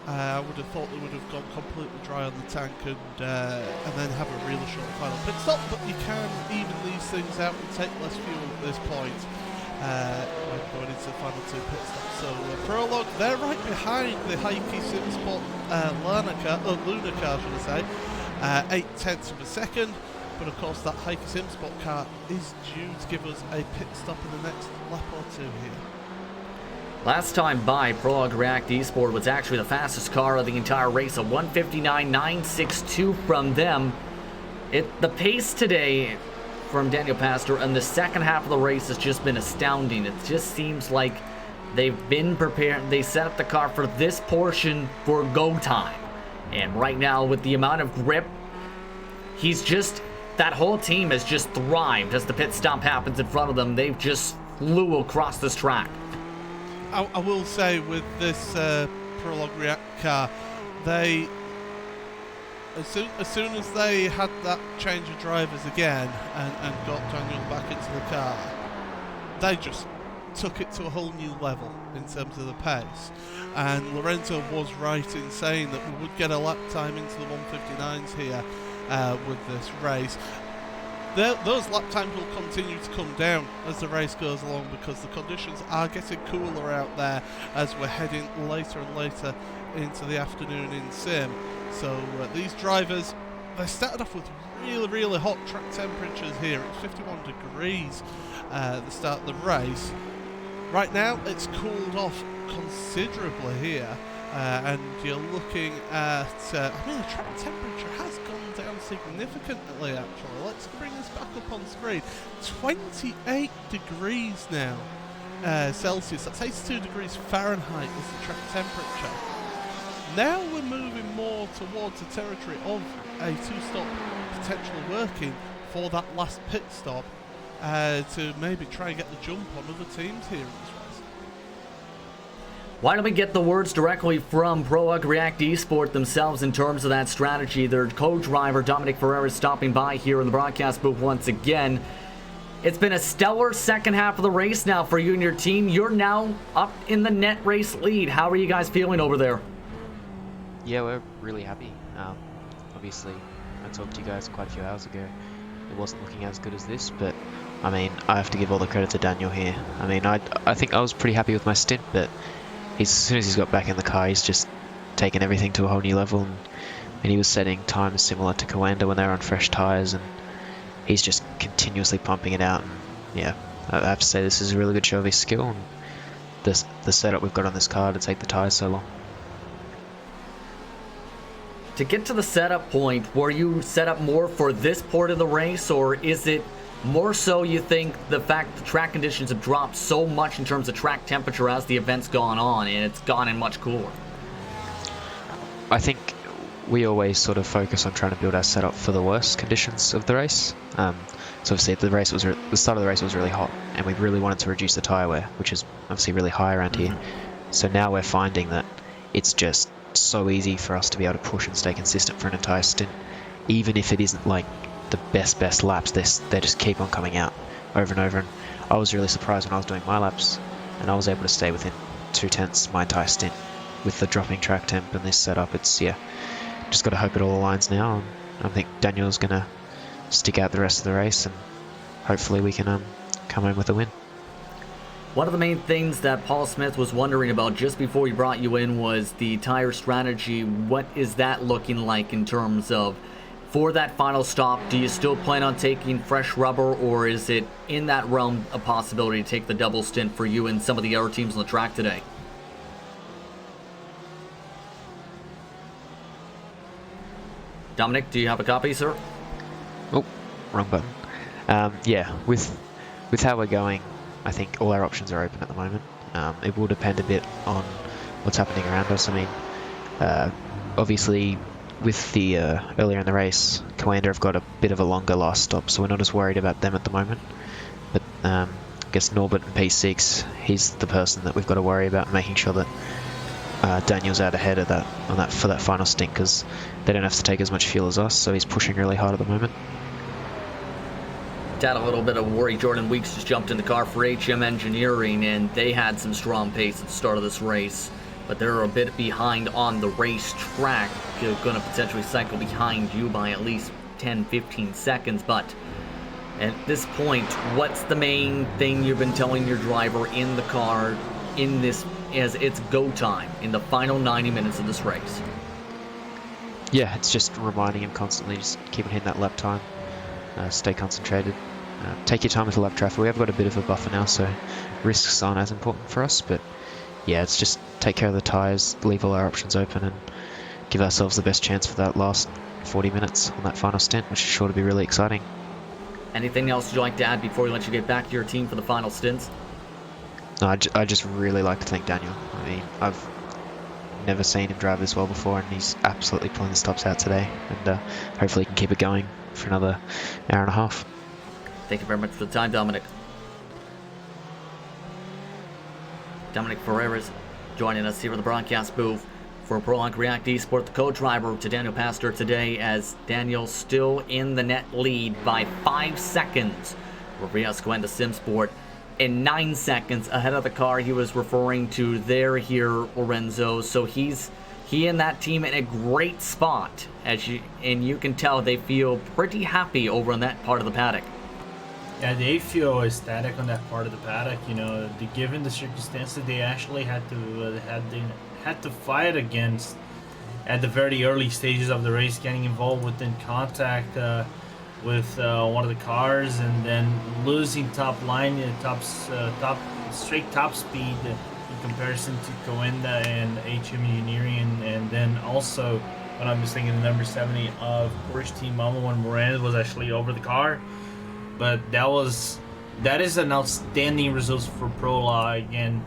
I would have thought they would have gone completely dry on the tank and then have a really short final pit stop, but you can even these things out and take less fuel at this point when going into the final two pit stops. So Prologue, they're right behind the Heikki Simsport Luna car, should I say, 0.8 of a second. But of course that Heikki Simsport car is due to give us a pit stop in the next lap or two here. Last time by, Prologue React Esport was actually the fastest car of the entire race, a 1:59.962 from them. The pace today from Daniel Pastor in the second half of the race has just been astounding. It just seems like they've been prepared. They set up the car for this portion for go time. And right now, with the amount of grip, that whole team has just thrived as the pit stop happens in front of them. They've just flew across this track. I will say with this Prologue React car, they as soon as they had that change of drivers again and got Daniel back into the car, they just took it to a whole new level in terms of the pace. And Lorenzo was right in saying that we would get a lap time into the 159s here with this race. Those lap times will continue to come down as the race goes along, because the conditions are getting cooler out there as we're heading later and later into the afternoon in sim. So these drivers, they started off with really hot track temperatures here. It's 51 degrees at the start of the race. Right now it's cooled off considerably here, and you're looking at the track temperature has gone down significantly actually. Let's bring this back up on screen. 28 degrees now Celsius, that's 82 degrees Fahrenheit is the track temperature. Now we're moving more towards the territory of a two-stop potential working for that last pit stop to maybe try and get the jump on other teams here in this race. Why don't we get the words directly from Prologue React Esport themselves in terms of that strategy? Their co-driver, Dominic Ferreira, is stopping by here in the broadcast booth once again. It's been a stellar second half of the race now for you and your team. You're now up in the net race lead. How are you guys feeling over there? Yeah, we're really happy. Obviously, I talked to you guys quite a few hours ago. It wasn't looking as good as this, but I mean, I have to give all the credit to Daniel here. I mean, I think I was pretty happy with my stint, but as soon as he's got back in the car, he's just taken everything to a whole new level. And he was setting times similar to Coanda when they were on fresh tyres, and he's just continuously pumping it out. And yeah, I have to say this is a really good show of his skill and the setup we've got on this car to take the tyres so long. To get to the setup point, were you set up more for this part of the race, or is it More so, you think the fact the track conditions have dropped so much in terms of track temperature as the event's gone on, and it's gotten much cooler? I think we always sort of focus on trying to build our setup for the worst conditions of the race. So obviously the start of the race was really hot, and we really wanted to reduce the tyre wear, which is obviously really high around here. So now we're finding that it's just so easy for us to be able to push and stay consistent for an entire stint, even if it isn't like the best laps. They just keep on coming out over and over. And I was really surprised when I was doing my laps, and I was able to stay within 2/10 my entire stint with the dropping track temp and this setup. It's just got to hope it all aligns now. And I think Daniel's gonna stick out the rest of the race, and hopefully we can come home with a win. One of the main things that Paul Smith was wondering about just before he brought you in was the tire strategy. What is that looking like in terms of, for that final stop, do you still plan on taking fresh rubber, or is it in that realm a possibility to take the double stint for you and some of the other teams on the track today? Dominic, do you have a copy, sir? Oh, wrong button. Yeah, with how we're going, I think all our options are open at the moment. It will depend a bit on what's happening around us. I mean, obviously, with the earlier in the race, Coanda have got a bit of a longer last stop, so we're not as worried about them at the moment. But I guess Norbert in P6, he's the person that we've got to worry about, making sure that Daniel's out ahead of that for that final stint, because they don't have to take as much fuel as us, so he's pushing really hard at the moment. Had a little bit of worry. Jordan Weeks just jumped in the car for HM Engineering, and they had some strong pace at the start of this race, but they're a bit behind on the racetrack. They're going to potentially cycle behind you by at least 10-15 seconds. But at this point, what's the main thing you've been telling your driver in the car in this, as it's go time in the final 90 minutes of this race? Yeah, it's just reminding him constantly, just keep on hitting that lap time, stay concentrated, take your time with the lap traffic. We have got a bit of a buffer now, so risks aren't as important for us, but yeah, it's just take care of the tyres, leave all our options open, and give ourselves the best chance for that last 40 minutes on that final stint, which is sure to be really exciting. Anything else you'd like to add before we let you get back to your team for the final stints? No, I just really like to thank Daniel. I mean, I've never seen him drive this well before, and he's absolutely pulling the stops out today, and hopefully he can keep it going for another hour and a half. Thank you very much for the time, Dominic. Dominic Ferreras joining us here at the broadcast booth for Prologue React Esport, the co-driver to Daniel Pastor today, as Daniel still in the net lead by 5 seconds for Rios Coanda Simsport, and 9 seconds ahead of the car he was referring to there here, Lorenzo. So he and that team in a great spot, and you can tell they feel pretty happy over on that part of the paddock. Yeah, they feel ecstatic on that part of the paddock. You know, given the circumstances, they actually had to fight against at the very early stages of the race, getting involved within contact with one of the cars, and then losing top line, straight top speed in comparison to Coanda and HM Engineering, and then also, when I'm just thinking, the number 70 of Porsche Team Mama when Moran was actually over the car. But that is an outstanding result for Prologue, and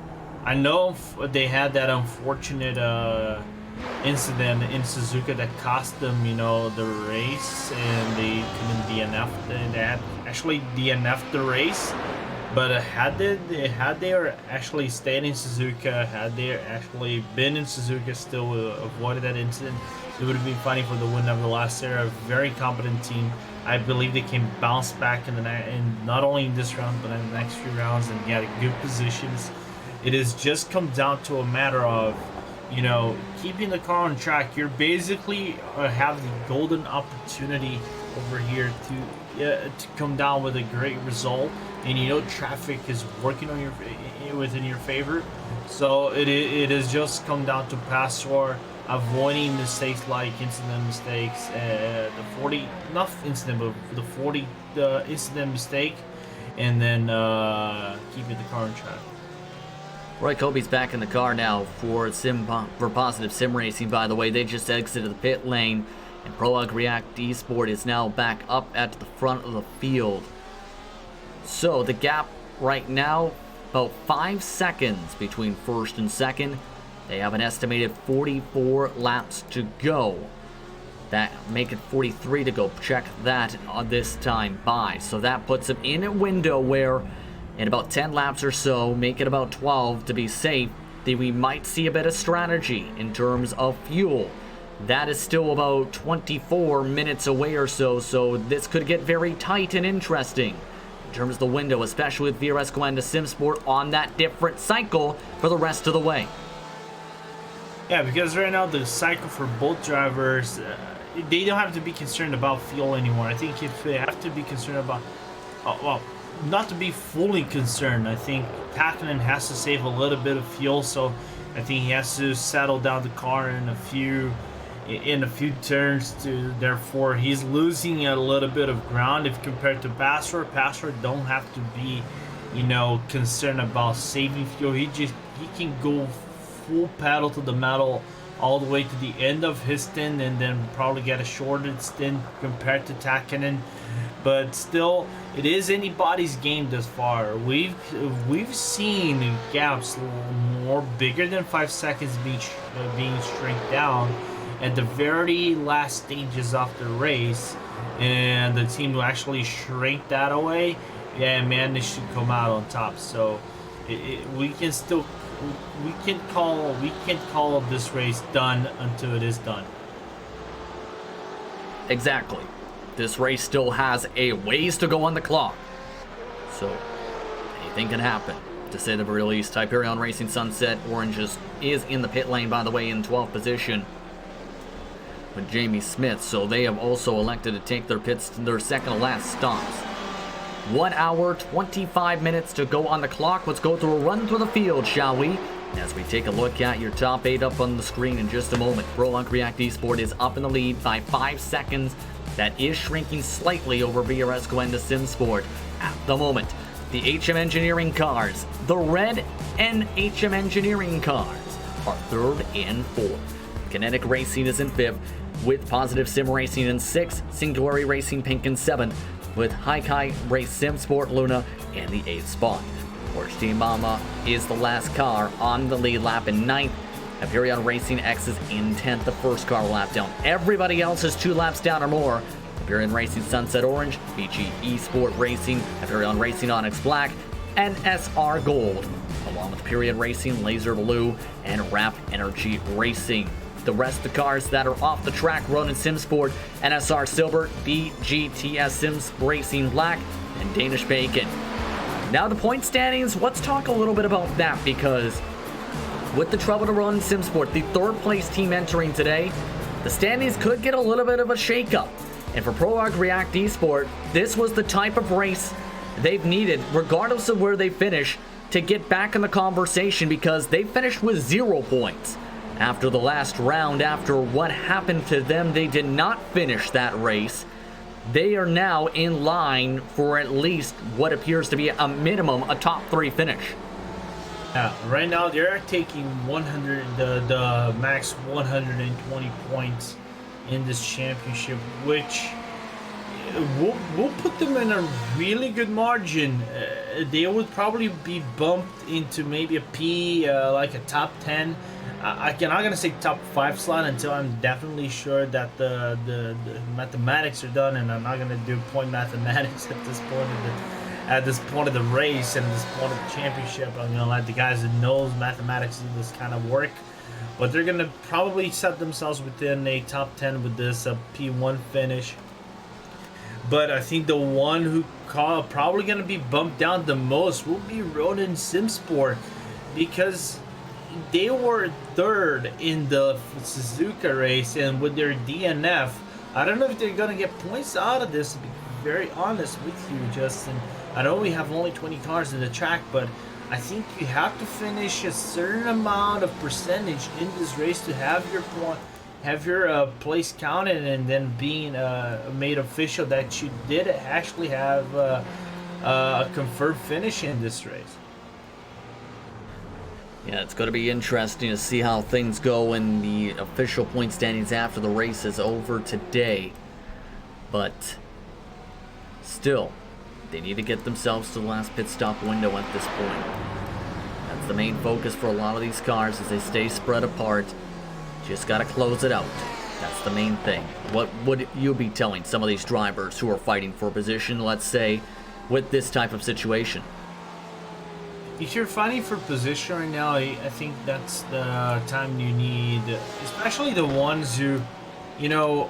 I know they had that unfortunate incident in Suzuka that cost them, the race, and they couldn't DNF. They had actually DNF'd the race, but had they actually stayed in Suzuka, had they actually been in Suzuka, still avoided that incident, they would have been fighting for the win of the last era. A very competent team. I believe they can bounce back in not only in this round, but in the next few rounds, and get good positions. It has just come down to a matter of, keeping the car on track. You're basically have the golden opportunity over here to come down with a great result, and traffic is working on within your favor. So it has just come down to Pastor avoiding mistakes like incident mistakes, the 40 incident mistake, and then keeping the car on track. Roy Kobe's back in the car now for Positive Sim Racing. By the way, they just exited the pit lane, and Prologue React Esport is now back up at the front of the field. So the gap right now, about 5 seconds between first and second. They have an estimated 44 laps to go. That make it 43 to go. Check that on this time by. So that puts them in a window where in about 10 laps or so, make it about 12 to be safe, that we might see a bit of strategy in terms of fuel. That is still about 24 minutes away or so, so this could get very tight and interesting in terms of the window, especially with VRS going to SimSport on that different cycle for the rest of the way. Yeah, because right now the cycle for both drivers, they don't have to be concerned about fuel anymore. I think if they have to be concerned about, well, not to be fully concerned, I think Hakkinen has to save a little bit of fuel, so I think he has to settle down the car in a few turns. Therefore, he's losing a little bit of ground if compared to Password. Password don't have to be, concerned about saving fuel. He can go full pedal to the metal all the way to the end of his stint and then probably get a shortened stint compared to Hakkinen. But still, it is anybody's game thus far. We've seen gaps more bigger than 5 seconds being shrinked down at the very last stages of the race, and the team who actually shrink that away, managed to come out on top. So we can't call this race done until it is done. Exactly. This race still has a ways to go on the clock. So, anything can happen. To say the very least, Hyperion Racing Sunset Orange is in the pit lane, by the way, in 12th position with Jamie Smith. So they have also elected to take their second to last stops. 1 hour, 25 minutes to go on the clock. Let's go through a run through the field, shall we? As we take a look at your top 8 up on the screen in just a moment. ProLock React Esport is up in the lead by 5 seconds. That is shrinking slightly over VRS going to SimSport at the moment. The HM Engineering cars, the red and HM Engineering cars, are 3rd and 4th. Kinetic Racing is in 5th, with Positive Sim Racing in 6th, Singularity Racing Pink in 7th, with Haikai Race SimSport Luna in the 8th spot. Porsche Team Mama is the last car on the lead lap in 9th. Hyperion Racing X is in 10th, the first car lap down. Everybody else is 2 laps down or more. Hyperion Racing Sunset Orange, BG Esport Racing, Hyperion Racing Onyx Black, and SR Gold, along with Hyperion Racing, Laser Blue, and Wrap Energy Racing. The rest of the cars that are off the track run in SimSport, NSR Silver, BGTS Sims Racing Black, and Danish Bacon. Now the point standings, let's talk a little bit about that, because with the trouble to run SimSport, the 3rd place team entering today, the standings could get a little bit of a shakeup. And for ProLock React Esport, this was the type of race they've needed, regardless of where they finish, to get back in the conversation, because they finished with 0 points. After the last round, after what happened to them, they did not finish that race. They are now in line for at least what appears to be a minimum, a top 3 finish. Yeah, right now they're taking the max 120 points in this championship, which will put them in a really good margin. They would probably be bumped into maybe a P, like a top 10. I'm not gonna say top 5 slot until I'm definitely sure that the mathematics are done, and I'm not gonna do point mathematics at this point of the race and this point of the championship. I'm gonna let the guys that knows mathematics do this kind of work, but they're gonna probably set themselves within a top 10 with this P1 finish. But I think the one who probably gonna be bumped down the most will be Ronin SimSport, because they were 3rd in the Suzuka race, and with their DNF, I don't know if they're gonna get points out of this, to be very honest with you, Justin. I know we have only 20 cars in the track, but I think you have to finish a certain amount of percentage in this race to have your place counted, and then being made official that you did actually have a confirmed finish in this race. Yeah, it's going to be interesting to see how things go in the official point standings after the race is over today. But still, They need to get themselves to the last pit stop window at this point. That's the main focus for a lot of these cars as they stay spread apart. Just got to close it out. That's the main thing. What would you be telling some of these drivers who are fighting for position, let's say, with this type of situation? If you're fighting for position right now, I think that's the time you need, especially the ones who, you know,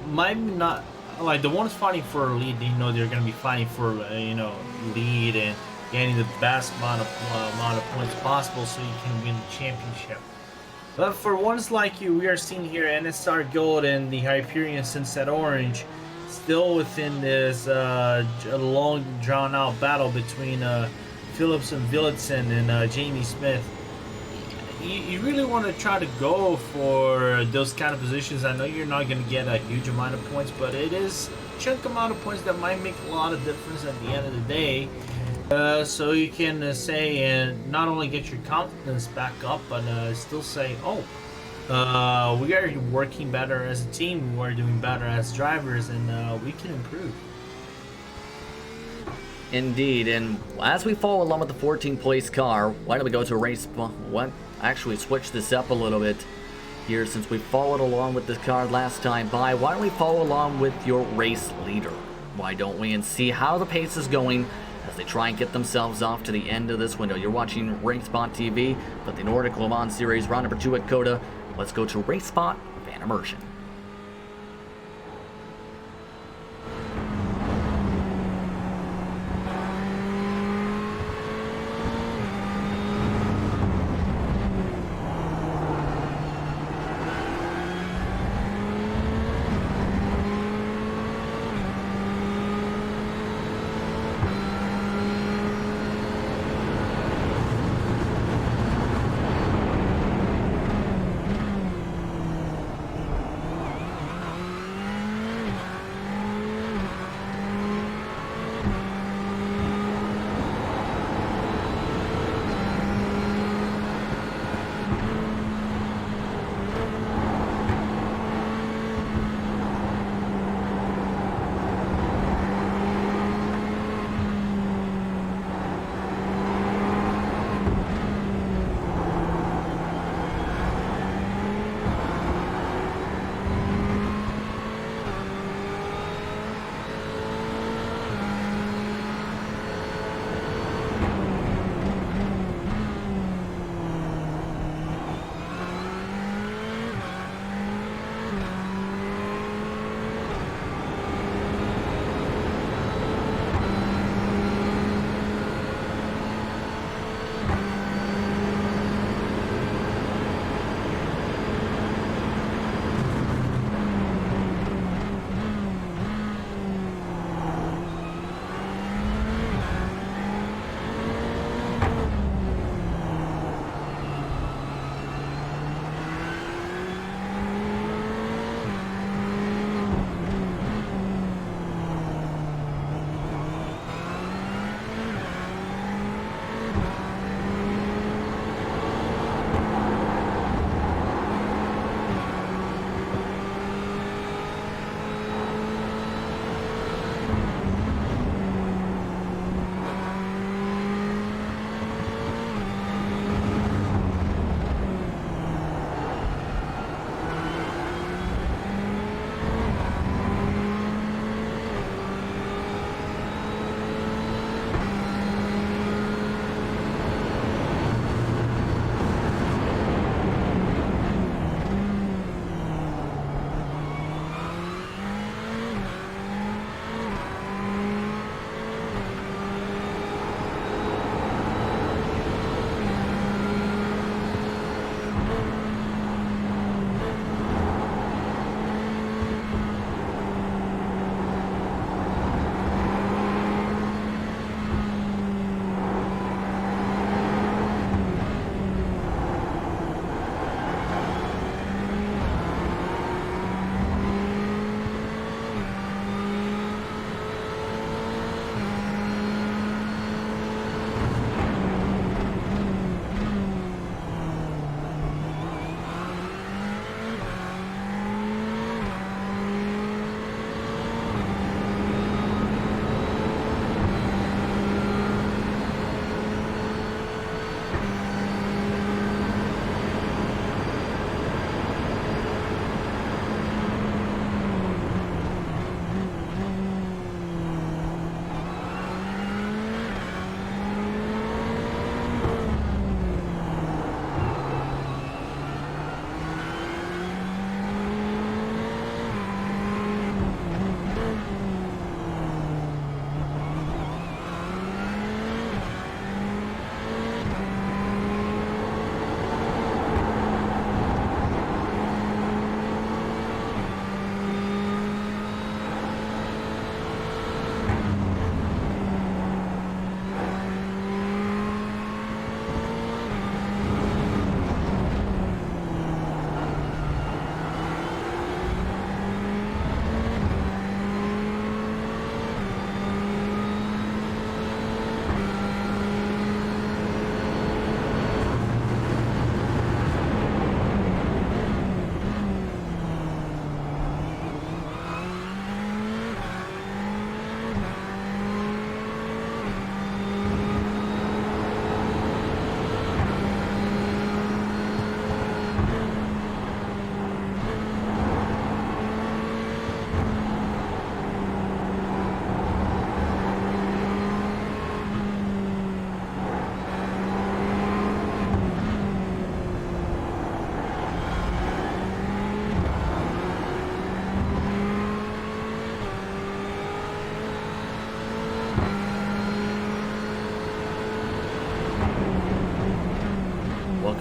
might not, like the ones fighting for a lead, you know, they're going to be fighting for, you know, lead and getting the best amount of points possible so you can win the championship. But for ones like you, we are seeing here NSR Gold and the Hyperion Sunset Orange still within this long drawn-out battle between Phillips and Villotson and Jamie Smith. You really want to try to go for those kind of positions. I know you're not going to get a huge amount of points, but it is a chunk amount of points that might make a lot of difference at the end of the day. So you can say and not only get your confidence back up, but still say, oh, we are working better as a team, we are doing better as drivers, and we can improve. Indeed, and as we follow along with the 14th place car, why don't we go to a race? What? Actually, switch this up a little bit here since we followed along with this car last time by. Why don't we follow along with your race leader? Why don't we and see how the pace is going as they try and get themselves off to the end of this window. You're watching RaceSpot TV, but the Nordic Le Mans Series round number 2 at COTA. Let's go to RaceSpot Fan Immersion.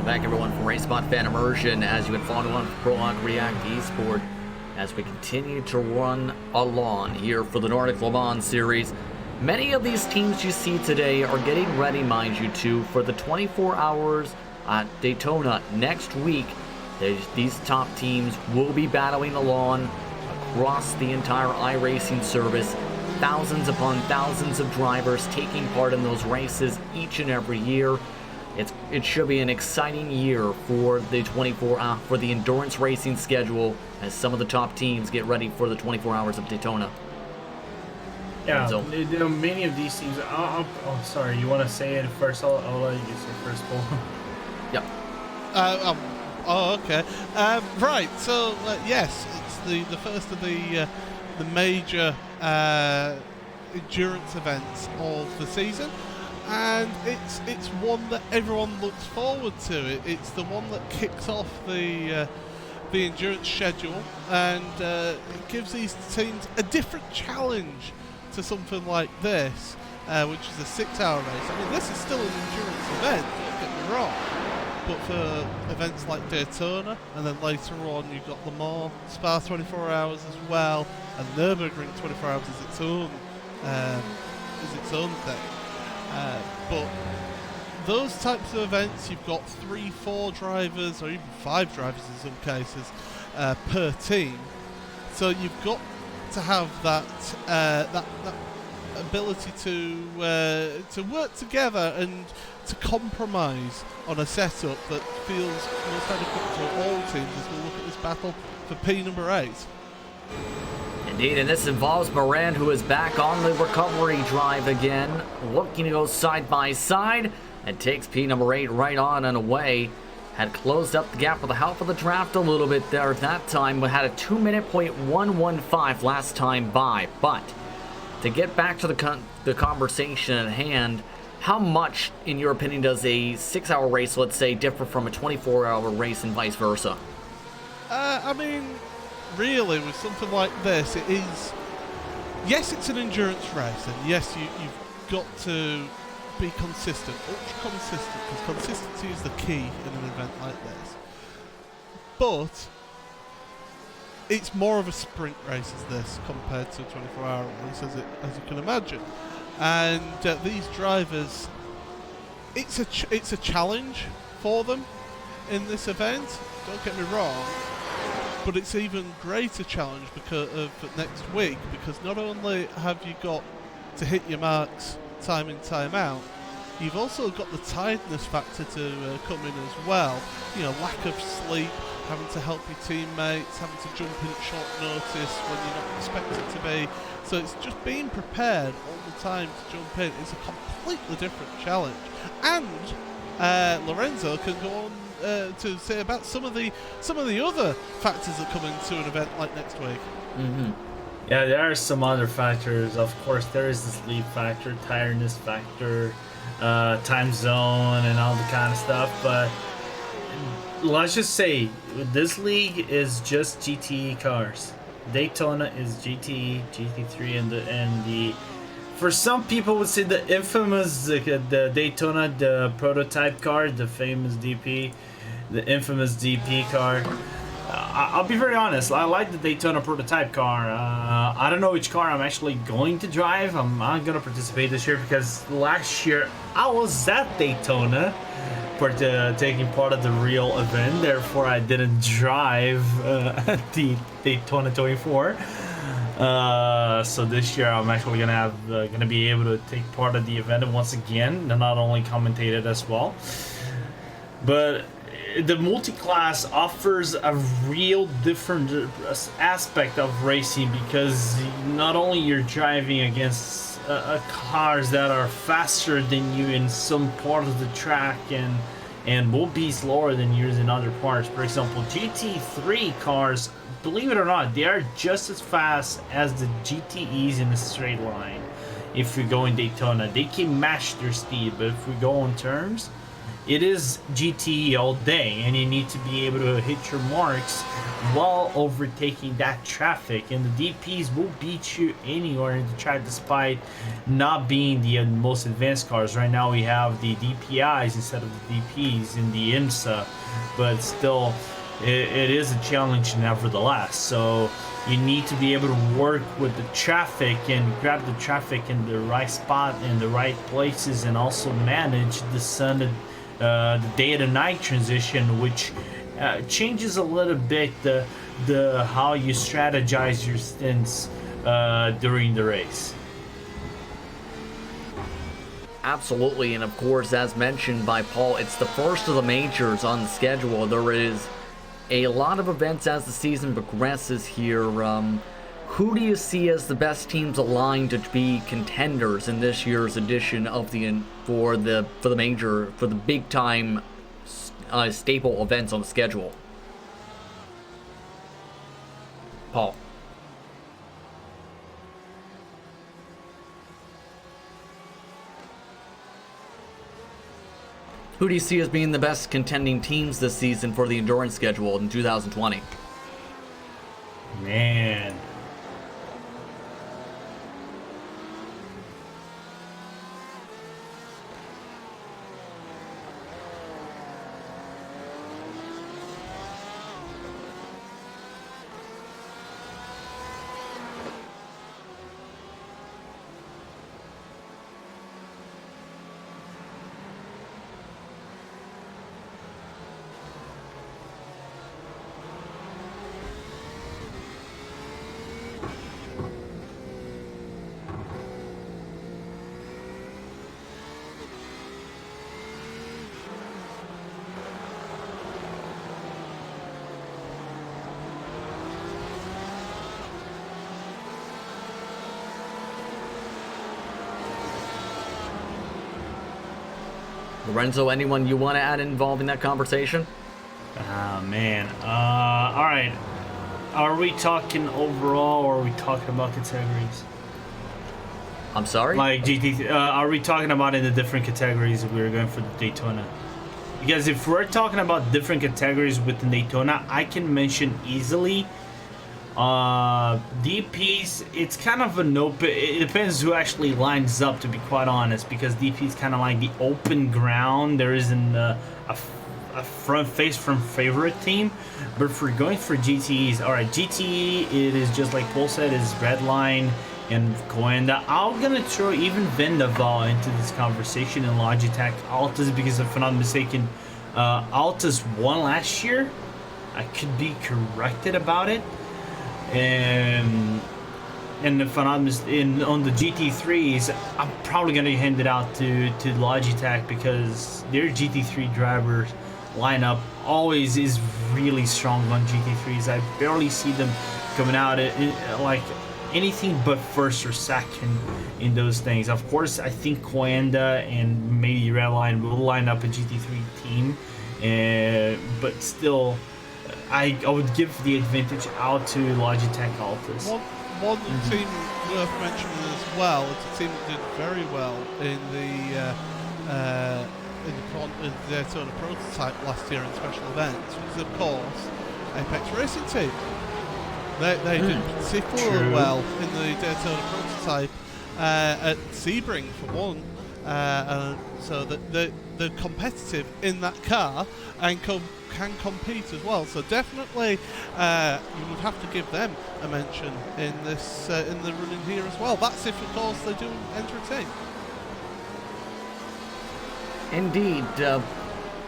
Welcome back, everyone, from RaceBot Fan Immersion as you have followed on Prologue React Esport as we continue to run along here for the Nordic Le Mans Series. Many of these teams you see today are getting ready, mind you, for the 24 hours at Daytona next week. These top teams will be battling along across the entire iRacing service. Thousands upon thousands of drivers taking part in those races each and every year. It should be an exciting year for the for the endurance racing schedule as some of the top teams get ready for the 24 hours of Daytona. Yeah, So, many of these teams. Oh, sorry. You want to say it first? I'll let you say first, Paul. yep. Okay. Right. So yes, it's the first of the major endurance events of the season. And it's one that everyone looks forward to. It's the one that kicks off the endurance schedule, and it gives these teams a different challenge to something like this, which is a 6-hour race. I mean, this is still an endurance event, don't get me wrong, but for events like Daytona, and then later on you've got Le Mans, Spa 24 hours as well, and Nürburgring 24 hours is its own thing. But those types of events, you've got 3-4 drivers, or even 5 drivers in some cases, per team. So you've got to have that ability to work together and to compromise on a setup that feels most adequate to all teams as we look at this battle for P number 8. Indeed, and this involves Moran, who is back on the recovery drive again, looking to go side by side, and takes P number 8 right on and away. Had closed up the gap with the help of the draft a little bit there at that time, but had a 2-minute.115 last time by. But to get back to the conversation at hand, how much, in your opinion, does a 6-hour race, let's say, differ from a 24-hour race and vice versa? I mean, really, with something like this, it is, yes, it's an endurance race, and yes, you've got to be consistent, ultra consistent, because consistency is the key in an event like this. But it's more of a sprint race as this compared to a 24-hour race, as you can imagine. And these drivers, it's a challenge for them in this event. Don't get me wrong. But it's even greater challenge because of next week, because not only have you got to hit your marks time in, time out, you've also got the tiredness factor to come in as well. You know, lack of sleep, having to help your teammates, having to jump in at short notice when you're not expected to be. So it's just being prepared all the time to jump in. It's a completely different challenge. And Lorenzo can go on to say about some of the other factors that come into an event like next week. Mm-hmm. Yeah, there are some other factors. Of course, there is the sleep factor, tiredness factor, time zone, and all the kind of stuff. But let's just say this league is just GTE cars. Daytona is GTE, GT3, and the for some people would say the infamous the Daytona, the prototype car, the famous DP, the infamous DP car. I'll be very honest, I like the Daytona prototype car. I don't know which car I'm actually going to drive. I'm not going to participate this year because last year I was at Daytona for taking part of the real event. Therefore, I didn't drive the Daytona 24. So this year I'm actually gonna be able to take part of the event once again, and not only commentate it as well. But the multi-class offers a real different aspect of racing, because not only you're driving against cars that are faster than you in some part of the track and will be slower than yours in other parts. For example, GT3 cars, believe it or not, they are just as fast as the GTEs in a straight line. If we go in Daytona, they can match their speed, but if we go on turns, it is GTE all day, and you need to be able to hit your marks while overtaking that traffic. And the DPs will beat you anywhere in the track, despite not being the most advanced cars. Right now we have the DPIs instead of the DPs in the IMSA, but still it is a challenge nevertheless. So you need to be able to work with the traffic and grab the traffic in the right spot in the right places, and also manage the day to night transition, which changes a little bit the how you strategize your stints during the race. Absolutely, and of course, as mentioned by Paul, it's the first of the majors on the schedule. There is a lot of events as the season progresses here. Who do you see as the best teams aligned to be contenders in this year's edition of for the major, for the big time staple events on the schedule? Paul. Who do you see as being the best contending teams this season for the endurance schedule in 2020? Man. Lorenzo, anyone you want to add involved in that conversation? Ah, man. All right. Are we talking overall, or are we talking about categories? I'm sorry? Like GT, are we talking about in the different categories if we were going for the Daytona? Because if we're talking about different categories within Daytona, I can mention easily DPs. It's kind of an open, it depends who actually lines up, to be quite honest, because DP is kind of like the open ground. There isn't a front face from favorite team. But if we're going for GTEs, all right, GTE, it is just like Paul said, is Redline and Coenda. I'm gonna throw even Vendaval into this conversation, and Logitech Altas, because if I'm not mistaken, Altas won last year. I could be corrected about it. And if I'm not mistaken, on the GT3s, I'm probably gonna hand it out to Logitech, because their GT3 drivers lineup always is really strong on GT3s. I barely see them coming out like anything but first or second in those things. Of course, I think Coenda and maybe Redline will line up a GT3 team, but still, I would give the advantage out to Logitech Altas. One team worth mentioning as well, it's a team that did very well in the Daytona prototype last year in special events, was of course Apex Racing Team. They did particularly well in the Daytona prototype at Sebring for one, so that they're competitive in that car and can compete as well. So definitely you would have to give them a mention in this in the running here as well. That's if, of course, they do enter a team. Indeed.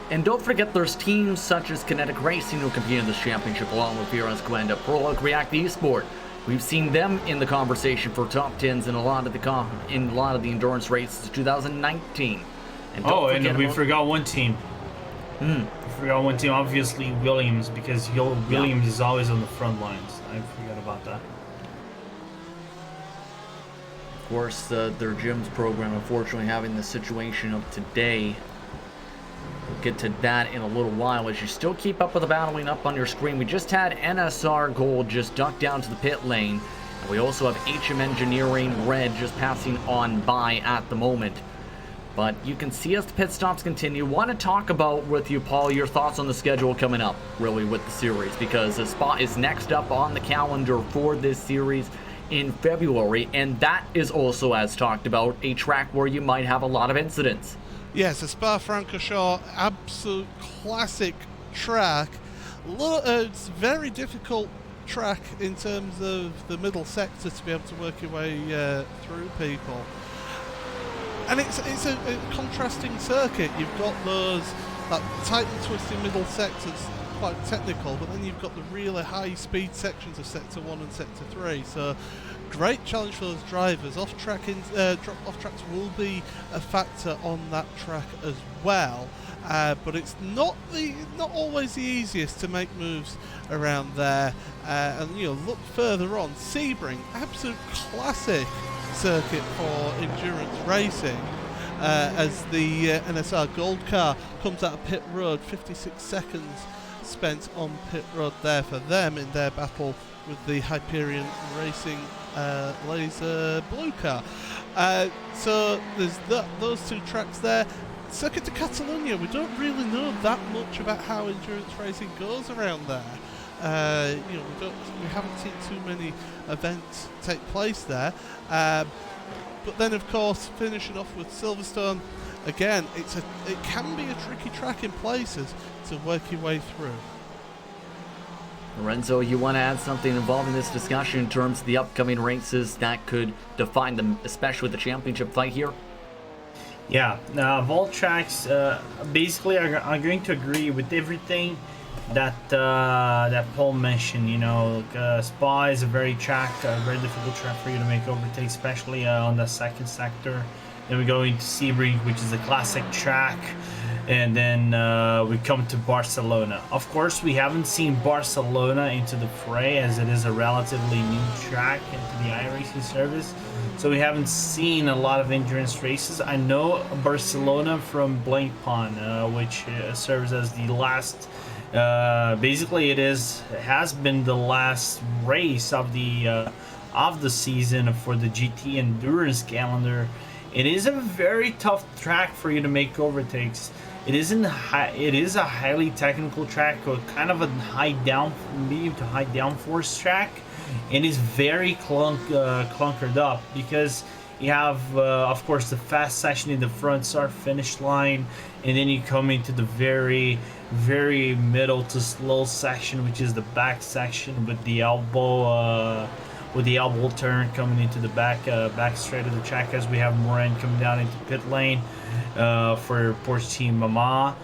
And don't forget, there's teams such as Kinetic Racing who compete in this championship, along with Firenze Coenda, Prologue, React Esport. We've seen them in the conversation for top 10s in a lot of the endurance races of 2019. And we forgot one team. We forgot one team, obviously Williams, because Williams is always on the front lines. I forgot about that. Of course, their gyms program, unfortunately, having the situation of today. We'll get to that in a little while as you still keep up with the battling up on your screen. We just had NSR Gold just duck down to the pit lane. And we also have HM Engineering Red just passing on by at the moment. But you can see as the pit stops continue. Want to talk about with you, Paul, your thoughts on the schedule coming up, really, with the series, because the spot is next up on the calendar for this series in February, and that is also, as talked about, a track where you might have a lot of incidents. Yes, a Spa-Francorchamps, absolute classic track. It's very difficult track in terms of the middle sector to be able to work your way through people. And it's a contrasting circuit. You've got that tight and twisting middle sectors, quite technical, but then you've got the really high speed sections of Sector 1 and Sector 3. So great challenge for those drivers. Off-tracks will be a factor on that track as well. But it's not always the easiest to make moves around there. And look further on, Sebring, absolute classic circuit for endurance racing. As the NSR Gold car comes out of pit road, 56 seconds spent on pit road there for them in their battle with the Hyperion Racing Laser Blue car. So there's those two tracks there. Circuit de Catalunya, we don't really know that much about how endurance racing goes around there. We haven't seen too many events take place there. But then, of course, finishing off with Silverstone, again, it can be a tricky track in places to work your way through. Lorenzo, you want to add something involving this discussion in terms of the upcoming races that could define them, especially the championship fight here? Yeah, of all tracks, basically I'm going to agree with everything that Paul mentioned. Spa is a very difficult track for you to make overtakes, especially on the second sector. Then we go into Sebring, which is a classic track, and then we come to Barcelona. Of course, we haven't seen Barcelona into the fray, as it is a relatively new track into the iRacing service. So we haven't seen a lot of endurance races. I know Barcelona from Blancpain, which serves as the last. Basically, it has been the last race of the season for the GT endurance calendar. It is a very tough track for you to make overtakes. It is a highly technical track, or kind of a medium to high downforce track. It is very clunkered up because you have, of course, the fast section in the front start finish line, and then you come into the very, very middle to slow section, which is the back section with the elbow turn coming into the back straight of the track, as we have Morin coming down into pit lane for Porsche Team Mama.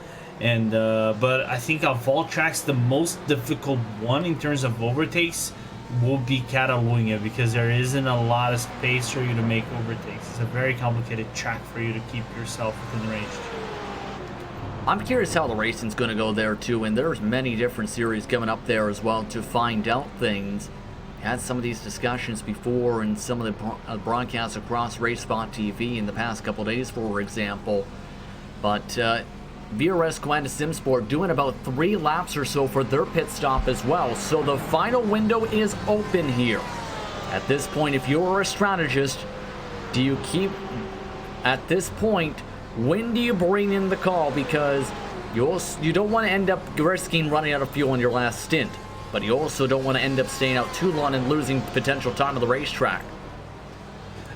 And but I think of all tracks, the most difficult one in terms of overtakes will be Catalunya, because there isn't a lot of space for you to make overtakes. It's a very complicated track for you to keep yourself within range. I'm curious how the racing's going to go there too, and there's many different series coming up there as well to find out things. Had some of these discussions before in some of the broadcasts across RaceSpot TV in the past couple days, for example. But VRS Quanta SimSport doing about 3 laps or so for their pit stop as well. So the final window is open here. At this point, if you're a strategist, do you keep, at this point, when do you bring in the call? Because you don't want to end up risking running out of fuel on your last stint, but you also don't want to end up staying out too long and losing potential time on the racetrack.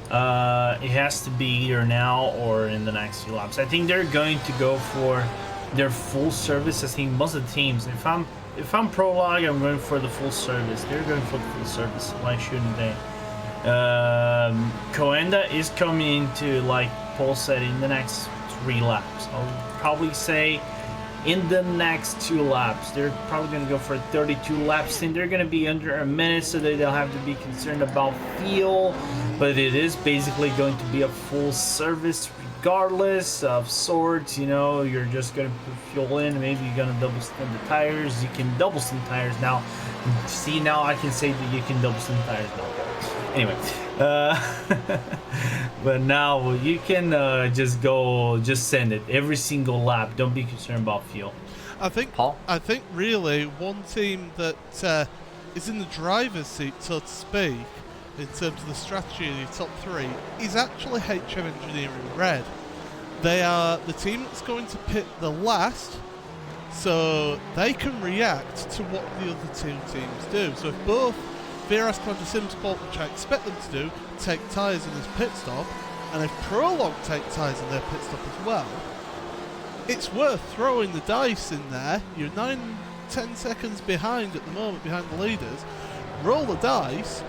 It has to be either now or in the next few laps. I think they're going to go for their full service. I think most of the teams, if I'm Prologue, I'm going for the full service. They're going for the full service. Why shouldn't they? Coenda is coming into, like Paul said, in the next 3 laps. I'll probably say in the next 2 laps. They're probably going to go for a 32 lap stint. They're going to be under a minute, so they don't have to be concerned about fuel. But it is basically going to be a full service regardless of sorts. You're just going to put fuel in. Maybe you're going to double stint the tires. You can double stint tires now. See, now I can say that you can double stint tires now. Anyway, but now you can just send it every single lap. Don't be concerned about fuel. I think really one team that is in the driver's seat, so to speak, in terms of the strategy of the top 3, is actually HM Engineering Red. They are the team that's going to pit the last, so they can react to what the other two teams do. So if both VRS Quanta Simsport, which I expect them to do, take tyres in this pit stop, and if Prolog take tyres in their pit stop as well, it's worth throwing the dice in there. You're 9-10 seconds behind at the moment, behind the leaders. Roll the dice,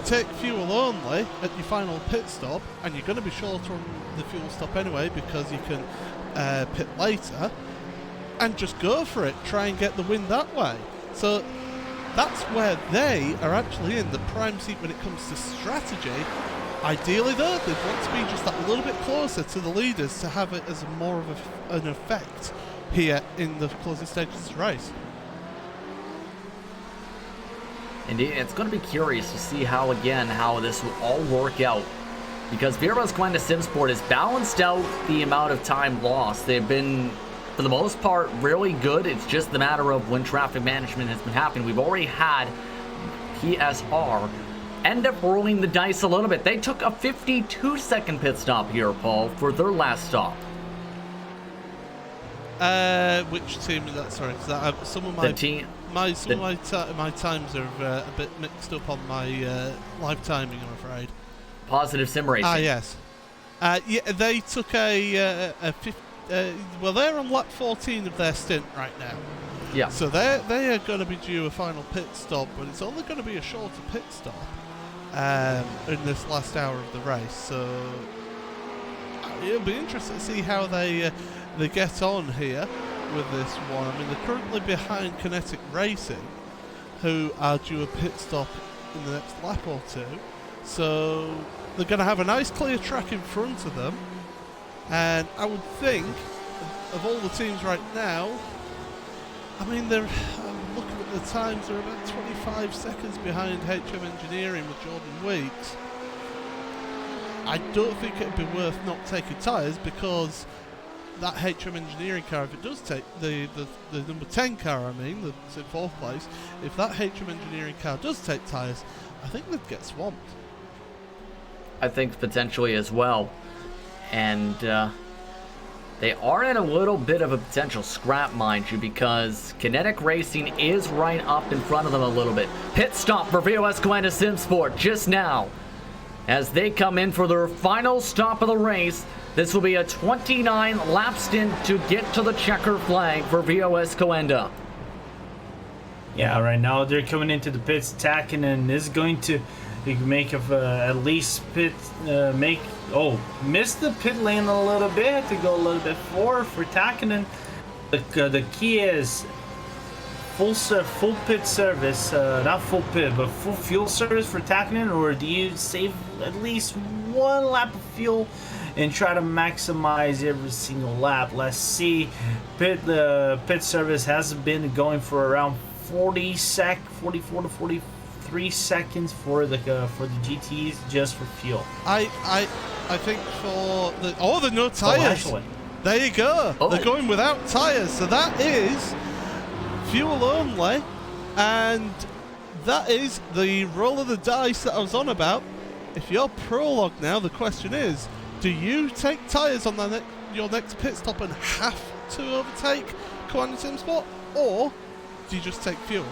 take fuel only at your final pit stop, and you're going to be shorter on the fuel stop anyway because you can pit later, and just go for it. Try and get the win that way. So that's where they are actually in the prime seat when it comes to strategy. Ideally though, they'd want to be just that little bit closer to the leaders to have it as more of an effect here in the closing stages of the race. Indeed, it's going to be curious to see how this will all work out. Because VRS Quanta Simsport has balanced out the amount of time lost. They've been, for the most part, really good. It's just the matter of when traffic management has been happening. We've already had PSR end up rolling the dice a little bit. They took a 52-second pit stop here, Paul, for their last stop. Which team is that? Sorry, because some of my my times are a bit mixed up on my live timing, I'm afraid. Positive Sim Racing. Yes. Yeah, they took well, they're on lap 14 of their stint right now. Yeah. So they are going to be due a final pit stop, but it's only going to be a shorter pit stop in this last hour of the race. So it'll be interesting to see how they get on here with this one. I mean, they're currently behind Kinetic Racing, who are due a pit stop in the next lap or two. So they're going to have a nice clear track in front of them. And I would think, of all the teams right now, I mean, I'm looking at the times, they're about 25 seconds behind HM Engineering with Jordan Weeks. I don't think it'd be worth not taking tyres, because that HM Engineering car, if it does take, the number 10 car, I mean, that's in 4th place, if that HM Engineering car does take tyres, I think they'd get swamped. I think potentially as well. And they are in a little bit of a potential scrap, mind you, because Kinetic Racing is right up in front of them a little bit. Pit stop for VOS Quanta Simsport just now as they come in for their final stop of the race. This will be a 29 lap stint to get to the checker flag for VOS Quanta. Yeah, right now they're coming into the pits, attacking, and is going to make of at least pit missed the pit lane a little bit to go a little bit forward for Takinen. The key is full pit service, not full pit, but full fuel service for Takinen, or do you save at least one lap of fuel and try to maximize every single lap? Let's see. The pit service has been going for around 44 to 43 seconds for the GTs just for fuel. I think for the no tires. There you go. Oh. They're going without tires, so that is fuel only, and that is the roll of the dice that I was on about. If you're Prolog now, the question is, do you take tires on your next pit stop and have to overtake Quanta Simsport, or do you just take fuel?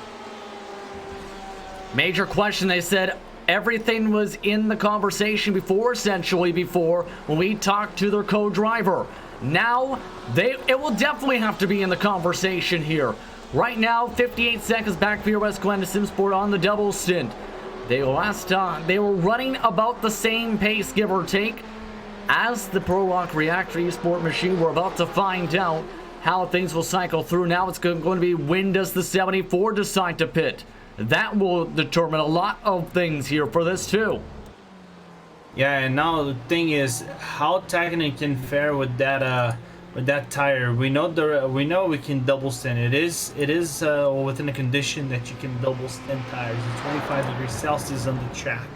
Major question. They said everything was in the conversation before when we talked to their co-driver. Now it will definitely have to be in the conversation here. Right now, 58 seconds back for VOS Quanta Simsport on the double stint. They were running about the same pace, give or take, as the Prolock Reactor Esport machine. We're about to find out how things will cycle through. Now it's going to be, when does the 74 decide to pit? That will determine a lot of things here for this too. Yeah, and now the thing is how Takinen can fare with that tire. We know we can double stint. It is within the condition that you can double stint tires at 25 degrees Celsius on the track.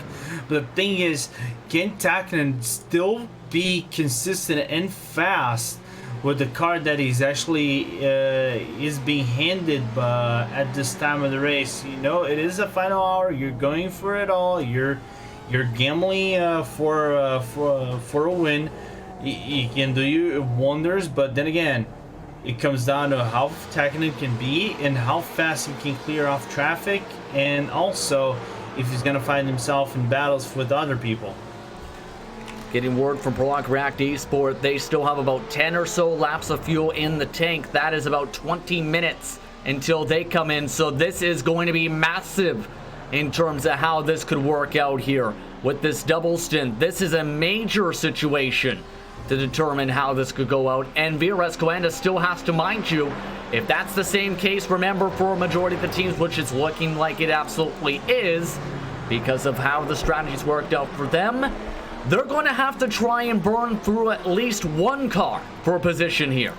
But the thing is, can Takinen still be consistent and fast with the car that he's actually is being handed at this time of the race? You know, it is a final hour. You're going for it all. You're gambling for a win. he can do you wonders, but then again, it comes down to how technical can be and how fast he can clear off traffic, and also if he's going to find himself in battles with other people. Getting word from Prologue React Esport, they still have about 10 or so laps of fuel in the tank. That is about 20 minutes until they come in, so this is going to be massive in terms of how this could work out here with this double stint. This is a major situation to determine how this could go out, and VRS Coanda still has to, mind you, if that's the same case, remember, for a majority of the teams, which is looking like it absolutely is, because of how the strategies worked out for them, they're going to have to try and burn through at least one car for a position here.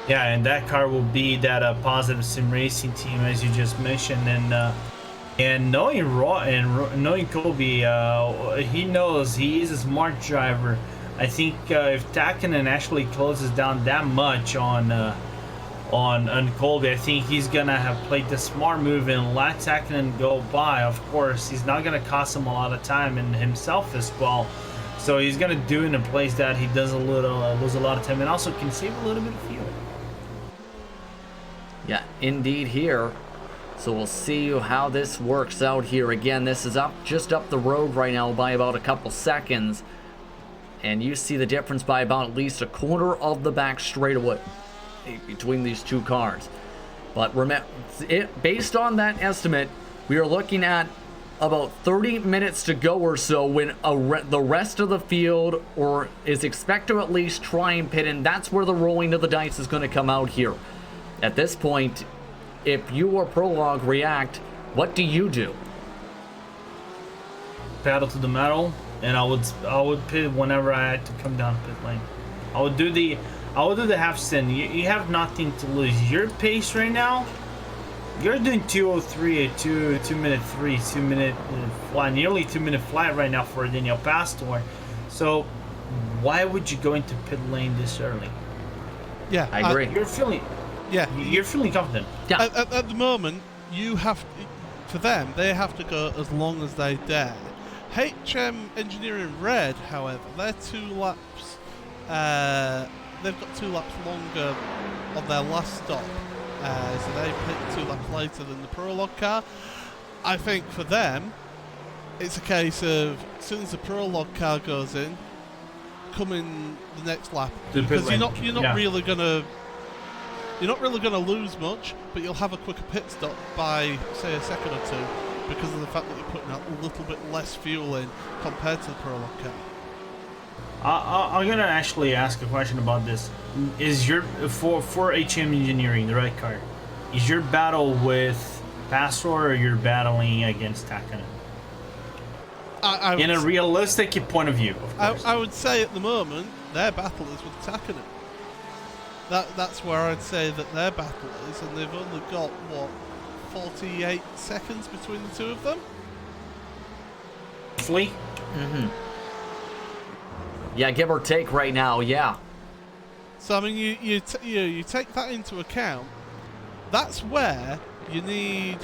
Yeah, and that car will be that positive sim racing team, as you just mentioned, and knowing knowing Kobe, he knows he is a smart driver. I think if Takinen actually closes down that much on Colby, I think he's gonna have played the smart move and let Takinen go by. Of course, he's not gonna cost him a lot of time and himself as well. So he's gonna do it in a place that he does lose a lot of time and also can save a little bit of fuel. Yeah, indeed here. So we'll see how this works out here. Again, this is just up the road right now by about a couple seconds. And you see the difference by about at least a quarter of the back straightaway between these two cars. But remember, based on that estimate, we are looking at about 30 minutes to go or so when the rest of the field is expected to at least try and pit in. That's where the rolling of the dice is going to come out here. At this point, if you are Prologue React, what do you do? Battle to the metal, and I would pit whenever I had to come down pit lane. I would do the half stint. You have nothing to lose. Your pace right now, you're doing 2:03 at 2:03, 2 minute flat, nearly 2 minute flat right now for Daniel Pastor. So why would you go into pit lane this early? Yeah, I agree. You're feeling confident. Yeah. At the moment, you have for them, they have to go as long as they dare. HM Engineering Red, however, they're 2 laps. They've got 2 laps longer on their last stop, so they picked 2 laps later than the Prologue car. I think for them, it's a case of as soon as the Prologue car goes in, come in the next lap, because you're not really gonna lose much, but you'll have a quicker pit stop by, say, a second or 2, because of the fact that you're putting out a little bit less fuel in compared to the Prologue car. I'm gonna actually ask a question about this. Is your for HM Engineering, the red car, is your battle with Pastor or you're battling against Takinen? In a realistic point of view, of course. I would say at the moment their battle is with Takinen. That's where I'd say that their battle is, and they've only got 48 seconds between the 2 of them. Roughly. Yeah, give or take right now, yeah. So I mean, you take that into account. That's where you need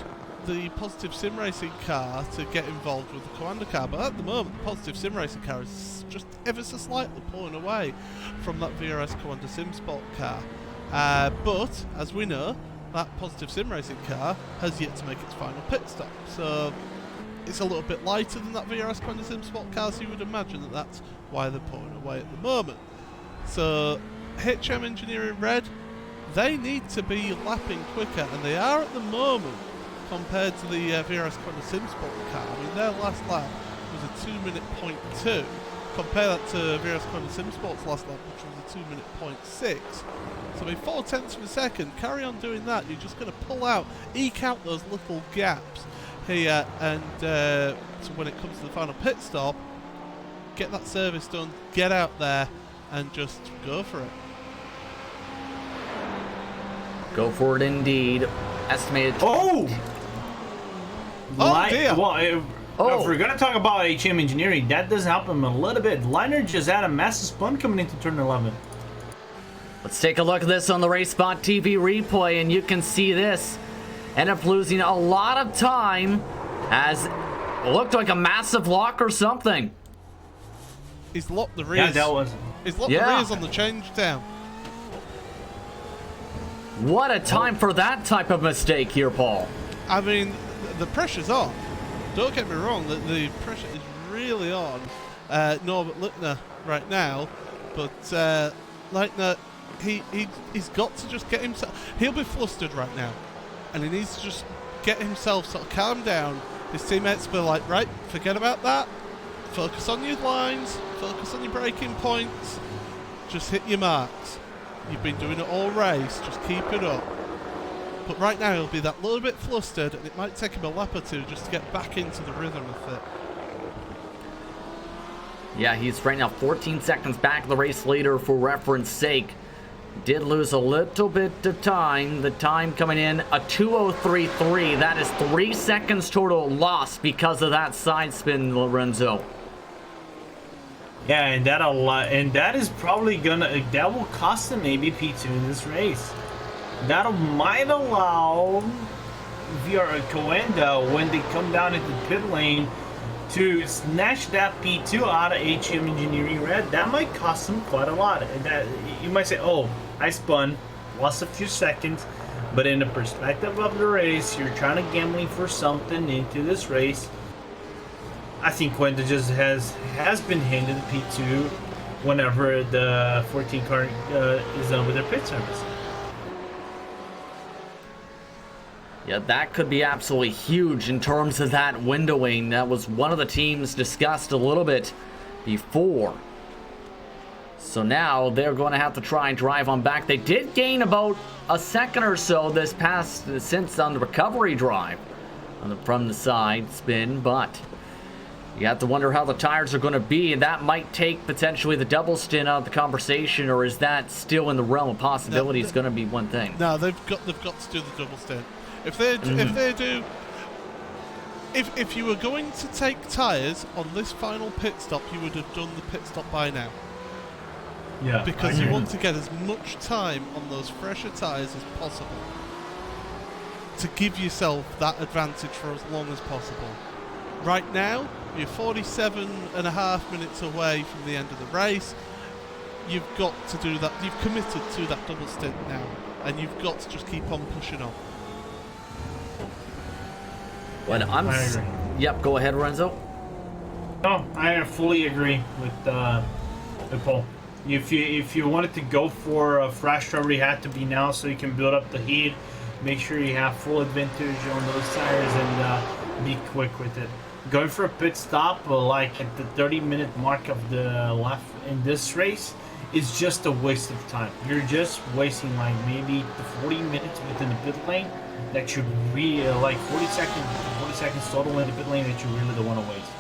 the Positive Sim Racing car to get involved with the Coanda car. But at the moment, the Positive Sim Racing car is just ever so slightly pulling away from that VRS Coanda Sim Sport car. But as we know, that Positive Sim Racing car has yet to make its final pit stop. So it's a little bit lighter than that VRS Coanda Sim Sport car, so you would imagine that that's why they're pulling away at the moment. So HM Engineering Red, they need to be lapping quicker, and they are at the moment compared to the VRS Coanda Sim Sport car. I mean, their last lap was a 2-minute point 2. Compare that to VRS Coanda Sim Sport's last lap, which was a 2-minute point 6. So in 0.4 of a second, carry on doing that. You're just going to eke out those little gaps here, and so when it comes to the final pit stop, get that service done, get out there, and just go for it. Go for it indeed. Estimated. Oh dear. Well, if we're going to talk about HM Engineering, that does help them a little bit. Liner just had a massive spin coming into turn 11. Let's take a look at this on the Race Spot TV replay, and you can see this. End up losing a lot of time as it looked like a massive lock or something. He's locked the Yeah, rears. that was. He's locked the rears on the change down. What a time for that type of mistake here, Paul. I mean, the pressure's on. Don't get me wrong, the pressure is really on Norbert Littner right now, but Littner, he's got to just get himself... He'll be flustered right now, and he needs to just get himself sort of calm down. His teammates will be like, right, forget about that. Focus on your lines, focus on your braking points, just hit your marks. You've been doing it all race, just keep it up. But right now he'll be that little bit flustered, and it might take him a lap or two just to get back into the rhythm of it. Yeah, he's right now 14 seconds back of the race leader for reference sake. Did lose a little bit of time. The time coming in, a 2:03.3. That is 3 seconds total lost because of that side spin, Lorenzo. Yeah, and that is probably that will cost him maybe P2 in this race. That might allow VR Coenda, when they come down into the pit lane, to snatch that P2 out of HM Engineering Red. That might cost them quite a lot. That you might say, oh, I spun, lost a few seconds, but in the perspective of the race, you're trying to gambling for something into this race. I think Coenda just has been handed the P2 whenever the 14 car is done with their pit service. Yeah, that could be absolutely huge in terms of that windowing. That was one of the teams discussed a little bit before. So now they're going to have to try and drive on back. They did gain about a second or so since on the recovery drive from the side spin, but you have to wonder how the tires are going to be, and that might take potentially the double stint out of the conversation, or is that still in the realm of possibility? It's going to be one thing. No, they've got to do the double stint. If they do, if you were going to take tyres on this final pit stop, you would have done the pit stop by now. Yeah, because you want to get as much time on those fresher tyres as possible to give yourself that advantage for as long as possible. Right now, you're 47.5 minutes away from the end of the race. You've got to do that. You've committed to that double stint now, and you've got to just keep on pushing on. Yep, go ahead, Lorenzo. No, I fully agree with Paul. If you wanted to go for a fresh rubber, you had to be now, so you can build up the heat. Make sure you have full advantage on those tires and be quick with it. Going for a pit stop like at the 30-minute mark of the lap in this race is just a waste of time. You're just wasting like maybe the 40 minutes within the pit lane that should be like 40 seconds total in the pit lane that you really don't want to waste.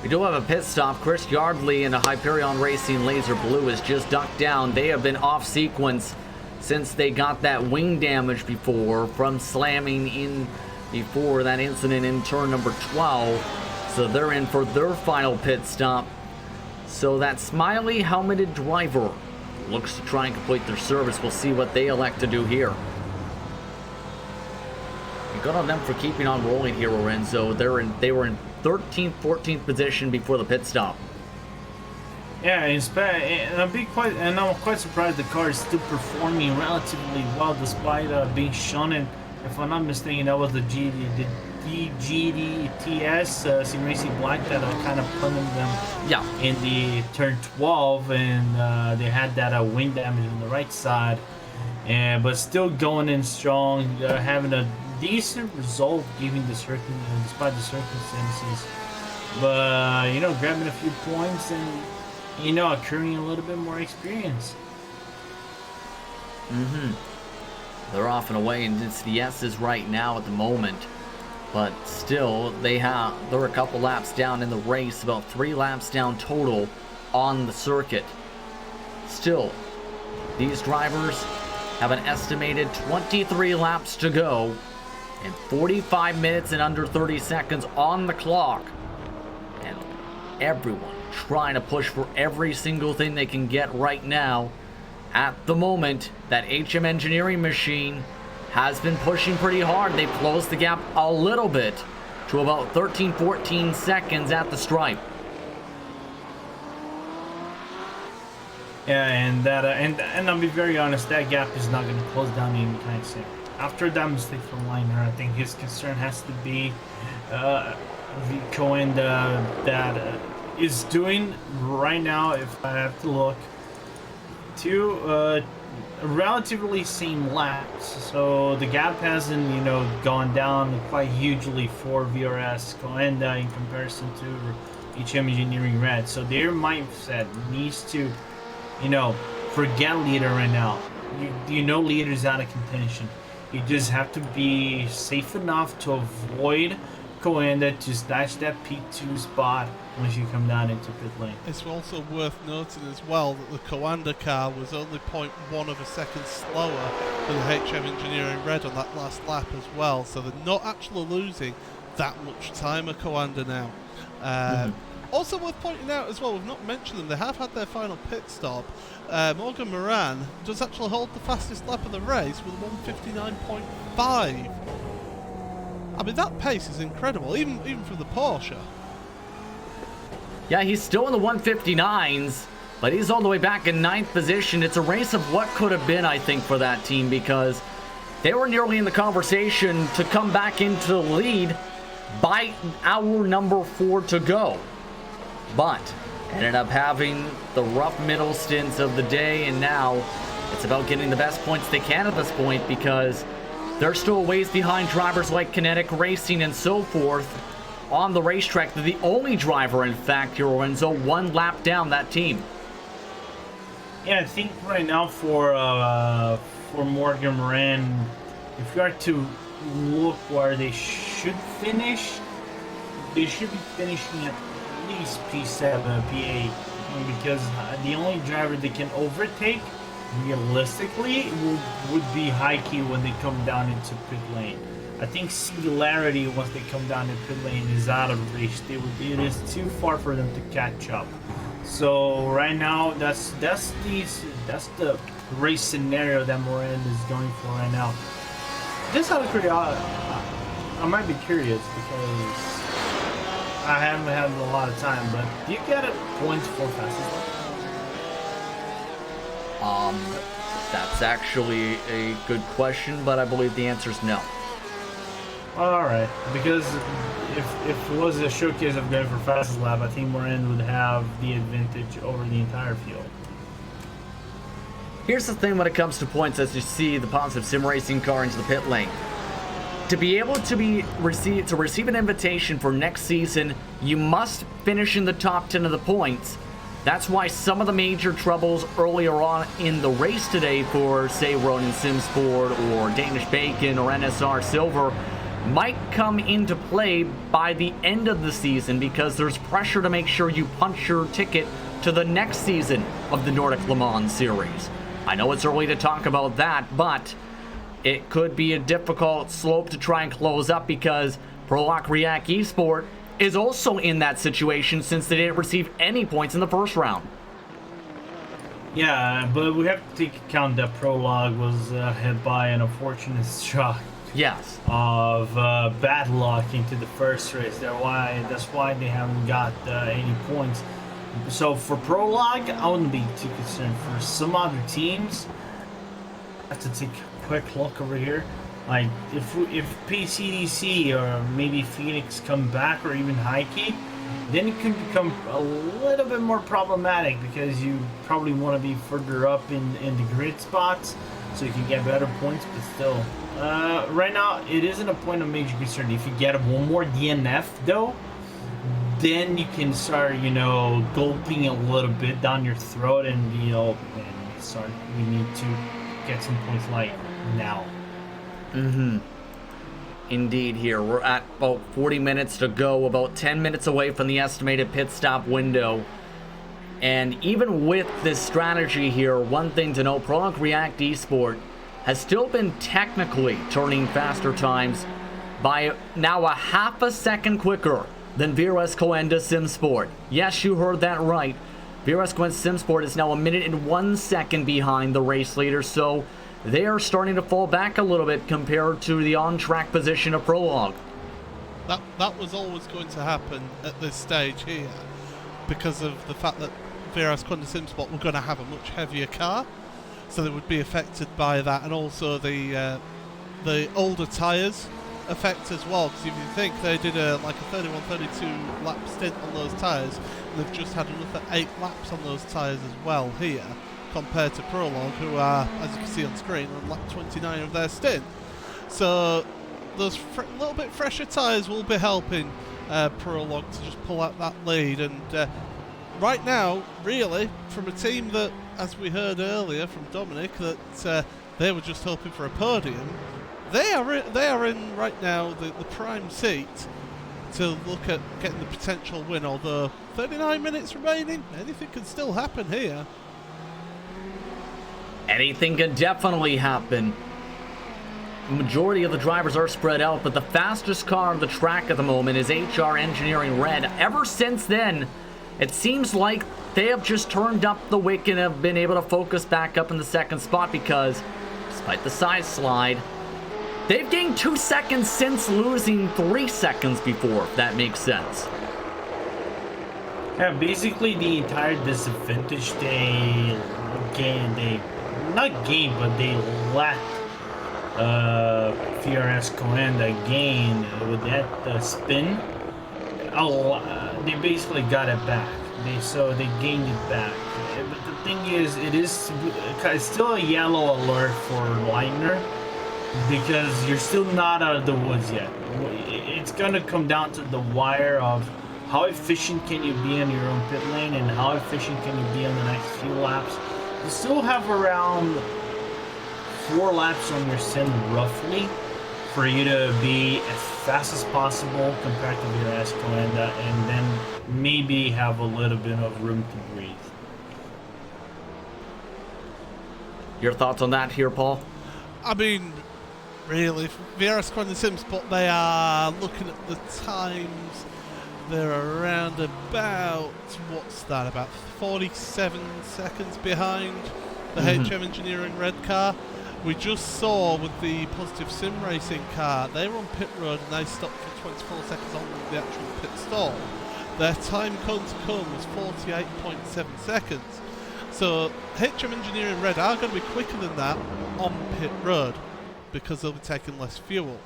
We do have a pit stop. Chris Yardley in a Hyperion Racing Laser Blue is just ducked down. They have been off sequence since they got that wing damage before from slamming in before that incident in turn number 12. So they're in for their final pit stop. So that smiley helmeted driver looks to try and complete their service. We'll see what they elect to do here. Good on them for keeping on rolling here, Lorenzo. They were in 13th, 14th position before the pit stop. Yeah, and I'm quite surprised the car is still performing relatively well despite being shown in, if I'm not mistaken, that was the GDTS Sim Racing Black that kind of punted them in the turn 12, and they had that wing damage on the right side, but still going in strong, having a decent result given the despite the circumstances, but grabbing a few points and accruing a little bit more experience. They're off and away, and it's the S's right now at the moment, but still they're a couple laps down in the race, about 3 laps down total on the circuit. Still, these drivers have an estimated 23 laps to go and 45 minutes and under 30 seconds on the clock, and everyone trying to push for every single thing they can get right now. At the moment, that HM Engineering machine has been pushing pretty hard. They've closed the gap a little bit, to about 13-14 seconds at the stripe. Yeah, and that and I'll be very honest, that gap is not going to close down anytime soon. After that mistake from Liner, I think his concern has to be the Coenda that is doing right now, if I have to look, two relatively same laps. So the gap hasn't, you know, gone down quite hugely for VRS Coenda in comparison to HM Engineering Red. So their mindset needs to, you know, forget leader right now. You know leader's out of contention. You just have to be safe enough to avoid Coenda to snatch that P2 spot once you come down into pit lane. It's also worth noting as well that the Coanda car was only 0.1 of a second slower than the HM Engineering Red on that last lap as well, so they're not actually losing that much time at Coanda now. Also worth pointing out as well, we've not mentioned them, they have had their final pit stop. Morgan Moran does actually hold the fastest lap of the race with 1:59.5. I mean, that pace is incredible, even for the Porsche. Yeah, he's still in the 159s, but he's all the way back in 9th position. It's a race of what could have been, I think, for that team, because they were nearly in the conversation to come back into the lead by hour number 4 to go. But ended up having the rough middle stints of the day, and now it's about getting the best points they can at this point, because they're still ways behind drivers like Kinetic Racing and so forth on the racetrack. They're the only driver, in fact, here, Lorenzo, one lap down that team. Yeah, I think right now for Morgan Moran, if you are to look where they should finish, they should be finishing at least P7, P8, because the only driver they can overtake realistically would be Heike when they come down into pit lane. I think Singularity, once they come down in pit lane, is out of reach. It is too far for them to catch up. So right now, that's the race scenario that Moran is going for right now. Just out of curiosity, I might be curious because I haven't had a lot of time, but do you get points for fastest lap? That's actually a good question, but I believe the answer is no. Alright, because if it was a showcase of going for fastest lap, I think Moran would have the advantage over the entire field. Here's the thing when it comes to points, as you see the positive sim racing car into the pit lane. To be able to receive an invitation for next season, you must finish in the top 10 of the points. That's why some of the major troubles earlier on in the race today for, say, Ronin Simsport or Danish Bacon or NSR Silver might come into play by the end of the season, because there's pressure to make sure you punch your ticket to the next season of the Nordic Le Mans Series. I know it's early to talk about that, but it could be a difficult slope to try and close up, because Prolock React Esport is also in that situation since they didn't receive any points in the first round. Yeah, but we have to take account that Prologue was hit by an unfortunate shock. Yes. Of bad luck into the first race. That's why they haven't got any points. So for Prologue, I wouldn't be too concerned. For some other teams, I have to take a quick look over here. Like if PCDC or maybe Phoenix come back, or even Heike, then it can become a little bit more problematic, because you probably want to be further up in the grid spots so you can get better points. But still, right now it isn't a point of major concern. If you get one more DNF though, then you can start, gulping a little bit down your throat, and we need to get some points like now. Indeed, here we're at about 40 minutes to go, about 10 minutes away from the estimated pit stop window. And even with this strategy here, one thing to note, Prologue React Esport has still been technically turning faster times by now a half a second quicker than VRS Coenda Simsport. Yes, you heard that right. VRS Coenda Simsport is now 1 minute and 1 second behind the race leader, so they are starting to fall back a little bit compared to the on-track position of Prologue. That was always going to happen at this stage here, because of the fact that VRS Quantum Sport were going to have a much heavier car, so they would be affected by that, and also the older tyres effect as well. Because if you think they did a 31-32 lap stint on those tyres, and they've just had another 8 laps on those tyres as well here, compared to Prologue, who are, as you can see on screen, on lap 29 of their stint. So those little bit fresher tyres will be helping Prologue to just pull out that lead. And right now, really, from a team that, as we heard earlier from Dominic, that they were just hoping for a podium, they are in right now the prime seat to look at getting the potential win. Although 39 minutes remaining, anything can still happen here. Anything can definitely happen. The majority of the drivers are spread out, but the fastest car on the track at the moment is HR Engineering Red. Ever since then, it seems like they have just turned up the wick and have been able to focus back up in the second spot, because despite the side slide, they've gained 2 seconds since losing 3 seconds before, if that makes sense. Yeah, basically the entire disadvantage they let VRS Coenda gain with that spin. They basically got it back. They gained it back. But the thing is, it's still a yellow alert for Leitner, because you're still not out of the woods yet. It's gonna come down to the wire of how efficient can you be in your own pit lane, and how efficient can you be in the next few laps. You still have around 4 laps on your sim roughly for you to be as fast as possible compared to your Coenda, and then maybe have a little bit of room to breathe. Your thoughts on that here, Paul? I mean, really, VRS Quantum Sport, they are looking at the times. They're around about, what's that, about 47 seconds behind the HM Engineering Red car. We just saw with the Positive Sim Racing car, they were on pit road and they stopped for 24 seconds on the actual pit stall. Their time cone to come was 48.7 seconds. So HM Engineering Red are going to be quicker than that on pit road, because they'll be taking less fuel.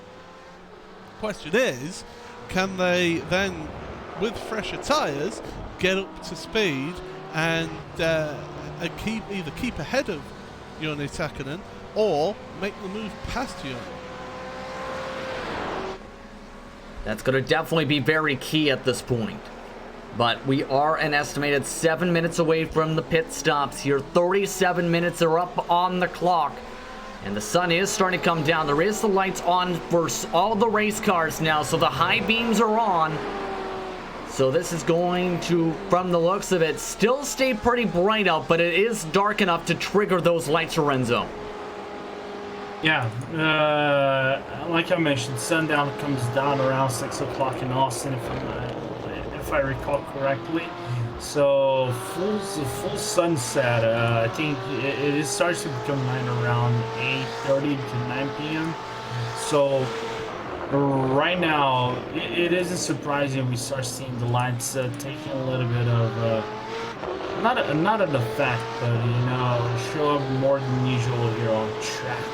Question is, can they then, with fresher tyres, get up to speed and either keep ahead of Joni Takkonen or make the move past Joni? That's going to definitely be very key at this point. But we are an estimated 7 minutes away from the pit stops here. 37 minutes are up on the clock. And the sun is starting to come down. There is the lights on for all the race cars now, so the high beams are on. So this is going to, from the looks of it, still stay pretty bright out, but it is dark enough to trigger those lights, Lorenzo. Yeah, like I mentioned, sundown comes down around 6 o'clock in Austin, if I recall correctly. So full sunset. I think it starts to become light around 8:30 to 9 p.m. So right now, it isn't surprising we start seeing the lights taking a little bit of not an effect, but show up more than usual here on track.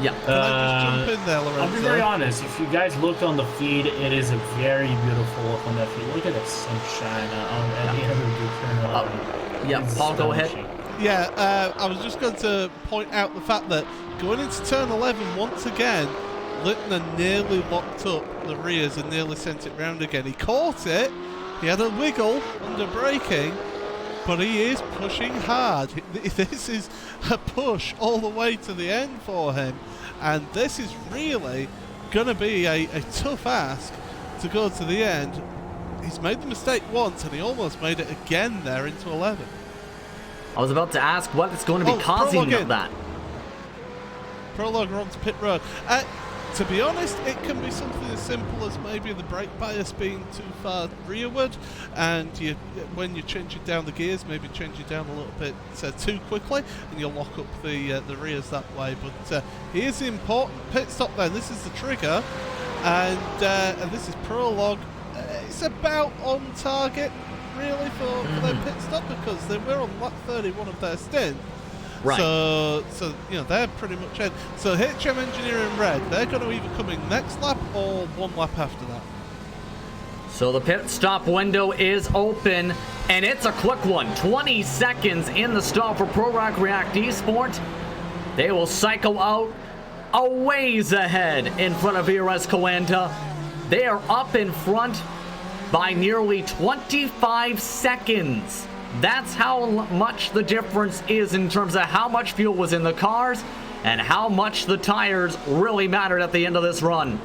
Yeah. Can I just jump in there, Lorenzo? I'll be very honest. If you guys look on the feed, it is a very beautiful look on that feed. Look at the sunshine at the end of the turn. Yeah, Paul, go ahead. Yeah, I was just going to point out the fact that going into turn 11 once again, Littner nearly locked up the rears and nearly sent it round again. He caught it. He had a wiggle under braking, but he is pushing hard. This is a push all the way to the end for him, and this is really going to be a tough ask to go to the end. He's made the mistake once, and he almost made it again there into 11. I was about to ask what is going to be causing that. Prologue onto pit road. To be honest, it can be something as simple as maybe the brake bias being too far rearward, and when you're changing down the gears, maybe change it down a little bit too quickly, and you'll lock up the rears that way. But here's the important pit stop then. This is the trigger, And this is prologue. It's about on target, really, for their pit stop, because they were on lap 31 of their stint. Right. So you know, they're pretty much in. So HM Engineering Red, they're going to either come in next lap or one lap after that. So the pit stop window is open, and it's a quick one. 20 seconds in the stall for Pro Rock React Esport. They will cycle out a ways ahead in front of ERS Coanda. They are up in front by nearly 25 seconds. That's how much the difference is in terms of how much fuel was in the cars and how much the tires really mattered at the end of this run.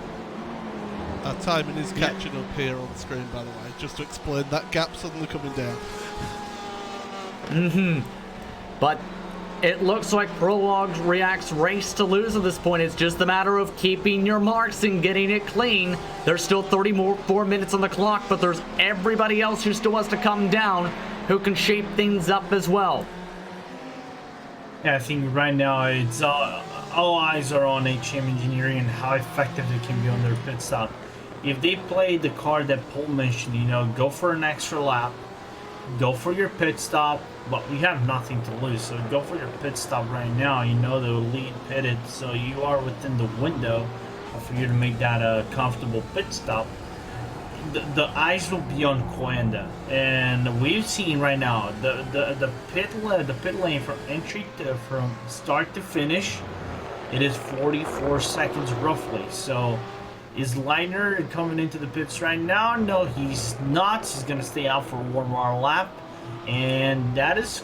Our timing is catching up here on the screen, by the way, just to explain that gap suddenly coming down. But it looks like Prologue React's race to lose at this point. It's just a matter of keeping your marks and getting it clean. There's still 4 minutes on the clock, but there's everybody else who still has to come down who can shape things up as well. Yeah, I think right now it's all eyes are on HM Engineering and how effective they can be on their pit stop. If they play the card that Paul mentioned, you know, go for an extra lap, go for your pit stop, but we have nothing to lose, so go for your pit stop right now. You know the lead pitted, so you are within the window for you to make that a comfortable pit stop. The eyes will be on Coanda, and we've seen right now the pit lane from entry from start to finish, it is 44 seconds roughly. So is Leitner coming into the pits right now? No, he's not. He's gonna stay out for one more lap, and that is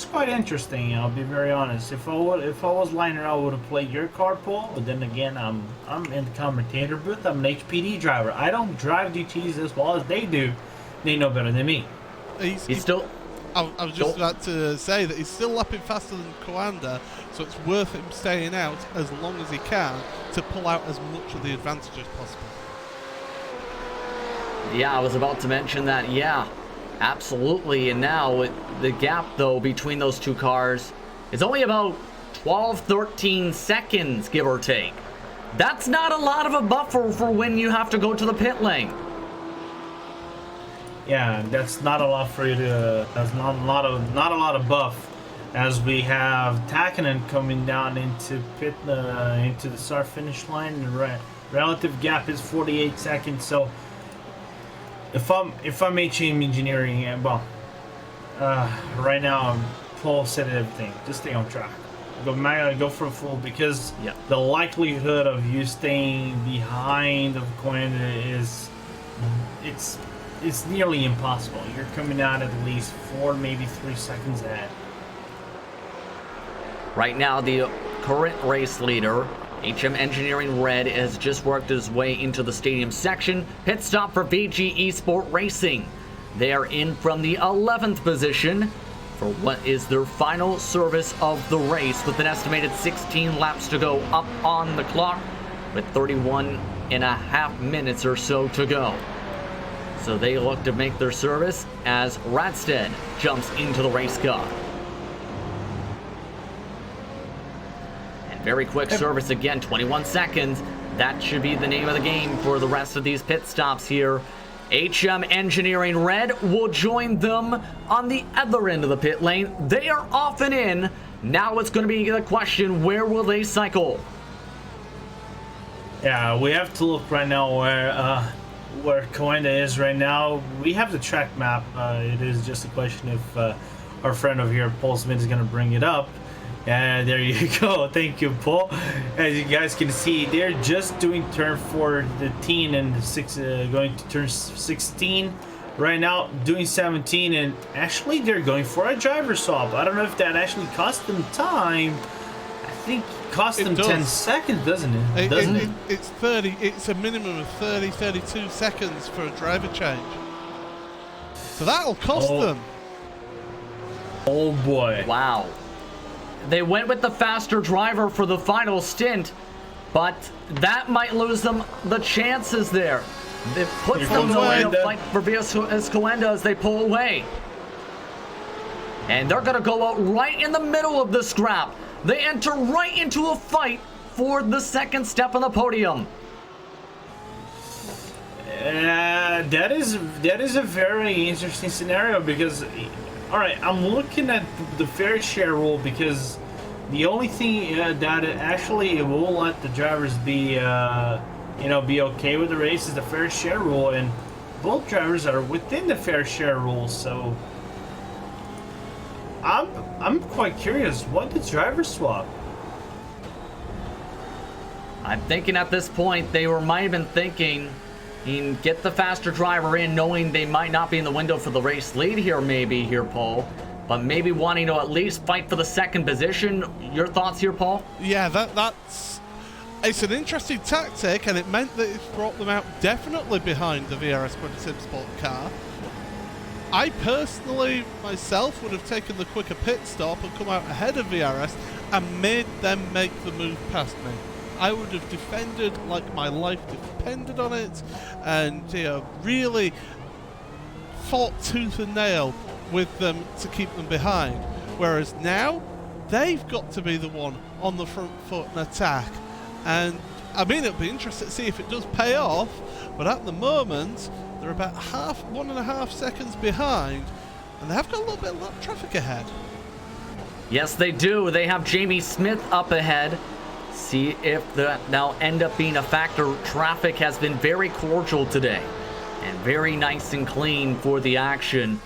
quite interesting. I'll be very honest. If I was Leitner, I would have played your car, Paul. But then again, I'm in the commentator booth. I'm an HPD driver. I don't drive DTs as well as they do. They know better than me. He's still. I was just about to say that he's still lapping faster than Coanda, so it's worth him staying out as long as he can to pull out as much of the advantage as possible. Yeah, I was about to mention that. Yeah, absolutely. And now the gap, though, between those two cars is only about 12-13 seconds, give or take. That's not a lot of a buffer for when you have to go to the pit lane. Yeah, that's not a lot for you to. That's not a lot of buff, as we have Takinen coming down into into the start finish line. The relative gap is 48 seconds. So if I'm HM Engineering, well, right now Paul said everything. Just stay on track. Go for a full, because the likelihood of you staying behind of Coanda is it's nearly impossible. You're coming out at least 4, maybe 3 seconds ahead. Right now, the current race leader, HM Engineering Red, has just worked his way into the stadium section. Pit stop for VG Esport Racing. They are in from the 11th position for what is their final service of the race, with an estimated 16 laps to go up on the clock, with 31.5 minutes or so to go. So they look to make their service as Radstead jumps into the race car. And very quick service again, 21 seconds. That should be the name of the game for the rest of these pit stops here. HM Engineering Red will join them on the other end of the pit lane. They are off and in. Now it's going to be the question, where will they cycle? Yeah, we have to look right now where Coanda is right now. We have the track map. It is just a question if our friend over here, Paul Smith, is going to bring it up. And there you go. Thank you, Paul. As you guys can see, they're just doing turn 14 and going to turn 16 right now, doing 17, and actually they're going for a driver swap. I don't know if that actually cost them time. I think it cost them 10 seconds, doesn't it? It's 30. It's a minimum of 32 seconds for a driver change. So that'll cost them. Oh boy! Wow. They went with the faster driver for the final stint, but that might lose them the chances there. It puts them in a fight for VS Coanda as they pull away. And they're going to go out right in the middle of the scrap. They enter right into a fight for the second step on the podium. that is a very interesting scenario because, all right, I'm looking at the fair share rule because the only thing that it actually will let the drivers be be okay with the race is the fair share rule, and both drivers are within the fair share rule. So I'm quite curious, what did drivers swap? I'm thinking at this point they might have been thinking, get the faster driver in, knowing they might not be in the window for the race lead here, Paul. But maybe wanting to at least fight for the second position. Your thoughts here, Paul? Yeah, it's an interesting tactic, and it meant that it brought them out definitely behind the VRS Sim Sport car. I personally, myself, would have taken the quicker pit stop and come out ahead of VRS and made them make the move past me. I would have defended like my life depended on it, and really fought tooth and nail with them to keep them behind. Whereas now, they've got to be the one on the front foot and attack. And I mean, it'll be interesting to see if it does pay off, but at the moment, they're about 1.5 seconds behind, and they have got a little bit of lap traffic ahead. Yes, they do. They have Jamie Smith up ahead. See if that now end up being a factor. Traffic has been very cordial today and very nice and clean for the action.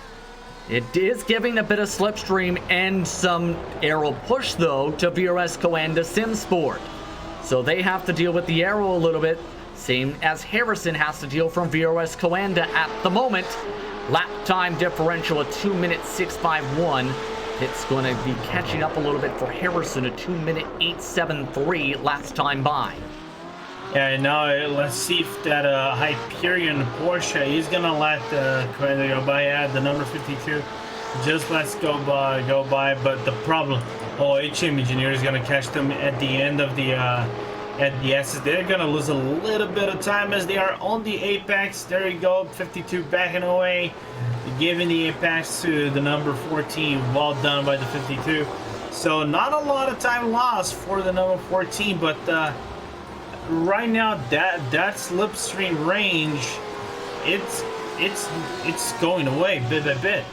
It is giving a bit of slipstream and some aero push, though, to VRS Coanda Sim Sport. So they have to deal with the aero a little bit, same as Harrison has to deal from VRS Coanda at the moment. Lap time differential, a 2:06.51. It's going to be catching up a little bit for Harrison, a 2:08.73 last time by. Yeah, now let's see if that Hyperion Porsche is gonna let Coanda go by. The number 52 just let's go by. But the problem, HM Engineer is gonna catch them at the end of the S. They're gonna lose a little bit of time as they are on the apex. There you go, 52 backing away, giving the apex to the number 14. Well done by the 52. So not a lot of time lost for the number 14, but right now that slipstream range, it's going away bit by bit.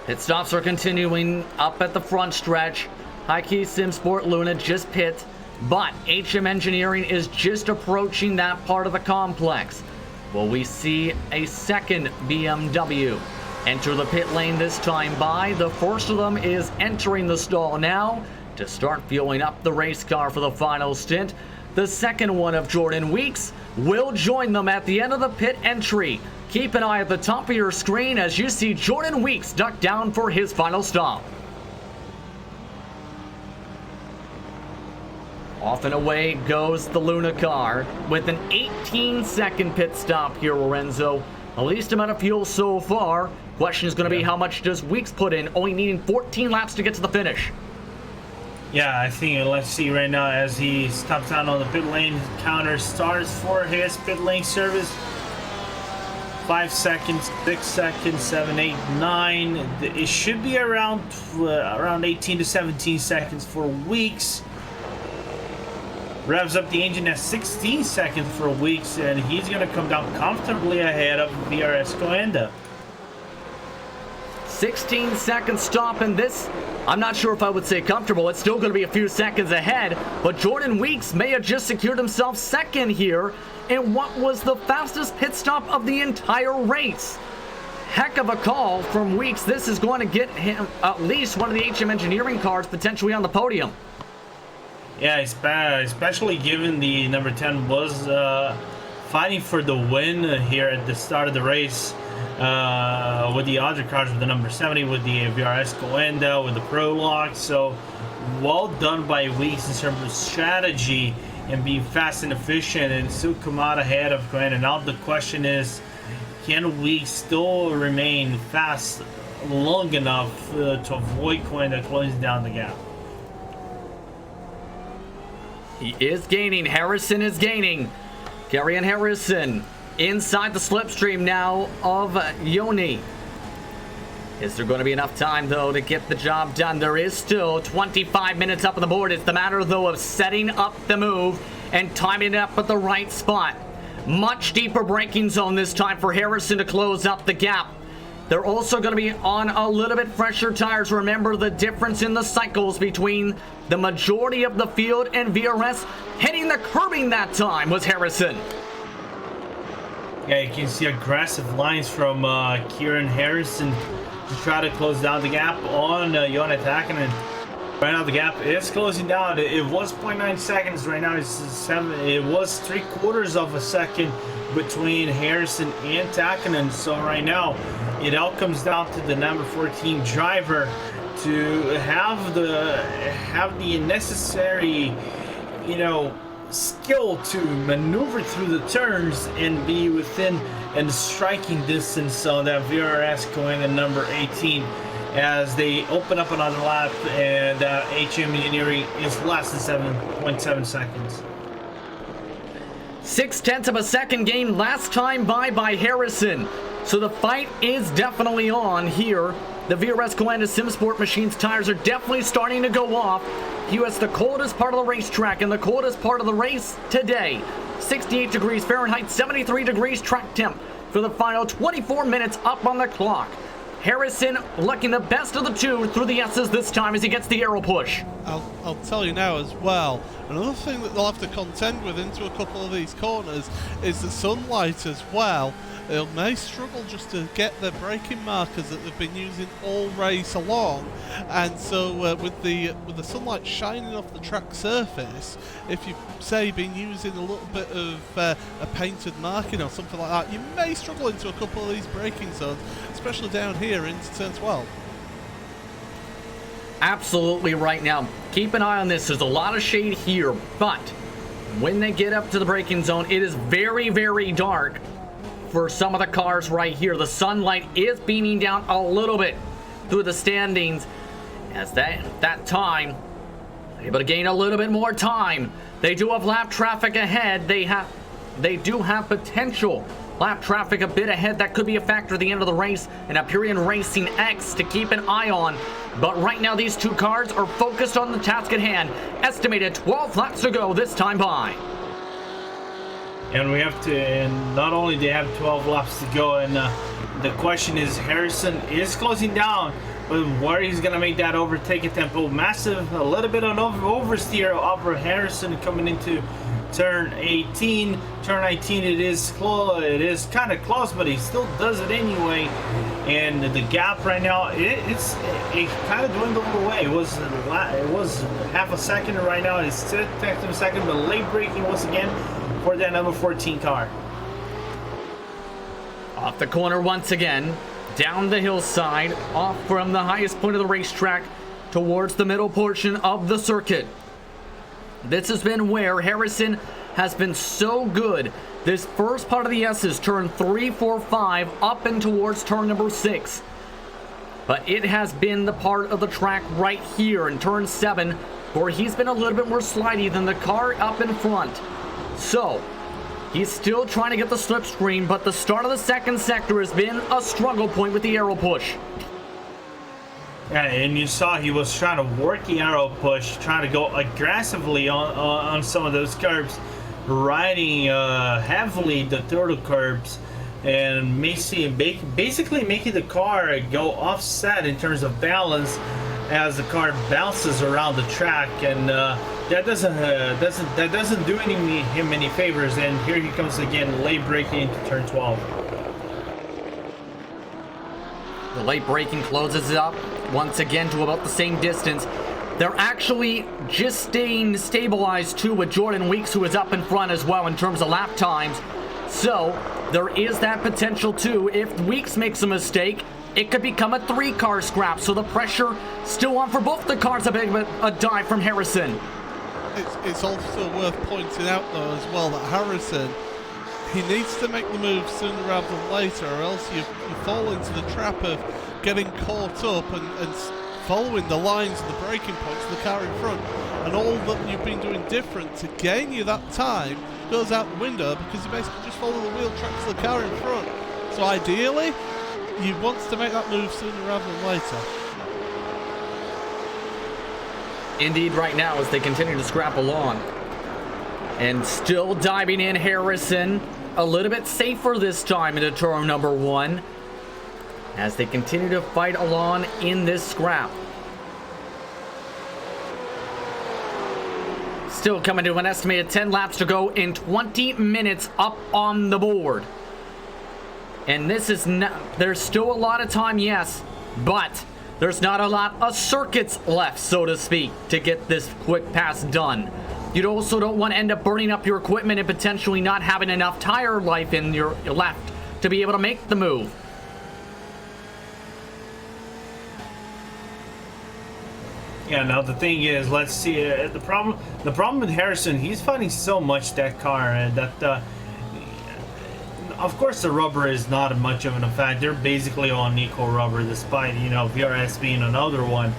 Pit stops are continuing up at the front stretch. High-Key Sim Sport Luna just pit, but HM Engineering is just approaching that part of the complex. Will we see a second BMW enter the pit lane this time by? The first of them is entering the stall now to start fueling up the race car for the final stint. The second one of Jordan Weeks will join them at the end of the pit entry. Keep an eye at the top of your screen as you see Jordan Weeks duck down for his final stop. Off and away goes the Luna car with an 18-second pit stop here, Lorenzo. The least amount of fuel so far. Question is going to be how much does Weeks put in, only needing 14 laps to get to the finish. Yeah, I think let's see right now as he stops down on the pit lane. Counter starts for his pit lane service. 5 seconds, 6 seconds, 7, 8, 9. It should be around 18 to 17 seconds for Weeks. Revs up the engine at 16 seconds for Weeks, and he's going to come down comfortably ahead of VRS Coanda. 16 second stop in this. I'm not sure if I would say comfortable. It's still going to be a few seconds ahead, but Jordan Weeks may have just secured himself second here in what was the fastest pit stop of the entire race. Heck of a call from Weeks. This is going to get him at least one of the HM Engineering cars potentially on the podium. Yeah, especially given the number 10 was fighting for the win here at the start of the race. With the other cars, with the number 70, with the VRS Coanda, with the Prologue. So well done by Weeks in terms of strategy and being fast and efficient and still come out ahead of Coanda. Now the question is, can Weeks still remain fast long enough to avoid Coanda closing down the gap? He is gaining. Harrison is gaining. Kerrion Harrison inside the slipstream now of Yoni. Is there going to be enough time, though, to get the job done? There is still 25 minutes up on the board. It's the matter, though, of setting up the move and timing it up at the right spot. Much deeper braking zone this time for Harrison to close up the gap. They're also going to be on a little bit fresher tires. Remember the difference in the cycles between the majority of the field and VRS. Hitting the curbing that time was Harrison. Yeah, you can see aggressive lines from Kieran Harrison to try to close down the gap on Joona Takinen. Right now the gap is closing down. It was 0.9 seconds. Right now it's 7. It was 3/4 of a second between Harrison and Takinen. So right now it all comes down to the number 14 driver to have the necessary, you know, skill to maneuver through the turns and be within and striking distance on that VRS going in number 18 as they open up another lap, and HM Engineering is less than 7.7 seconds. 0.6 of a second gain last time by Harrison. So the fight is definitely on here. The VRS Coanda SimSport Machines tires are definitely starting to go off. US, the coldest part of the racetrack and the coldest part of the race today. 68 degrees Fahrenheit, 73 degrees track temp for the final 24 minutes up on the clock. Harrison looking the best of the two through the S's this time as he gets the aero push. I'll tell you now as well, another thing that they'll have to contend with into a couple of these corners is the sunlight as well. They may struggle just to get their braking markers that they've been using all race along, and so with the sunlight shining off the track surface, if you say been using a little bit of a painted marking or something like that, you may struggle into a couple of these braking zones, especially down here into turn 12. Absolutely right. Now keep an eye on this. There's a lot of shade here, but when they get up to the braking zone, it is very, very dark for some of the cars right here. The sunlight is beaming down a little bit through the standings as that time able to gain a little bit more time. They do have lap traffic ahead. They do have potential lap traffic a bit ahead. That could be a factor at the end of the race, and Hyperion Racing X to keep an eye on. But right now these two cars are focused on the task at hand. Estimated 12 laps to go this time by. And we have to, and not only they have 12 laps to go, and the question is, Harrison is closing down, but where he's gonna make that overtake tempo. Massive, a little bit of oversteer over Harrison coming into turn 18. Turn 19, it is kind of close, but he still does it anyway. And the gap right now, it kind of dwindled away. It was half a second right now. It's 10th of a second, but late braking once again for that number 14 car. Off the corner once again, down the hillside, off from the highest point of the racetrack towards the middle portion of the circuit. This has been where Harrison has been so good. This first part of the S's, turn 3, 4, 5, up and towards turn number 6. But it has been the part of the track right here in turn 7 where he's been a little bit more slidey than the car up in front. So, he's still trying to get the slipstream, but the start of the second sector has been a struggle point with the aero push. Yeah, and you saw he was trying to work the aero push, trying to go aggressively on some of those curbs, riding heavily the turtle curbs, and basically making the car go offset in terms of balance as the car bounces around the track, and that doesn't do him any favors. And here he comes again, late braking into turn 12. The late braking closes it up once again to about the same distance. They're actually just staying stabilized too with Jordan Weeks, who is up in front as well in terms of lap times. So there is that potential too. If Weeks makes a mistake, it could become a 3-car scrap. So the pressure still on for both the cars. A dive from Harrison. It's also worth pointing out though as well that Harrison, he needs to make the move sooner rather than later, or else you fall into the trap of getting caught up and following the lines of the braking points of the car in front, and all that you've been doing different to gain you that time goes out the window because you basically just follow the wheel tracks of the car in front. So ideally, you want to make that move sooner rather than later. Indeed, right now as they continue to scrap along. And still diving in, Harrison a little bit safer this time into turn number 1 as they continue to fight along in this scrap. Still coming to an estimated 10 laps to go in 20 minutes up on the board. And this is not, there's still a lot of time, yes, but there's not a lot of circuits left, so to speak, to get this quick pass done. You also don't want to end up burning up your equipment and potentially not having enough tire life in your left to be able to make the move. Yeah, now the thing is, let's see, the problem with Harrison, he's fighting so much that car, and that, of course the rubber is not much of an effect. They're basically on equal rubber, despite, you know, VRS being another one.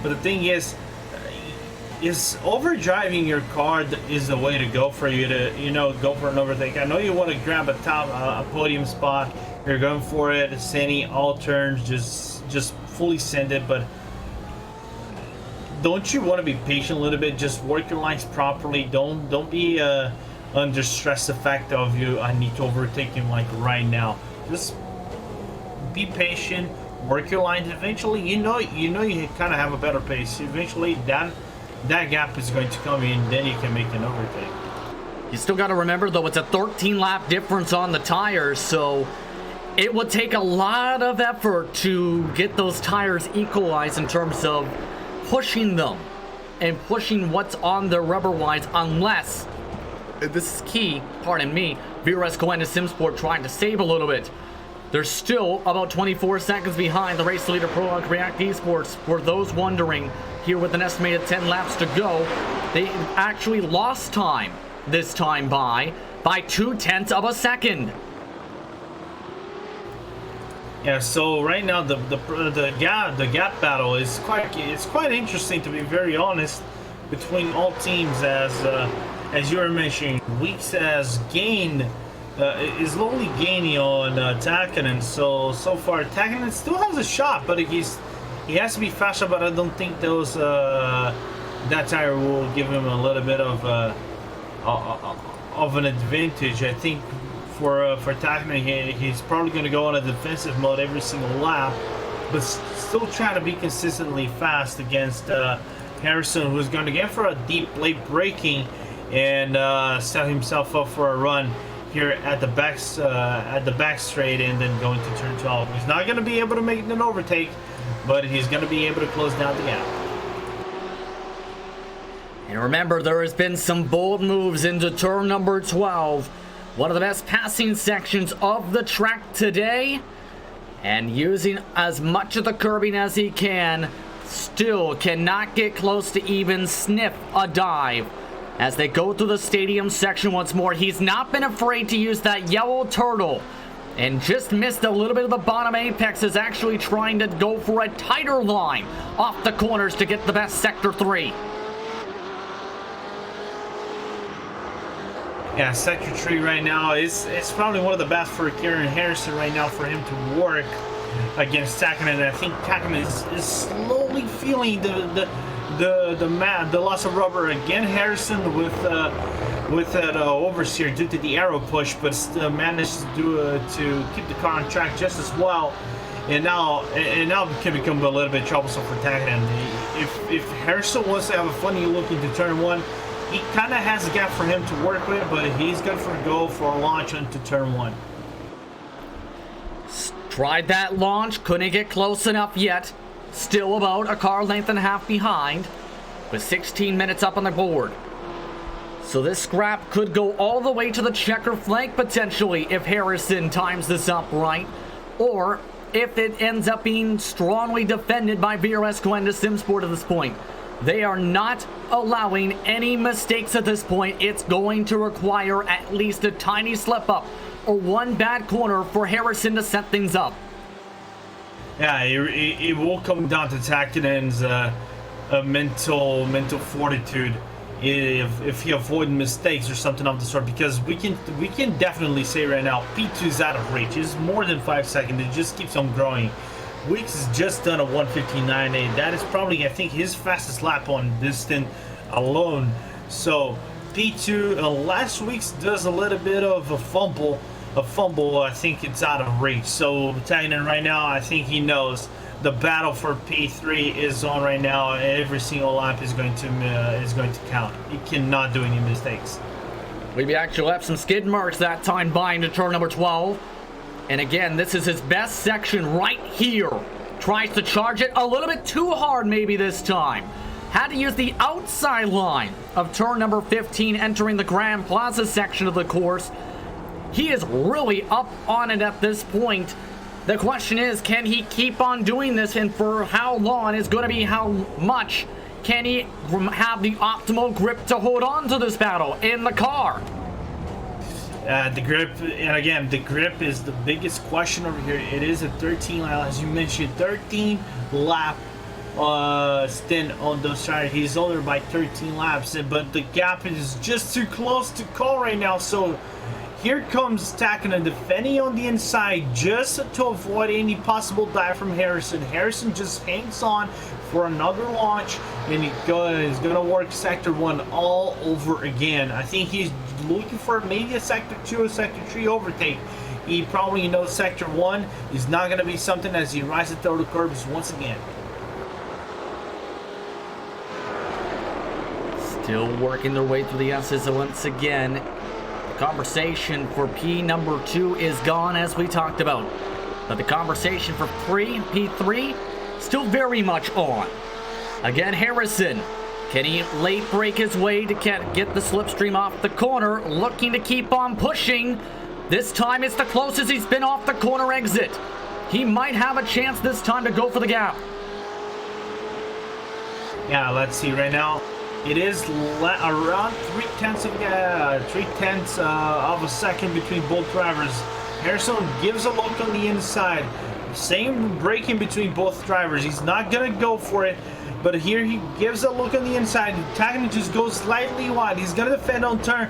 But the thing is overdriving your car is the way to go for you to, you know, go for an overtake. I know you want to grab a podium spot, you're going for it, sending all turns, just fully send it, but don't you want to be patient a little bit? Just work your lines properly. Don't be under stress effect of I need to overtake him like right now. Just be patient, work your lines. Eventually, you know you kind of have a better pace. Eventually, that gap is going to come in, then you can make an overtake. You still got to remember, though, it's a 13 lap difference on the tires, so it would take a lot of effort to get those tires equalized in terms of pushing them and pushing what's on their rubber wise, unless, this is key, pardon me, VRS going to SimSport trying to save a little bit. They're still about 24 seconds behind the race leader Pro React Esports. For those wondering, here with an estimated 10 laps to go, they actually lost time this time by 0.2 of a second. Yeah, so right now the gap battle is quite interesting, to be very honest, between all teams, as you were mentioning. Weeks has gained is slowly gaining on Takkanen, so far Takkanen still has a shot, but he has to be faster. But I don't think that tire will give him a little bit of an advantage. I think for Takkanen, he's probably going to go on a defensive mode every single lap, but still trying to be consistently fast against Harrison, who's going to get for a deep late braking and set himself up for a run here at the back straight, and then going to turn 12. He's not going to be able to make an overtake, but he's going to be able to close down the gap. And remember, there has been some bold moves into turn number 12. One of the best passing sections of the track today. And using as much of the curbing as he can, still cannot get close to even sniff a dive. As they go through the stadium section once more, he's not been afraid to use that yellow turtle. And just missed a little bit of the bottom apex, is actually trying to go for a tighter line off the corners to get the best Sector 3. Yeah, Sector 3 right now it's probably one of the best for Kieran Harrison right now, for him to work against Takkanen. And I think Takkanen is slowly feeling the loss of rubber again. Harrison with that oversteer due to the arrow push, but still managed to keep the car on track just as well. And now it can become a little bit troublesome for Takkanen. If Harrison wants to have a funny look into turn 1, he kind of has a gap for him to work with, but he's good for a go for a launch into turn 1. Tried that launch, couldn't get close enough yet. Still about a car length and a half behind, with 16 minutes up on the board. So this scrap could go all the way to the checker flank potentially if Harrison times this up right, or if it ends up being strongly defended by VRS going to SimSport at this point. They are not allowing any mistakes at this point. It's going to require at least a tiny slip up or one bad corner for Harrison to set things up. Yeah, it will come down to Takkanen's mental fortitude if he avoids mistakes or something of the sort, because we can definitely say right now P2 is out of reach. It's more than 5 seconds. It just keeps on growing. Weeks has just done a 1:59.8. That is probably, I think, his fastest lap on this stint alone. So P2. Last week's does a little bit of a fumble. I think it's out of reach. So Tagnan right now, I think he knows the battle for P3 is on right now. Every single lap is going to count. He cannot do any mistakes. We actually left some skid marks that time by into turn number 12. And again, this is his best section right here. Tries to charge it a little bit too hard maybe this time. Had to use the outside line of turn number 15 entering the Grand Plaza section of the course. He is really up on it at this point. The question is, can he keep on doing this, and for how long is going to be how much? Can he have the optimal grip to hold on to this battle in the car? The grip, and again, the grip is the biggest question over here. It is a 13 lap, as you mentioned, 13 lap stint on those tires. He's older by 13 laps, but the gap is just too close to call right now. So here comes Takinen defending on the inside just to avoid any possible dive from Harrison. Harrison just hangs on for another launch, and he's going to work Sector 1 all over again. I think he's looking for maybe a Sector 2 or Sector 3 overtake. He probably knows Sector 1 is not going to be something as he rises through the curbs once again. Still working their way through the S's once again. Conversation for P number 2 is gone, as we talked about, but the conversation for P3 still very much on. Again, Harrison, can he late break his way to get the slipstream off the corner, looking to keep on pushing. This time it's the closest he's been off the corner exit. He might have a chance this time to go for the gap. Yeah, let's see right now. It is around 3/10 of a second between both drivers. Harrison gives a look on the inside. Same braking between both drivers. He's not going to go for it, but here he gives a look on the inside. Takinen just goes slightly wide. He's going to defend on turn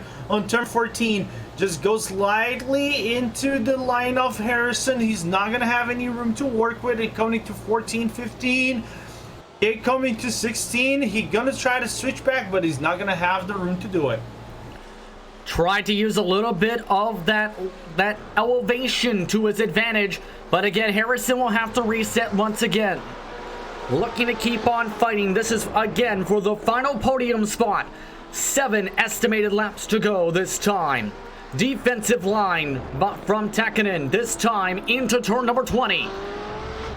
14. Just goes slightly into the line of Harrison. He's not going to have any room to work with it coming to 14, 15. It coming to 16, he's gonna try to switch back, but he's not gonna have the room to do it. Tried to use a little bit of that elevation to his advantage, but again, Harrison will have to reset once again. Looking to keep on fighting. This is again for the final podium spot. 7 estimated laps to go this time. Defensive line from Takinen, this time into turn number 20.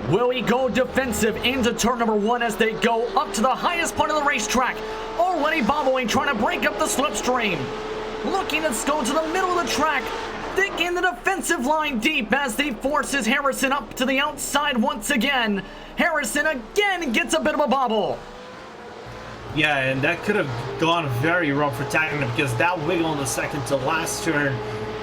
Will he go defensive into turn number 1 as they go up to the highest point of the racetrack? Already bobbling, trying to break up the slipstream. Looking to go to the middle of the track. Digging the defensive line deep as they forces Harrison up to the outside once again. Harrison again gets a bit of a bobble. Yeah, and that could have gone very wrong for Takinen because that wiggle on the second to last turn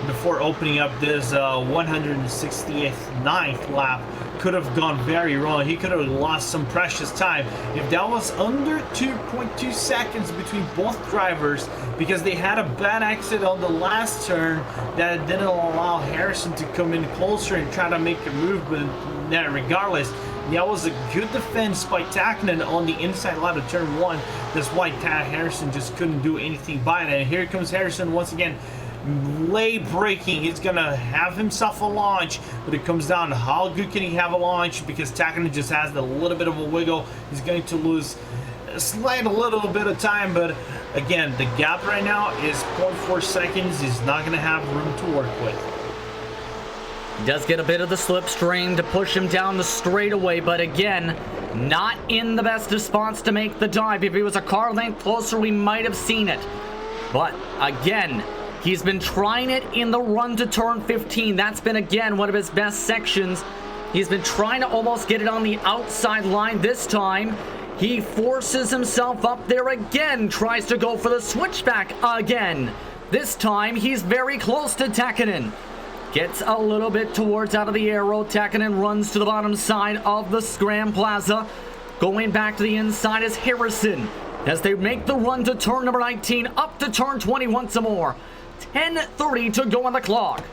before opening up this 169th lap could have gone very wrong. He could have lost some precious time. If that was under 2.2 seconds between both drivers, because they had a bad exit on the last turn that didn't allow Harrison to come in closer and try to make a move, but regardless, that was a good defense by Takinen on the inside line of turn 1. That's why Harrison just couldn't do anything by it. And here comes Harrison once again. Late braking. He's gonna have himself a launch, but it comes down to how good can he have a launch, because Takinen just has a little bit of a wiggle. He's going to lose a little bit of time, but again, the gap right now is 0.4 seconds. He's not gonna have room to work with. He does get a bit of the slipstream to push him down the straightaway, but again, not in the best of spots to make the dive. If he was a car length closer, we might have seen it. But again, he's been trying it in the run to turn 15. That's been, again, one of his best sections. He's been trying to almost get it on the outside line this time. He forces himself up there again, tries to go for the switchback again. This time, he's very close to Takinen. Gets a little bit towards out of the arrow. Takinen runs to the bottom side of the Grand Plaza. Going back to the inside is Harrison as they make the run to turn number 19, up to turn 20 once more. 10:30 to go on the clock.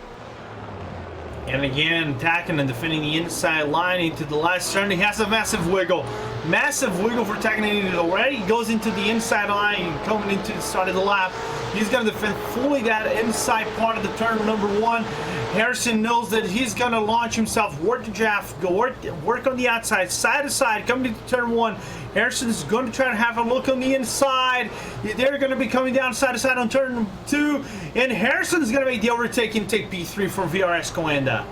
And again, Takinen defending the inside line into the last turn. He has a massive wiggle. Massive wiggle for Takinen. He already goes into the inside line, coming into the start of the lap. He's going to defend fully that inside part of the turn number 1. Harrison knows that he's going to launch himself, work the draft, work on the outside, side to side, coming to turn 1. Harrison's going to try to have a look on the inside. They're going to be coming down side to side on turn 2. And Harrison's going to make the overtake and take P3 for VRS Coenda.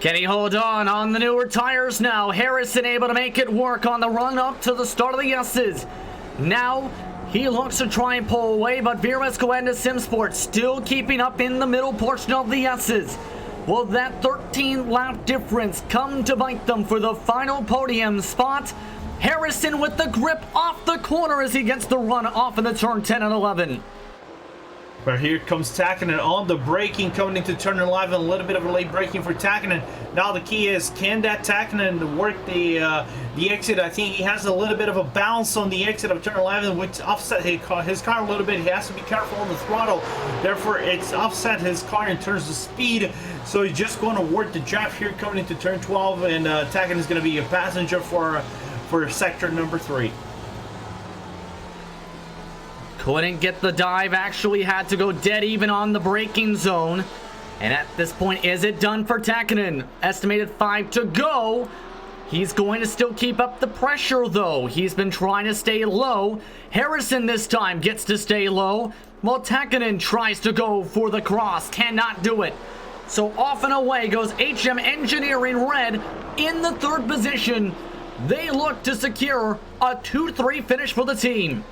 Can he hold on the newer tires now? Harrison able to make it work on the run up to the start of the S's. Now he looks to try and pull away, but VRS Coenda Simsport still keeping up in the middle portion of the S's. Will that 13 lap difference come to bite them for the final podium spot? Harrison with the grip off the corner as he gets the run off in the turn 10 and 11. But here comes Takinen on the braking, coming into turn 11. A little bit of a late braking for Takinen. Now the key is, can that Takinen work the exit? I think he has a little bit of a bounce on the exit of turn 11, which offset his car a little bit. He has to be careful on the throttle. Therefore, it's offset his car in terms of speed. So he's just going to work the draft here, coming into turn 12, and Takinen is going to be a passenger for sector number 3. Couldn't get the dive, actually had to go dead even on the braking zone. And at this point, is it done for Takinen? Estimated 5 to go. He's going to still keep up the pressure though. He's been trying to stay low. Harrison this time gets to stay low, while Takinen tries to go for the cross, cannot do it. So off and away goes HM Engineering Red in the 3rd position. They look to secure a 2-3 finish for the team.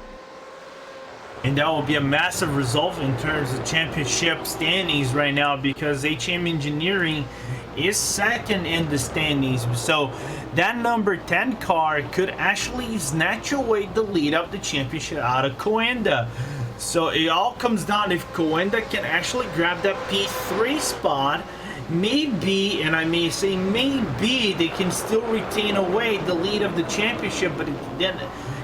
And that will be a massive result in terms of championship standings right now, because HM Engineering is 2nd in the standings. So that number 10 car could actually snatch away the lead of the championship out of Coenda. So it all comes down if Coenda can actually grab that P3 spot. Maybe, and I may say maybe, they can still retain away the lead of the championship, but then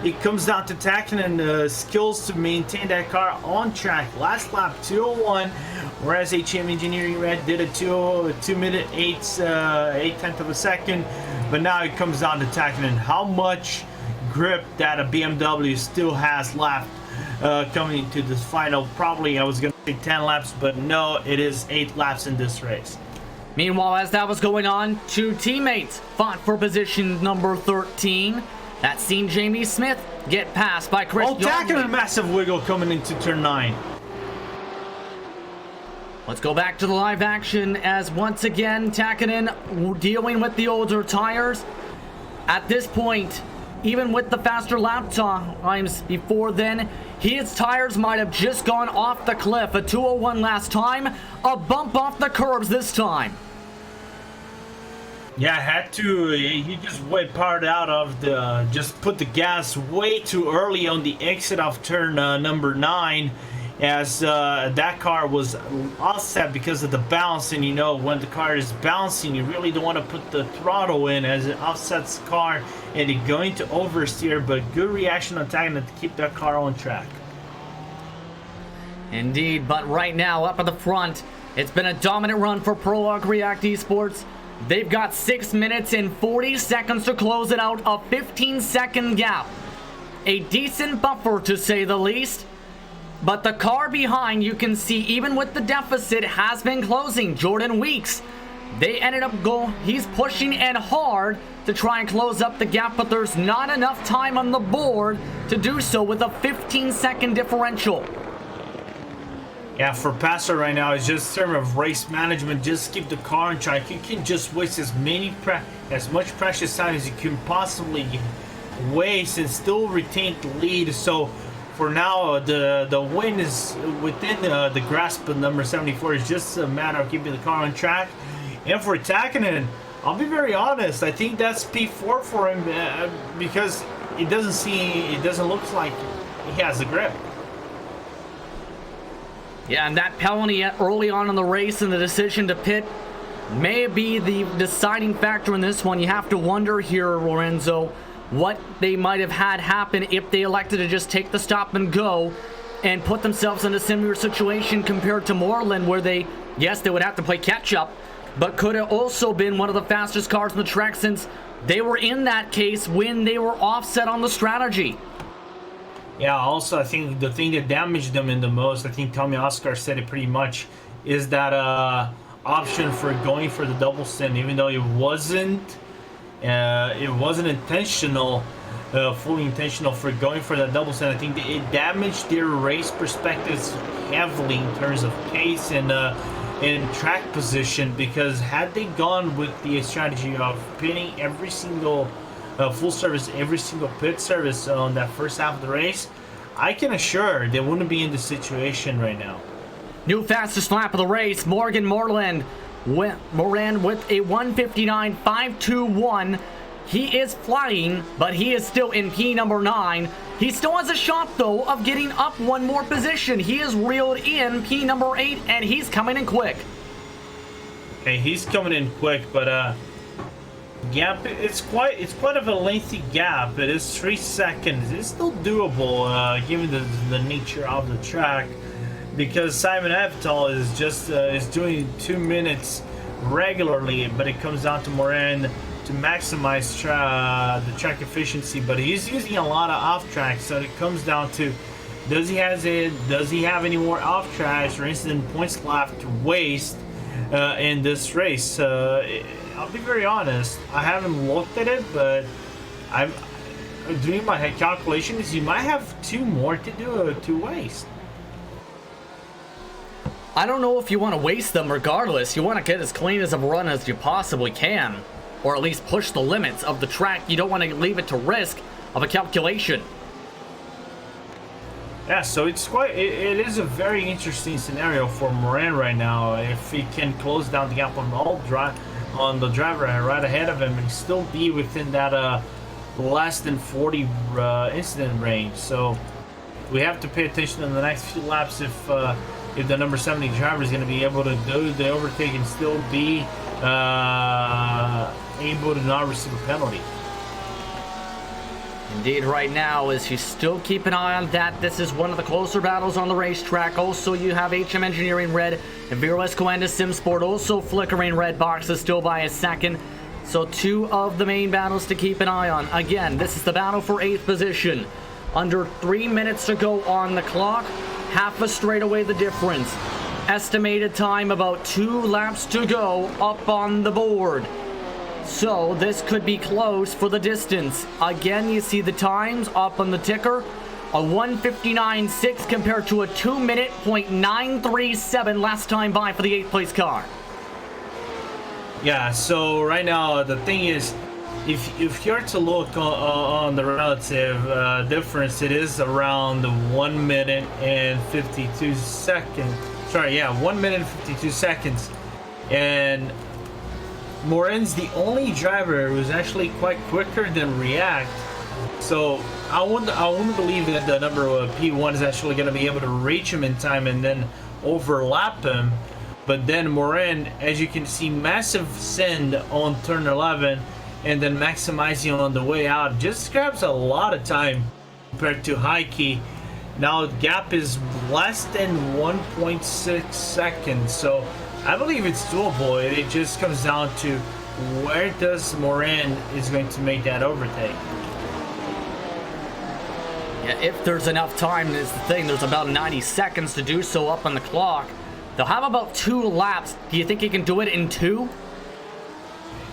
it comes down to Takinen skills to maintain that car on track. Last lap 2:01, whereas HM Engineering Red did a 2-minute 8/10 of a second. But now it comes down to Takinen, how much grip that a BMW still has left coming into this final. Probably I was going to say 10 laps, but no, it is 8 laps in this race. Meanwhile, as that was going on, 2 teammates fought for position number 13. That's seen Jamie Smith get passed by Chris Takinen, a massive wiggle coming into turn 9. Let's go back to the live action as once again Takinen dealing with the older tires. At this point, even with the faster lap times before then, his tires might have just gone off the cliff. A 2:01 last time, a bump off the curbs this time. Yeah, had to. He just way powered out of the. Just put the gas way too early on the exit of turn number 9, as that car was offset because of the bounce. And you know, when the car is bouncing, you really don't want to put the throttle in, as it offsets the car and it's going to oversteer. But good reaction on Takinen to keep that car on track. Indeed, but right now up at the front, it's been a dominant run for Prologue React Esports. They've got 6 minutes and 40 seconds to close it out, a 15-second gap. A decent buffer to say the least. But the car behind, you can see, even with the deficit, has been closing. Jordan Weeks, they ended up he's pushing and hard to try and close up the gap, but there's not enough time on the board to do so with a 15-second differential. Yeah, for Pastor right now, it's just in terms of race management. Just keep the car on track. You can just waste as much precious time as you can possibly waste and still retain the lead. So for now, the win is within the grasp of number 74. It's just a matter of keeping the car on track. And for Takinen, I'll be very honest, I think that's P4 for him because it doesn't look like he has the grip. Yeah, and that penalty early on in the race and the decision to pit may be the deciding factor in this one. You have to wonder here, Lorenzo, what they might have had happen if they elected to just take the stop and go and put themselves in a similar situation compared to Moreland, where they would have to play catch up, but could have also been one of the fastest cars on the track, since they were in that case when they were offset on the strategy. Yeah, also I think the thing that damaged them in the most, I think Tommy Oscar said it pretty much, is that option for going for the double stint, even though it wasn't intentional, fully intentional for going for that double stint. I think it damaged their race perspectives heavily in terms of pace and track position, because had they gone with the strategy of pitting every single full service, every single pit service on that first half of the race, I can assure they wouldn't be in this situation right now. New fastest lap of the race, Morgan Moran with a 1:59.521. He is flying, but he is still in P number 9. He still has a shot, though, of getting up one more position. He is reeled in P number 8, and he's coming in quick. Okay, he's coming in quick, but gap, it's quite of a lengthy gap. It is 3 seconds. It's still doable, given the nature of the track, because Simon Avital is just is doing 2 minutes regularly, but it comes down to Moran to maximize the track efficiency, but he's using a lot of off track, so it comes down to does he have any more off tracks or incident points left to waste in this race. I'll be very honest, I haven't looked at it, but I'm doing my calculations. You might have 2 more to waste. I don't know if you want to waste them. Regardless, you want to get as clean as a run as you possibly can, or at least push the limits of the track. You don't want to leave it to risk of a calculation. Yeah, so it is a very interesting scenario for Moran right now. If he can close down the gap on the driver right ahead of him and still be within that less than 40 incident range. So we have to pay attention in the next few laps if the number 70 driver is going to be able to do the overtake and still be able to not receive a penalty. Indeed, right now, as you still keep an eye on that, this is one of the closer battles on the racetrack. Also, you have HM Engineering red and Virus Coanda SimSport also flickering red boxes still by a second. So 2 of the main battles to keep an eye on. Again, this is the battle for 8th position. Under 3 minutes to go on the clock, half a straightaway the difference. Estimated time about 2 laps to go up on the board. So this could be close for the distance. Again, you see the times up on the ticker. A 1:59.6 compared to a 2-minute .937 last time by for the 8th place car. Yeah, so right now the thing is, if you're to look on the relative difference, it is around 1 minute and 52 seconds. Sorry, yeah, 1 minute and 52 seconds. And Moran's the only driver who's actually quite quicker than React. So I wouldn't believe that the number of P1 is actually going to be able to reach him in time and then overlap him. But then Moran, as you can see, massive send on turn 11 and then maximizing on the way out, just grabs a lot of time compared to Heike. Now the gap is less than 1.6 seconds, so I believe it's doable. It just comes down to where does Moran is going to make that overtake. Yeah, if there's enough time is the thing. There's about 90 seconds to do so up on the clock. They'll have about 2 laps. Do you think he can do it in 2?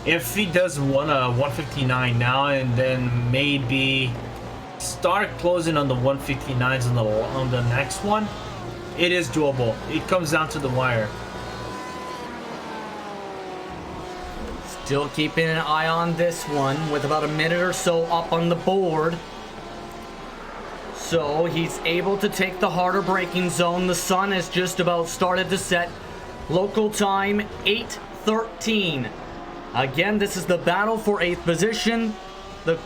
If he does 159 now and then maybe start closing on the 159s on the next one, it is doable. It comes down to the wire. Still keeping an eye on this one with about a minute or so up on the board. So he's able to take the harder braking zone. The sun has just about started to set. Local time 8:13. Again, this is the battle for 8th position.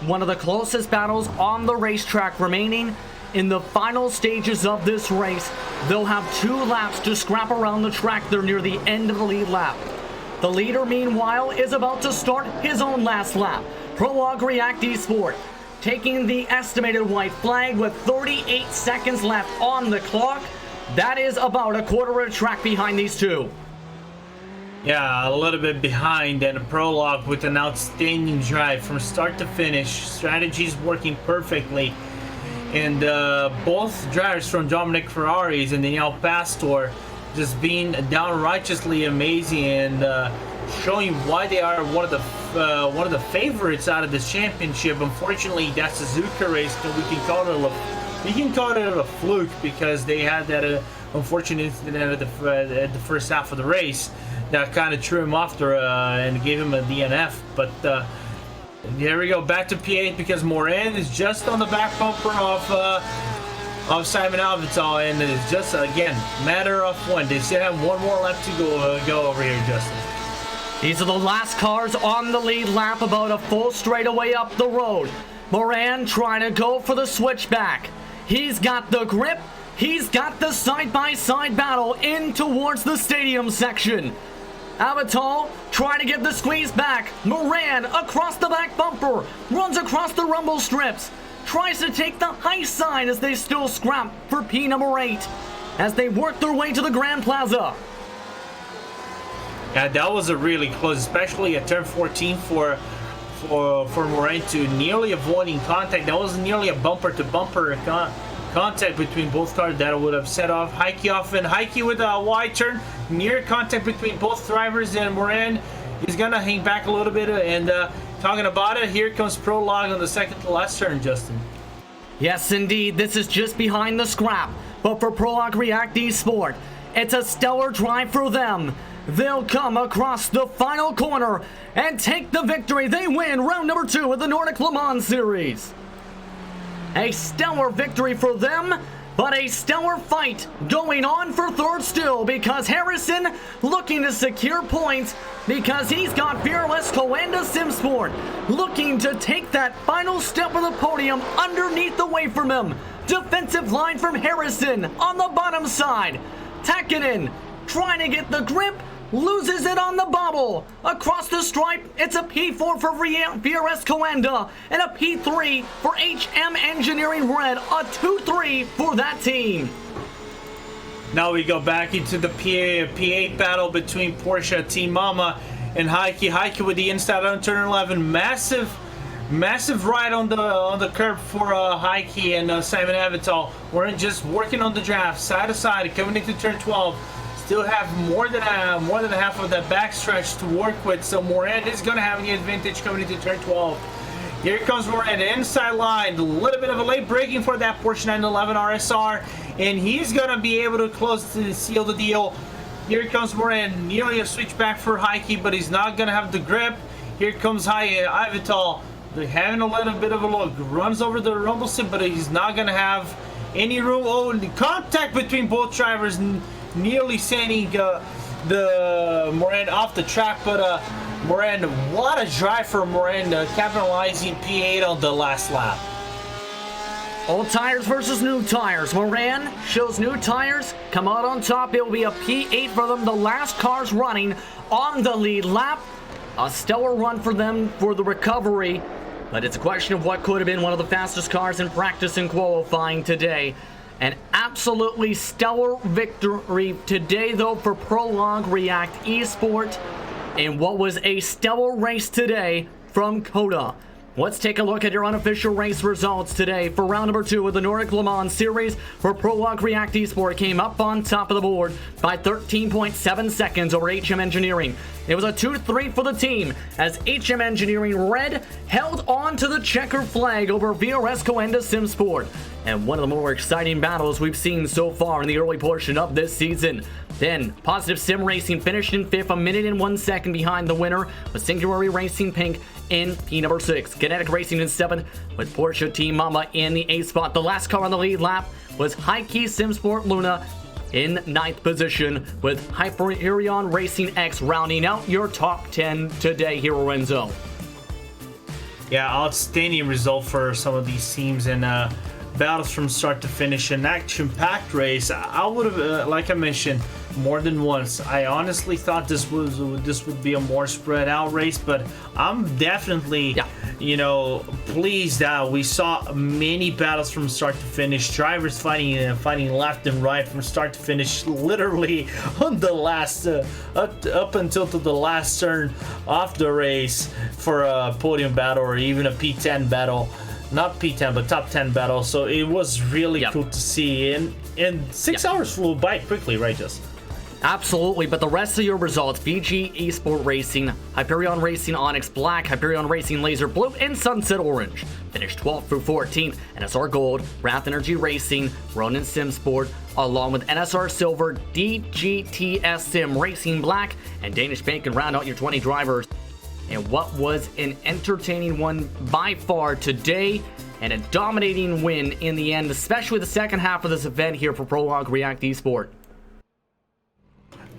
One of the closest battles on the racetrack remaining. In the final stages of this race, they'll have 2 laps to scrap around the track. They're near the end of the lead lap. The leader, meanwhile, is about to start his own last lap. Prologue React Esport taking the estimated white flag with 38 seconds left on the clock. That is about a quarter of a track behind these 2. Yeah, a little bit behind, and a Prologue with an outstanding drive from start to finish. Strategies working perfectly. and both drivers from Dominic Ferraris and Daniel Pastor just being downrightly amazing and showing why they are one of the favorites out of this championship. Unfortunately, that Suzuka race, we can call it a fluke, because they had that unfortunate incident at the first half of the race that kind of threw him off and gave him a DNF. But here we go, back to P8, because Morin is just on the back bumper of Simon Alvital, and it's just, again, matter of when. They still have one more lap to go over here, Justin. These are the last cars on the lead lap, about a full straightaway up the road. Moran trying to go for the switchback. He's got the grip. He's got the side-by-side battle in towards the stadium section. Avital trying to get the squeeze back. Moran across the back bumper. Runs across the rumble strips. Tries to take the high side as they still scrap for P number 8 as they work their way to the Grand Plaza. Yeah, that was a really close, especially at turn 14 for Morin to nearly avoiding contact. That was nearly a bumper-to-bumper contact between both cars that would have set off Heike off, and Heike with a wide turn, near contact between both drivers, and Morin is gonna hang back a little bit. And talking about it, here comes Prologue on the second to last turn, Justin. Yes, indeed, this is just behind the scrap, but for Prologue React Esport, it's a stellar drive for them. They'll come across the final corner and take the victory. They win round number 2 of the Nordic Le Mans Series. A stellar victory for them, but a stellar fight going on for third still, because Harrison looking to secure points because he's got Fearless Coanda Simsport looking to take that final step of the podium underneath the way from him. Defensive line from Harrison on the bottom side. Takinen trying to get the grip, loses it on the bobble. Across the stripe, it's a P4 for VRS Coanda and a P3 for HM Engineering Red. A 2-3 for that team. Now we go back into the P8 battle between Porsche Team Mama and Heike. Heike with the inside on turn 11. Massive ride on the curb for Heike and Simon Avital. We're just working on the draft, side to side, coming into turn 12. Still have more than half of that backstretch to work with, so Morin is going to have the advantage coming into turn 12. Here comes Morin, inside line, a little bit of a late braking for that Porsche 911 RSR, and he's going to be able to seal the deal. Here comes Morin, nearly a switchback for Heike, but he's not going to have the grip. Here comes Ivital, having a little bit of a look, runs over the rumble strip, but he's not going to have any room. Oh, the contact between both drivers, nearly sending the Morin off the track, but Morin, what a drive for Morin, capitalizing P8 on the last lap. Old tires versus new tires. Morin shows new tires, come out on top. It will be a P8 for them, the last cars running on the lead lap. A stellar run for them for the recovery, but it's a question of what could have been one of the fastest cars in practice and qualifying today. An absolutely stellar victory today, though, for Prologue React Esport in what was a stellar race today from COTA. Let's take a look at your unofficial race results today for round number 2 of the Nordic Le Mans Series, where Prologue React Esport came up on top of the board by 13.7 seconds over HM Engineering. It was a 2-3 for the team as HM Engineering Red held on to the checker flag over VRS Coanda Simsport. And one of the more exciting battles we've seen so far in the early portion of this season. Then, Positive Sim Racing finished in 5th, a minute and 1 second behind the winner, with Singularity Racing Pink in P number 6. Kinetic Racing in 7th, with Porsche Team Mama in the 8th spot. The last car on the lead lap was Heike Simsport Luna in 9th position, with Hyperion Racing X rounding out your top 10 today here, Lorenzo. Yeah, outstanding result for some of these teams, and battles from start to finish. An action-packed race. I would have, like I mentioned more than once, I honestly thought this would be a more spread out race, but I'm definitely, pleased that we saw many battles from start to finish. Drivers fighting left and right from start to finish, literally on the last up until to the last turn of the race for a podium battle or even a P10 battle. not P10 but top 10 battle. So it was really cool to see, and 6 hours flew by quickly, right? Just Absolutely, but the rest of your results, VG Esport Racing, Hyperion Racing Onyx Black, Hyperion Racing Laser Blue, and Sunset Orange finished 12th through 14th. NSR Gold, Wrath Energy Racing, Ronin Sim Sport, along with NSR Silver, DGTS Sim Racing Black, and Danish Bacon round out your 20 drivers. And what was an entertaining one by far today, and a dominating win in the end, especially the second half of this event here for Prologue React Esport.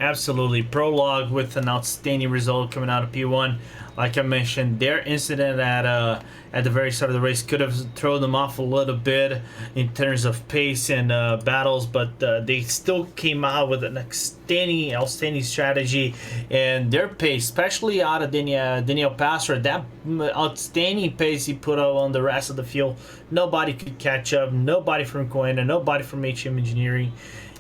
Absolutely. Prologue with an outstanding result coming out of P1. Like I mentioned, their incident at the very start of the race could have thrown them off a little bit in terms of pace and battles, but they still came out with an outstanding strategy, and their pace, especially out of Daniel Passer, that outstanding pace he put out on the rest of the field, nobody could catch up. Nobody from Coena, nobody from HM Engineering.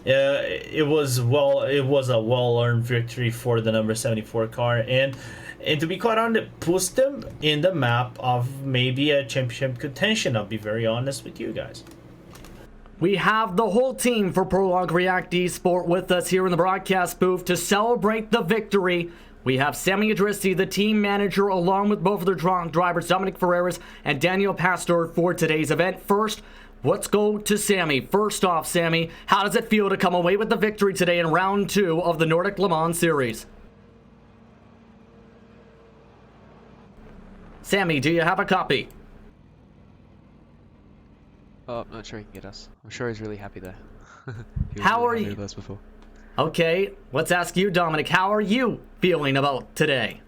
It was a well-earned victory for the number 74 car, and to be quite honest, puts them in the map of maybe a championship contention. I'll be very honest with you guys. We have the whole team for Prologue React Esport with us here in the broadcast booth to celebrate the victory. We have Sammy Idrissi, the team manager, along with both of their drivers, Dominic Ferreras and Daniel Pastor, for today's event. First, let's go to Sammy. First off, Sammy, how does it feel to come away with the victory today in round 2 of the Nordic Le Mans Series? Sammy, do you have a copy? Oh, I'm not sure he can get us. I'm sure he's really happy though. How are you? With us before. Okay, let's ask you, Dominic. How are you feeling about today?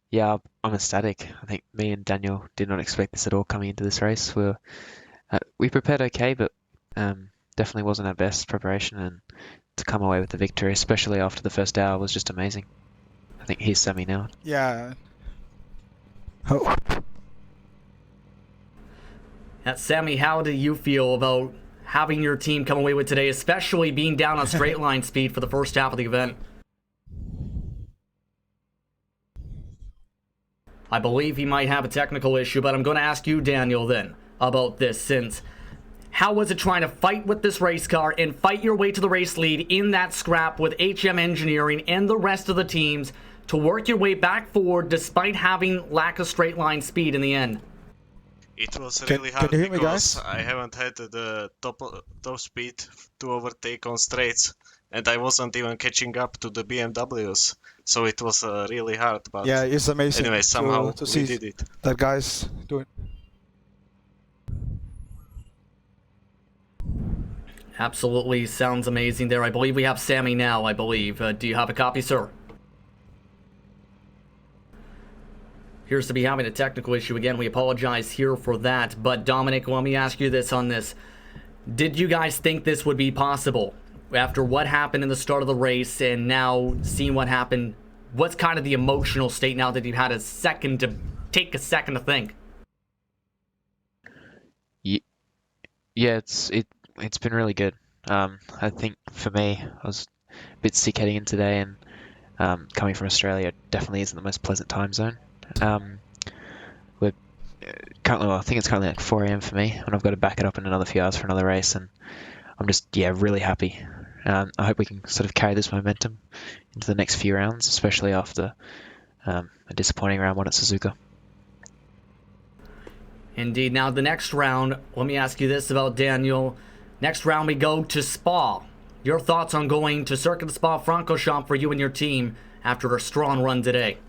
Yeah, I'm ecstatic. I think me and Daniel did not expect this at all coming into this race. We prepared okay, but definitely wasn't our best preparation, and to come away with the victory, especially after the first hour, was just amazing. I think here's Sammy now. Yeah. Sammy, how do you feel about having your team come away with today, especially being down on straight line speed for the first half of the event? I believe he might have a technical issue, but I'm going to ask you, Daniel, then, about this, since how was it trying to fight with this race car and fight your way to the race lead in that scrap with HM Engineering and the rest of the teams to work your way back forward despite having lack of straight line speed in the end? It was really hard can you hear me, because guys? I haven't had the top speed to overtake on straights, and I wasn't even catching up to the BMWs. So it was really hard. But Yeah, it's amazing. anyway, somehow to we see did it. that guys doing. Absolutely sounds amazing there. I believe we have Sammy now, I believe. Do you have a copy, sir? Appears to be having a technical issue again. We apologize here for that. But Dominic, let me ask you this on this. Did you guys think this would be possible? After what happened in the start of the race and now seeing what happened, what's kind of the emotional state now that you've had a second to take a second to think? Yeah, it's been really good. I think for me, I was a bit sick heading in today, and coming from Australia definitely isn't the most pleasant time zone. We're currently, I think it's currently like 4 AM for me, and I've got to back it up in another few hours for another race, and I'm just really happy. I hope we can sort of carry this momentum into the next few rounds, especially after a disappointing round 1 at Suzuka. Indeed. Now, the next round, let me ask you this about Daniel. Next round, we go to Spa. Your thoughts on going to Circuit Spa Francorchamps for you and your team after a strong run today?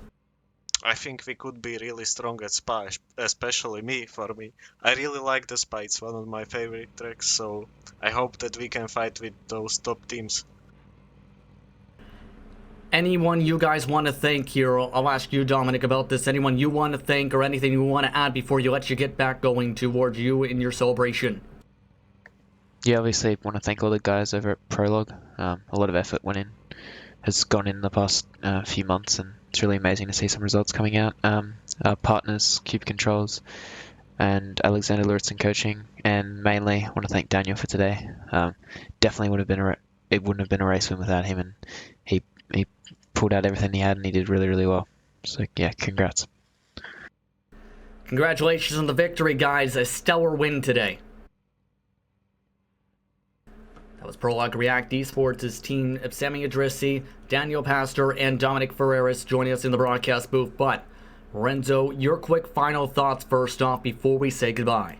I think we could be really strong at Spa, especially for me. I really like the Spa, it's one of my favorite tracks, so I hope that we can fight with those top teams. Anyone you guys want to thank here? I'll ask you, Dominic, about this. Anyone you want to thank or anything you want to add before you let you get back going towards you in your celebration? Yeah, obviously I want to thank all the guys over at Prologue. A lot of effort has gone in the past few months, and it's really amazing to see some results coming out. Our partners, Cube Controls, and Alexander Luritz Coaching, and mainly I want to thank Daniel for today. Definitely it wouldn't have been a race win without him, and he pulled out everything he had, and he did really, really well. So yeah, congrats. Congratulations on the victory, guys. A stellar win today. That was Prologue React Esports' team of Sammy Idrissi, Daniel Pastor, and Dominic Ferreras joining us in the broadcast booth. But, Renzo, your quick final thoughts first off before we say goodbye.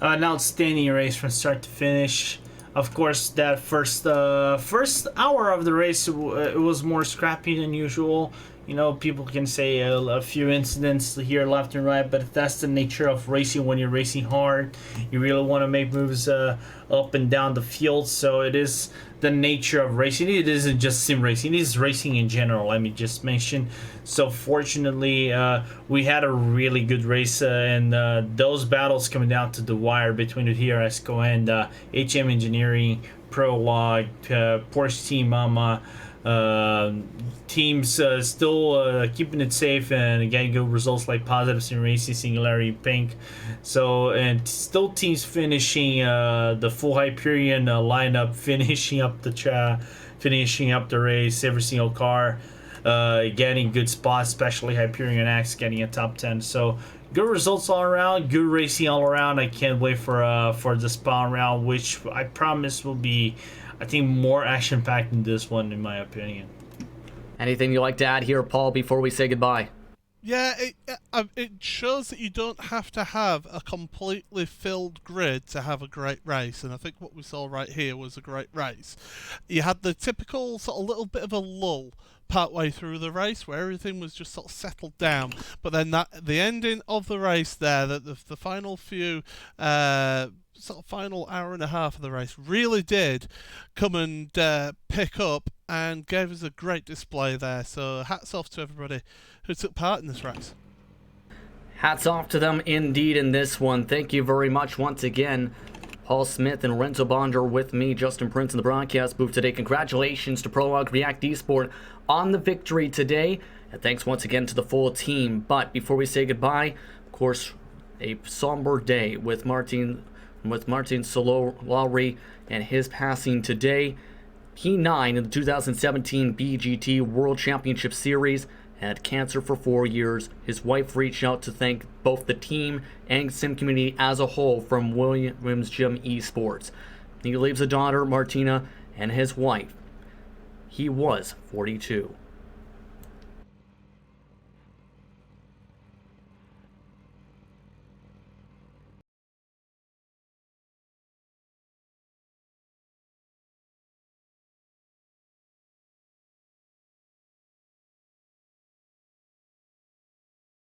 An outstanding race from start to finish. Of course, that first hour of the race, it was more scrappy than usual. You know, people can say a few incidents here, left and right, but that's the nature of racing when you're racing hard. You really want to make moves up and down the field, so it is the nature of racing. It isn't just sim racing, it is racing in general, let me just mention. So fortunately, we had a really good race, and those battles coming down to the wire between the TRSCO and HM Engineering, Prologue, Porsche Team Mama, teams still keeping it safe and getting good results like Positive Sim Racing, Singularity, Pink. So, and still teams finishing the full Hyperion lineup, finishing up the race, every single car getting good spots, especially Hyperion X getting a top 10. So good results all around, good racing all around. I can't wait for the Spa round, which I promise will be, I think, more action-packed than this one, in my opinion. Anything you'd like to add here, Paul, before we say goodbye? Yeah, it shows that you don't have to have a completely filled grid to have a great race, and I think what we saw right here was a great race. You had the typical sort of little bit of a lull partway through the race where everything was just sort of settled down, but then the ending of the race there, that the final few sort of final hour and a half of the race really did come and pick up and gave us a great display there. So hats off to everybody who took part in this race. Hats off to them indeed in this one. Thank you very much once again. Paul Smith and Renzo Bonder with me, Justin Prince in the broadcast booth today. Congratulations to Prologue React Esport on the victory today. And thanks once again to the full team. But before we say goodbye, of course, a somber day with Martin Solari and his passing today. P9 in the 2017 BGT World Championship Series, had cancer for 4 years. His wife reached out to thank both the team and sim community as a whole from Williams Gym Esports. He leaves a daughter, Martina, and his wife. He was 42.